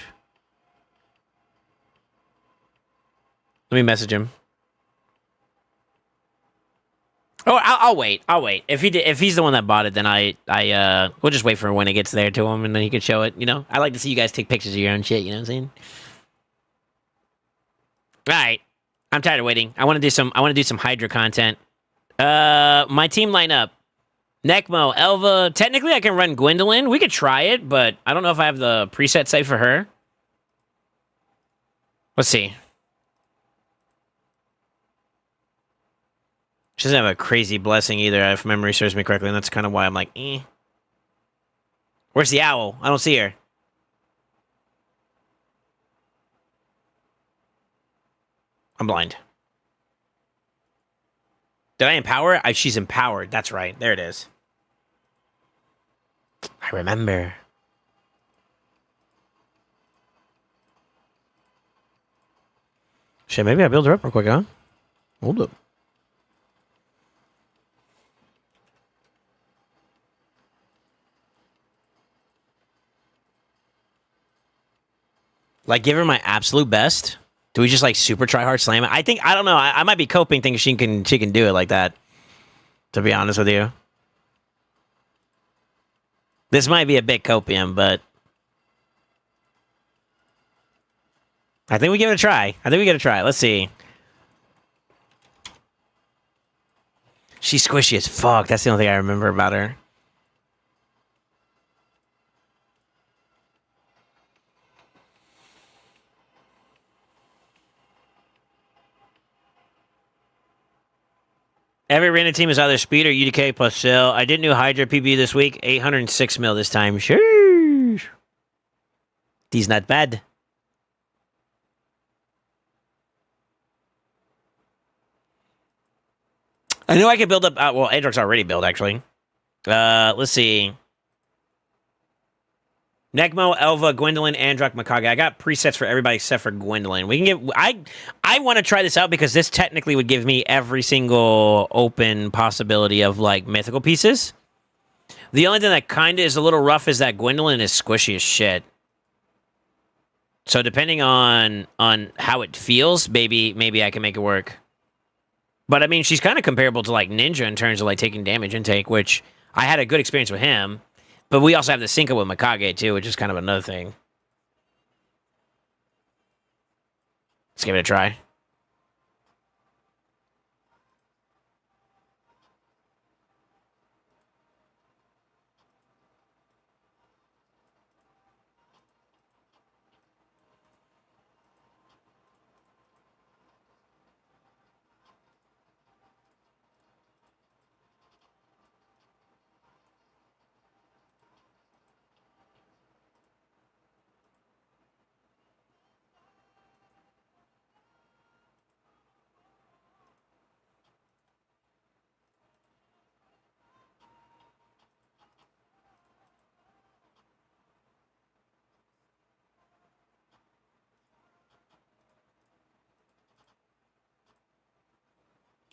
Let me message him. Oh, I'll wait. I'll wait. If he's the one that bought it, then we'll just wait for when it gets there to him, and then he can show it. You know, I like to see you guys take pictures of your own shit. You know what I'm saying? All right. I'm tired of waiting. I want to do some Hydra content. My team lineup. Necmo, Elva. Technically, I can run Gwendolyn. We could try it, but I don't know if I have the preset saved for her. Let's see. She doesn't have a crazy blessing either, if memory serves me correctly, and that's kind of why I'm like, eh. Where's the owl? I don't see her. I'm blind. Did I empower her? She's empowered. That's right. There it is. I remember. Shit, maybe I build her up real quick, huh? Hold up. Like, give her my absolute best. Do we just like super try hard slam it? I don't know. I might be coping thinking she can do it like that. To be honest with you, this might be a bit copium, but I think we give it a try. Let's see. She's squishy as fuck. That's the only thing I remember about her. Every random team is either speed or UDK plus shell. I did new Hydra PB this week. 806 mil this time. Sure. He's not bad. I know I could build up. Well, Adrock's already built, actually. Let's see. Necmo, Elva, Gwendolyn, Androck, Mikage. I got presets for everybody except for Gwendolyn. We can get. I want to try this out because this technically would give me every single open possibility of like mythical pieces. The only thing that kind of is a little rough is that Gwendolyn is squishy as shit. So depending on how it feels, maybe I can make it work. But I mean, she's kind of comparable to like Ninja in terms of like taking damage intake, which I had a good experience with him. But we also have the sync up with Mikage too, which is kind of another thing. Let's give it a try.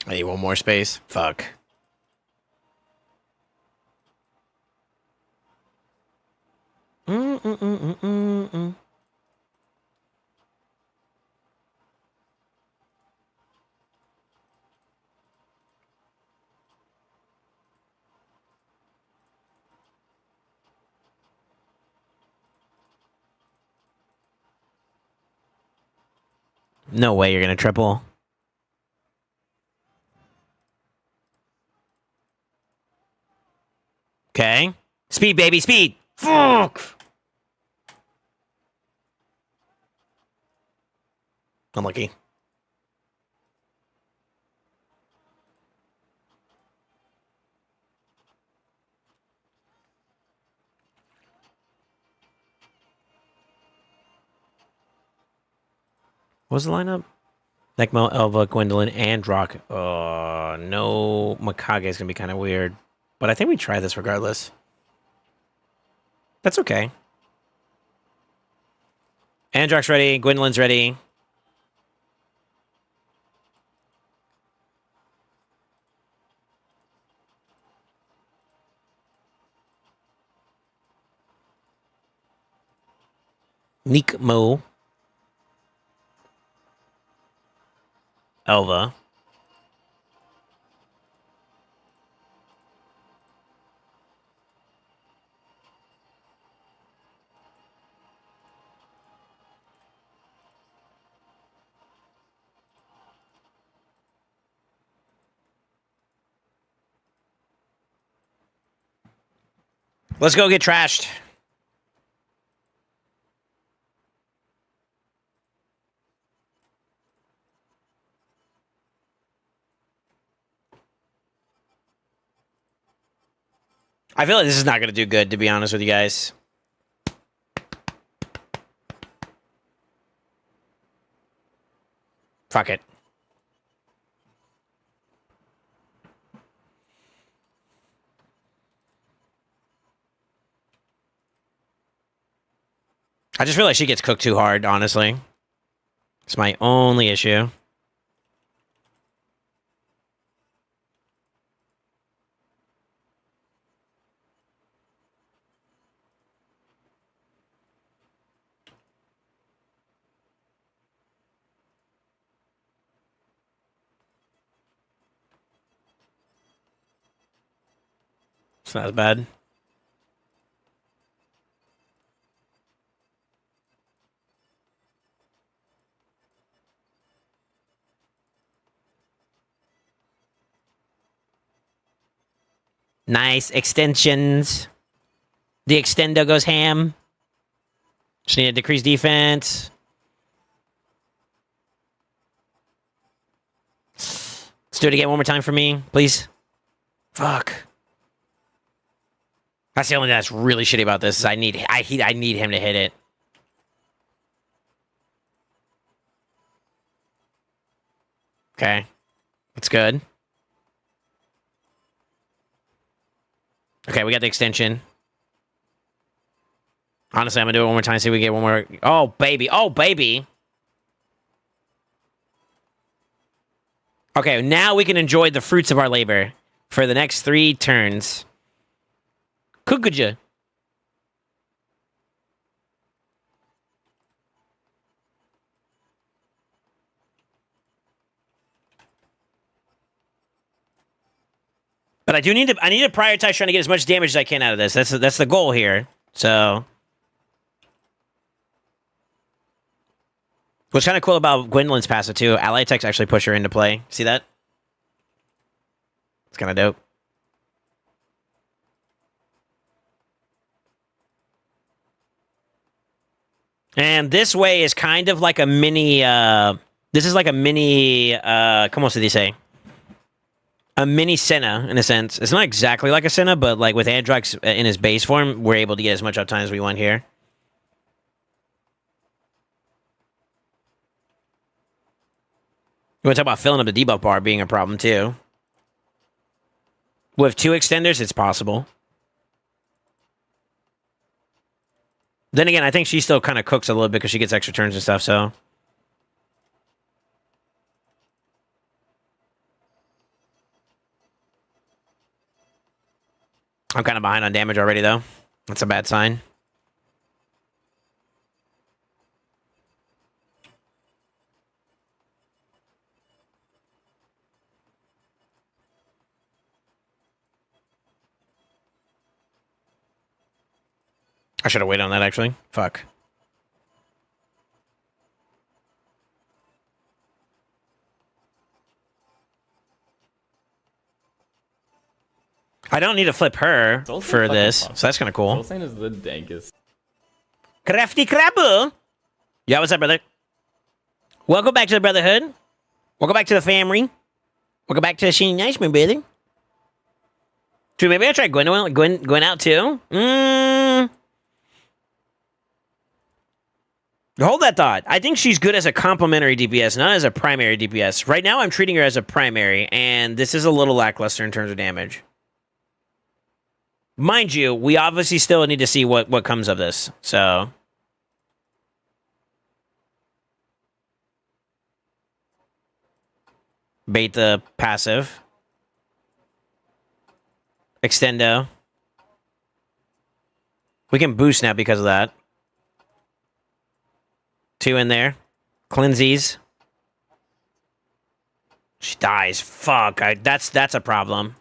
I need one more space. Fuck. No way you're gonna triple. Okay. Speed, baby, speed. Fuck. Unlucky. What's the lineup? Necmo, Elva, Gwendolyn, and Rock. No, Mikage is gonna be kind of weird, but I think we try this regardless. That's okay. Androck's ready. Gwendolyn's ready. Necmo. Elva. Let's go get trashed. I feel like this is not going to do good, to be honest with you guys. Fuck it. I just feel like she gets cooked too hard, honestly. It's my only issue. It's not as bad. Nice extensions. The extendo goes ham. Just need to decrease defense. Let's Let's do it again one more time for me, please. Fuck. That's the only thing that's really shitty about this. Is I need him to hit it. Okay. That's good. Okay, we got the extension. Honestly, I'm gonna do it one more time, see if we get one more. Oh, baby. Oh, baby. Okay, now we can enjoy the fruits of our labor for the next 3 turns. Kukuja. But I need to prioritize trying to get as much damage as I can out of this. That's the goal here. So what's kind of cool about Gwendolyn's passive too, ally attacks actually push her into play. See that? It's kind of dope. And this way is kind of like a mini this is like a mini come on, did they say? A mini Senna, in a sense. It's not exactly like a Senna, but like with Androx in his base form, we're able to get as much uptime as we want here. You want to talk about filling up the debuff bar being a problem, too. With 2 extenders, it's possible. Then again, I think she still kind of cooks a little bit because she gets extra turns and stuff, so... I'm kind of behind on damage already, though. That's a bad sign. I should have waited on that, actually. Fuck. I don't need to flip her SoulSaint for fucking this, sucks. so that's kind of cool. SoulSaint is the dankest. Crafty Crabble! Yeah, what's up, brother? Welcome back to the Brotherhood. Welcome back to the family. Welcome back to the Sheen Nice, my brother. Dude, maybe I'll try Gwen out, too? Hold that thought. I think she's good as a complementary DPS, not as a primary DPS. Right now, I'm treating her as a primary, and this is a little lackluster in terms of damage. Mind you, we obviously still need to see what comes of this, so... Bait the passive. Extendo. We can boost now because of that. 2 in there. Cleansies. She dies. Fuck. That's a problem.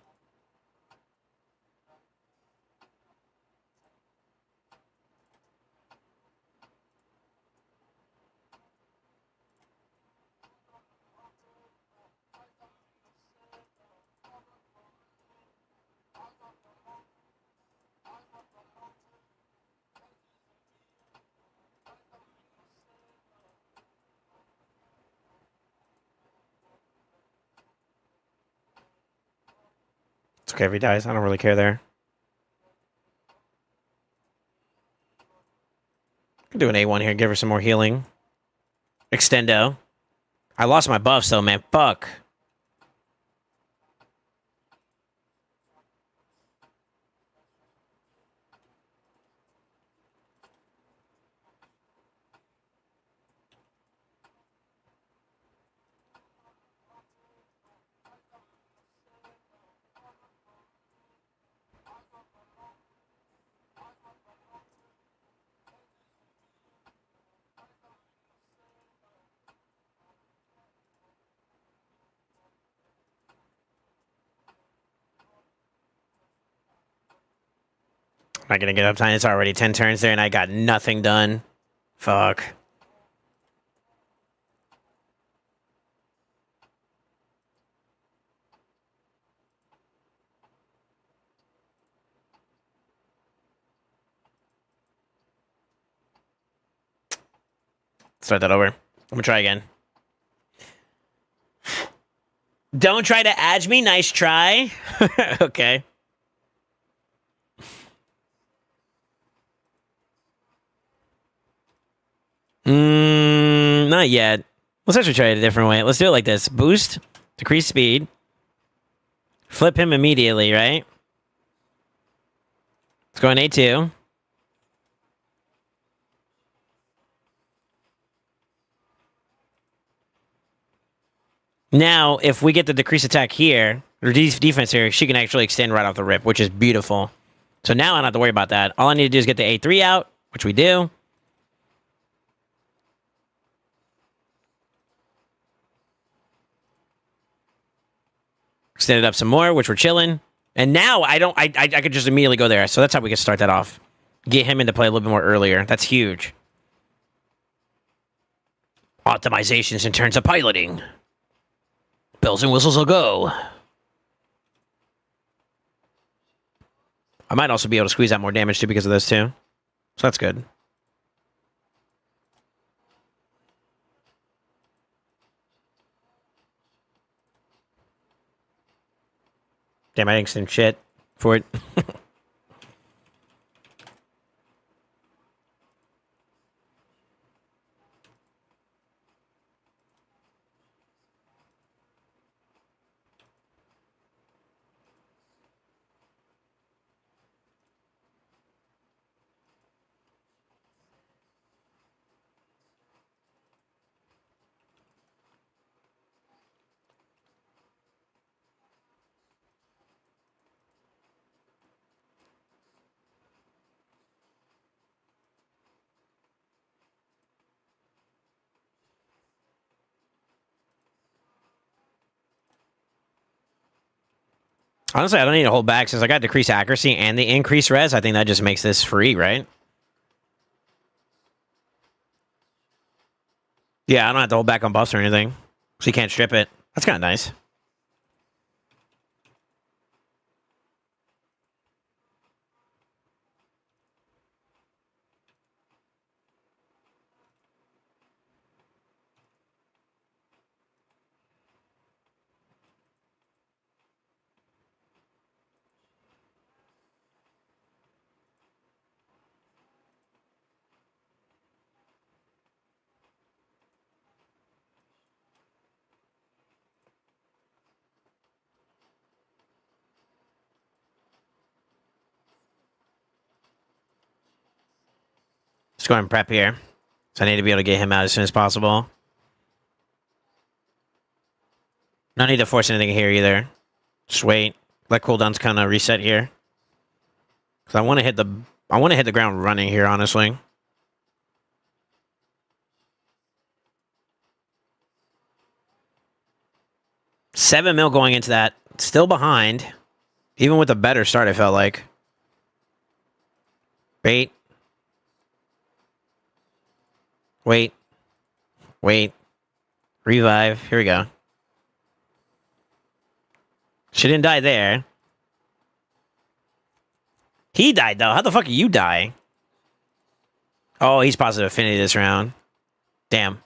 It's okay if he dies. I don't really care there. Can do an A1 here. Give her some more healing. Extendo. I lost my buffs though, man. Fuck. Not gonna get uptime. It's already 10 turns there, and I got nothing done. Fuck. Start that over. I'm gonna try again. Don't try to edge me. Nice try. Okay. Not yet. Let's actually try it a different way. Let's do it like this. Boost, decrease speed, flip him immediately, right? Let's go on A2. Now, if we get the decrease attack here, or defense here, she can actually extend right off the rip, which is beautiful. So now I don't have to worry about that. All I need to do is get the A3 out, which we do. Extend it up some more, which we're chilling. And now I could just immediately go there. So that's how we can start that off. Get him into play a little bit more earlier. That's huge. Optimizations in terms of piloting. Bells and whistles will go. I might also be able to squeeze out more damage too because of those two. So that's good. Damn, I didn't send shit for it. Honestly, I don't need to hold back since I got decreased accuracy and the increased res. I think that just makes this free, right? Yeah, I don't have to hold back on buffs or anything. So you can't strip it. That's kind of nice. Let's go ahead and prep here. So I need to be able to get him out as soon as possible. No need to force anything here either. Just wait. Let cooldowns kind of reset here. Because I want to hit the ground running here, honestly. $7 mil going into that. Still behind. Even with a better start, I felt like. Wait. Wait. Wait. Revive. Here we go. She didn't die there. He died, though. How the fuck did you die? Oh, he's positive affinity this round. Damn.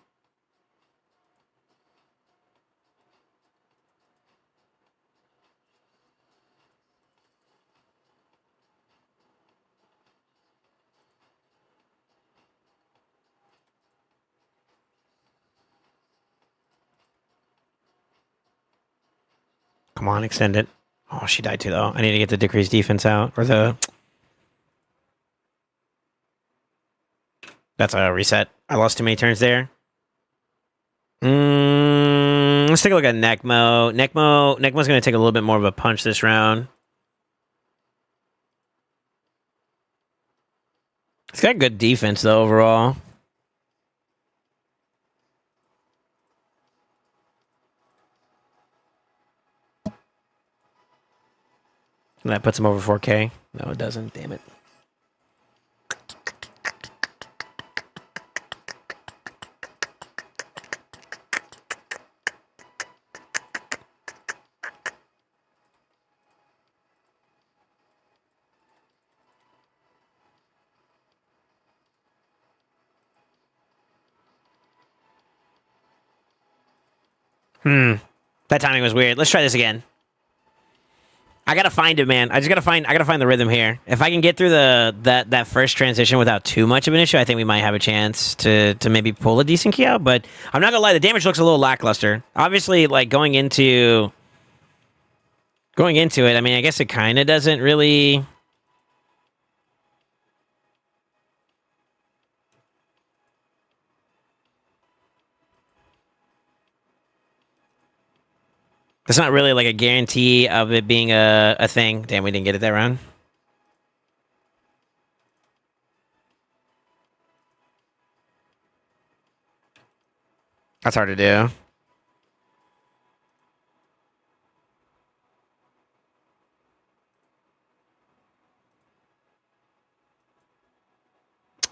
Come on, extend it. Oh, she died too, though. I need to get the decreased defense out. Or the... That's a reset. I lost too many turns there. Let's take a look at Necmo. Necmo's going to take a little bit more of a punch this round. He's got good defense, though, overall. And that puts him over 4K. No, it doesn't. Damn it. That timing was weird. Let's try this again. I gotta find it, man. I gotta find the rhythm here. If I can get through that first transition without too much of an issue, I think we might have a chance to maybe pull a decent key out. But I'm not gonna lie, the damage looks a little lackluster. Obviously, like going into it, I mean, I guess it kind of doesn't really. It's not really like a guarantee of it being a thing. Damn, we didn't get it that round. That's hard to do.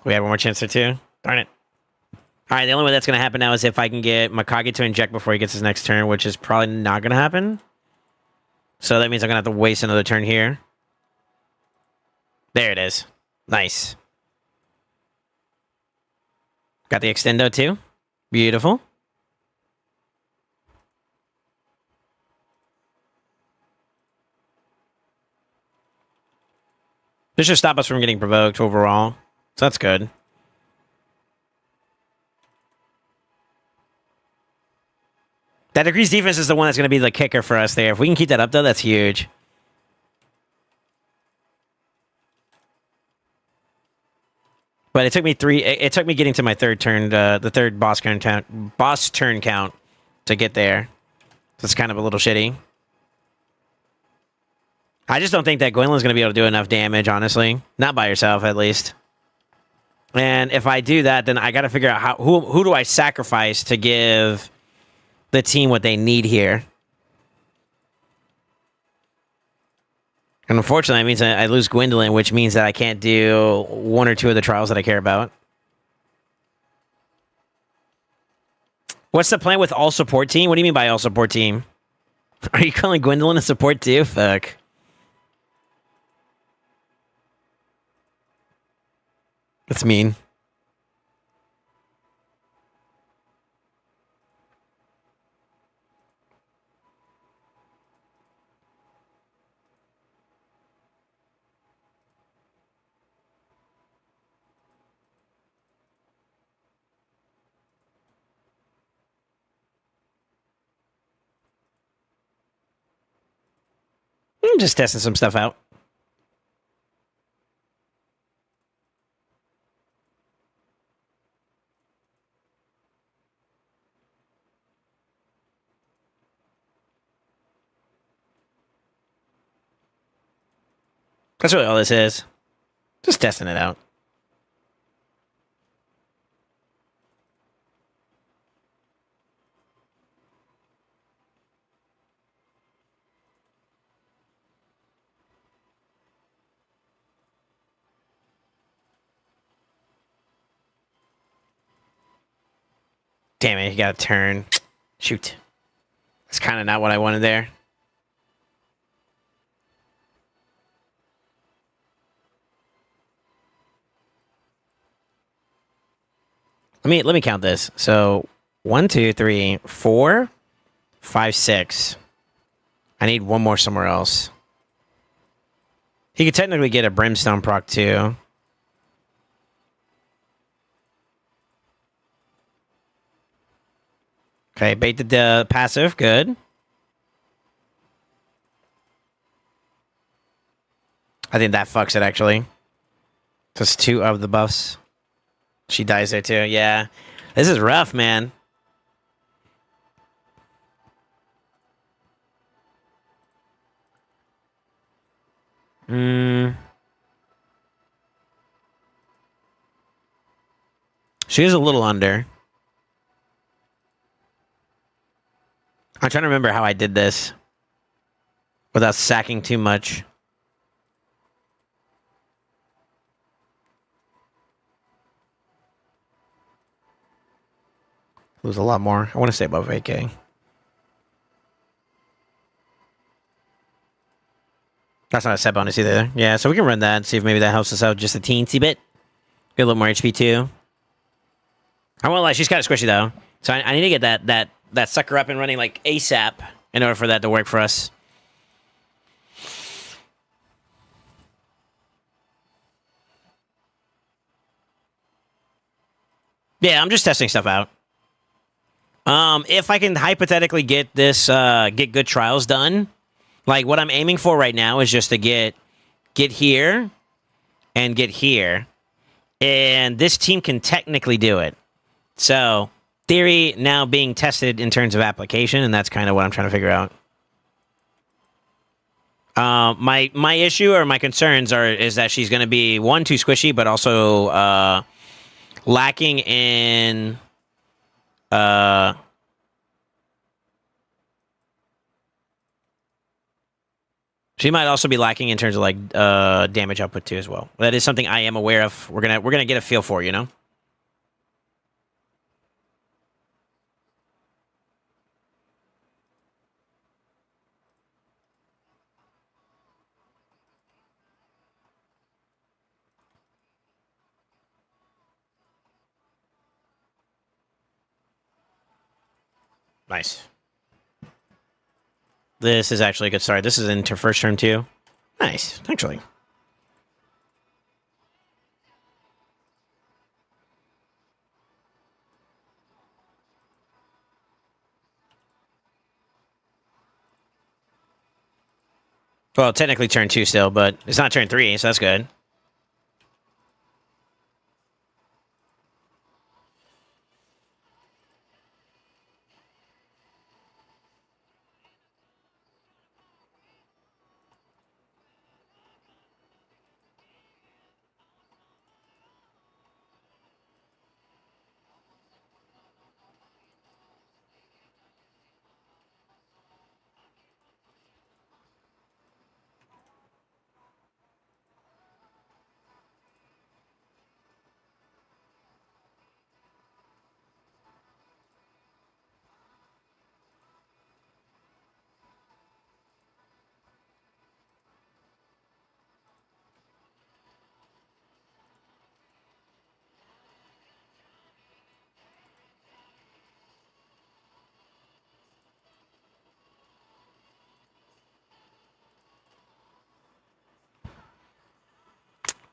We have one more chance there too. Darn it. All right, the only way that's going to happen now is if I can get Mikage to inject before he gets his next turn, which is probably not going to happen. So that means I'm going to have to waste another turn here. There it is. Nice. Got the extendo too. Beautiful. This should stop us from getting provoked overall. So that's good. That decreased defense is the one that's going to be the kicker for us there. If we can keep that up, though, that's huge. But it took me It took me getting to my third turn, the third boss turn count, to get there. So it's kind of a little shitty. I just don't think that Gwendolyn's going to be able to do enough damage, honestly. Not by herself, at least. And if I do that, then I got to figure out who do I sacrifice to give the team what they need here. And unfortunately, that means I lose Gwendolyn, which means that I can't do one or two of the trials that I care about. What's the plan with all support team? What do you mean by all support team? Are you calling Gwendolyn a support too? Fuck. That's mean. I'm just testing some stuff out. That's really all this is. Just testing it out. Damn it, he got a turn. Shoot. That's kind of not what I wanted there. Let me count this. So 1, 2, 3, 4, 5, 6. I need one more somewhere else. He could technically get a brimstone proc too. Okay, baited the passive. Good. I think that fucks it, actually. Just 2 of the buffs. She dies there, too. Yeah. This is rough, man. She is a little under. I'm trying to remember how I did this without sacking too much. Lose a lot more. I want to stay above 8K. That's not a set bonus either. Yeah, so we can run that and see if maybe that helps us out just a teensy bit. Get a little more HP too. I won't lie, she's kind of squishy though. So I need to get that sucker up and running like ASAP. in order for that to work for us. Yeah, I'm just testing stuff out. If I can hypothetically get this, get good trials done, like what I'm aiming for right now is just to get here and get here, and this team can technically do it. So theory now being tested in terms of application, and that's kind of what I'm trying to figure out. My issue or my concerns is that she's going to be one, too squishy, but also lacking in she might also be lacking in terms of like damage output too as well. That is something I am aware of. We're gonna get a feel for, you know. Nice. This is actually a good start. This is into first turn too. Nice, actually. Well, technically turn 2 still, but it's not turn 3, so that's good.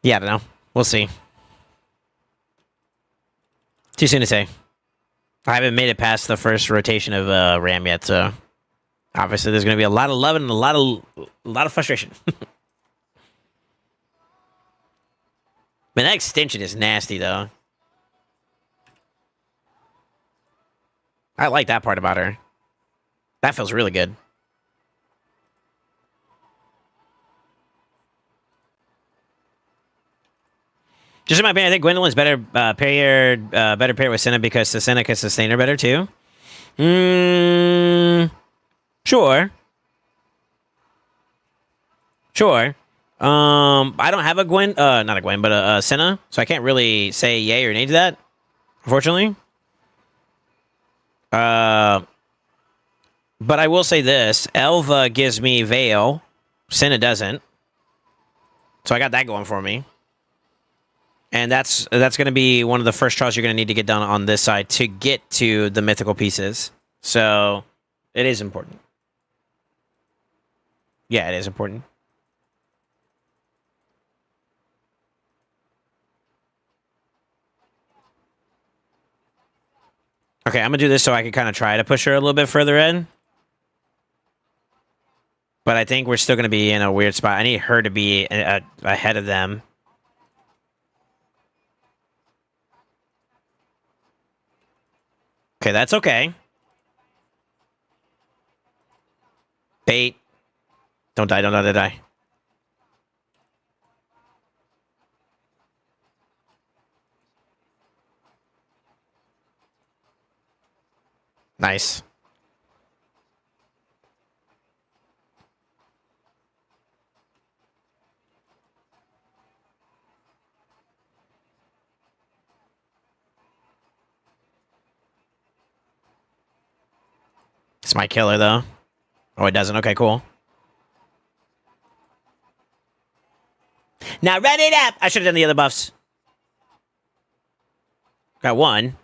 Yeah, I don't know. We'll see. Too soon to say. I haven't made it past the first rotation of Ram yet, so obviously there's going to be a lot of love and a lot of frustration. Man, that extension is nasty, though. I like that part about her. That feels really good. Just in my opinion, I think Gwendolyn's better paired with Senna because the Senna can sustain her better too. Sure. Sure. I don't have a Gwen, not a Gwen, but a Senna, so I can't really say yay or nay to that, unfortunately. But I will say this: Elva gives me Veil, Senna doesn't, so I got that going for me. And that's going to be one of the first trials you're going to need to get done on this side to get to the mythical pieces. So it is important. Yeah, it is important. Okay, I'm going to do this so I can kind of try to push her a little bit further in. But I think we're still going to be in a weird spot. I need her to be ahead of them. Okay, that's okay. Bait. Don't die, don't die, don't die. Nice. This might kill her, though. Oh, it doesn't. Okay, cool. Now run it up! I should have done the other buffs. Got one.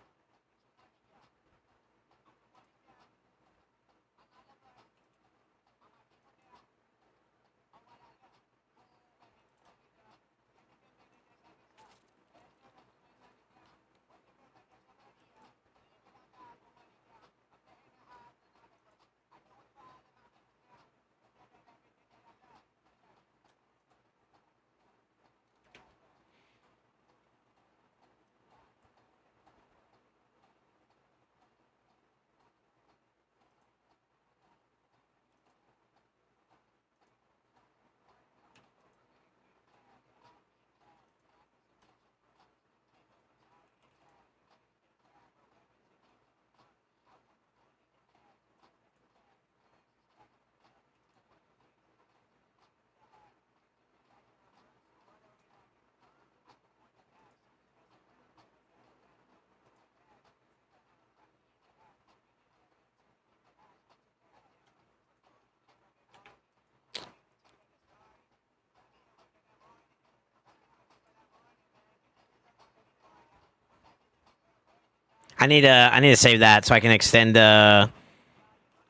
I need to save that so I can extend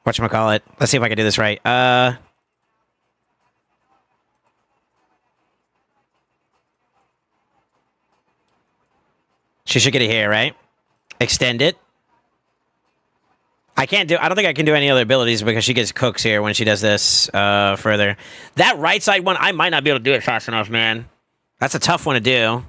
whatchamacallit. Let's see if I can do this right. She should get it here, right? Extend it. I don't think I can do any other abilities because she gets cooks here when she does this further. That right side one, I might not be able to do it fast enough, man. That's a tough one to do.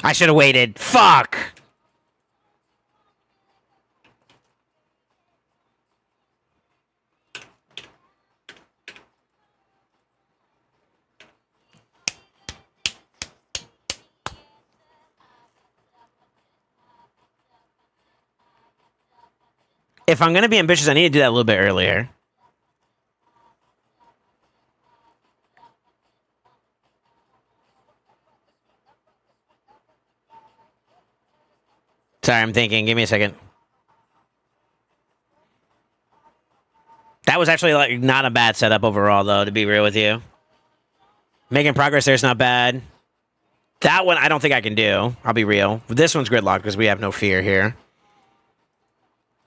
I should have waited. Fuck! If I'm going to be ambitious, I need to do that a little bit earlier. Sorry, I'm thinking. Give me a second. That was actually like not a bad setup overall, though, to be real with you. Making progress there's not bad. That one, I don't think I can do. I'll be real. This one's gridlocked because we have no fear here.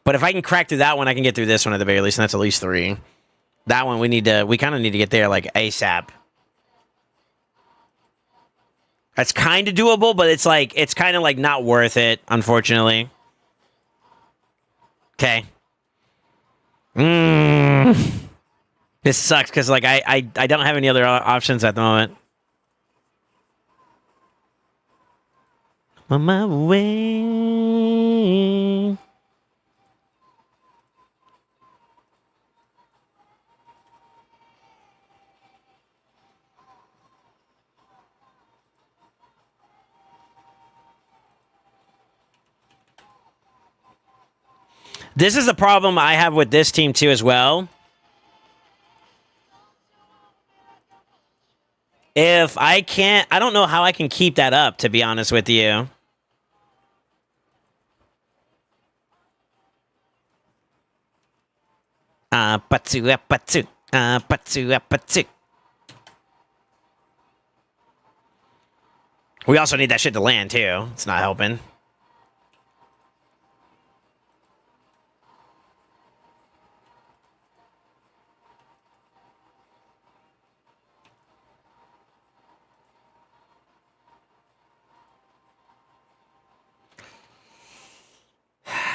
But if I can crack through that one, I can get through this one at the very least, and that's at least 3. That one, we kind of need to get there like ASAP. That's kind of doable, but it's kind of like not worth it, unfortunately. Okay. This sucks because like I don't have any other options at the moment. On my way. This is the problem I have with this team too as well. If I can't, I don't know how I can keep that up, to be honest with you. Patsu. We also need that shit to land too. It's not helping.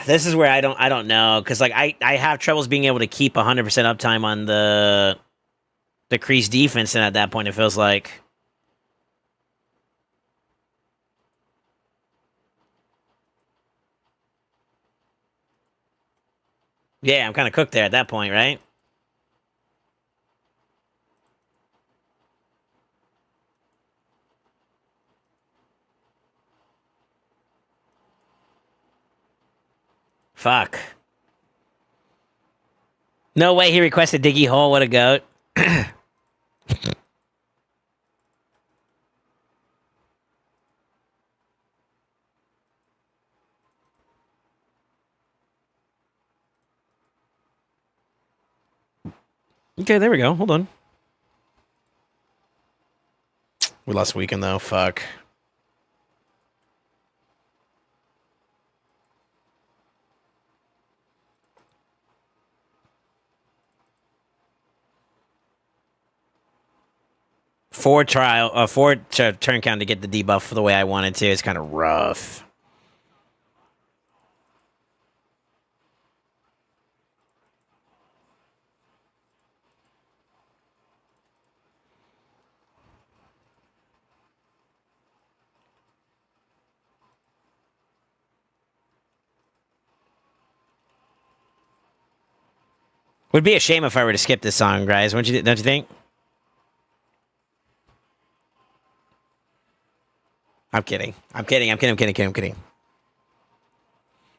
This is where I don't know, because like I have troubles being able to keep 100% uptime on the crease defense, and at that point it feels like. Yeah, I'm kind of cooked there at that point, right? Fuck. No way he requested Diggy Hole. What a goat. Okay, there we go. Hold on. We lost weekend though. Fuck. Four turn count to get the debuff the way I wanted to. It's kind of rough. Would be a shame if I were to skip this song, guys. Don't you think? I'm kidding. I'm kidding.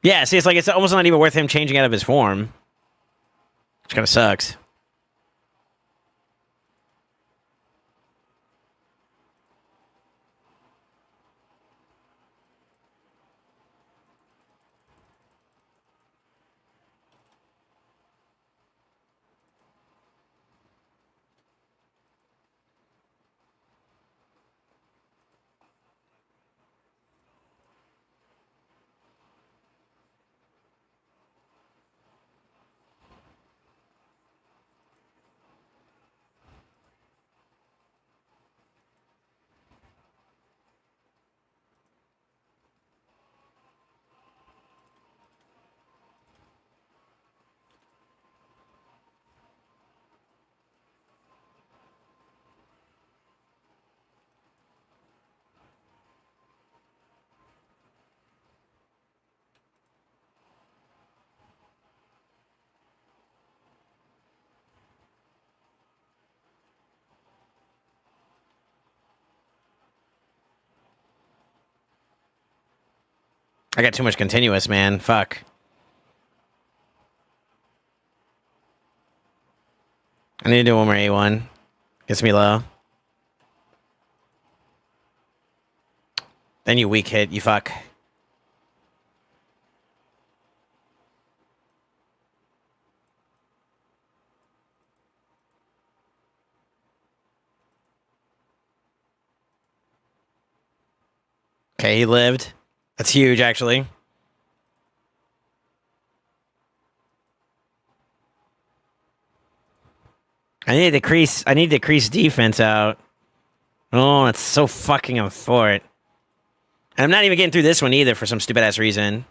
Yeah, see, it's almost not even worth him changing out of his form. Which kind of sucks. I got too much continuous, man. Fuck. I need to do one more A1. Gets me low. Then you weak hit, you fuck. Okay, he lived. That's huge, actually. I need to decrease defense out. Oh, it's so fucking on fort. And I'm not even getting through this one either for some stupid ass reason.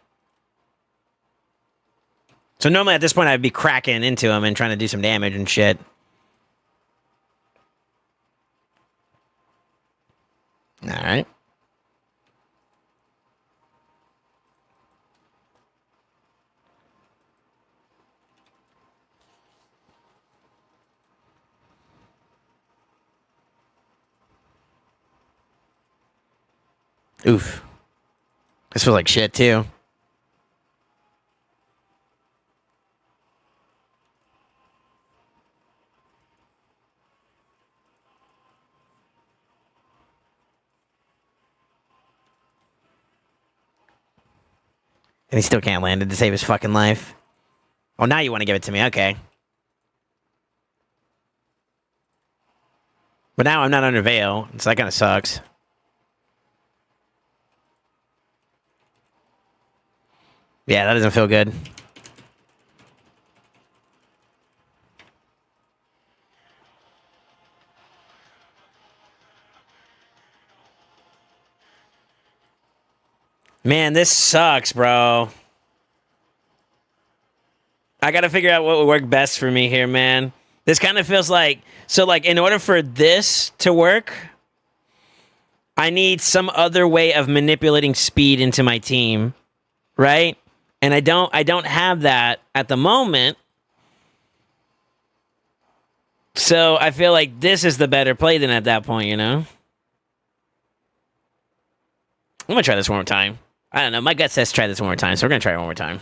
So normally at this point I'd be cracking into him and trying to do some damage and shit. Alright. Oof. This feels like shit too. And he still can't land it to save his fucking life. Oh, now you want to give it to me. Okay. But now I'm not under veil, so that kind of sucks. Yeah, that doesn't feel good. Man, this sucks, bro. I gotta figure out what would work best for me here, man. This kind of feels like... So, like, in order for this to work, I need some other way of manipulating speed into my team, right? And I don't have that at the moment. So I feel like this is the better play than at that point, you know? I'm gonna try this one more time. I don't know. My gut says try this one more time, so we're gonna try it one more time.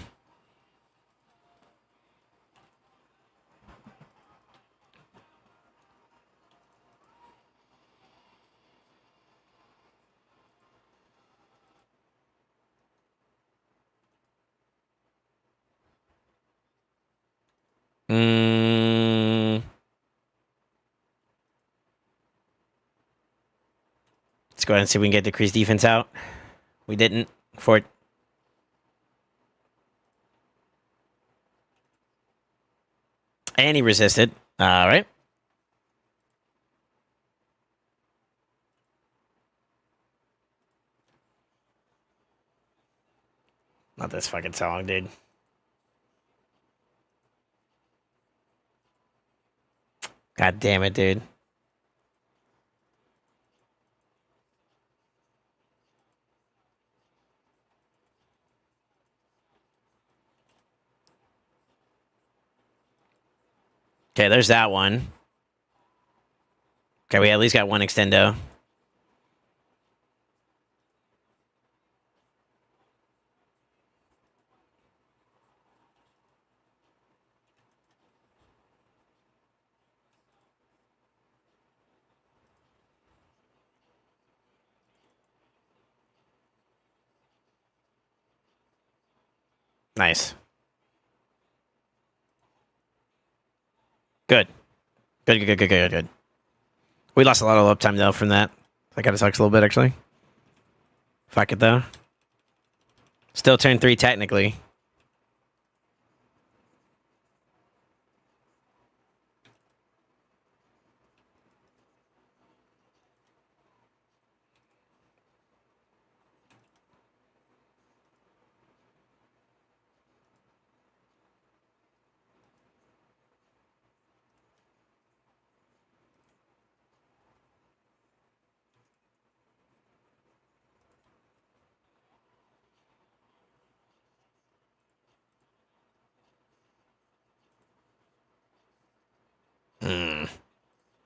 Let's go ahead and see if we can get decreased defense out. We didn't. For it. And he resisted. All right. Not this fucking song, dude. God damn it, dude. Okay, there's that one. Okay, we at least got one extendo. Nice. Good. Good. We lost a lot of uptime, though, from that. That kind of sucks a little bit, actually. Fuck it, though. Still turn 3, technically.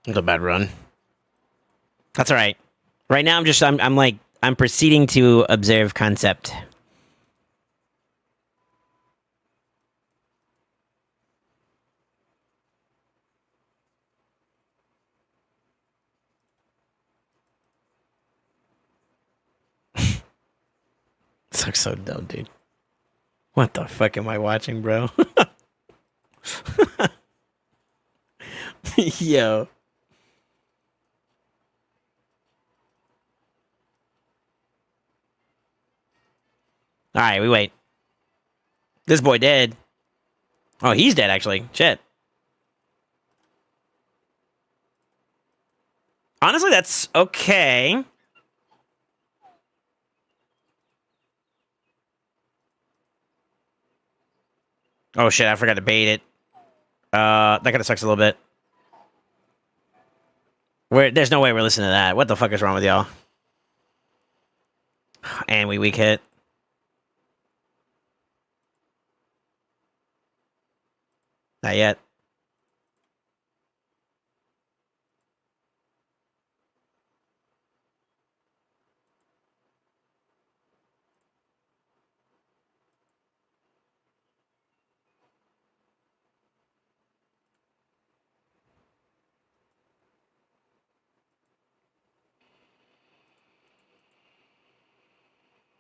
Not a bad run. That's all right. Right now, I'm proceeding to observe concept. This looks so dumb, dude. What the fuck am I watching, bro? Yo. All right, we wait. This boy dead. Oh, he's dead, actually. Shit. Honestly, that's okay. Oh, shit, I forgot to bait it. That kind of sucks a little bit. There's no way we're listening to that. What the fuck is wrong with y'all? And we weak hit. Not yet.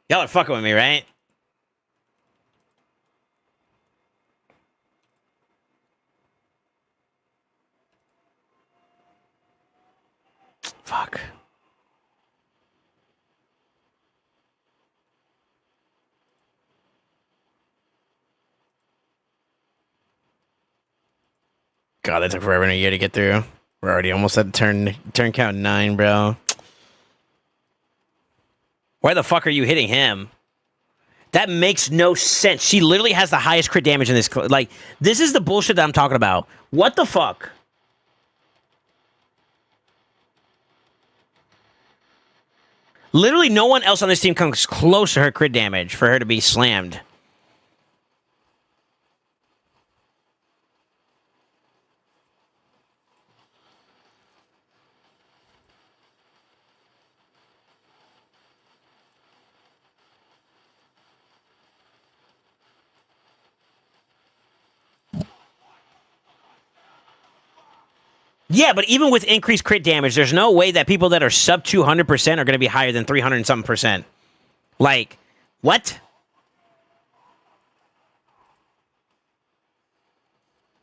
Y'all are fucking with me, right? Fuck. God, that took forever and a year to get through. We're already almost at turn count 9, bro. Why the fuck are you hitting him? That makes no sense. She literally has the highest crit damage in this. Like, this is the bullshit that I'm talking about. What the fuck? Literally no one else on this team comes close to her crit damage for her to be slammed. Yeah, but even with increased crit damage, there's no way that people that are sub 200% are going to be higher than 300 and something percent. Like, what?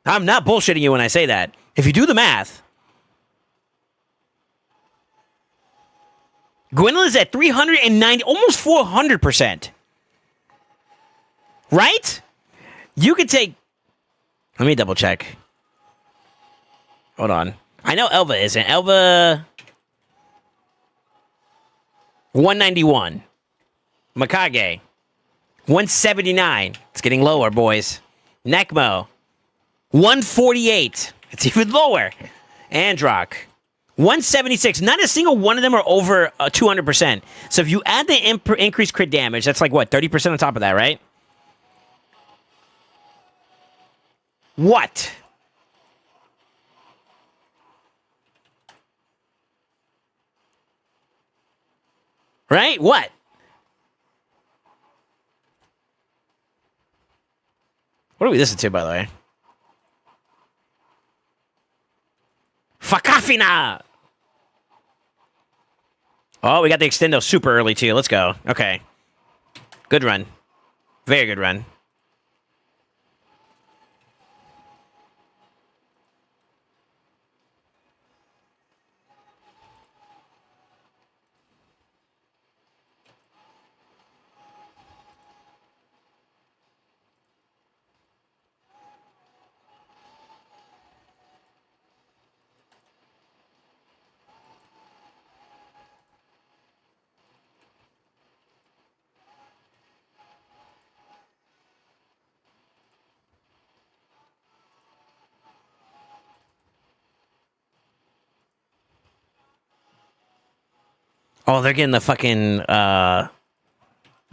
I'm not bullshitting you when I say that. If you do the math, Gwendolyn is at 390, almost 400%. Right? You could take... Let me double check. Hold on. I know Elva isn't. Elva... 191. Mikage. 179. It's getting lower, boys. Necmo. 148. It's even lower. Androck. 176. Not a single one of them are over 200%. So if you add the increased crit damage, that's like what? 30% on top of that, right? What? Right? What? What do we listen to, by the way? Fakafina! Oh, we got the extendo super early, too. Let's go. Okay. Good run. Very good run. Oh, they're getting the fucking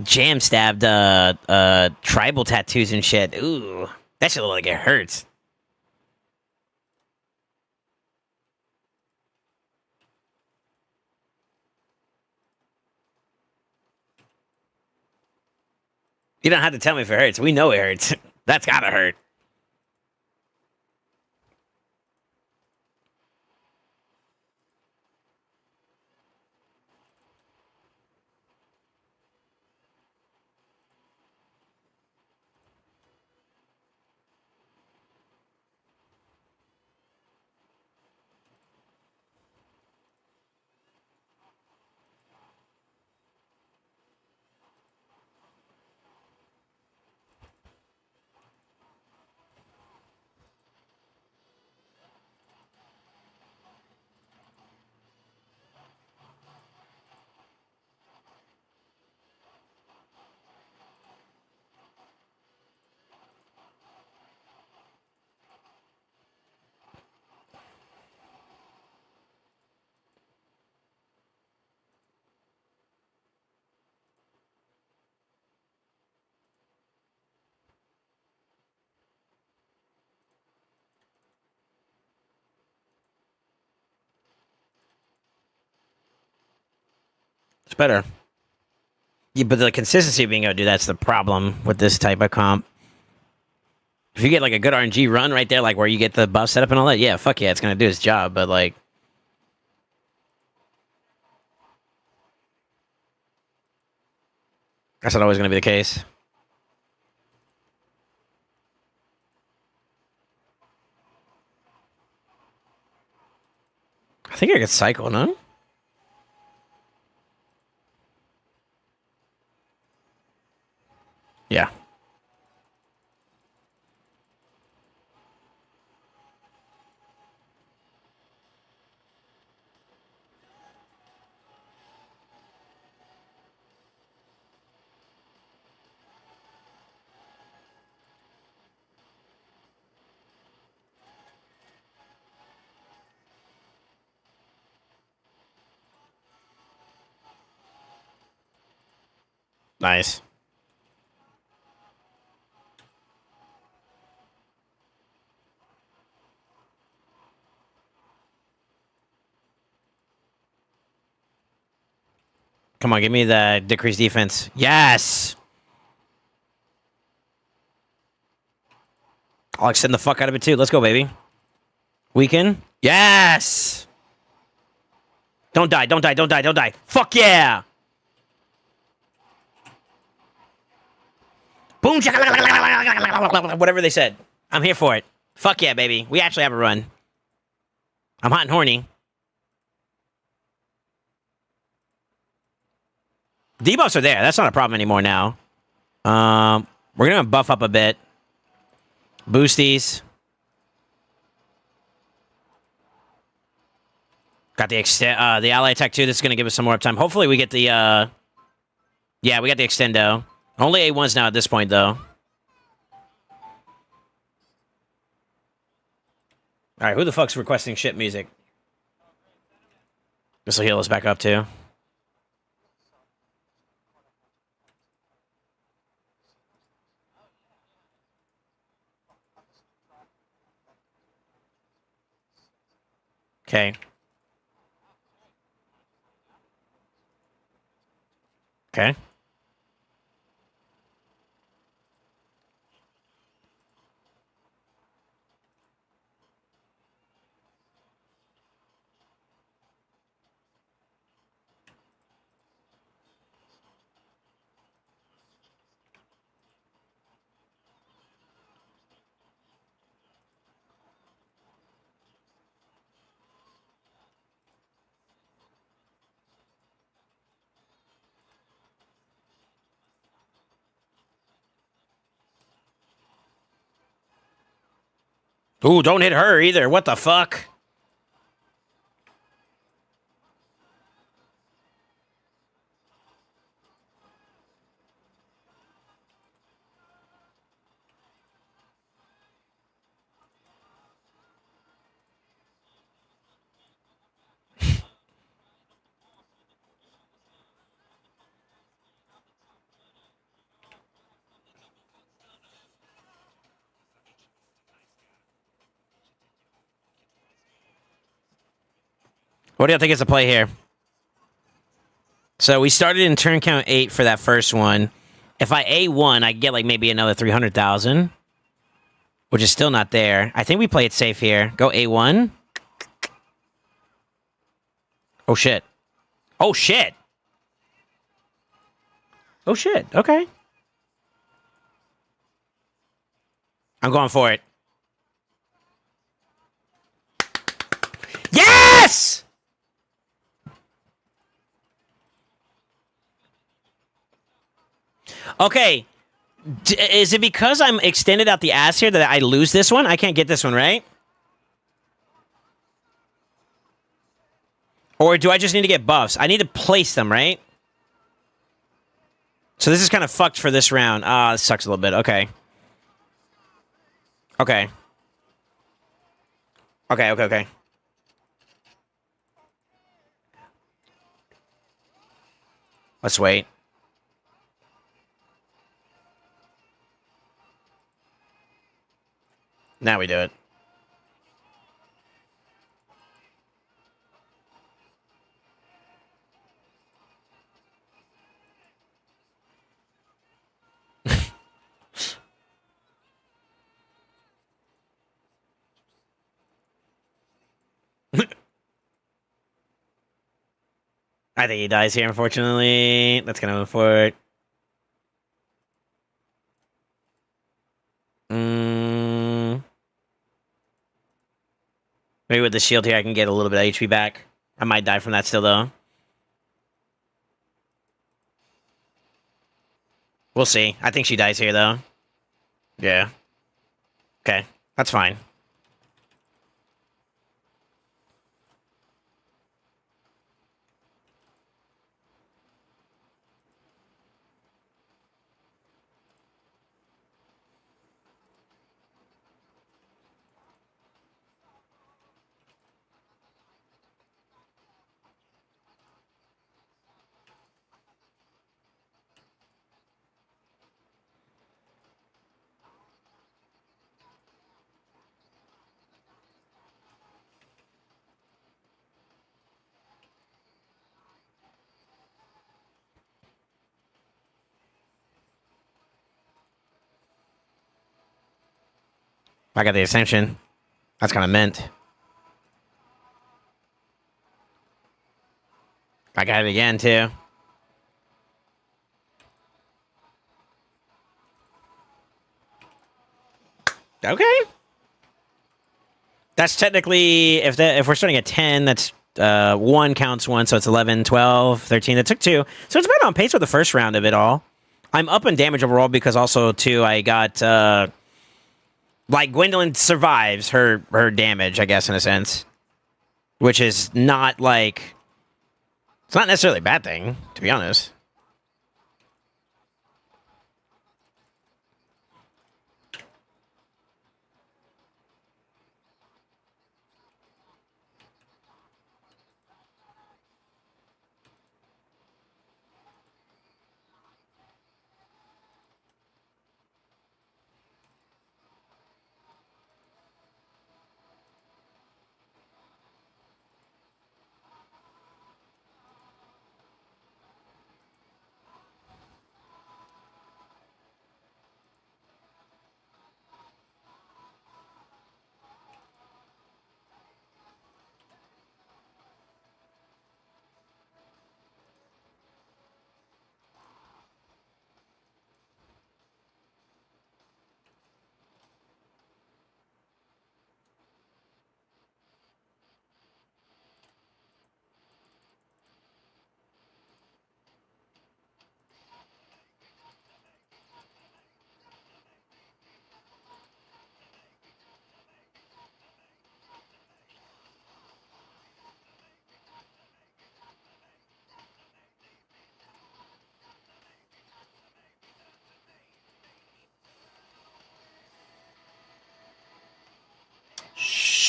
jam stabbed tribal tattoos and shit. Ooh. That shit look like it hurts. You don't have to tell me if it hurts. We know it hurts. That's gotta hurt. It's better. Yeah, but the consistency of being able to do that's the problem with this type of comp. If you get like a good RNG run right there, like where you get the buff setup and all that, yeah, fuck yeah, it's gonna do its job. But like, that's not always gonna be the case. I think I get cycle, no? Yeah. Nice. Come on, give me the decreased defense. Yes! I'll extend the fuck out of it too. Let's go, baby. Weaken. Yes! Don't die, don't die, don't die, don't die. Fuck yeah! Boom! Whatever they said. I'm here for it. Fuck yeah, baby. We actually have a run. I'm hot and horny. Debuffs are there. That's not a problem anymore now. We're gonna buff up a bit. Boosties. Got the ally attack too. This is gonna give us some more uptime. Hopefully we get the yeah, we got the extendo. Only A1s now at this point though. Alright, who the fuck's requesting shit music? This will heal us back up too. Okay. Okay. Ooh, don't hit her either. What the fuck? What do you think is the play here? So we started in turn count 8 for that first one. If I A1, I get like maybe another 300,000, which is still not there. I think we play it safe here. Go A1. Oh, shit. Oh, shit. Oh, shit. Okay. I'm going for it. Yes! Okay. Is it because I'm extended out the ass here that I lose this one? I can't get this one, right? Or do I just need to get buffs? I need to place them, right? So this is kind of fucked for this round. Ah, this sucks a little bit. Okay. Okay. Okay. Let's wait. Now we do it. I think he dies here, unfortunately. That's gonna move forward. Maybe with the shield here, I can get a little bit of HP back. I might die from that still, though. We'll see. I think she dies here, though. Yeah. Okay. That's fine. I got the ascension. That's kind of meant. I got it again, too. Okay. That's technically, if we're starting at 10, that's 1 counts 1, so it's 11, 12, 13. That took 2. So it's about on pace with the first round of it all. I'm up in damage overall because also, too, I got, like, Gwendolyn survives her damage, I guess, in a sense. Which is not, like... It's not necessarily a bad thing, to be honest.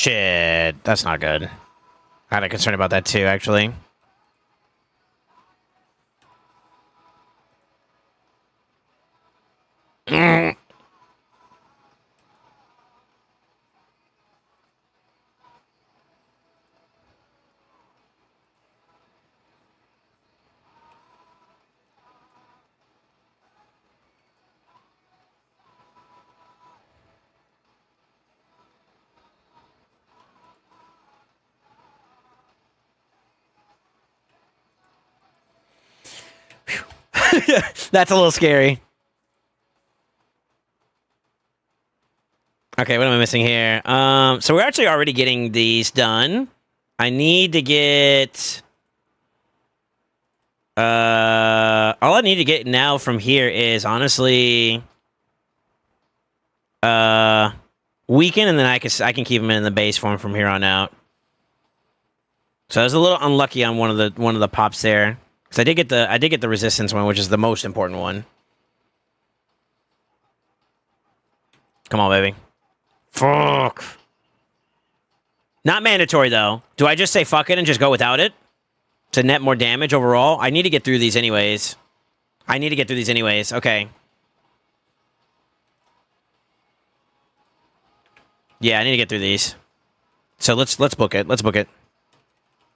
shit. That's not good. I had a concern about that too, actually. That's a little scary. Okay, what am I missing here? So we're actually already getting these done. I need to get... all I need to get now from here is, honestly... Weaken, and then I can keep them in the base form from here on out. So I was a little unlucky on one of the pops there. Because I did get the resistance one, which is the most important one. Come on, baby. Fuck. Not mandatory, though. Do I just say fuck it and just go without it? To net more damage overall? I need to get through these anyways. Okay. Yeah, I need to get through these. So let's book it. Let's get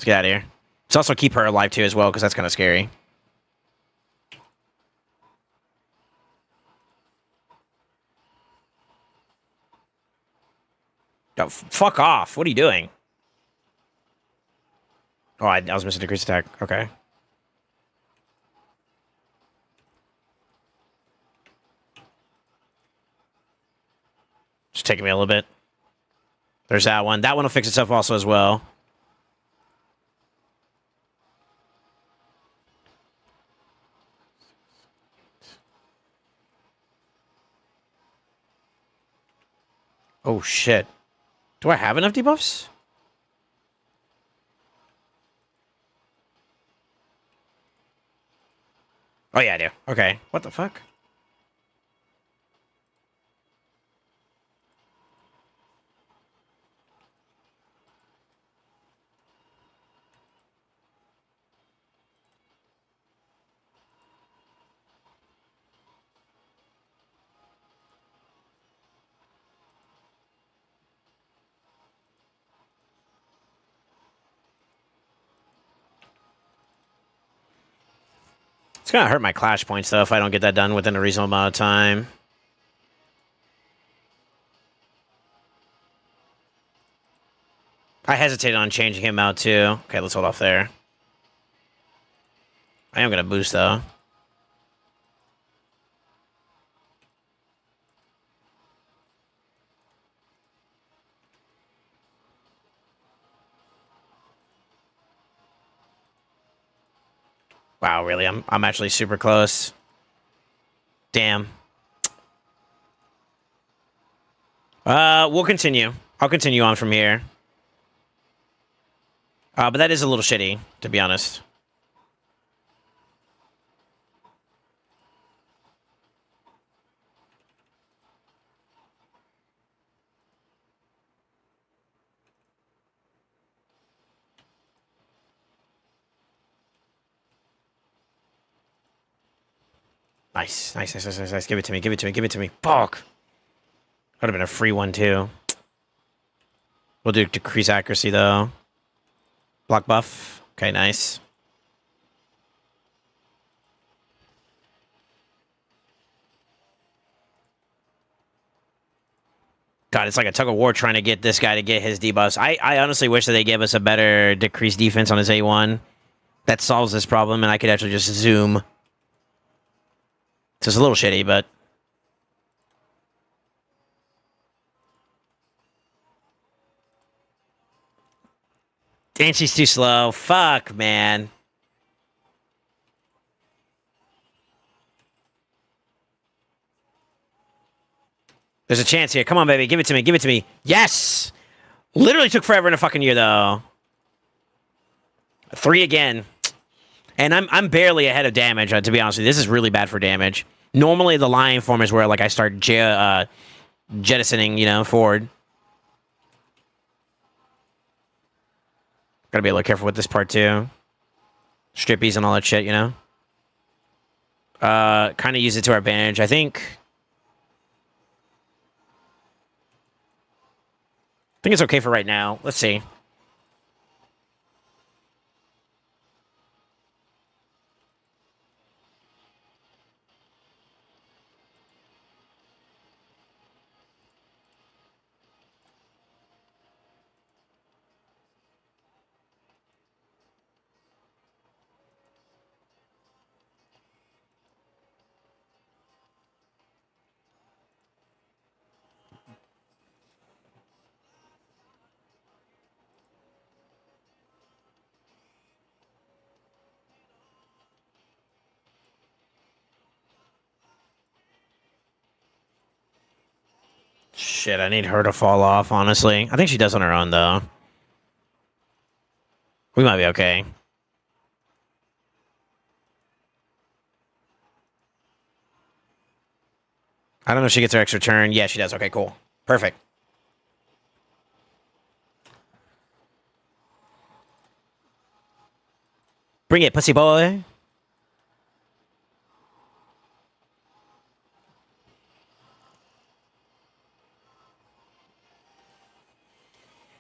out of here. Let's also keep her alive, too, as well, because that's kind of scary. Oh, fuck off. What are you doing? Oh, I was missing decreased attack. Okay. Just taking me a little bit. There's that one. That one will fix itself also as well. Oh, shit. Do I have enough debuffs? Oh, yeah, I do. Okay. What the fuck? It's gonna hurt my clash points, though, if I don't get that done within a reasonable amount of time. I hesitated on changing him out, too. Okay, let's hold off there. I am gonna boost, though. Wow, really? I'm actually super close. Damn. We'll continue. I'll continue on from here. But that is a little shitty, to be honest. Nice. Give it to me. Fuck. Would have been a free one, too. We'll do decrease accuracy, though. Block buff. Okay, nice. God, it's like a tug of war trying to get this guy to get his debuffs. I honestly wish that they gave us a better decreased defense on his A1. That solves this problem, and I could actually just zoom. So it's a little shitty, but... And she's too slow. Fuck, man. There's a chance here. Come on, baby. Give it to me. Yes! Literally took forever in a fucking year, though. 3 again. And I'm barely ahead of damage, to be honest with you. This is really bad for damage. Normally, the lion form is where, like, I start jettisoning, forward. Gotta be a little careful with this part too. Strippies and all that shit, you know? Kind of use it to our advantage. I think it's okay for right now. Let's see. Shit, I need her to fall off, honestly. I think she does on her own, though. We might be okay. I don't know if she gets her extra turn. Yeah, she does. Okay, cool. Perfect. Bring it, pussy boy.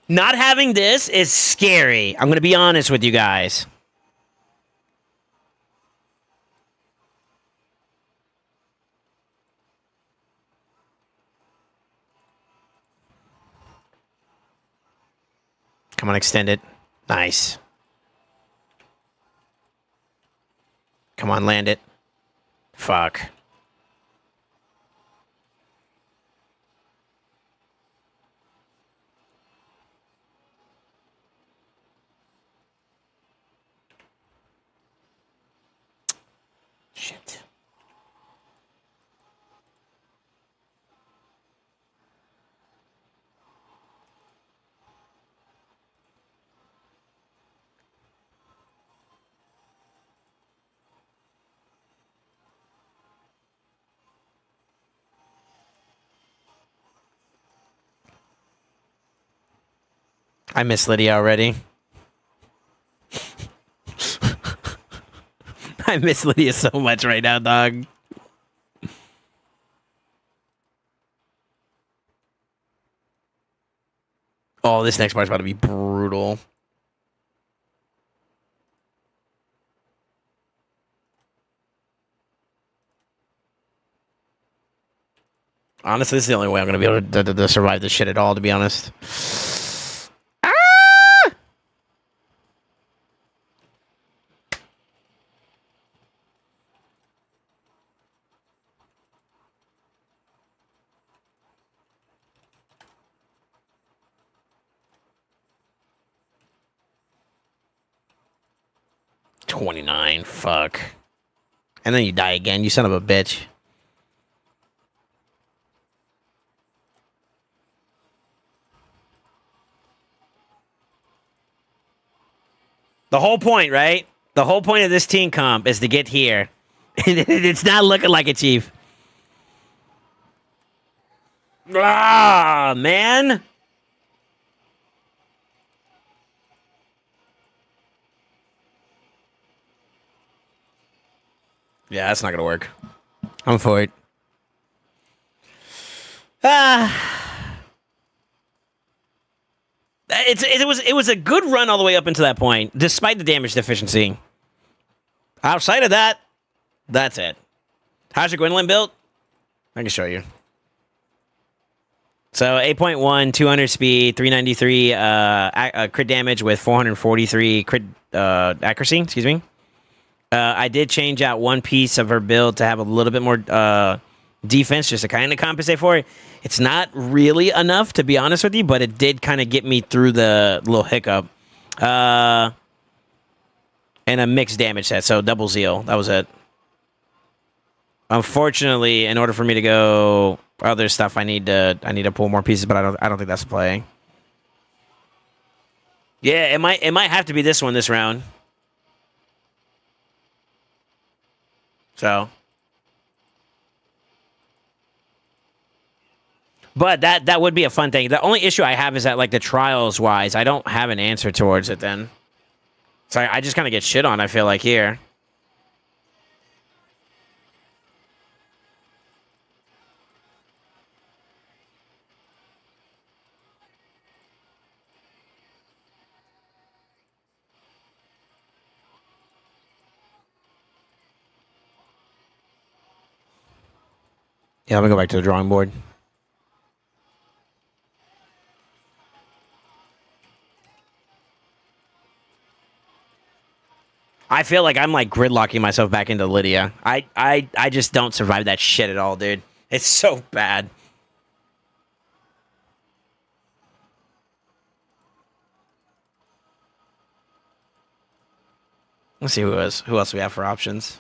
Not having this is scary. I'm going to be honest with you guys. Come on, extend it. Nice. Come on, land it. Fuck. Shit. I miss Lydia already. I miss Lydia so much right now, dog. Oh, this next part's about to be brutal. Honestly, this is the only way I'm going to be able to survive this shit at all, to be honest. Ah! 29, fuck. And then you die again, you son of a bitch. The whole point, right? The whole point of this team comp is to get here. It's not looking like it, Chief. Ah, man. Yeah, that's not gonna work. I'm for it. It was a good run all the way up until that point, despite the damage deficiency. Outside of that, that's it. How's your Gwendolyn built? I can show you. So 8.1, 200 speed, 393 crit damage with 443 crit accuracy. Excuse me. I did change out one piece of her build to have a little bit more defense, just to kind of compensate for it. It's not really enough, to be honest with you, but it did kind of get me through the little hiccup. And a mixed damage set, so double zeal. That was it. Unfortunately, in order for me to go other stuff, I need to pull more pieces, but I don't think that's the play. Yeah, it might have to be this one this round. So, but that would be a fun thing. The only issue I have is that, like, the trials wise, I don't have an answer towards it then. So I just kind of get shit on, I feel like, here. Yeah, let me go back to the drawing board. I feel like I'm like gridlocking myself back into Lydia. I just don't survive that shit at all, dude. It's so bad. Let's see who else we have for options.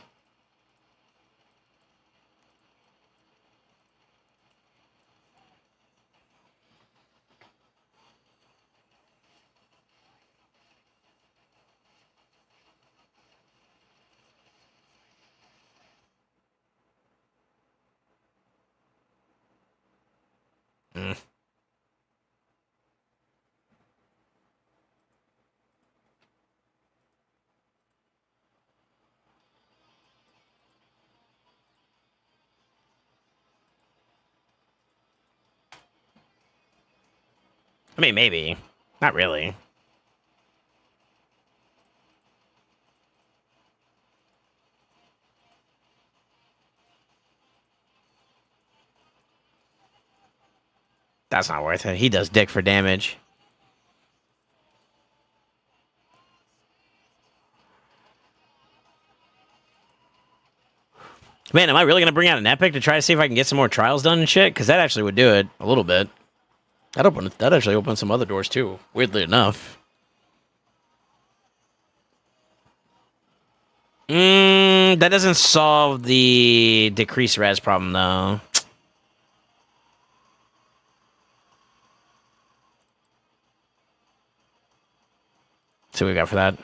Mm. I mean, maybe. Not really. That's not worth it. He does dick for damage. Man, am I really going to bring out an epic to try to see if I can get some more trials done and shit? Because that actually would do it a little bit. That actually open some other doors too, weirdly enough. That doesn't solve the decreased res problem, though. See what we got for that.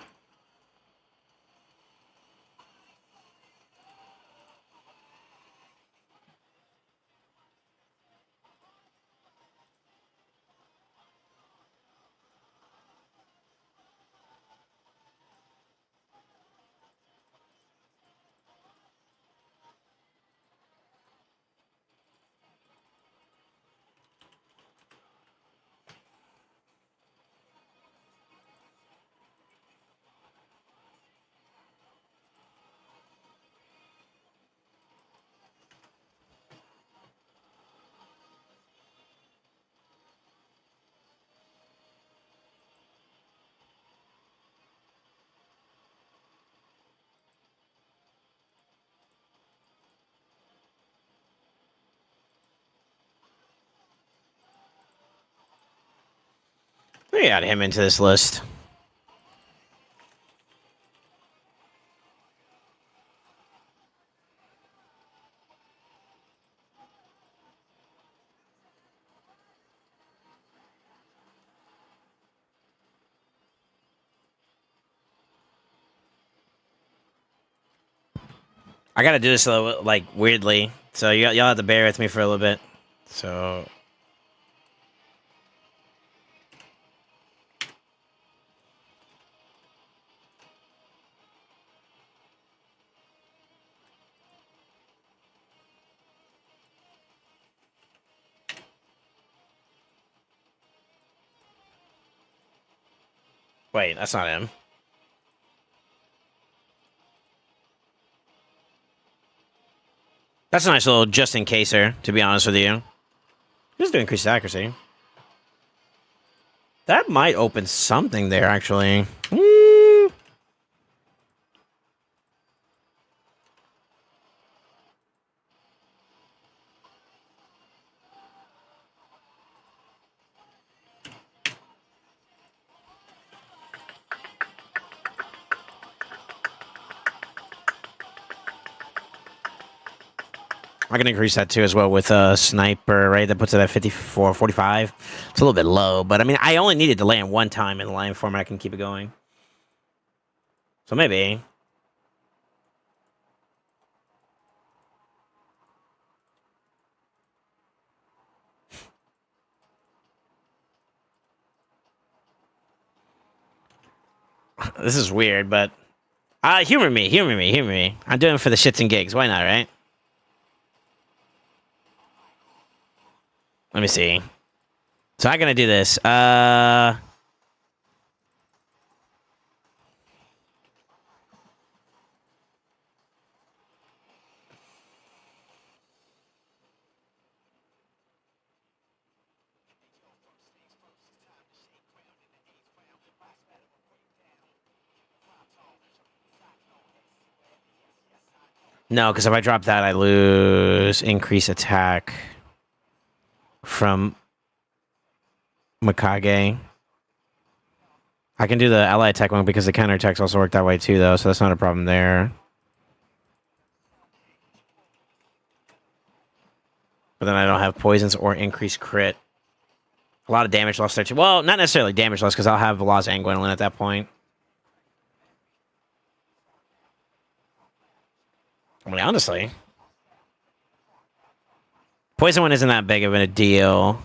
Let me add him into this list. I gotta do this a little, like, weirdly, so y'all have to bear with me for a little bit. So... Wait, that's not him. That's a nice little just-in-caser, to be honest with you. Just to increase accuracy. That might open something there, actually. I can increase that too as well with a sniper, right? That puts it at 54, 45. It's a little bit low, but I mean, I only needed to land one time in the line format. I can keep it going. So maybe. This is weird, but humor me, humor me, humor me. I'm doing it for the shits and gigs. Why not, right? Let me see. So I'm gonna do this. No, because if I drop that, I lose increase attack from Mikage. I can do the ally attack one because the counterattacks also work that way too, though, so that's not a problem there. But then I don't have poisons or increased crit. A lot of damage loss there too. Well, not necessarily damage loss because I'll have Velaz and Gwendolyn at that point. I mean, honestly, poison one isn't that big of a deal.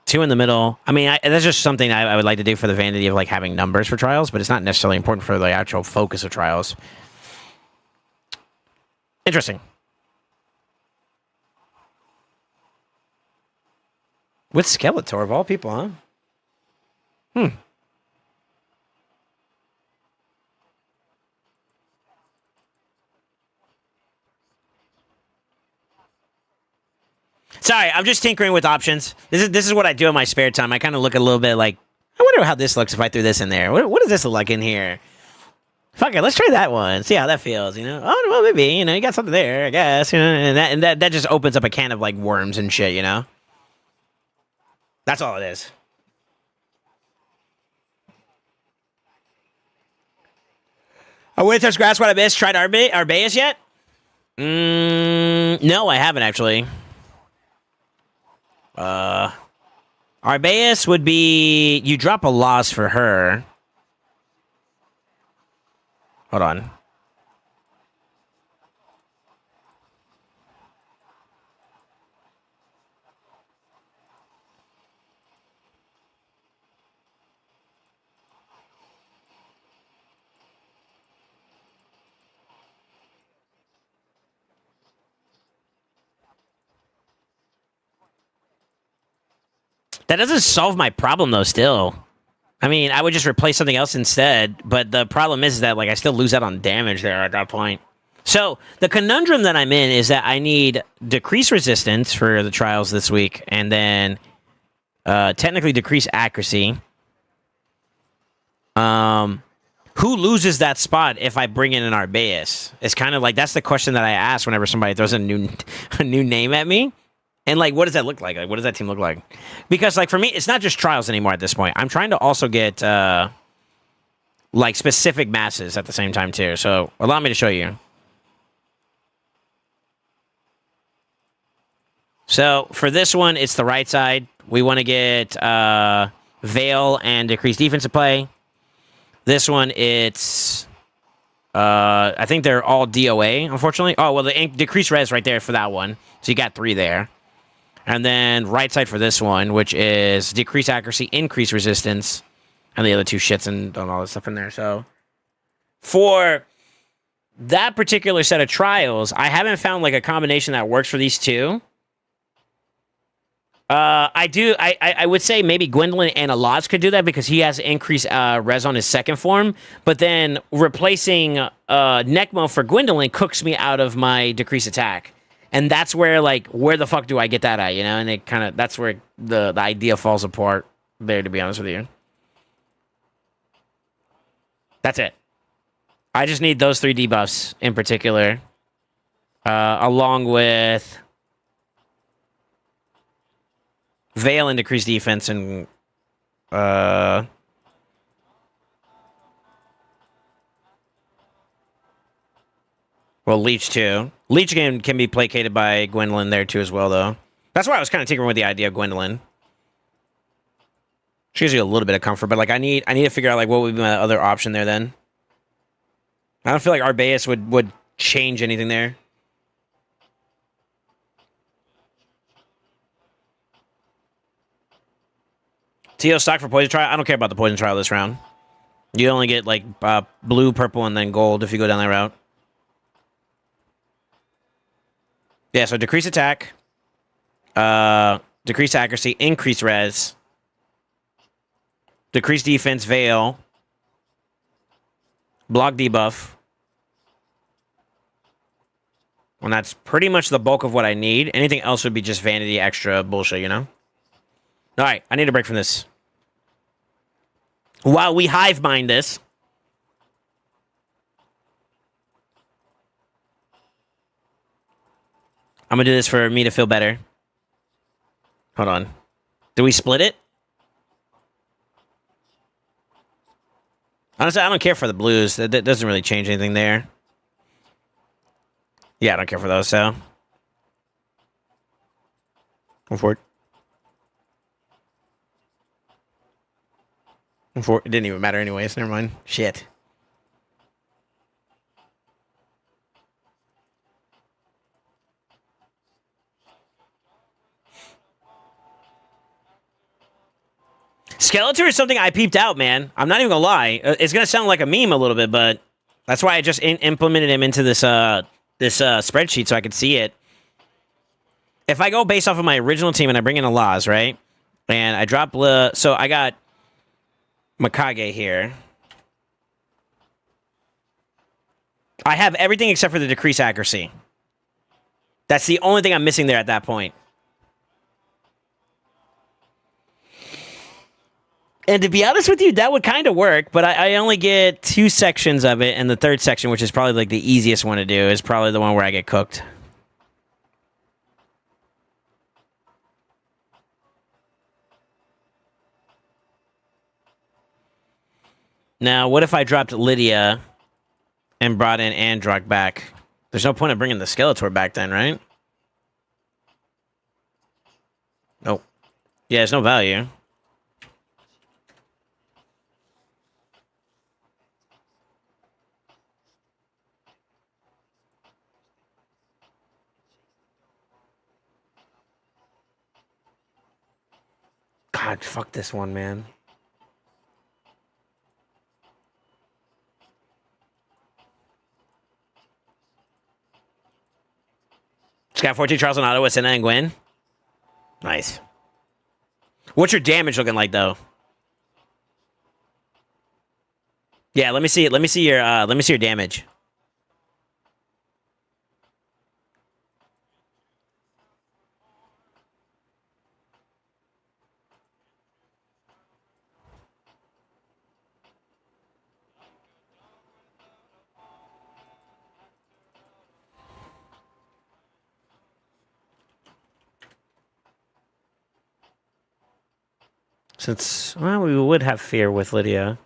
2 in the middle. I mean, that's just something I would like to do for the vanity of like having numbers for trials, but it's not necessarily important for the actual focus of trials. Interesting. With Skeletor of all people, huh? Sorry, I'm just tinkering with options. This is what I do in my spare time. I kind of look a little bit like, I wonder how this looks if I threw this in there. What does this look like in here? Fuck it, let's try that one. See how that feels, you know? Oh, well, maybe, you know, you got something there, I guess, you know, and that just opens up a can of, like, worms and shit, you know? That's all it is. I went to touch grass. What I missed. Tried Arbaeus yet? No, I haven't actually. Arbaeus would be you drop a loss for her. Hold on. That doesn't solve my problem, though, still. I mean, I would just replace something else instead, but the problem is that, like, I still lose out on damage there at that point. So, the conundrum that I'm in is that I need decrease resistance for the trials this week, and then technically decrease accuracy. Who loses that spot if I bring in an Arbaeus? It's kind of like, that's the question that I ask whenever somebody throws a new name at me. And, like, what does that look like? Like, what does that team look like? Because, like, for me, it's not just trials anymore at this point. I'm trying to also get, like, specific masses at the same time, too. So, allow me to show you. So, for this one, it's the right side. We want to get Veil and Decreased Defensive Play. This one, it's... I think they're all DOA, unfortunately. Oh, well, the Decreased Res right there for that one. So, you got 3 there. And then right side for this one, which is decrease accuracy, increase resistance, and the other 2 shits and all that stuff in there. So for that particular set of trials, I haven't found like a combination that works for these 2. I would say maybe Gwendolyn and Alaz could do that because he has increased res on his second form. But then replacing Necmo for Gwendolyn cooks me out of my decrease attack. And that's where, like, where the fuck do I get that at, you know? And it kind of, that's where the idea falls apart there, to be honest with you. That's it. I just need those 3 debuffs in particular. Along with Veil and Decreased Defense and... Well, Leech, too. Leech can be placated by Gwendolyn there, too, as well, though. That's why I was kind of tinkering with the idea of Gwendolyn. She gives you a little bit of comfort, but, like, I need to figure out, like, what would be my other option there, then. I don't feel like Arbaeus would change anything there. TO stock for Poison Trial? I don't care about the Poison Trial this round. You only get like blue, purple, and then gold if you go down that route. Yeah, so decrease attack, decrease accuracy, increase res, decrease defense, veil, block debuff. And that's pretty much the bulk of what I need. Anything else would be just vanity extra bullshit, you know? All right, I need a break from this. While we hive mind this. I'm going to do this for me to feel better. Hold on. Do we split it? Honestly, I don't care for the blues. That doesn't really change anything there. Yeah, I don't care for those, so. Go for it. Go for it. It didn't even matter anyways. Never mind. Shit. Skeletor is something I peeped out, man. I'm not even gonna lie. It's gonna sound like a meme a little bit, but that's why I just implemented him into this spreadsheet so I could see it. If I go based off of my original team and I bring in a Laz, right? And I drop... so I got Mikage here. I have everything except for the decrease accuracy. That's the only thing I'm missing there at that point. And to be honest with you, that would kind of work, but I only get 2 sections of it, and the third section, which is probably like the easiest one to do, is probably the one where I get cooked. Now, what if I dropped Lydia and brought in Androck back? There's no point in bringing the Skeletor back then, right? Nope. Yeah, there's no value. God, fuck this one, man. It's got 14 Charles and Otto with Senna and Gwen. Nice. What's your damage looking like, though? Yeah, let me see it. Let me see your damage. Since, well, we would have fear with Lydia.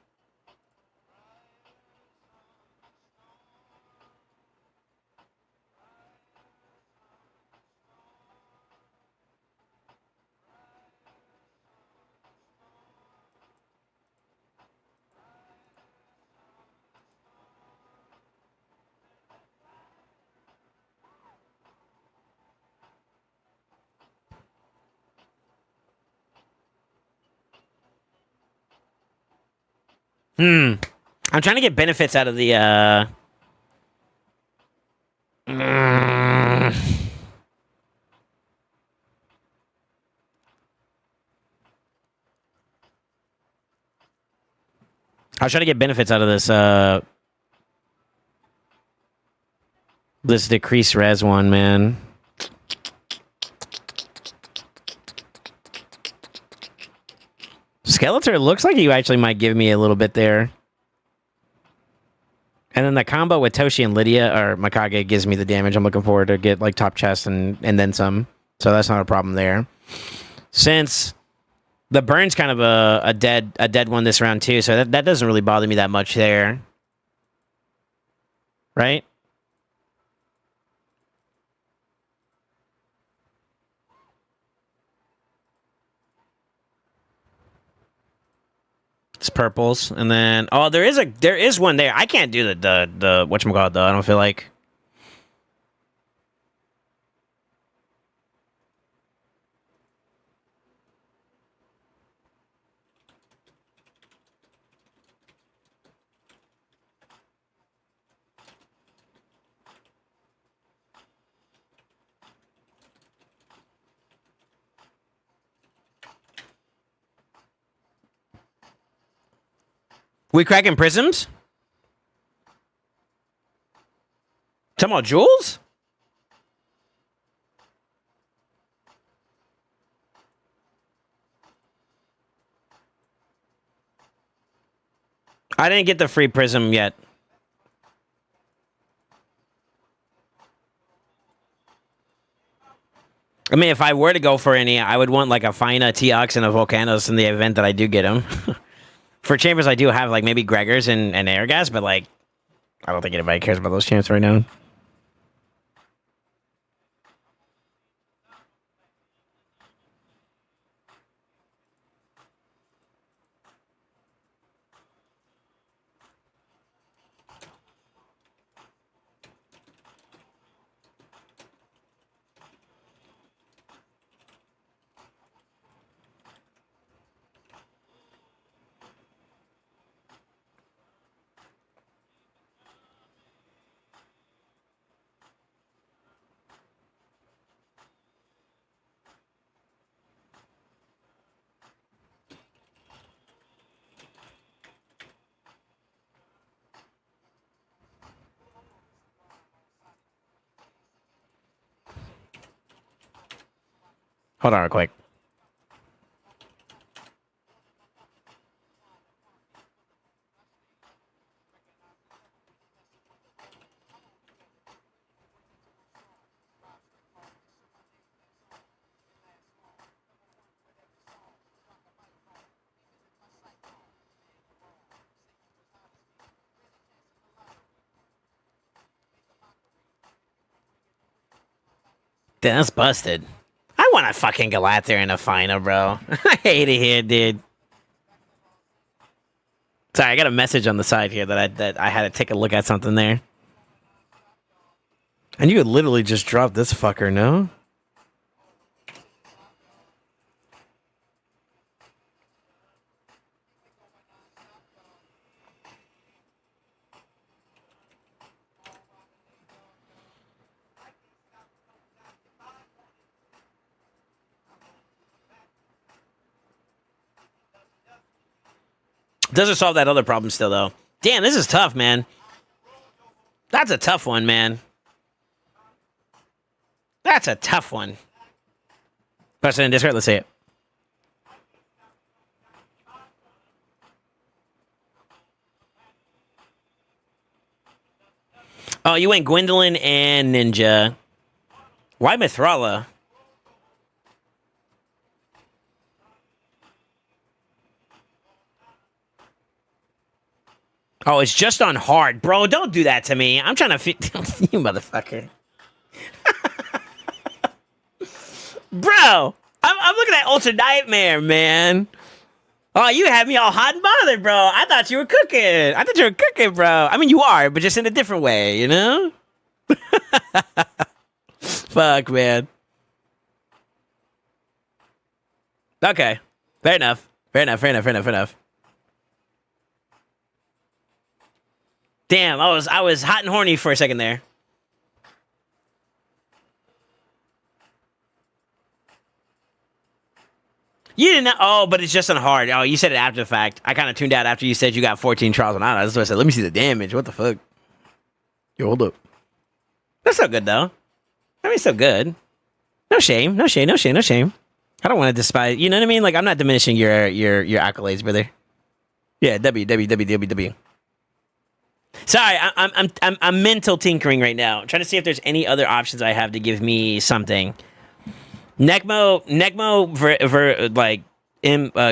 I'm trying to get benefits out of the, I was trying to get benefits out of this, this decreased res one, man. Skeletor looks like he actually might give me a little bit there. And then the combo with Toshi and Lydia, or Mikage, gives me the damage I'm looking for to get, like, top chest and then some. So that's not a problem there. Since the burn's kind of a dead one this round, too, so that doesn't really bother me that much there. Right? It's purples, and then there is one there. I can't do the whatchamacallit though. I don't feel like. We cracking prisms? Talking about jewels? I didn't get the free prism yet. I mean, if I were to go for any, I would want like a Fina, T-Ox, and a Volcanos in the event that I do get them. For Chambers, I do have like maybe Gregors and Airgas, but like, I don't think anybody cares about those champs right now. Hold on real quick. That's busted. I want to fucking Galather and a Fina, bro. I hate it here, dude. Sorry, I got a message on the side here that I had to take a look at something there. And you could literally just drop this fucker, no? Doesn't solve that other problem still, though. Damn, this is tough, man. That's a tough one, man. That's a tough one. Post it in Discord. Let's see it. Oh, you went Gwendolyn and Ninja. Why Mithrala? Oh, it's just on hard. Bro, don't do that to me. I'm trying to fit... you motherfucker. Bro, I'm looking at Ultra Nightmare, man. Oh, you had me all hot and bothered, bro. I thought you were cooking. Bro. I mean, you are, but just in a different way, you know? Fuck, man. Okay. Fair enough. Damn, I was hot and horny for a second there. You didn't know. Oh, but it's just on hard. Oh, you said it after the fact. I kind of tuned out after you said you got 14 trials on auto. That's what I said. Let me see the damage. What the fuck? Yo, hold up. That's so good, though. I mean, so good. No shame. I don't want to despise. You know what I mean? Like, I'm not diminishing your accolades, brother. Yeah, W. Sorry, I'm mental tinkering right now. I'm trying to see if there's any other options I have to give me something. Necmo,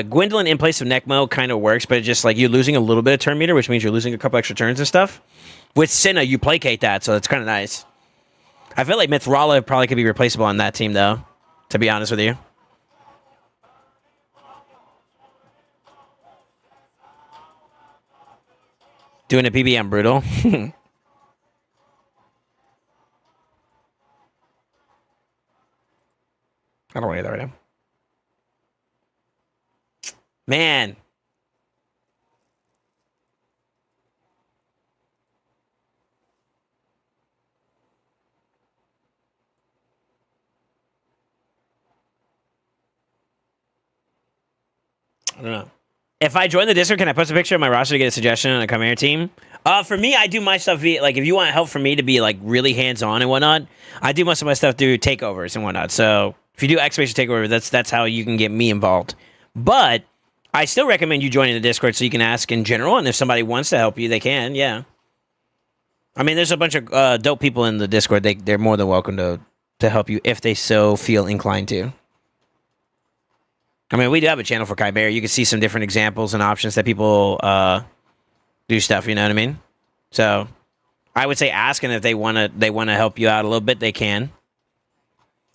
Gwendolyn in place of Necmo kind of works, but it's just like you're losing a little bit of turn meter, which means you're losing a couple extra turns and stuff. With Senna, you placate that, so it's kind of nice. I feel like Mithrala probably could be replaceable on that team, though, to be honest with you. Doing a PBM brutal. I don't want to that right now. Man. I don't know. If I join the Discord, can I post a picture of my roster to get a suggestion on a Chimera team? For me, I do my stuff via, like, if you want help from me to be, like, really hands-on and whatnot, I do most of my stuff through takeovers and whatnot. So if you do exclamation takeover, that's how you can get me involved. But I still recommend you joining the Discord so you can ask in general, and if somebody wants to help you, they can, yeah. I mean, there's a bunch of dope people in the Discord. They're more than welcome to help you if they so feel inclined to. I mean, we do have a channel for Chimera. You can see some different examples and options that people do stuff. You know what I mean? So I would say ask, and if they wanna help you out a little bit, they can.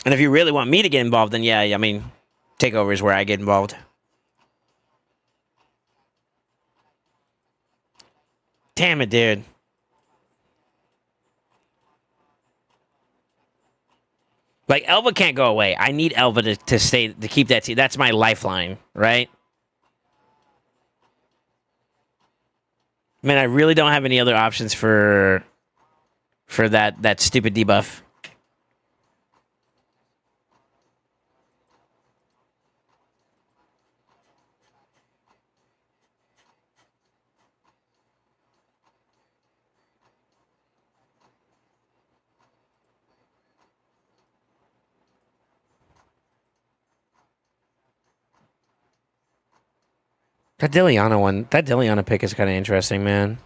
And if you really want me to get involved, then yeah, I mean, takeover is where I get involved. Damn it, dude. Like, Elva can't go away. I need Elva to stay, to keep that team. That's my lifeline, right? Man, I really don't have any other options for that stupid debuff. That Diliana pick is kind of interesting, man.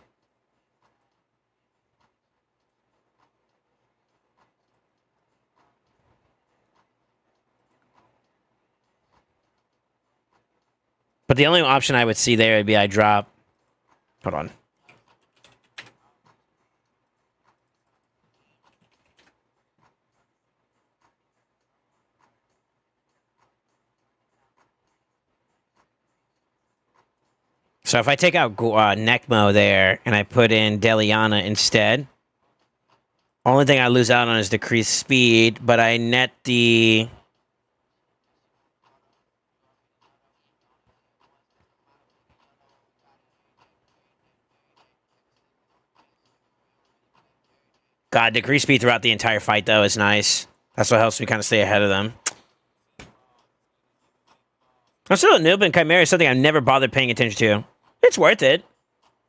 But the only option I would see there would be I drop. Hold on. So if I take out Necmo there and I put in Deliana instead, only thing I lose out on is decreased speed, but I net the... God, decreased speed throughout the entire fight, though, is nice. That's what helps me kind of stay ahead of them. I'm still a noob, and Chimera is something I've never bothered paying attention to. It's worth it.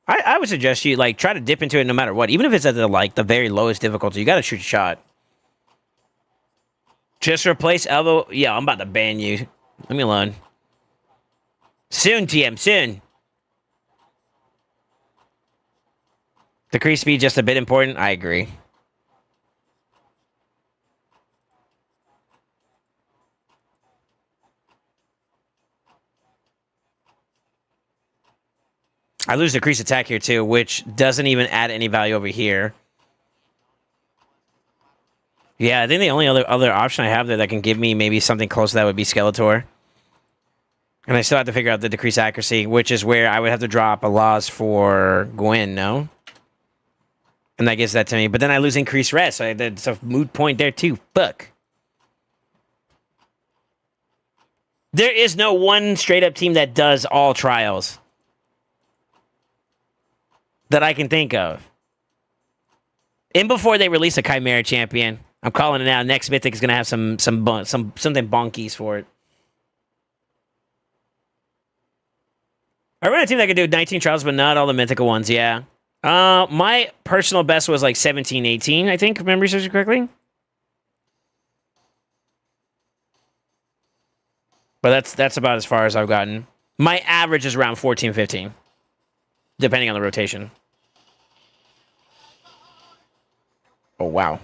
I would suggest you, like, try to dip into it no matter what. Even if it's at the very lowest difficulty, you gotta shoot a shot. Just replace Elbow. Yeah, I'm about to ban you. Leave me alone. Soon, TM, soon. Decrease speed just a bit important. I agree. I lose decreased attack here too, which doesn't even add any value over here. Yeah, I think the only other option I have there that can give me maybe something close to that would be Skeletor. And I still have to figure out the decreased accuracy, which is where I would have to drop a loss for Gwen, no? And that gives that to me. But then I lose increased rest, so that's a moot point there too. Fuck. There is no one straight-up team that does all trials that I can think of. And before they release a Chimera champion, I'm calling it now. Next Mythic is going to have something bonkies for it. I run a team that can do 19 trials, but not all the mythical ones, yeah. My personal best was like 17, 18, I think, if memory serves me correctly. But that's about as far as I've gotten. My average is around 14, 15, depending on the rotation. Oh, wow.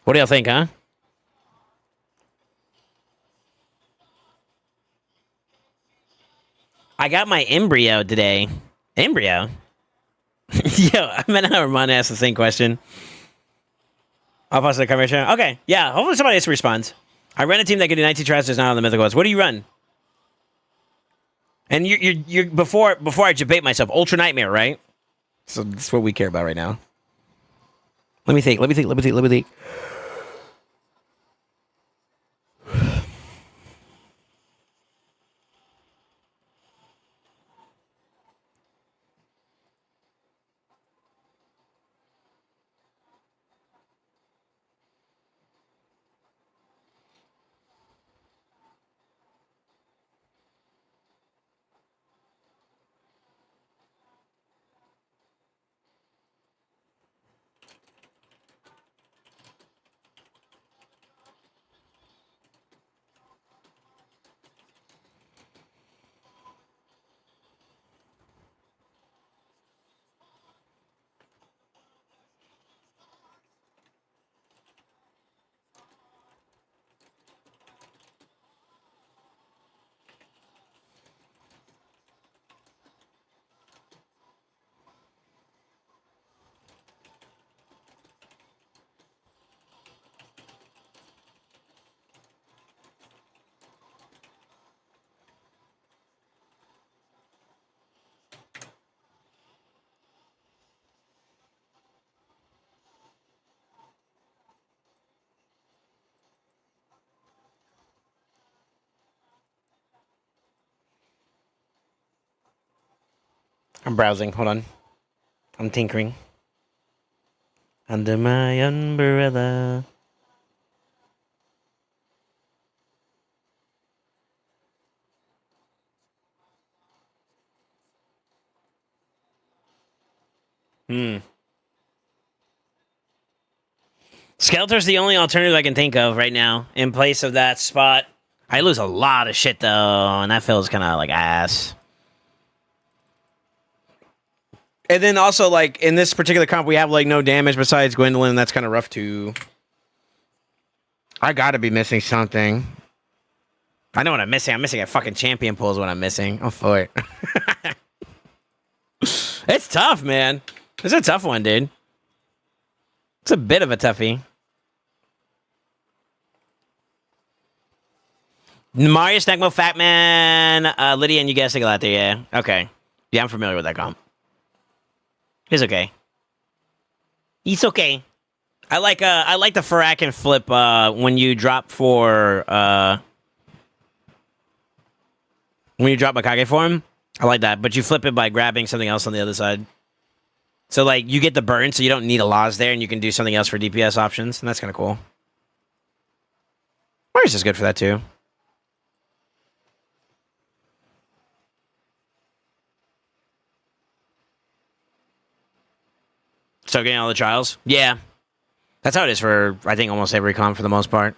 What do y'all think, huh? I got my embryo today. Embryo? Yo, I meant how Ramon asked the same question. I'll post the cover channel. Okay, yeah, hopefully somebody else responds. I run a team that can do 19 tries, there's not on the mythical ones. What do you run? And you're before I debate myself, Ultra Nightmare, right? So that's what we care about right now. Let me think. I'm browsing. Hold on. I'm tinkering. Under my umbrella. Skeletor's the only alternative I can think of right now in place of that spot. I lose a lot of shit though, and that feels kind of like ass. And then also, like, in this particular comp, we have, like, no damage besides Gwendolyn, and that's kind of rough, too. I gotta be missing something. I know what I'm missing. I'm missing a fucking champion pool is what I'm missing. I'm for it. It's tough, man. It's a tough one, dude. It's a bit of a toughie. Mario, Snackmo, Fat Man, Lydia, and you guys take a lot there, yeah. Okay. Yeah, I'm familiar with that comp. It's okay. It's okay. I like the Farakin flip when you drop for when you drop Bakage for him. I like that, but you flip it by grabbing something else on the other side. So like you get the burn, so you don't need a Laws there, and you can do something else for DPS options, and that's kind of cool. Marius is good for that too. So getting all the trials? Yeah. That's how it is for, I think, almost every comp for the most part.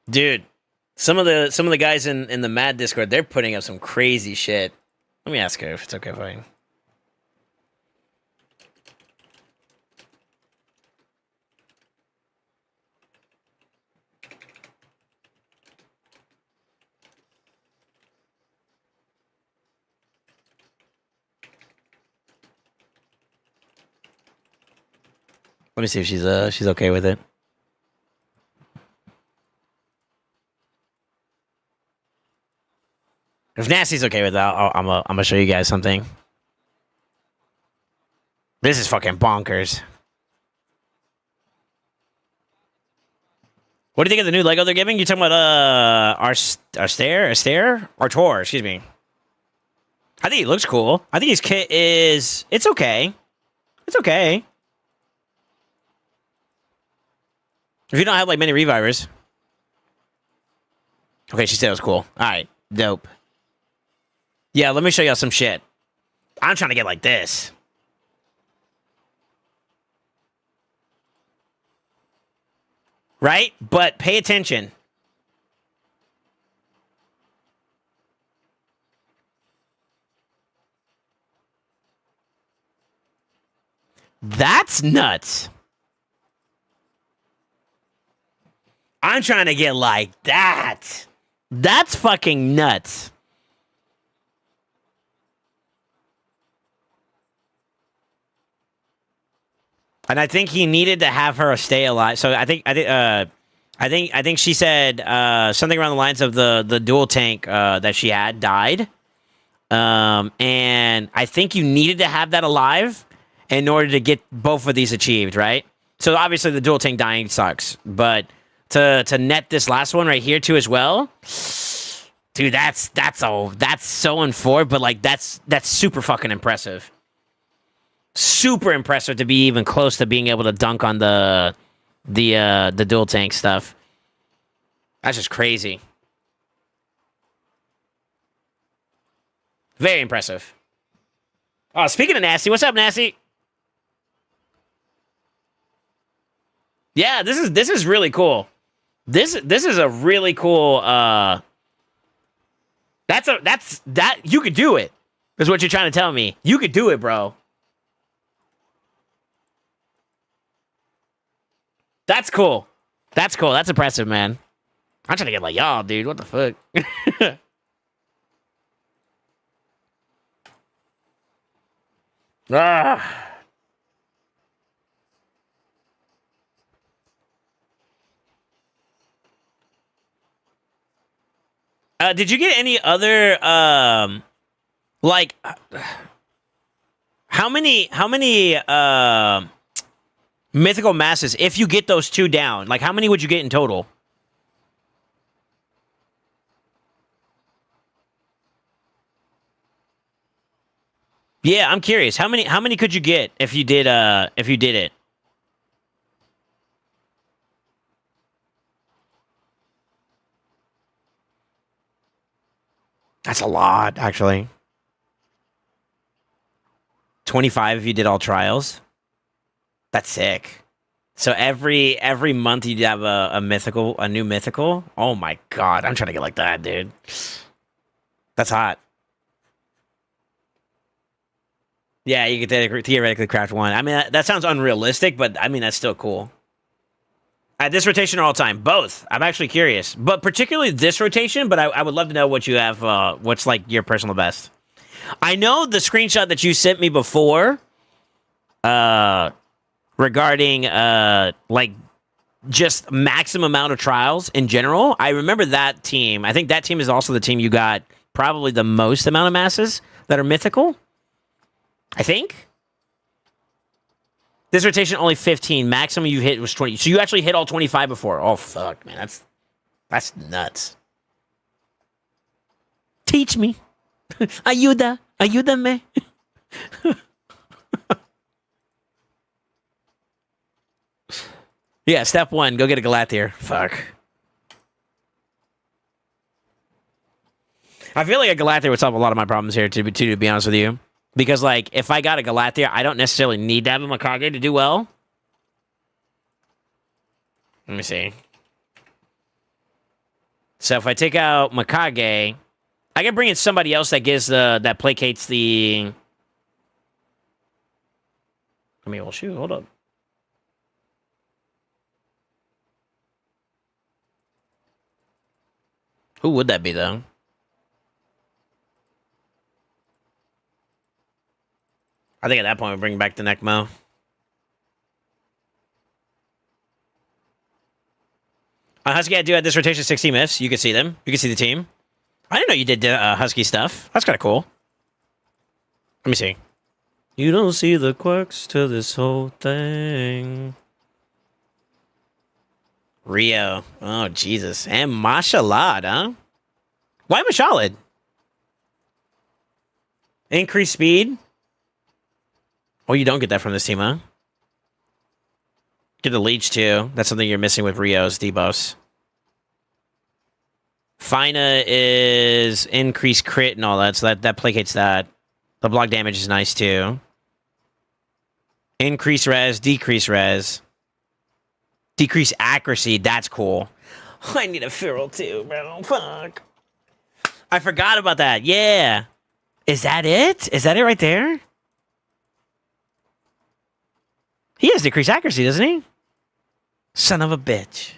Dude, some of the guys in the Mad Discord, they're putting up some crazy shit. Let me ask her if it's okay if I... Let me see if she's okay with it. If Nasty's okay with that, I'm gonna show you guys something. This is fucking bonkers. What do you think of the new Lego they're giving? You talking about Artor? Excuse me. I think he looks cool. I think his kit is it's okay. It's okay. If you don't have like many revivers. Okay, she said it was cool. Alright, dope. Yeah, let me show y'all some shit. I'm trying to get like this. Right? But pay attention. That's nuts. I'm trying to get like that. That's fucking nuts. And I think he needed to have her stay alive. So I think she said something around the lines of the dual tank that she had died. And I think you needed to have that alive in order to get both of these achieved, right? So obviously the dual tank dying sucks, but to net this last one right here too as well, dude, that's so informed, but like that's super fucking impressive. Super impressive to be even close to being able to dunk on the dual tank stuff. That's just crazy. Very impressive. Oh, speaking of Nasty, what's up, Nasty? Yeah, this is really cool. This is a really cool that you could do it. Is what you're trying to tell me. You could do it, bro. That's cool. That's cool. That's impressive, man. I'm trying to get like y'all, dude. What the fuck? Ah. Did you get any other like How many mythical masses, if you get those 2 down, like how many would you get in total? Yeah, I'm curious. How many could you get if you did it? That's a lot, actually. 25 if you did all trials. That's sick. So every month you'd have a new mythical. Oh my god, I'm trying to get like that, dude. That's hot. Yeah, you could theoretically craft one. I mean, that sounds unrealistic, but I mean that's still cool. At this rotation or all time? Both. I'm actually curious, but particularly this rotation. But I would love to know what you have. What's like your personal best? I know the screenshot that you sent me before. Regarding like just maximum amount of trials in general. I remember that team. I think that team is also the team you got probably the most amount of masses that are mythical. I think. This rotation only 15. Maximum you hit was 20. So you actually hit all 25 before. Oh fuck, man. That's nuts. Teach me. Ayúdame. Yeah, step 1, go get a Galathier. Fuck. I feel like a Galathier would solve a lot of my problems here, to be honest with you. Because, like, if I got a Galathier, I don't necessarily need to have a Mikage to do well. Let me see. So if I take out Mikage, I can bring in somebody else that gives that placates the... I mean, well, shoot, hold up. Who would that be, though? I think at that point we bring back the Necmo. Husky, I do at this rotation 16 myths. You can see them. You can see the team. I didn't know you did Husky stuff. That's kind of cool. Let me see. You don't see the quirks to this whole thing. Rio. Oh, Jesus. And Mashallah, huh? Why Mashallah? Increased speed? Oh, you don't get that from this team, huh? Get the leech, too. That's something you're missing with Rio's debuffs. Fina is increased crit and all that, so that placates that. The block damage is nice, too. Increase res, decrease res. Decrease accuracy, that's cool. I need a feral, too, bro. Fuck. I forgot about that. Yeah. Is that it? Is that it right there? He has decreased accuracy, doesn't he? Son of a bitch.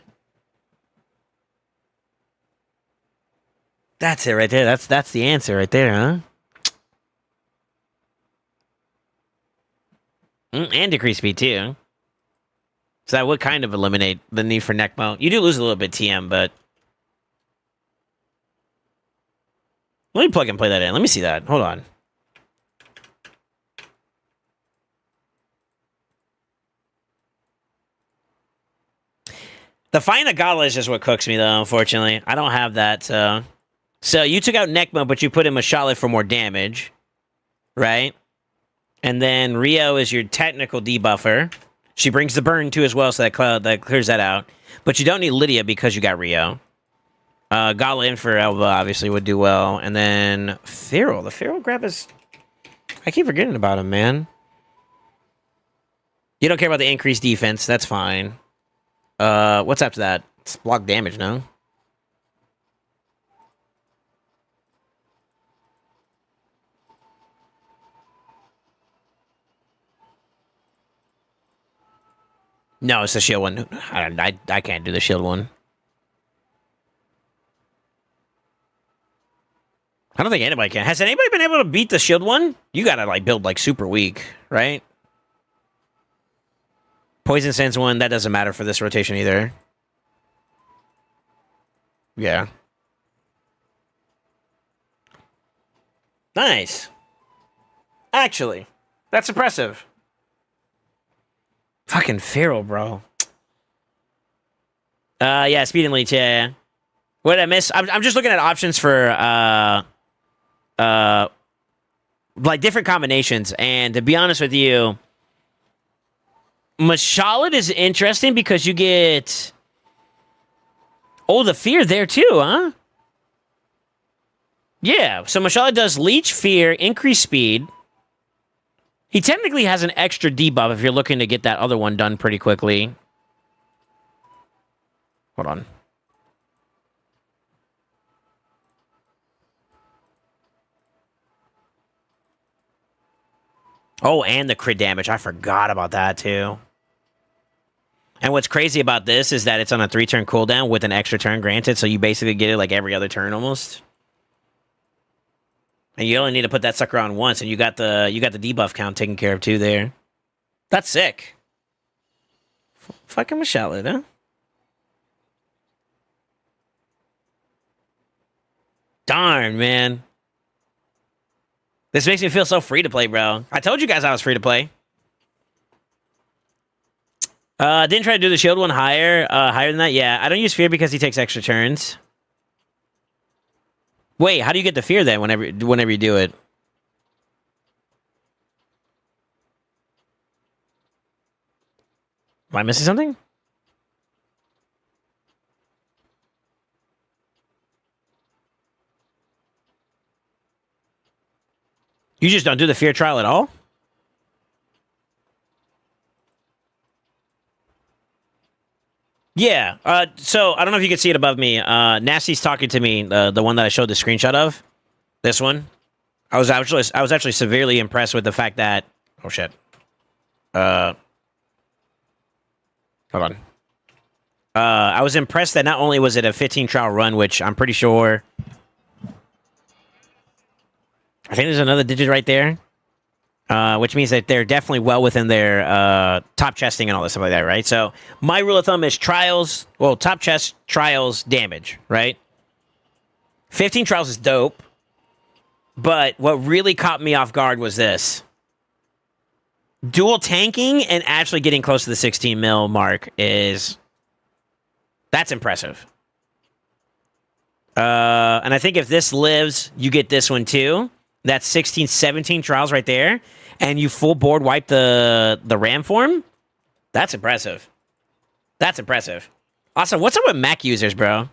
That's it right there. That's the answer right there, huh? And decreased speed, too. So that would kind of eliminate the need for Necmo. You do lose a little bit TM, but... Let me plug and play that in. Let me see that. Hold on. The Fina Gala is just what cooks me, though, unfortunately. I don't have that, so... So you took out Necmo, but you put in Mashallah for more damage. Right? And then Rio is your technical debuffer. She brings the burn, too, as well, so that clears that out. But you don't need Lydia because you got Rio. Gala in for Elba, obviously, would do well. And then Feral. The Feral grab is... I keep forgetting about him, man. You don't care about the increased defense. That's fine. What's after that? It's block damage, no? No, it's the shield one. I can't do the shield one. I don't think anybody can. Has anybody been able to beat the shield one? You gotta, like, build, like, super weak, right? Poison Sense one, that doesn't matter for this rotation either. Yeah. Nice. Actually, That's impressive. Fucking feral, bro. Yeah, speed and leech, yeah. What did I miss? I'm just looking at options for like different combinations, and to be honest with you, Mashallah is interesting because you get the fear there too, huh? Yeah, so Mashallah does leech, fear, increase speed. He technically has an extra debuff if you're looking to get that other one done pretty quickly. Hold on. Oh, and the crit damage. I forgot about that, too. And what's crazy about this is that it's on a 3-turn cooldown with an extra turn granted, so you basically get it like every other turn almost. And you only need to put that sucker on once, and you got the debuff count taken care of, too, there. That's sick. Fucking Michelle, huh? Darn, man. This makes me feel so free to play, bro. I told you guys I was free to play. Didn't try to do the shield one higher than that. Yeah, I don't use fear because he takes extra turns. Wait, how do you get the fear then whenever you do it? Am I missing something? You just don't do the fear trial at all? Yeah. So I don't know if you can see it above me. Nasty's talking to me. The one that I showed the screenshot of. This one. I was actually severely impressed with the fact that. Oh shit. Hold on. I was impressed that not only was it a 15 trial run, which I'm pretty sure. I think there's another digit right there. Which means that they're definitely well within their top chesting and all this stuff like that, right? So my rule of thumb is trials, well, top chest, trials, damage, right? 15 trials is dope, but what really caught me off guard was this. Dual tanking and actually getting close to the 16 mil mark that's impressive. And I think if this lives, you get this one too. That's 16, 17 trials right there. And you full board wipe the RAM form? That's impressive. That's impressive. Also, what's up with Mac users, bro?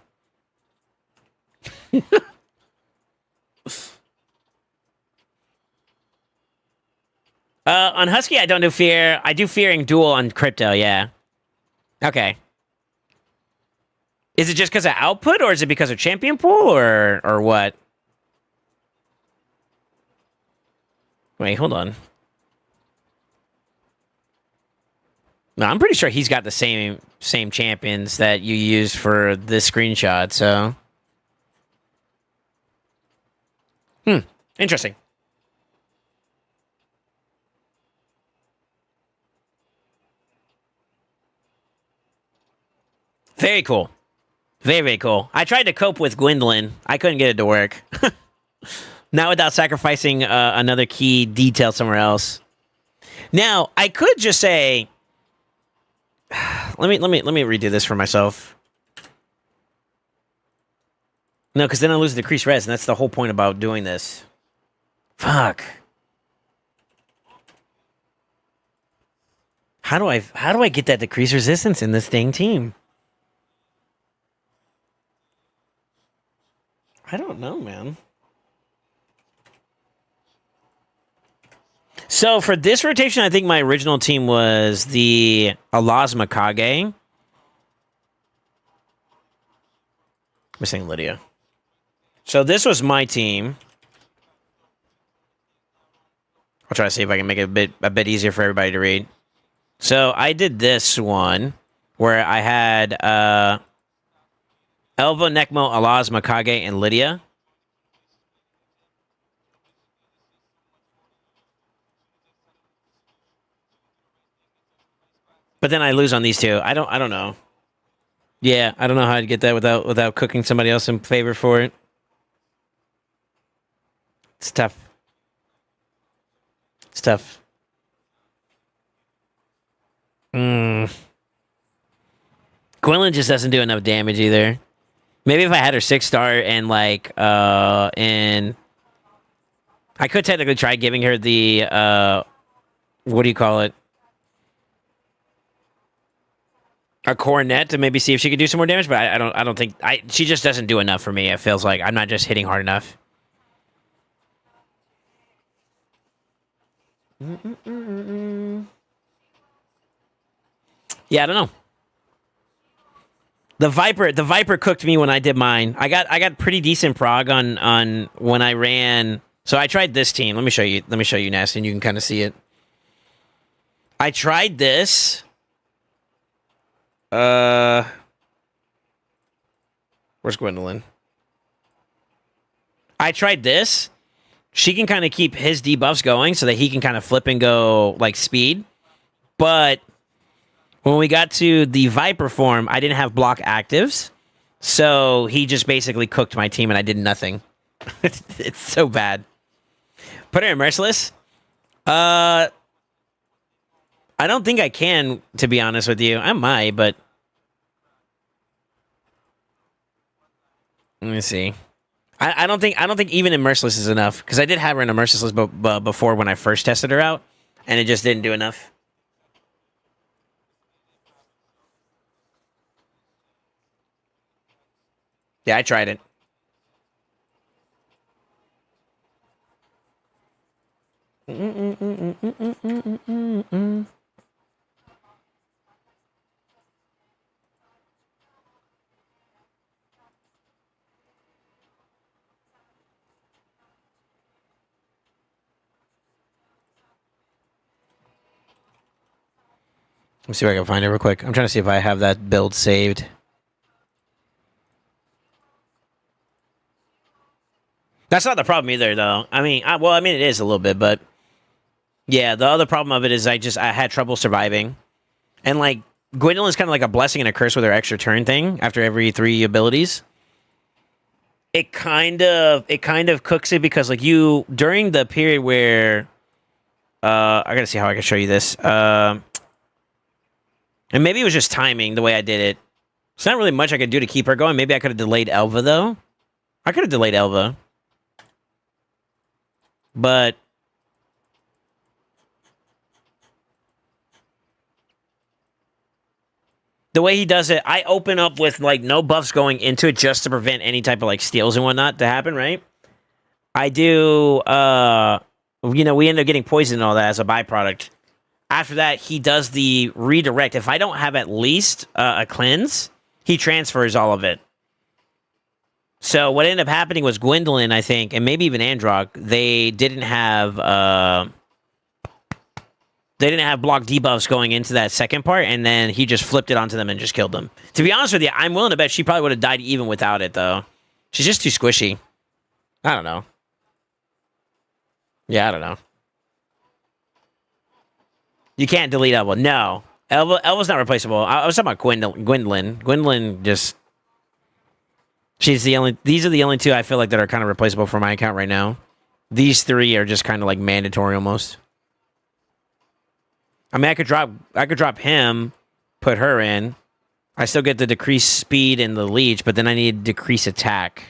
On Husky, I don't do fear. I do fearing duel on crypto, yeah. Okay. Is it just because of output, or is it because of champion pool, or what? Wait, hold on. No, I'm pretty sure he's got the same champions that you used for this screenshot, so. Interesting. Very cool. Very, very cool. I tried to cope with Gwendolyn. I couldn't get it to work. Not without sacrificing another key detail somewhere else. Now, I could just say, let me redo this for myself. No, because then I lose the decreased res, and that's the whole point about doing this. Fuck. How do I get that decreased resistance in this dang team? I don't know, man. So for this rotation, I think my original team was the Alazma Kage. Missing Lydia. So this was my team. I'll try to see if I can make it a bit easier for everybody to read. So I did this one where I had Elva, Nekmo, Alazma Kage, and Lydia. But then I lose on these two. I don't know. Yeah, I don't know how to get that without cooking somebody else in favor for it. It's tough. It's tough. Gwendolyn just doesn't do enough damage either. Maybe if I had her 6-star and and I could technically try giving her the what do you call it? A coronet to maybe see if she could do some more damage, but I don't think she just doesn't do enough for me. It feels like I'm not just hitting hard enough. Yeah, I don't know. The Viper cooked me when I did mine. I got pretty decent prog on when I ran. So I tried this team. Let me show you, Nasty, and you can kind of see it. I tried this. Where's Gwendolyn? I tried this. She can kind of keep his debuffs going so that he can kind of flip and go like speed. But when we got to the Viper form, I didn't have block actives. So he just basically cooked my team and I did nothing. It's so bad. Put her in Merciless? I don't think I can, to be honest with you. I might, but let me see. I don't think even in Merciless is enough, because I did have her in a Merciless before when I first tested her out, and it just didn't do enough. Yeah, I tried it. Let me see if I can find it real quick. I'm trying to see if I have that build saved. That's not the problem either, though. I mean, it is a little bit, but yeah, the other problem of it is I had trouble surviving, and like Gwendolyn's kind of like a blessing and a curse with her extra turn thing after every 3 abilities. It kind of cooks it because like you during the period where I gotta see how I can show you this. And maybe it was just timing the way I did it. It's not really much I could do to keep her going. Maybe I could have delayed Elva, though. I could have delayed Elva. But the way he does it, I open up with like no buffs going into it just to prevent any type of like steals and whatnot to happen, right? I do, we end up getting poisoned and all that as a byproduct. After that, he does the redirect. If I don't have at least a cleanse, he transfers all of it. So what ended up happening was Gwendolyn, I think, and maybe even Androck, they didn't have block debuffs going into that second part, and then he just flipped it onto them and just killed them. To be honest with you, I'm willing to bet she probably would have died even without it, though. She's just too squishy. I don't know. Yeah, I don't know. You can't delete Elva. No. Elva's not replaceable. I was talking about Gwendolyn. Gwendolyn just... These are the only 2 I feel like that are kind of replaceable for my account right now. These 3 are just kind of like mandatory almost. I mean, I could drop him, put her in. I still get the decreased speed and the leech, but then I need decrease attack.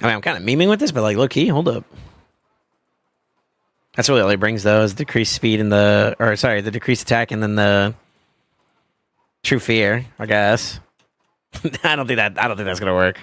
I mean, I'm kind of memeing with this, but like, low key, hold up. That's really all he brings, though, is decreased speed and the decreased attack and then the true fear, I guess. I don't think that's gonna work.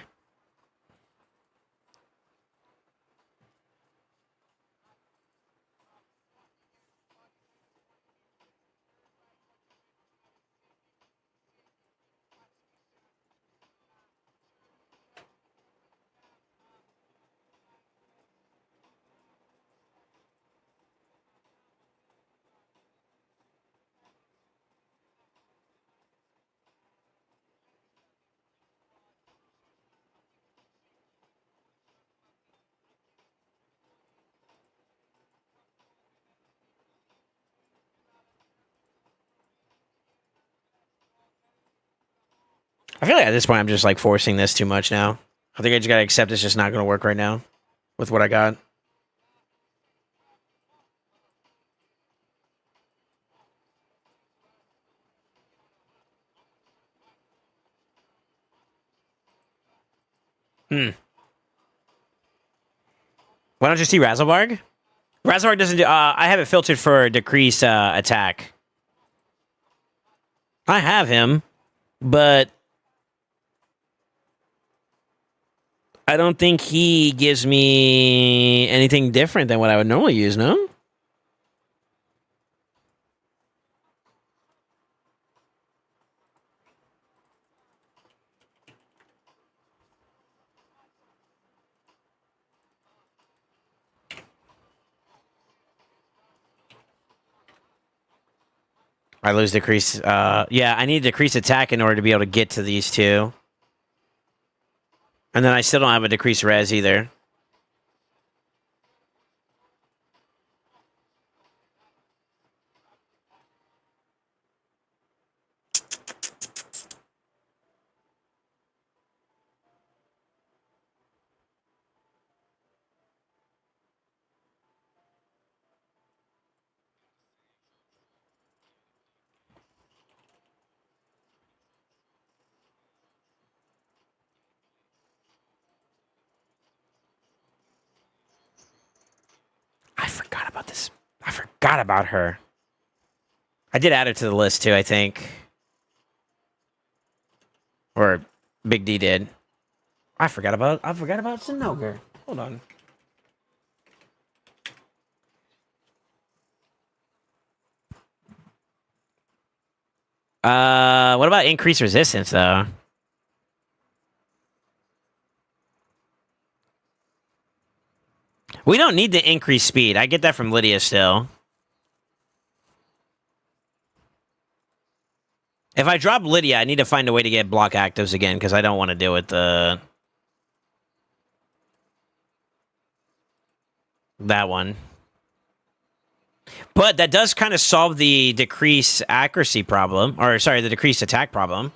I feel like at this point I'm just like forcing this too much now. I think I just gotta accept it's just not gonna work right now with what I got. Why don't you see Razzlebarg? Razzlebarg doesn't do. I have it filtered for decrease attack. I have him, but I don't think he gives me anything different than what I would normally use. No. I lose decrease. Yeah, I need decrease attack in order to be able to get to these two. And then I still don't have a decrease res either. I forgot about this. I forgot about her. I did add her to the list too, I think. Or Big D did. I forgot about Sinogar. Hold on. What about increased resistance though? We don't need the increased speed. I get that from Lydia still. If I drop Lydia, I need to find a way to get block actives again because I don't want to deal with that one. But that does kind of solve the decrease accuracy problem, or sorry, the decreased attack problem.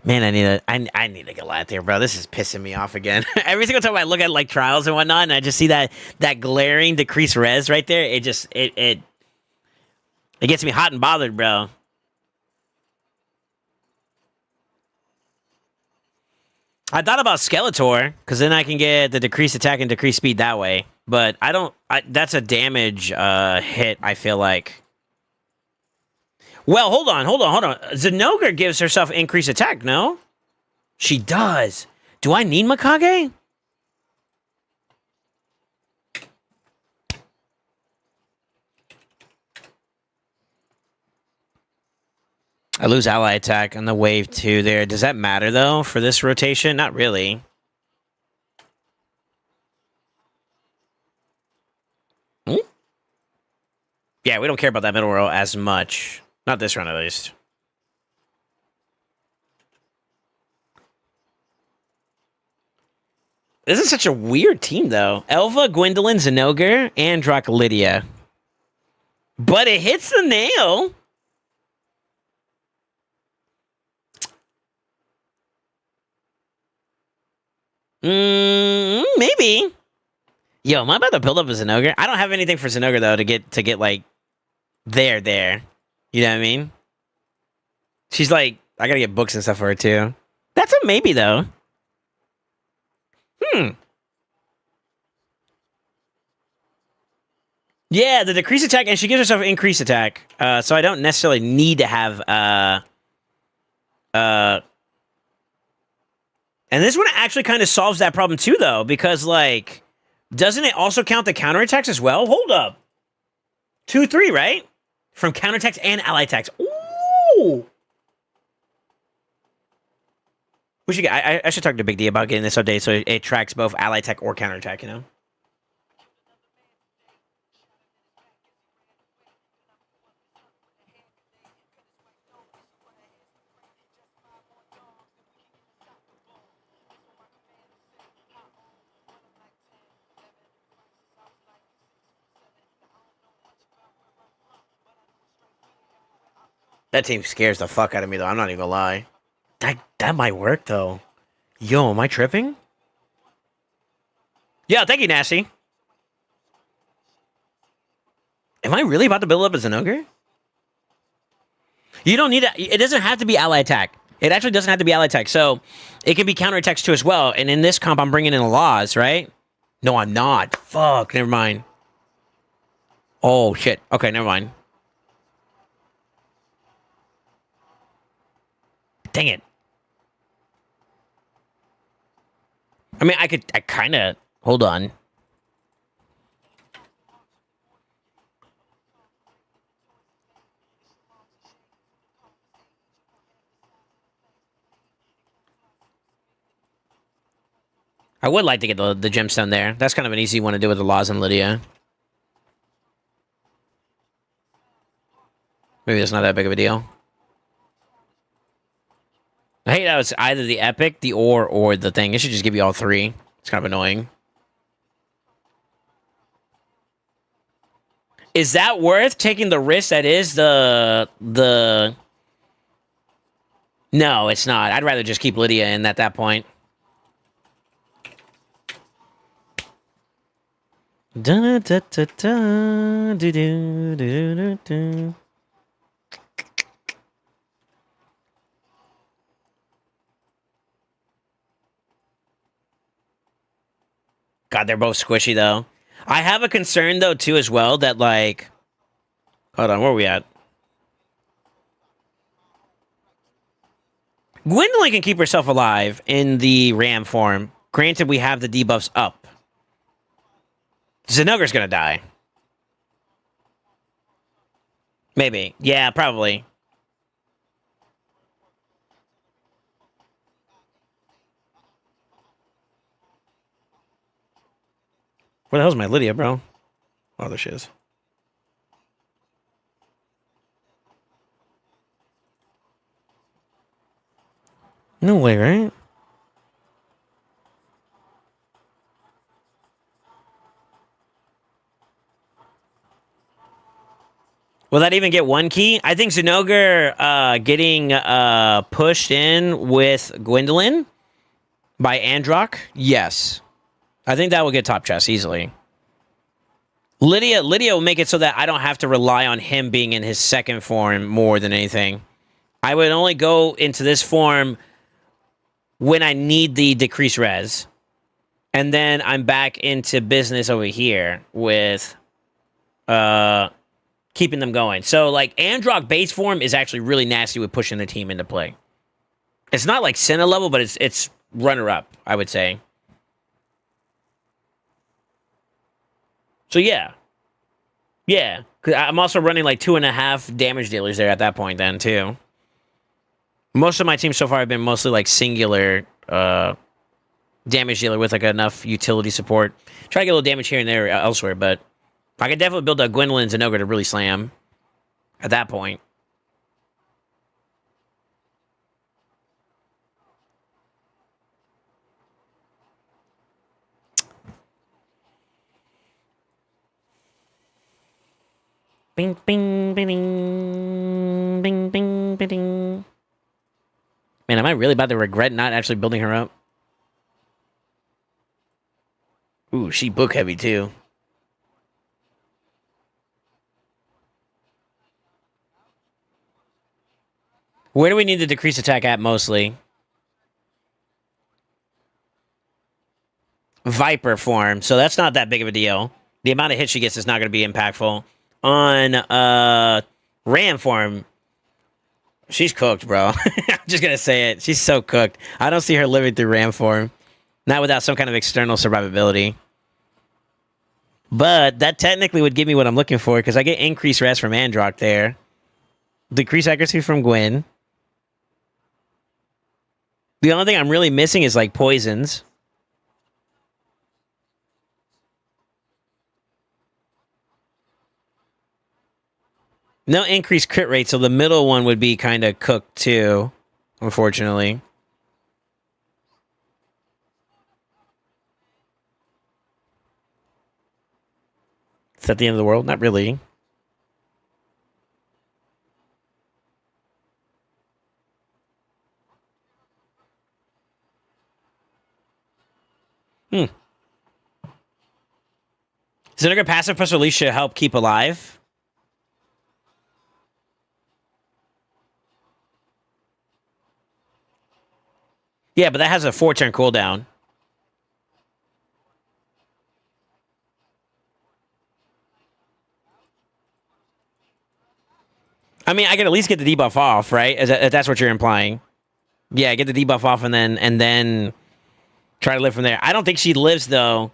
Man, I need to get out there, bro. This is pissing me off again. Every single time I look at like trials and whatnot, and I just see that glaring decreased res right there, it just it gets me hot and bothered, bro. I thought about Skeletor because then I can get the decreased attack and decreased speed that way. But I don't. That's a damage hit. I feel like. Well, hold on. Zenogre gives herself increased attack. No, she does. Do I need Mikage? I lose ally attack on the wave 2 there. Does that matter, though, for this rotation? Not really. Hmm? Yeah, we don't care about that middle row as much. Not this run, at least. This is such a weird team, though. Elva, Gwendolyn, Zenogre, Androck, Lydia. But it hits the nail. Maybe. Yo, am I about to build up a Zenogre? I don't have anything for Zenogre though to get like there. You know what I mean? She's like, I gotta get books and stuff for her too. That's a maybe though. Yeah, the decreased attack, and she gives herself increased attack. So I don't necessarily need to have and this one actually kind of solves that problem too, though, because like, doesn't it also count the counterattacks as well? Hold up, 2-3, right? From counterattacks and ally attacks. Ooh. We should get, I should talk to Big D about getting this update so it tracks both ally attack or counterattack. You know. That team scares the fuck out of me, though. I'm not even gonna lie. That might work, though. Yo, am I tripping? Yeah, thank you, Nasty. Am I really about to build up as an ogre? You don't need it. It doesn't have to be ally attack. It actually doesn't have to be ally attack. So it can be counterattacks too as well. And in this comp, I'm bringing in the laws, right? No, I'm not. Fuck, never mind. Oh, shit. Okay, never mind. Dang it. I mean, I kind of... Hold on. I would like to get the gemstone there. That's kind of an easy one to do with the laws and Lydia. Maybe it's not that big of a deal. I hate how it's either the epic, the ore, or the thing. It should just give you all three. It's kind of annoying. Is that worth taking the risk that is the... No, it's not. I'd rather just keep Lydia in at that point. Da da da da do do do do. God, they're both squishy though. I have a concern though too as well that like, hold on, where are we at? Gwendolyn can keep herself alive in the ram form. Granted, we have the debuffs up. Zinogre's gonna die. Maybe. Yeah, probably. Where the hell's my Lydia, bro? Oh, there she is. No way, right? Will that even get one key? I think Zinogre getting pushed in with Gwendolyn by Androck. Yes. I think that will get top chest easily. Lydia will make it so that I don't have to rely on him being in his second form more than anything. I would only go into this form when I need the decreased res. And then I'm back into business over here with keeping them going. So, like, Androck base form is actually really nasty with pushing the team into play. It's not like Senna level, but it's runner-up, I would say. So, yeah. Yeah. Cause I'm also running, like, 2.5 damage dealers there at that point then, too. Most of my teams so far have been mostly, like, singular damage dealer with, like, enough utility support. Try to get a little damage here and there elsewhere, but I could definitely build a Gwendolyn Zinogre to really slam at that point. Bing, bing, bing, bing, bing, bing. Man, am I really about to regret not actually building her up? Ooh, she book heavy too. Where do we need to decrease attack at mostly? Viper form, so that's not that big of a deal. The amount of hits she gets is not going to be impactful. On Ram form, she's cooked, bro. I'm just going to say it. She's so cooked. I don't see her living through Ram form. Not without some kind of external survivability. But that technically would give me what I'm looking for, because I get increased res from Androck there. Decrease accuracy from Gwen. The only thing I'm really missing is, like, poisons. No increased crit rate, so the middle one would be kind of cooked too, unfortunately. Is that the end of the world? Not really. Vinegar passive plus release should help keep alive. Yeah, but that has a 4-turn cooldown. I mean, I can at least get the debuff off, right? If that's what you're implying. Yeah, get the debuff off and then try to live from there. I don't think she lives though.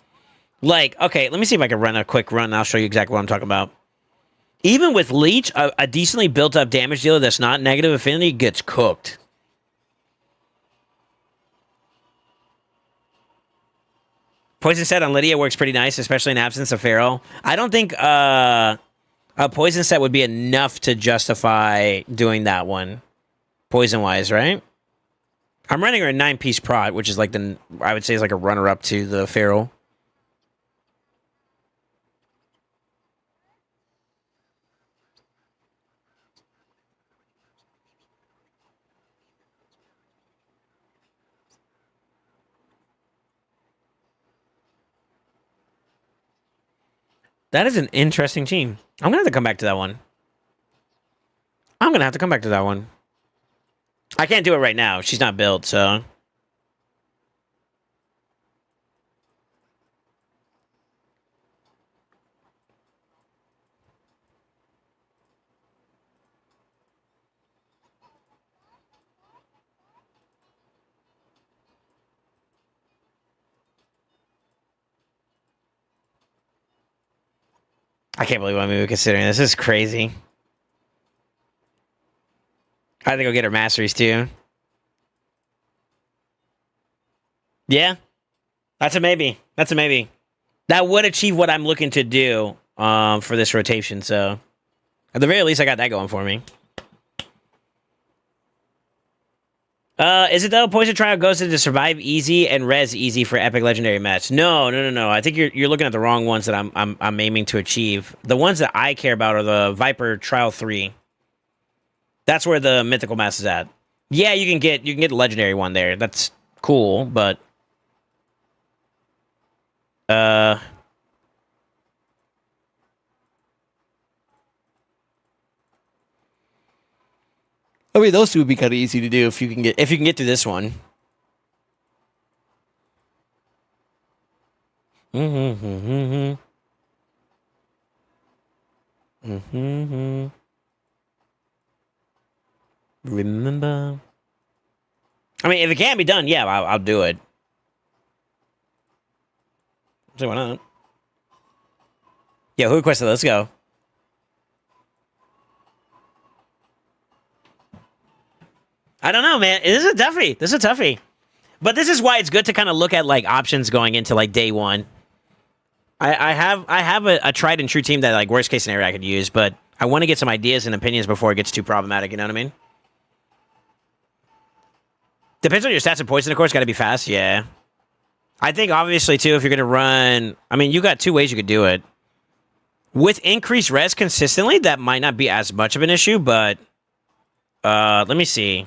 Like, okay, let me see if I can run a quick run and I'll show you exactly what I'm talking about. Even with Leech, a decently built up damage dealer that's not negative affinity gets cooked. Poison set on Lydia works pretty nice, especially in absence of Pharaoh. I don't think a poison set would be enough to justify doing that one. Poison-wise, right? I'm running her a 9-piece prod, which is like I would say is like a runner-up to the Pharaoh. That is an interesting team. I'm gonna have to come back to that one. I can't do it right now. She's not built, so. I can't believe I'm even considering this. This is crazy. I think I'll get her masteries too. Yeah. That's a maybe. That would achieve what I'm looking to do for this rotation, so at the very least I got that going for me. Is it though? Poison Trial goes into survive easy and res easy for epic legendary match. No. I think you're looking at the wrong ones that I'm aiming to achieve. The ones that I care about are the Viper Trial 3. That's where the mythical mass is at. Yeah, you can get the legendary one there. That's cool, but I mean, those two would be kind of easy to do if you can get through this one. Remember. I mean, if it can't be done, yeah, I'll do it. So why not? Yeah, who requested? Let's go. I don't know, man. This is a toughie. But this is why it's good to kind of look at like options going into like day one. I have a tried and true team that like worst case scenario I could use, but I want to get some ideas and opinions before it gets too problematic. You know what I mean? Depends on your stats and poison, of course. Got to be fast. Yeah. I think obviously too, if you're gonna run, I mean, you got two ways you could do it. With increased res consistently, that might not be as much of an issue, but let me see.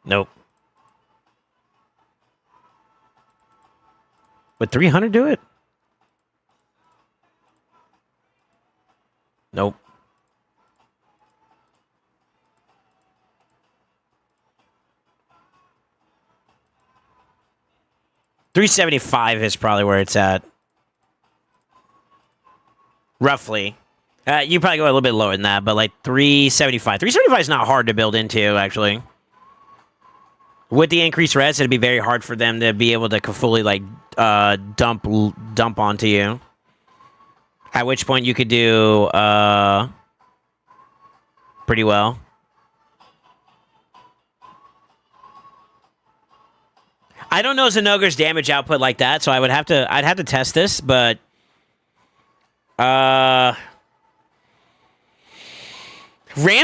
Nope. Would 300 do it? Nope. $375 is probably where it's at. Roughly. You probably go a little bit lower than that, but like 375. 375 is not hard to build into, actually. With the increased res, it'd be very hard for them to be able to fully like dump onto you. At which point you could do pretty well. I don't know Zenogre's damage output like that, so I'd have to test this, but Ram's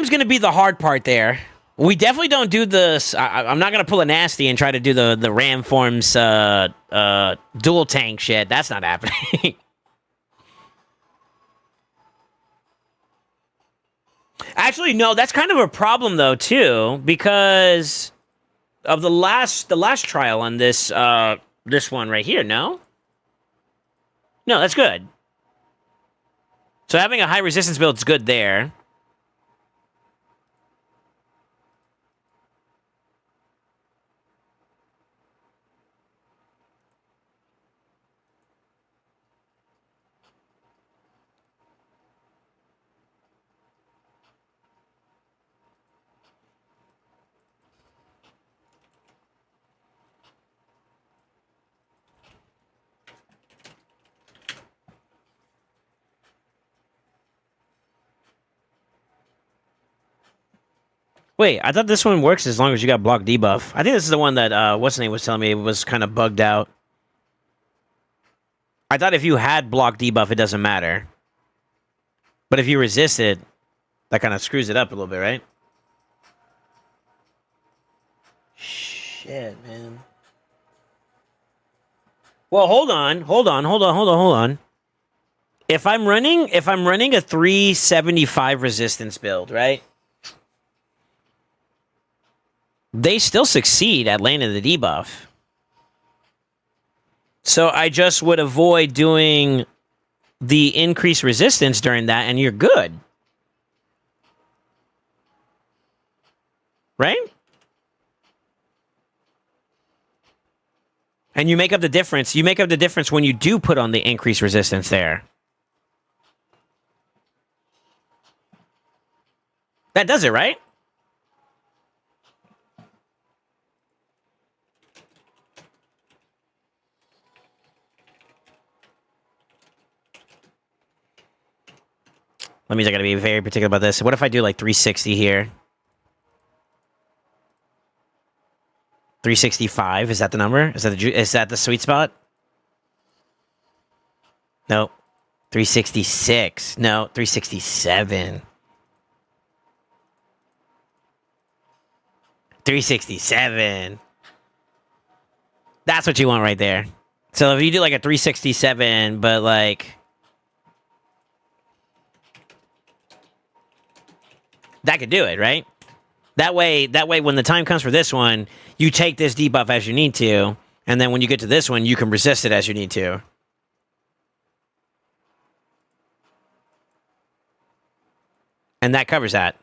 gonna be the hard part there. We definitely don't do this. I'm not gonna pull a nasty and try to do the Ram forms dual tank shit. That's not happening. Actually, no, that's kind of a problem though too, because of the last trial on this this one right here. No, that's good. So having a high resistance build is good there. Wait, I thought this one works as long as you got block debuff. I think this is the one that what's the name was telling me was kind of bugged out. I thought if you had block debuff, it doesn't matter. But if you resist it, that kind of screws it up a little bit, right? Shit, man. Well, hold on. If I'm running a 375 resistance build, right? They still succeed at landing the debuff. So I just would avoid doing the increased resistance during that, and you're good. Right? And you make up the difference. You make up the difference when you do put on the increased resistance there. That does it, right? That means I gotta be very particular about this. What if I do like 360 here? 365, is that the number? Is that the sweet spot? No. 366. No, 367. 367. That's what you want right there. So if you do like a 367, but like that could do it, right? That way, when the time comes for this one, you take this debuff as you need to, and then when you get to this one, you can resist it as you need to. And that covers that.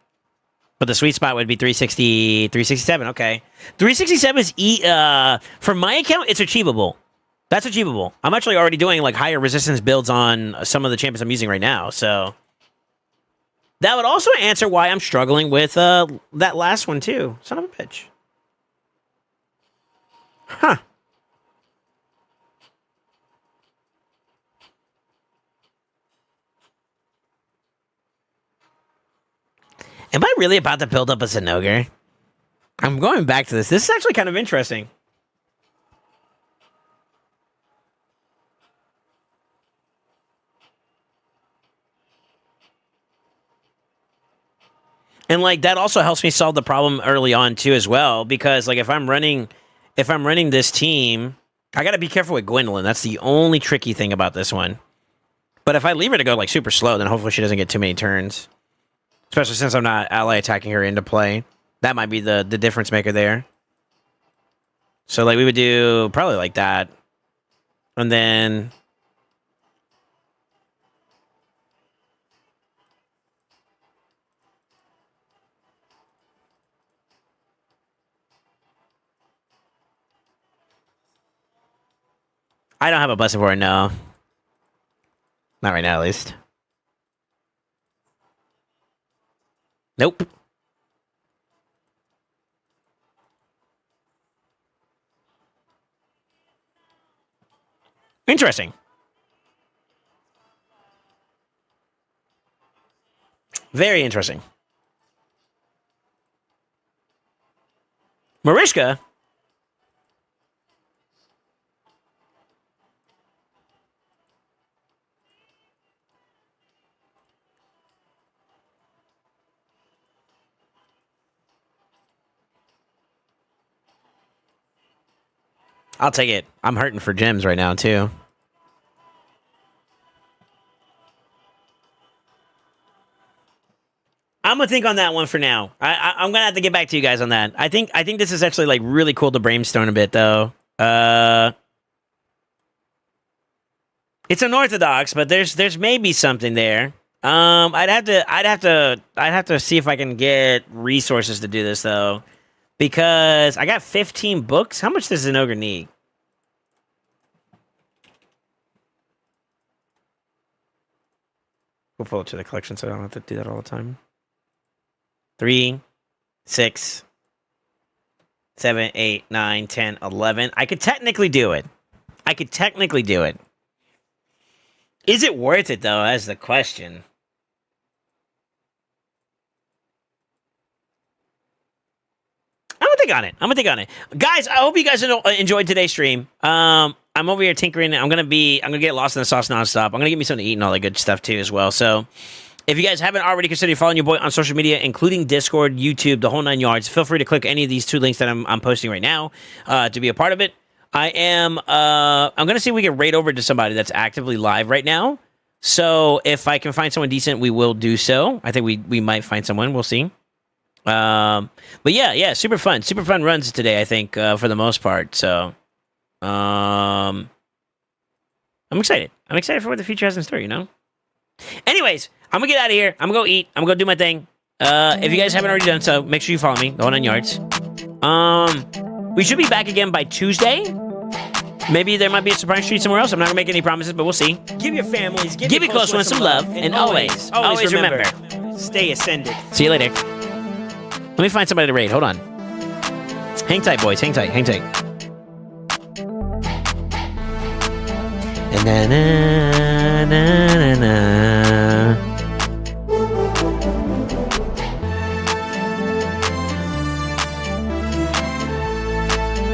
But the sweet spot would be 360, 367, okay. 367 is, for my account, it's achievable. That's achievable. I'm actually already doing, like, higher resistance builds on some of the champions I'm using right now, so that would also answer why I'm struggling with that last one, too. Son of a bitch. Huh. Am I really about to build up a Zenogre? I'm going back to this. This is actually kind of interesting. And like that also helps me solve the problem early on too as well, because like if I'm running this team, I got to be careful with Gwendolyn. That's the only tricky thing about this one. But if I leave her to go like super slow, then hopefully she doesn't get too many turns. Especially since I'm not ally attacking her into play. That might be the difference maker there. So like we would do probably like that. And then I don't have a blessing for it, no. Not right now, at least. Nope. Interesting. Very interesting. Marishka? I'll take it. I'm hurting for gems right now, too. I'm gonna think on that one for now. I'm gonna have to get back to you guys on that. I think this is actually like really cool to brainstorm a bit though. It's unorthodox, but there's maybe something there. I'd have to see if I can get resources to do this though, because I got 15 books. How much does an ogre need? We'll pull it to the collection so I don't have to do that all the time. 3, 6, 7, 8, 9, 10, 11. I could technically do it. Is it worth it, though, as the question? I'm gonna think on it. Guys, I hope you guys enjoyed today's stream. I'm over here tinkering. I'm gonna get lost in the sauce nonstop. I'm gonna get me something to eat and all that good stuff, too, as well. So... if you guys haven't already considered following your boy on social media, including Discord, YouTube, the whole 9 yards, feel free to click any of these 2 links that I'm posting right now to be a part of it. I'm going to see if we can raid over to somebody that's actively live right now. So if I can find someone decent, we will do so. I think we might find someone. We'll see. But yeah, super fun runs today, I think, for the most part. So I'm excited. I'm excited for what the future has in store, you know? Anyways, I'm gonna get out of here. I'm gonna go eat. I'm gonna go do my thing. If you guys haven't already done so, make sure you follow me, the whole 9 yards. We should be back again by Tuesday. Maybe there might be a surprise treat somewhere else. I'm not gonna make any promises, but we'll see. Give your families, give your close ones some love, and always remember, stay ascended. See you later. Let me find somebody to raid. Hold on. Hang tight, boys. Hang tight. Na na na na na.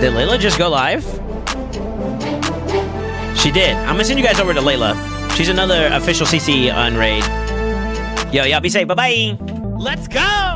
Did Layla just go live? She did. I'm gonna send you guys over to Layla. She's another official CC on raid. Yo, y'all be safe. Bye bye. Let's go!